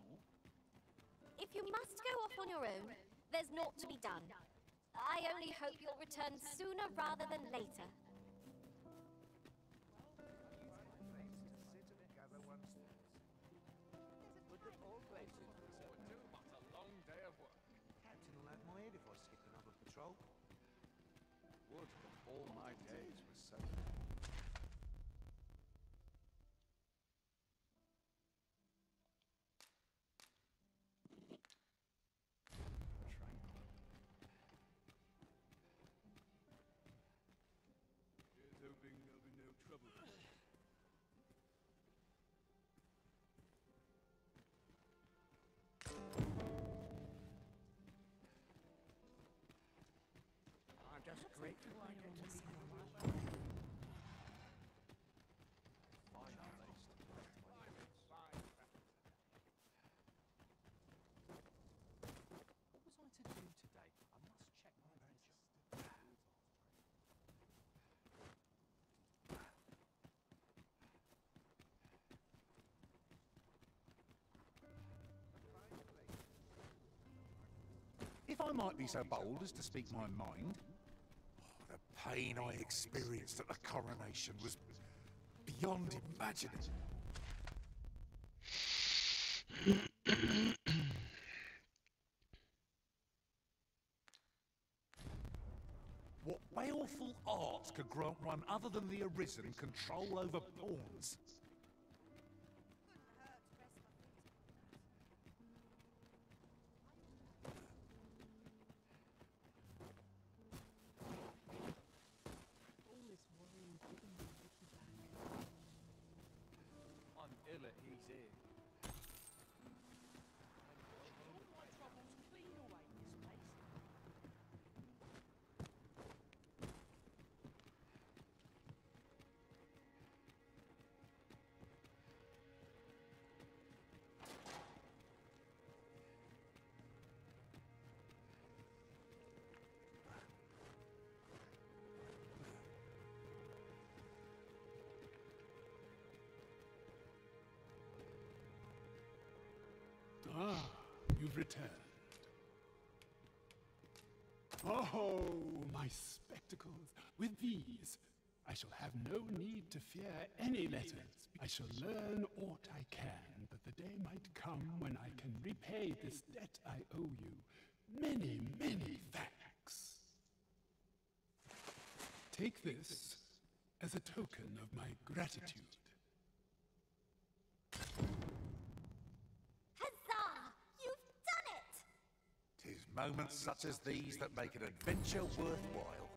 If you must go off on your own, there's naught to be done. I only hope you'll return sooner rather than later. Captain will have my head if I skip another patrol. Would that all my days were so... just grateful I get to see them. What was I to do today? I must check my ledger. If I might be so bold as to speak my mind, The pain I experienced at the coronation was beyond imagining. What baleful arts could grant one other than the Arisen control over pawns? I'm ill at he's here. Ah, you've returned. Oh, my spectacles. With these, I shall have no need to fear any letters. I shall learn aught I can, but the day might come when I can repay this debt I owe you. Many, many thanks. Take this as a token of my gratitude. Huzzah! You've done it! 'Tis moments such as these that make an adventure worthwhile.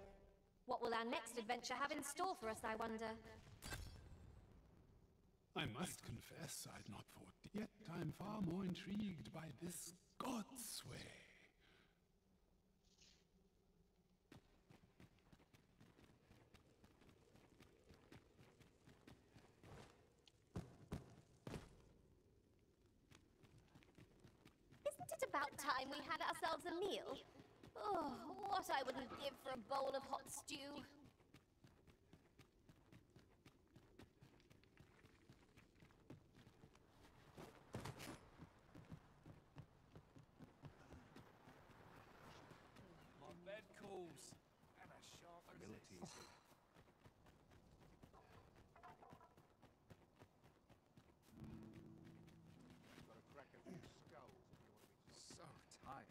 What will our next adventure have in store for us, I wonder? I must confess I'd not thought, yet I'm far more intrigued by this God's way. Isn't it about time we had ourselves a meal? Oh, what I wouldn't give for a bowl of hot stew. My bed calls. And a sharp humility is Got a crack at your skull. so tired.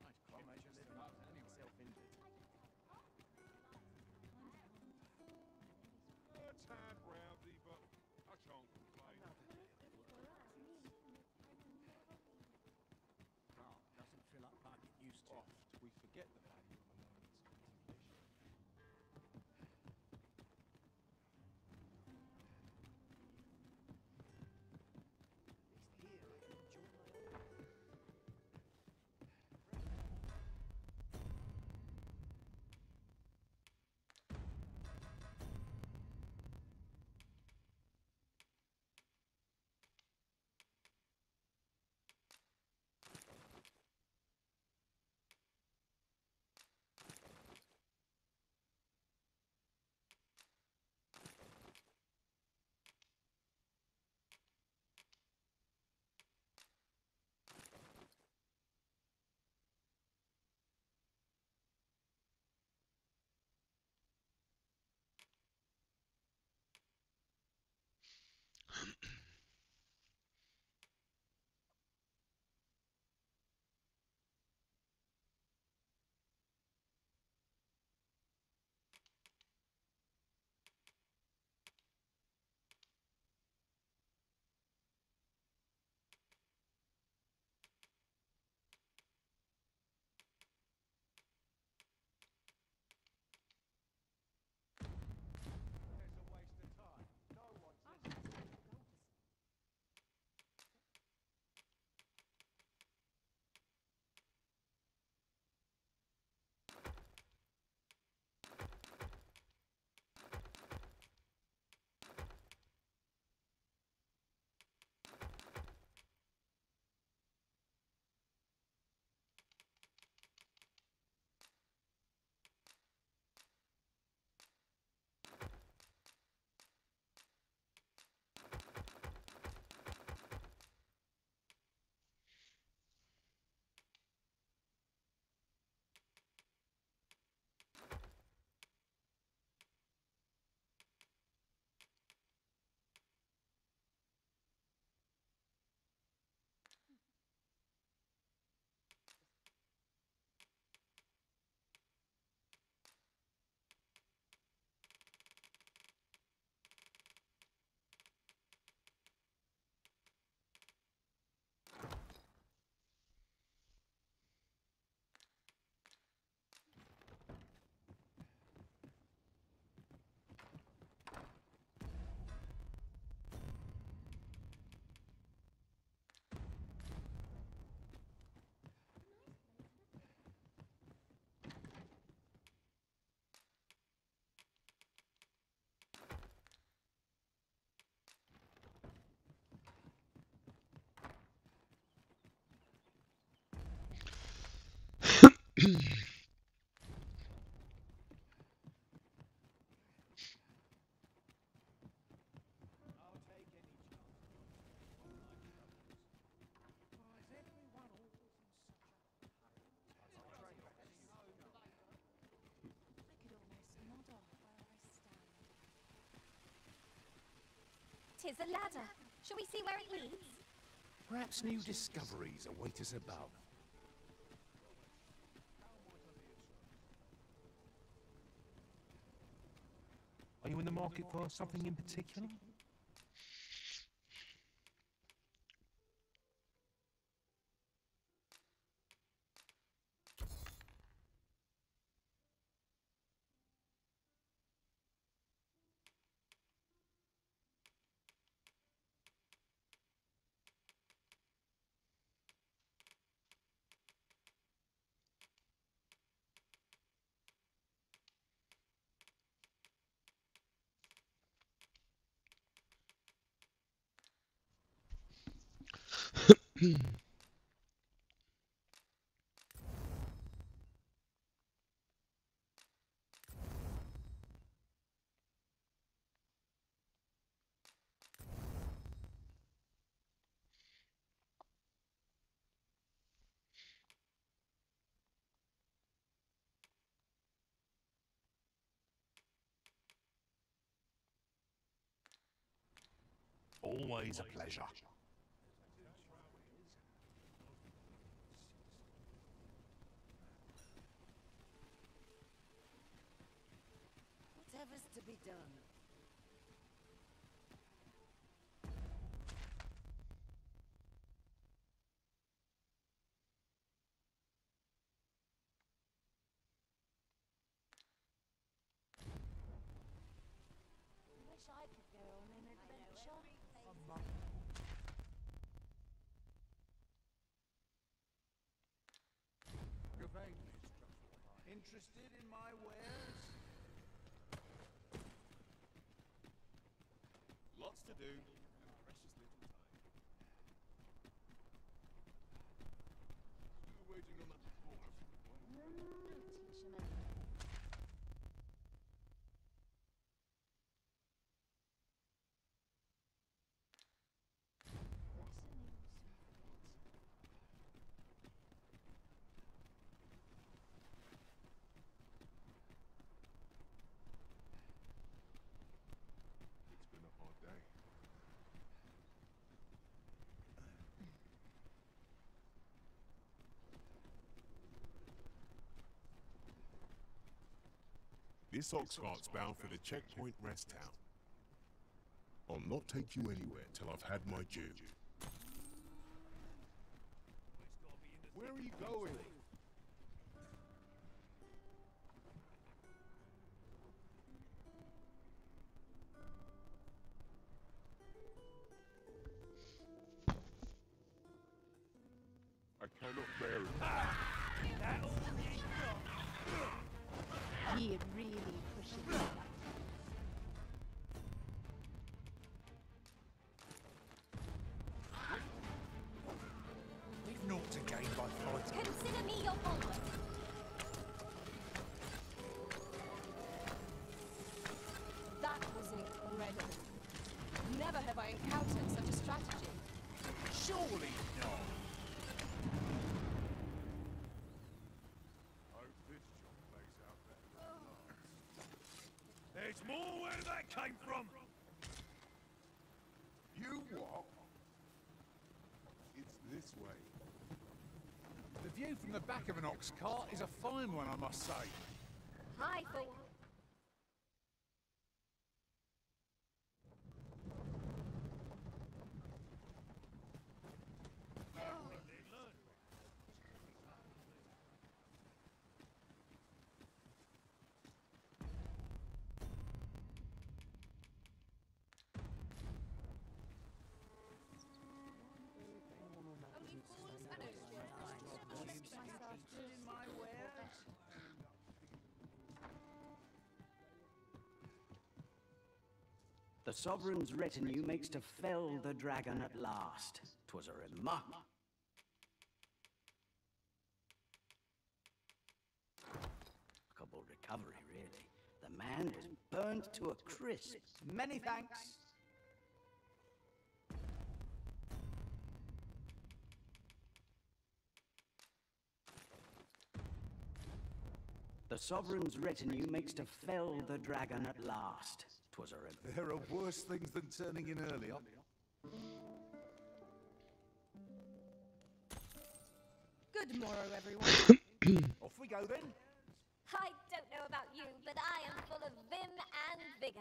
I'd quite make a living out anyway. Self-injured. A tad rowdy, but I can't complain. Oh, doesn't fill up like it used to. Oft we forget the value of a moment's contemplation. 'Tis a ladder. Shall we see where it leads? Perhaps new discoveries await us above. Are you in the market for something in particular? Always a pleasure. Whatever's to be done. Wish I could go on an adventure. Interested in my wares? Lots to do, and precious little time. Still waiting on that report. It's been a hard day. This ox cart's bound for the checkpoint rest town. I'll not take you anywhere till I've had my due. Where are you going? I cannot bear it. He really pushing it. We've naught to gain by fighting. Consider me your bulwark. That was incredible. Never have I encountered such a strategy. Surely not. Hope this job plays out better than last. There's more where that came from. You what? It's this way. The view from the back of an ox cart is a fine one, I must say. Hi, for The Sovereign's retinue makes to fell the dragon at last. 'Twas a remark. remarkable recovery, really. The man was burned to a crisp. Many thanks. The Sovereign's retinue makes to fell the dragon at last. 'Twas a There are worse things than turning in earlier. Good morrow, everyone. Off we go then. I don't know about you, but I am full of vim and vigor.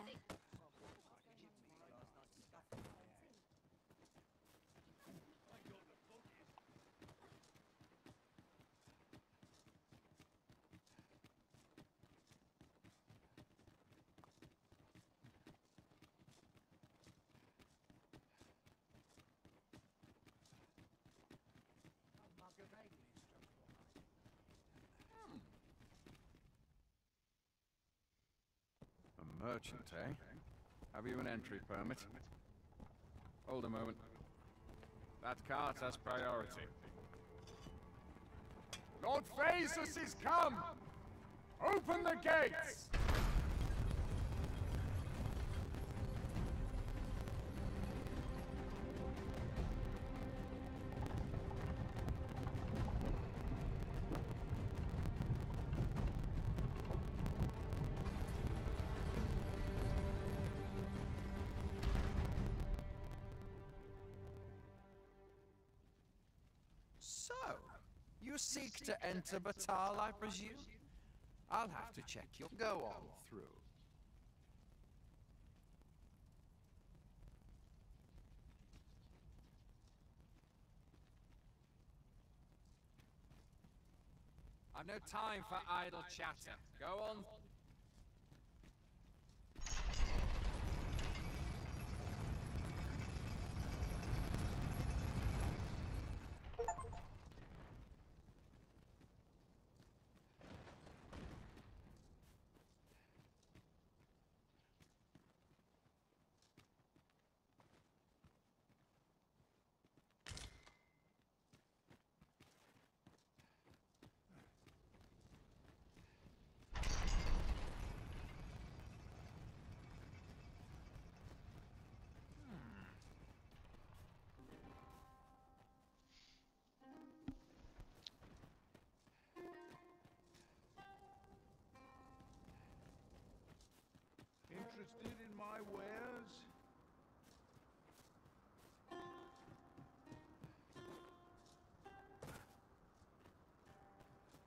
A merchant, eh? Have you an entry permit? Hold a moment. That cart has priority. Lord Phaesus is come! Open the gates! So, you seek to enter Batal, I presume? I'll have to check your go on through. I've no time for idle chatter. Go on. Interested in my wares?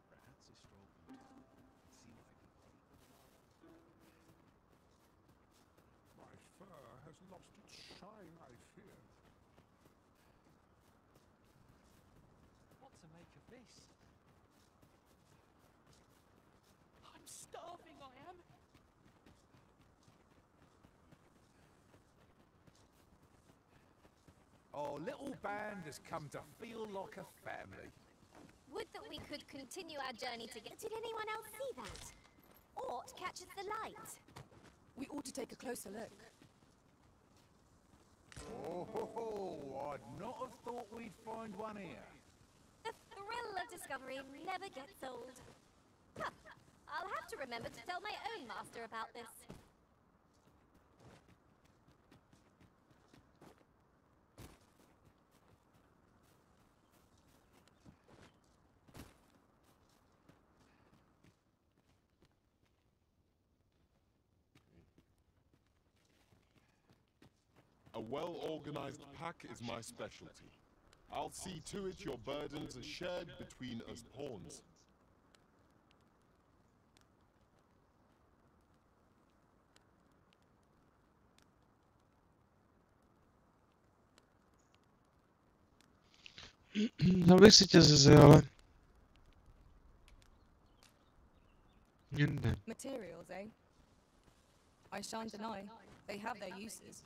Perhaps a stroll from town. See why people. My fur has lost its shine, I fear. What to make of this? I'm starving, I am. Our little band has come to feel like a family. Would that we could continue our journey together. Did anyone else see that? Aught catches the light. We ought to take a closer look. Oh, I'd not have thought we'd find one here. The thrill of discovery never gets old. Huh. I'll have to remember to tell my own master about this. A well-organized pack is my specialty. I'll see to it your burdens are shared between us pawns. Abych si tě zase, ale... Jinde. Materials, eh? I shan't deny, they have their uses.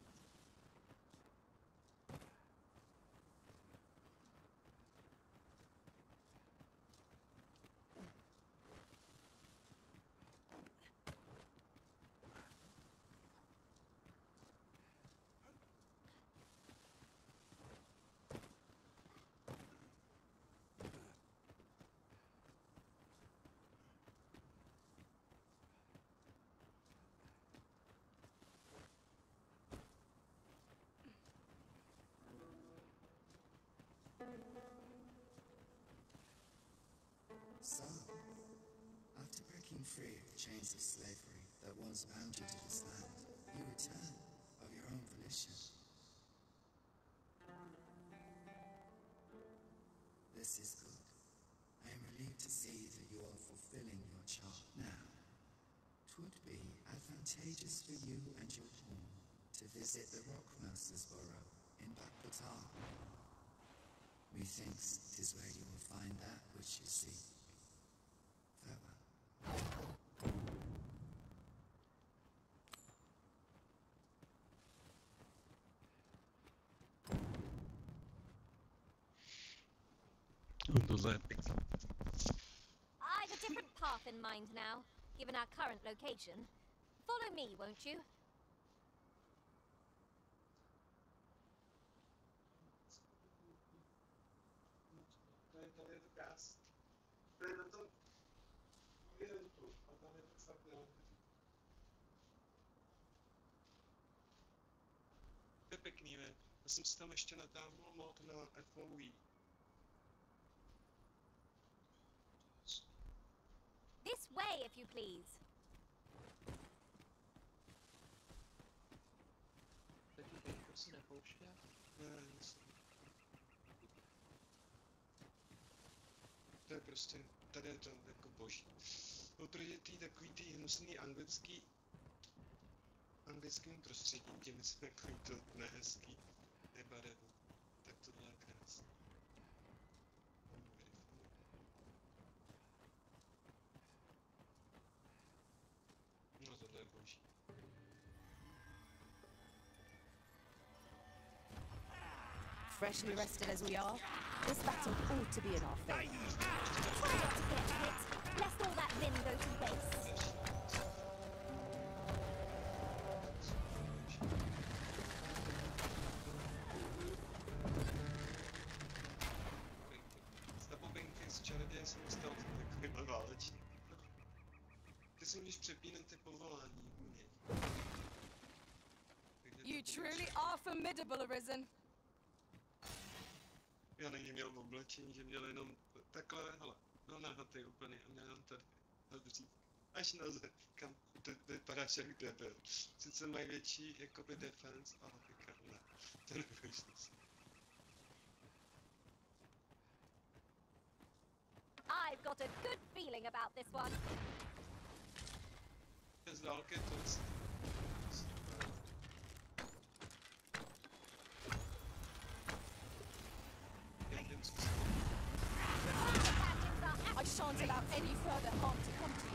free of the chains of slavery that once bound you to this land, you return of your own volition. This is good. I am relieved to see that you are fulfilling your charge now. 'Twould be advantageous for you and your home to visit the Rockmaster's Burrow in Bakbatar. Methinks 'tis where you will find that which you seek. Farewell. I've a different path in mind now, given our current location. Follow me, won't you? To je pěkný, ne? Já jsem si tam ještě natáhnul mod na FOV. This way, if you please. To je prostě, tady je to jako boží. Oproti takový tý hnusný anglickým prostředím, tím jsme takový to nehezký, nebarevný. Tak tohle je krásný. No tohle je boží. Freshly rested as we are, this battle ought to be in our favour. Try not to get hit, lest all that vim go to waste. Jsem dostal takovýhle válečník. Ty si můžeš přepínat ty povolání. You truly are formidable, Ryzen. Já není měl v oblečení, že měl jenom takhle, hele, no nahatý úplně a měl jenom tady, dřív. Až na zem, kam to vypadáš jak debil. Sice mají větší, jakoby defense, ale říkám, ne, to nebudeš nosit. I've got a good feeling about this one. Z dálky to je I shan't allow any further harm to come to you.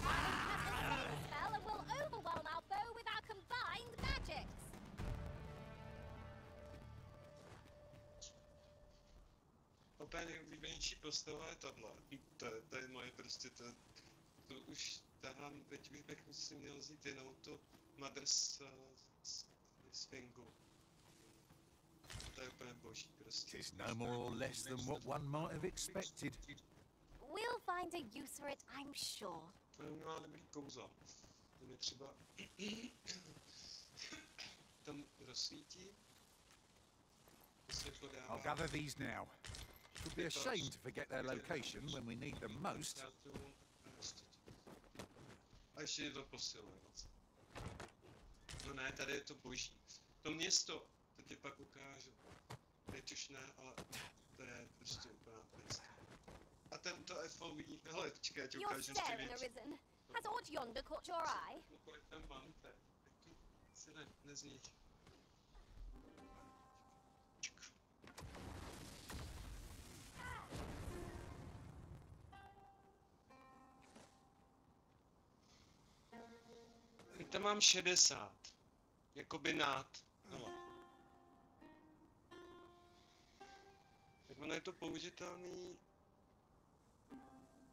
I have the same spell and will overwhelm our foe with our combined magics. Opět nejoblíbenější postava je tahle. To je moje prostě to už tahám, teď bych si měl vzít jenom to Mother's Svingu. To je úplně boží prostě. It's no more or less than what one might have expected. We'll find a use for it, I'm sure. To má dobrý kouzla. To mi třeba tam rozsvítí. I'll gather these now. It would be a shame to forget their location when we need them most. A ještě je to posiluje vlastně. No ne, tady je to boží. To město, to ti pak ukážu. Teď už ne, ale to je prostě úplná pěst. A tento FOV, hele, počkej, já ti ukážu ještě větší. Has aught yonder caught your eye? No kolik tam mám, taky si nezničí. Tam mám 60. Jakoby nad. No. Tak ono je to použitelný.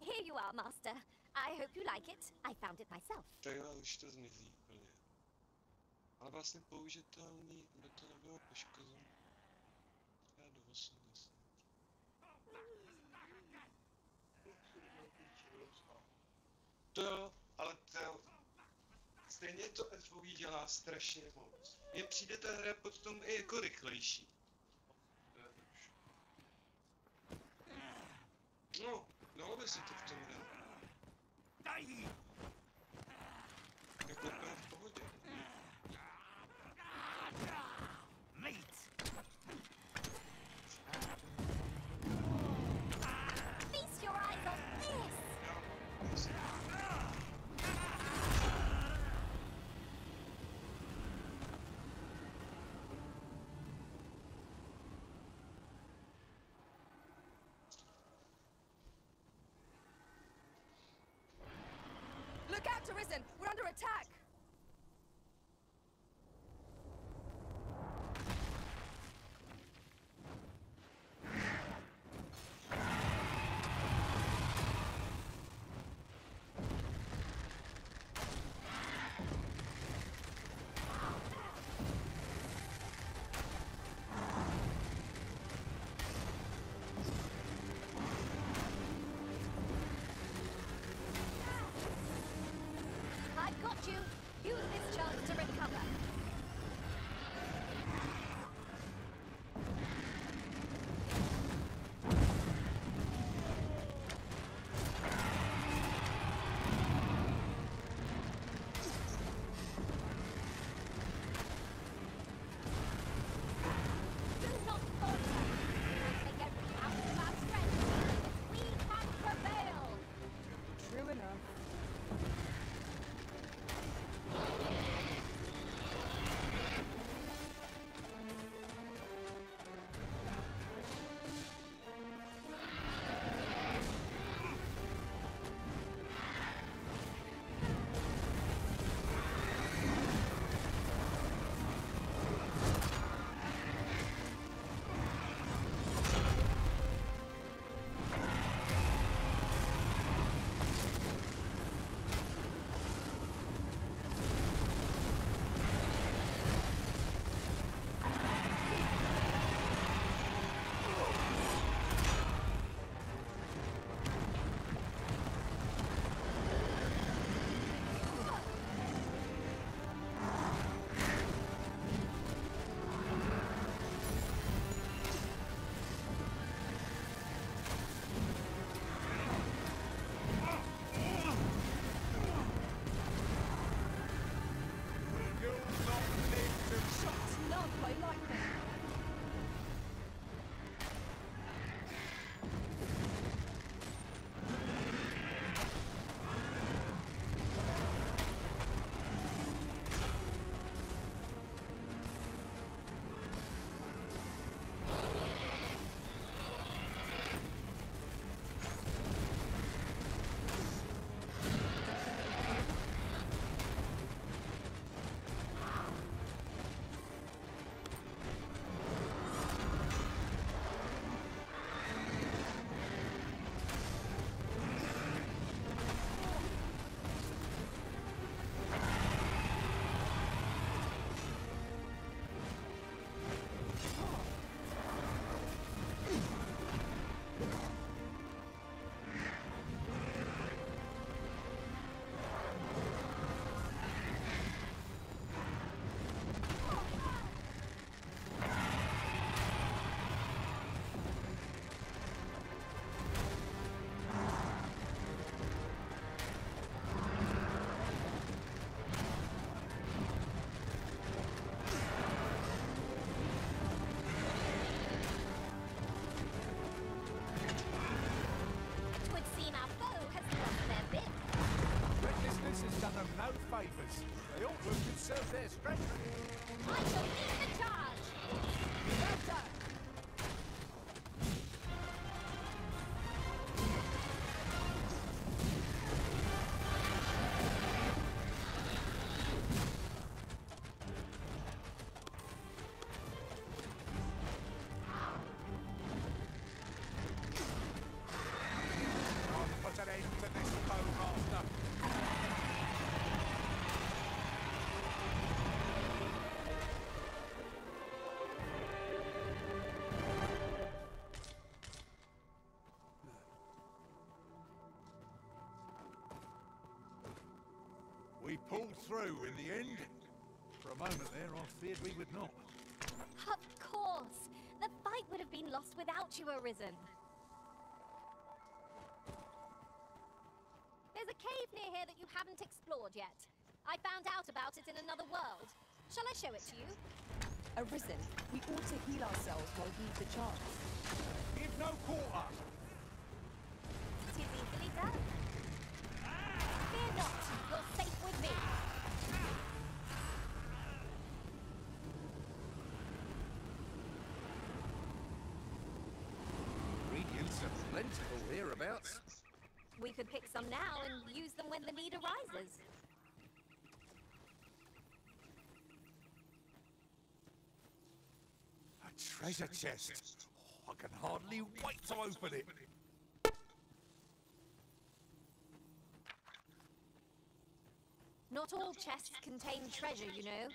Here you are, Master. I hope you like it. I found it myself. Tak jo, už to zmizí úplně. Ale vlastně použitelný, aby to nebylo poškozené. Já do 80. To jo, ale to stejně to FOV dělá strašně moc. Mně přijde ta hra potom i jako rychlejší. No, dalo by se to v tom dát. Jako úplně v pohodě. Feast your eyes on this! Look out, Ryzen! We're under attack! I've got you! Use this chance to recover! Do not falter! Take every ounce of our strength! We can prevail! True enough. Not by lightning! Would seem our foe has lost their bit. Recklessness has done them no favours. They ought to have conserved their strength. I shall lead the charge! Well done! I'll put an end to this foe, Master. We pulled through in the end. For a moment there, I feared we would not. Of course! The fight would have been lost without you, Arisen. a cave near here that you haven't explored yet. I found out about it in another world. Shall I show it to you? Arisen, we ought to heal ourselves while you've the chance. Give no quarter! Tis easily done. Fear not, you're safe with me. Ingredients are plentiful hereabouts. We could pick some now and use them when the need arises. A treasure chest. Oh, I can hardly wait to open it. Not all chests contain treasure, you know.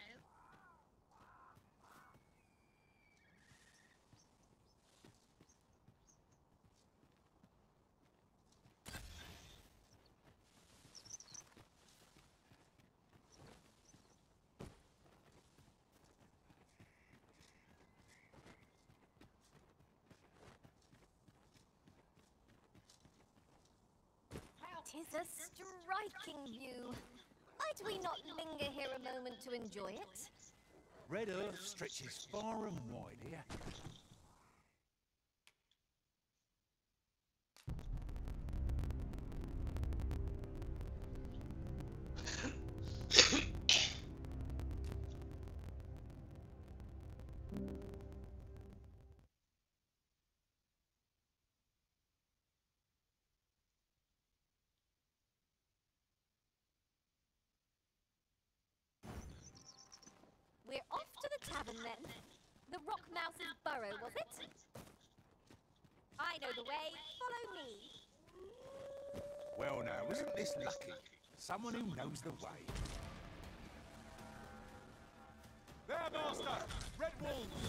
Tis a striking view. Might we not linger here a moment to enjoy it? Red Earth stretches far and wide here. We're off to the tavern then. The Rock Mouse's burrow, was it? I know the way. Follow me. Well now, isn't this lucky? Someone who knows the way. There, Master! Red wolves!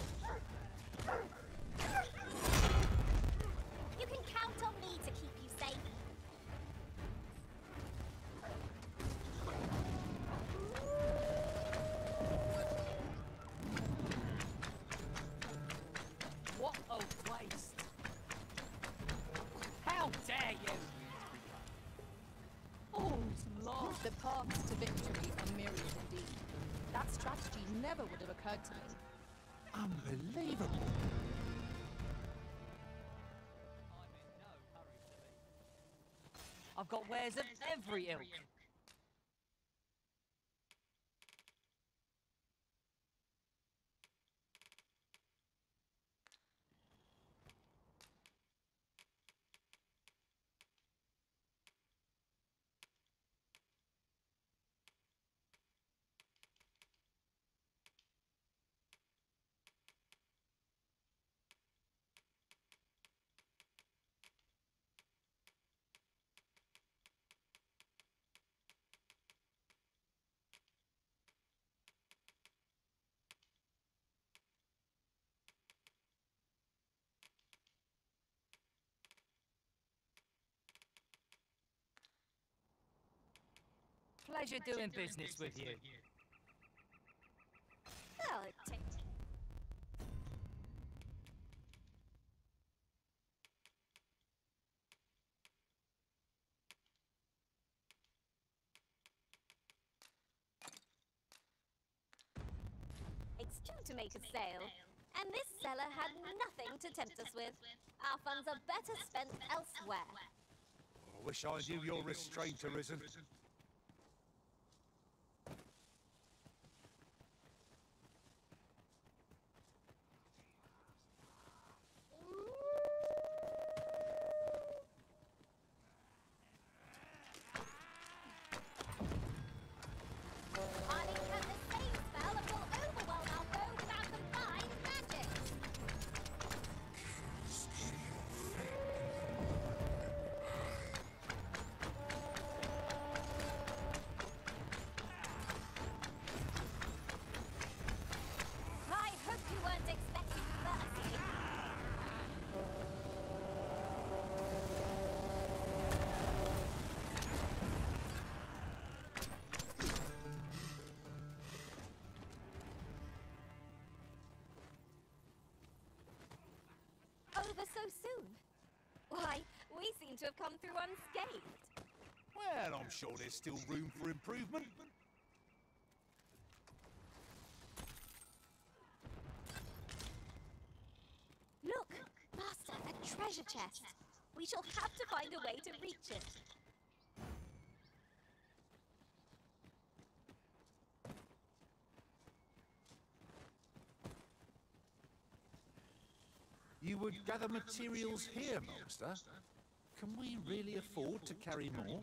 You can count on me to keep you safe. What a waste! How dare you! All's lost. The paths to victory are myriad indeed. That strategy never would have occurred to me. Unbelievable. I've got wares of every ilk. Pleasure doing business with you. Well, it's due to make a sale, and this seller had nothing to tempt us with. Our funds are better spent elsewhere. I wish I knew your restraint, Arisen. Arnie can the same spell that will overwhelm our foe without combined magic. I hope you weren't expecting mercy. Over so soon? Why, we seem to have come through unscathed. Well, I'm sure there's still room for improvement. Look, Master, a treasure chest. We shall have to find a way to reach it. You would gather materials here, Master? Can we really afford to carry more?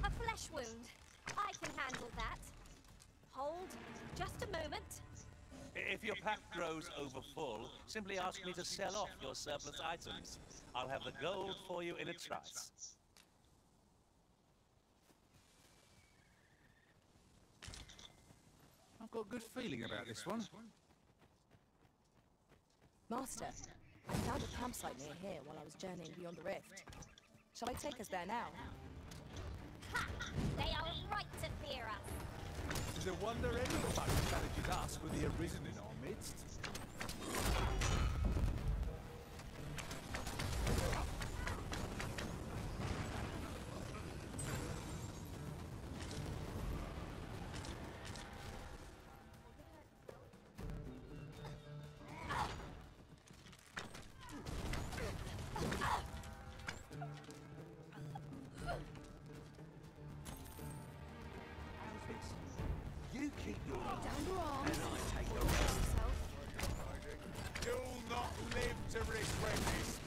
A flesh wound. I can handle that. Hold, just a moment. If your pack grows over full, simply ask me to sell off your surplus items. I'll have the gold for you in a trice. I've got a good feeling about this one. Master, I found a campsite near here while I was journeying beyond the rift. Shall I take us there now? Ha! They are right to fear us. It's a wonder any of us challenged us with the Arisen in our midst. You keep your Down your arms. and I take the rest. You'll not live to regret this.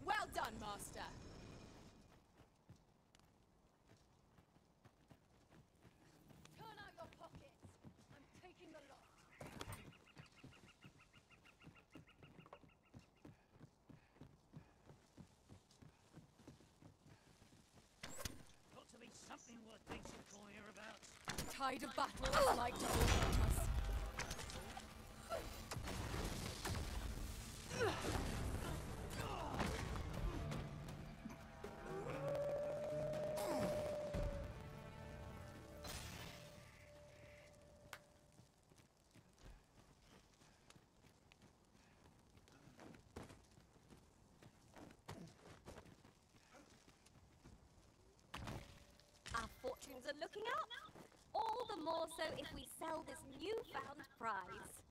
Well done, Master. Turn out your pockets. I'm taking the lot. Got to be something worth dancing for here about. Tide of battle is like to overwhelm us. Our fortunes are looking up. All the more so if we sell this newfound prize.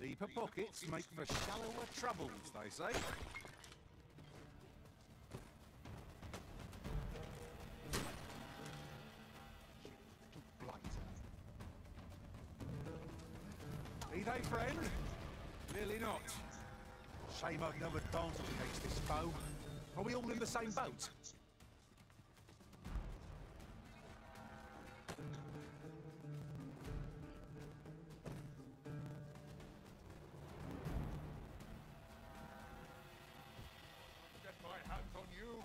Deeper pockets make for shallower troubles, they say. Be they friend? Clearly not. Shame I've never danced against this foe. Are we all in the same boat? Get my hands on you!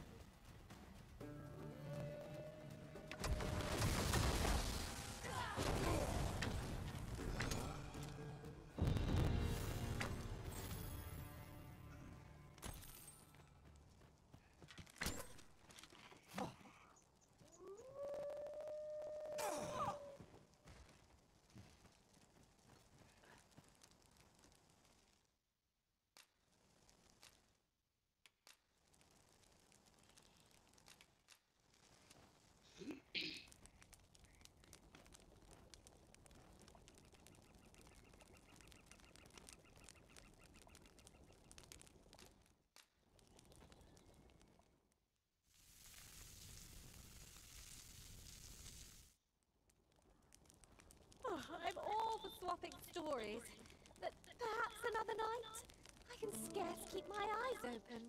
Oh, I'm all for swapping stories, but perhaps another night? I can scarce keep my eyes open.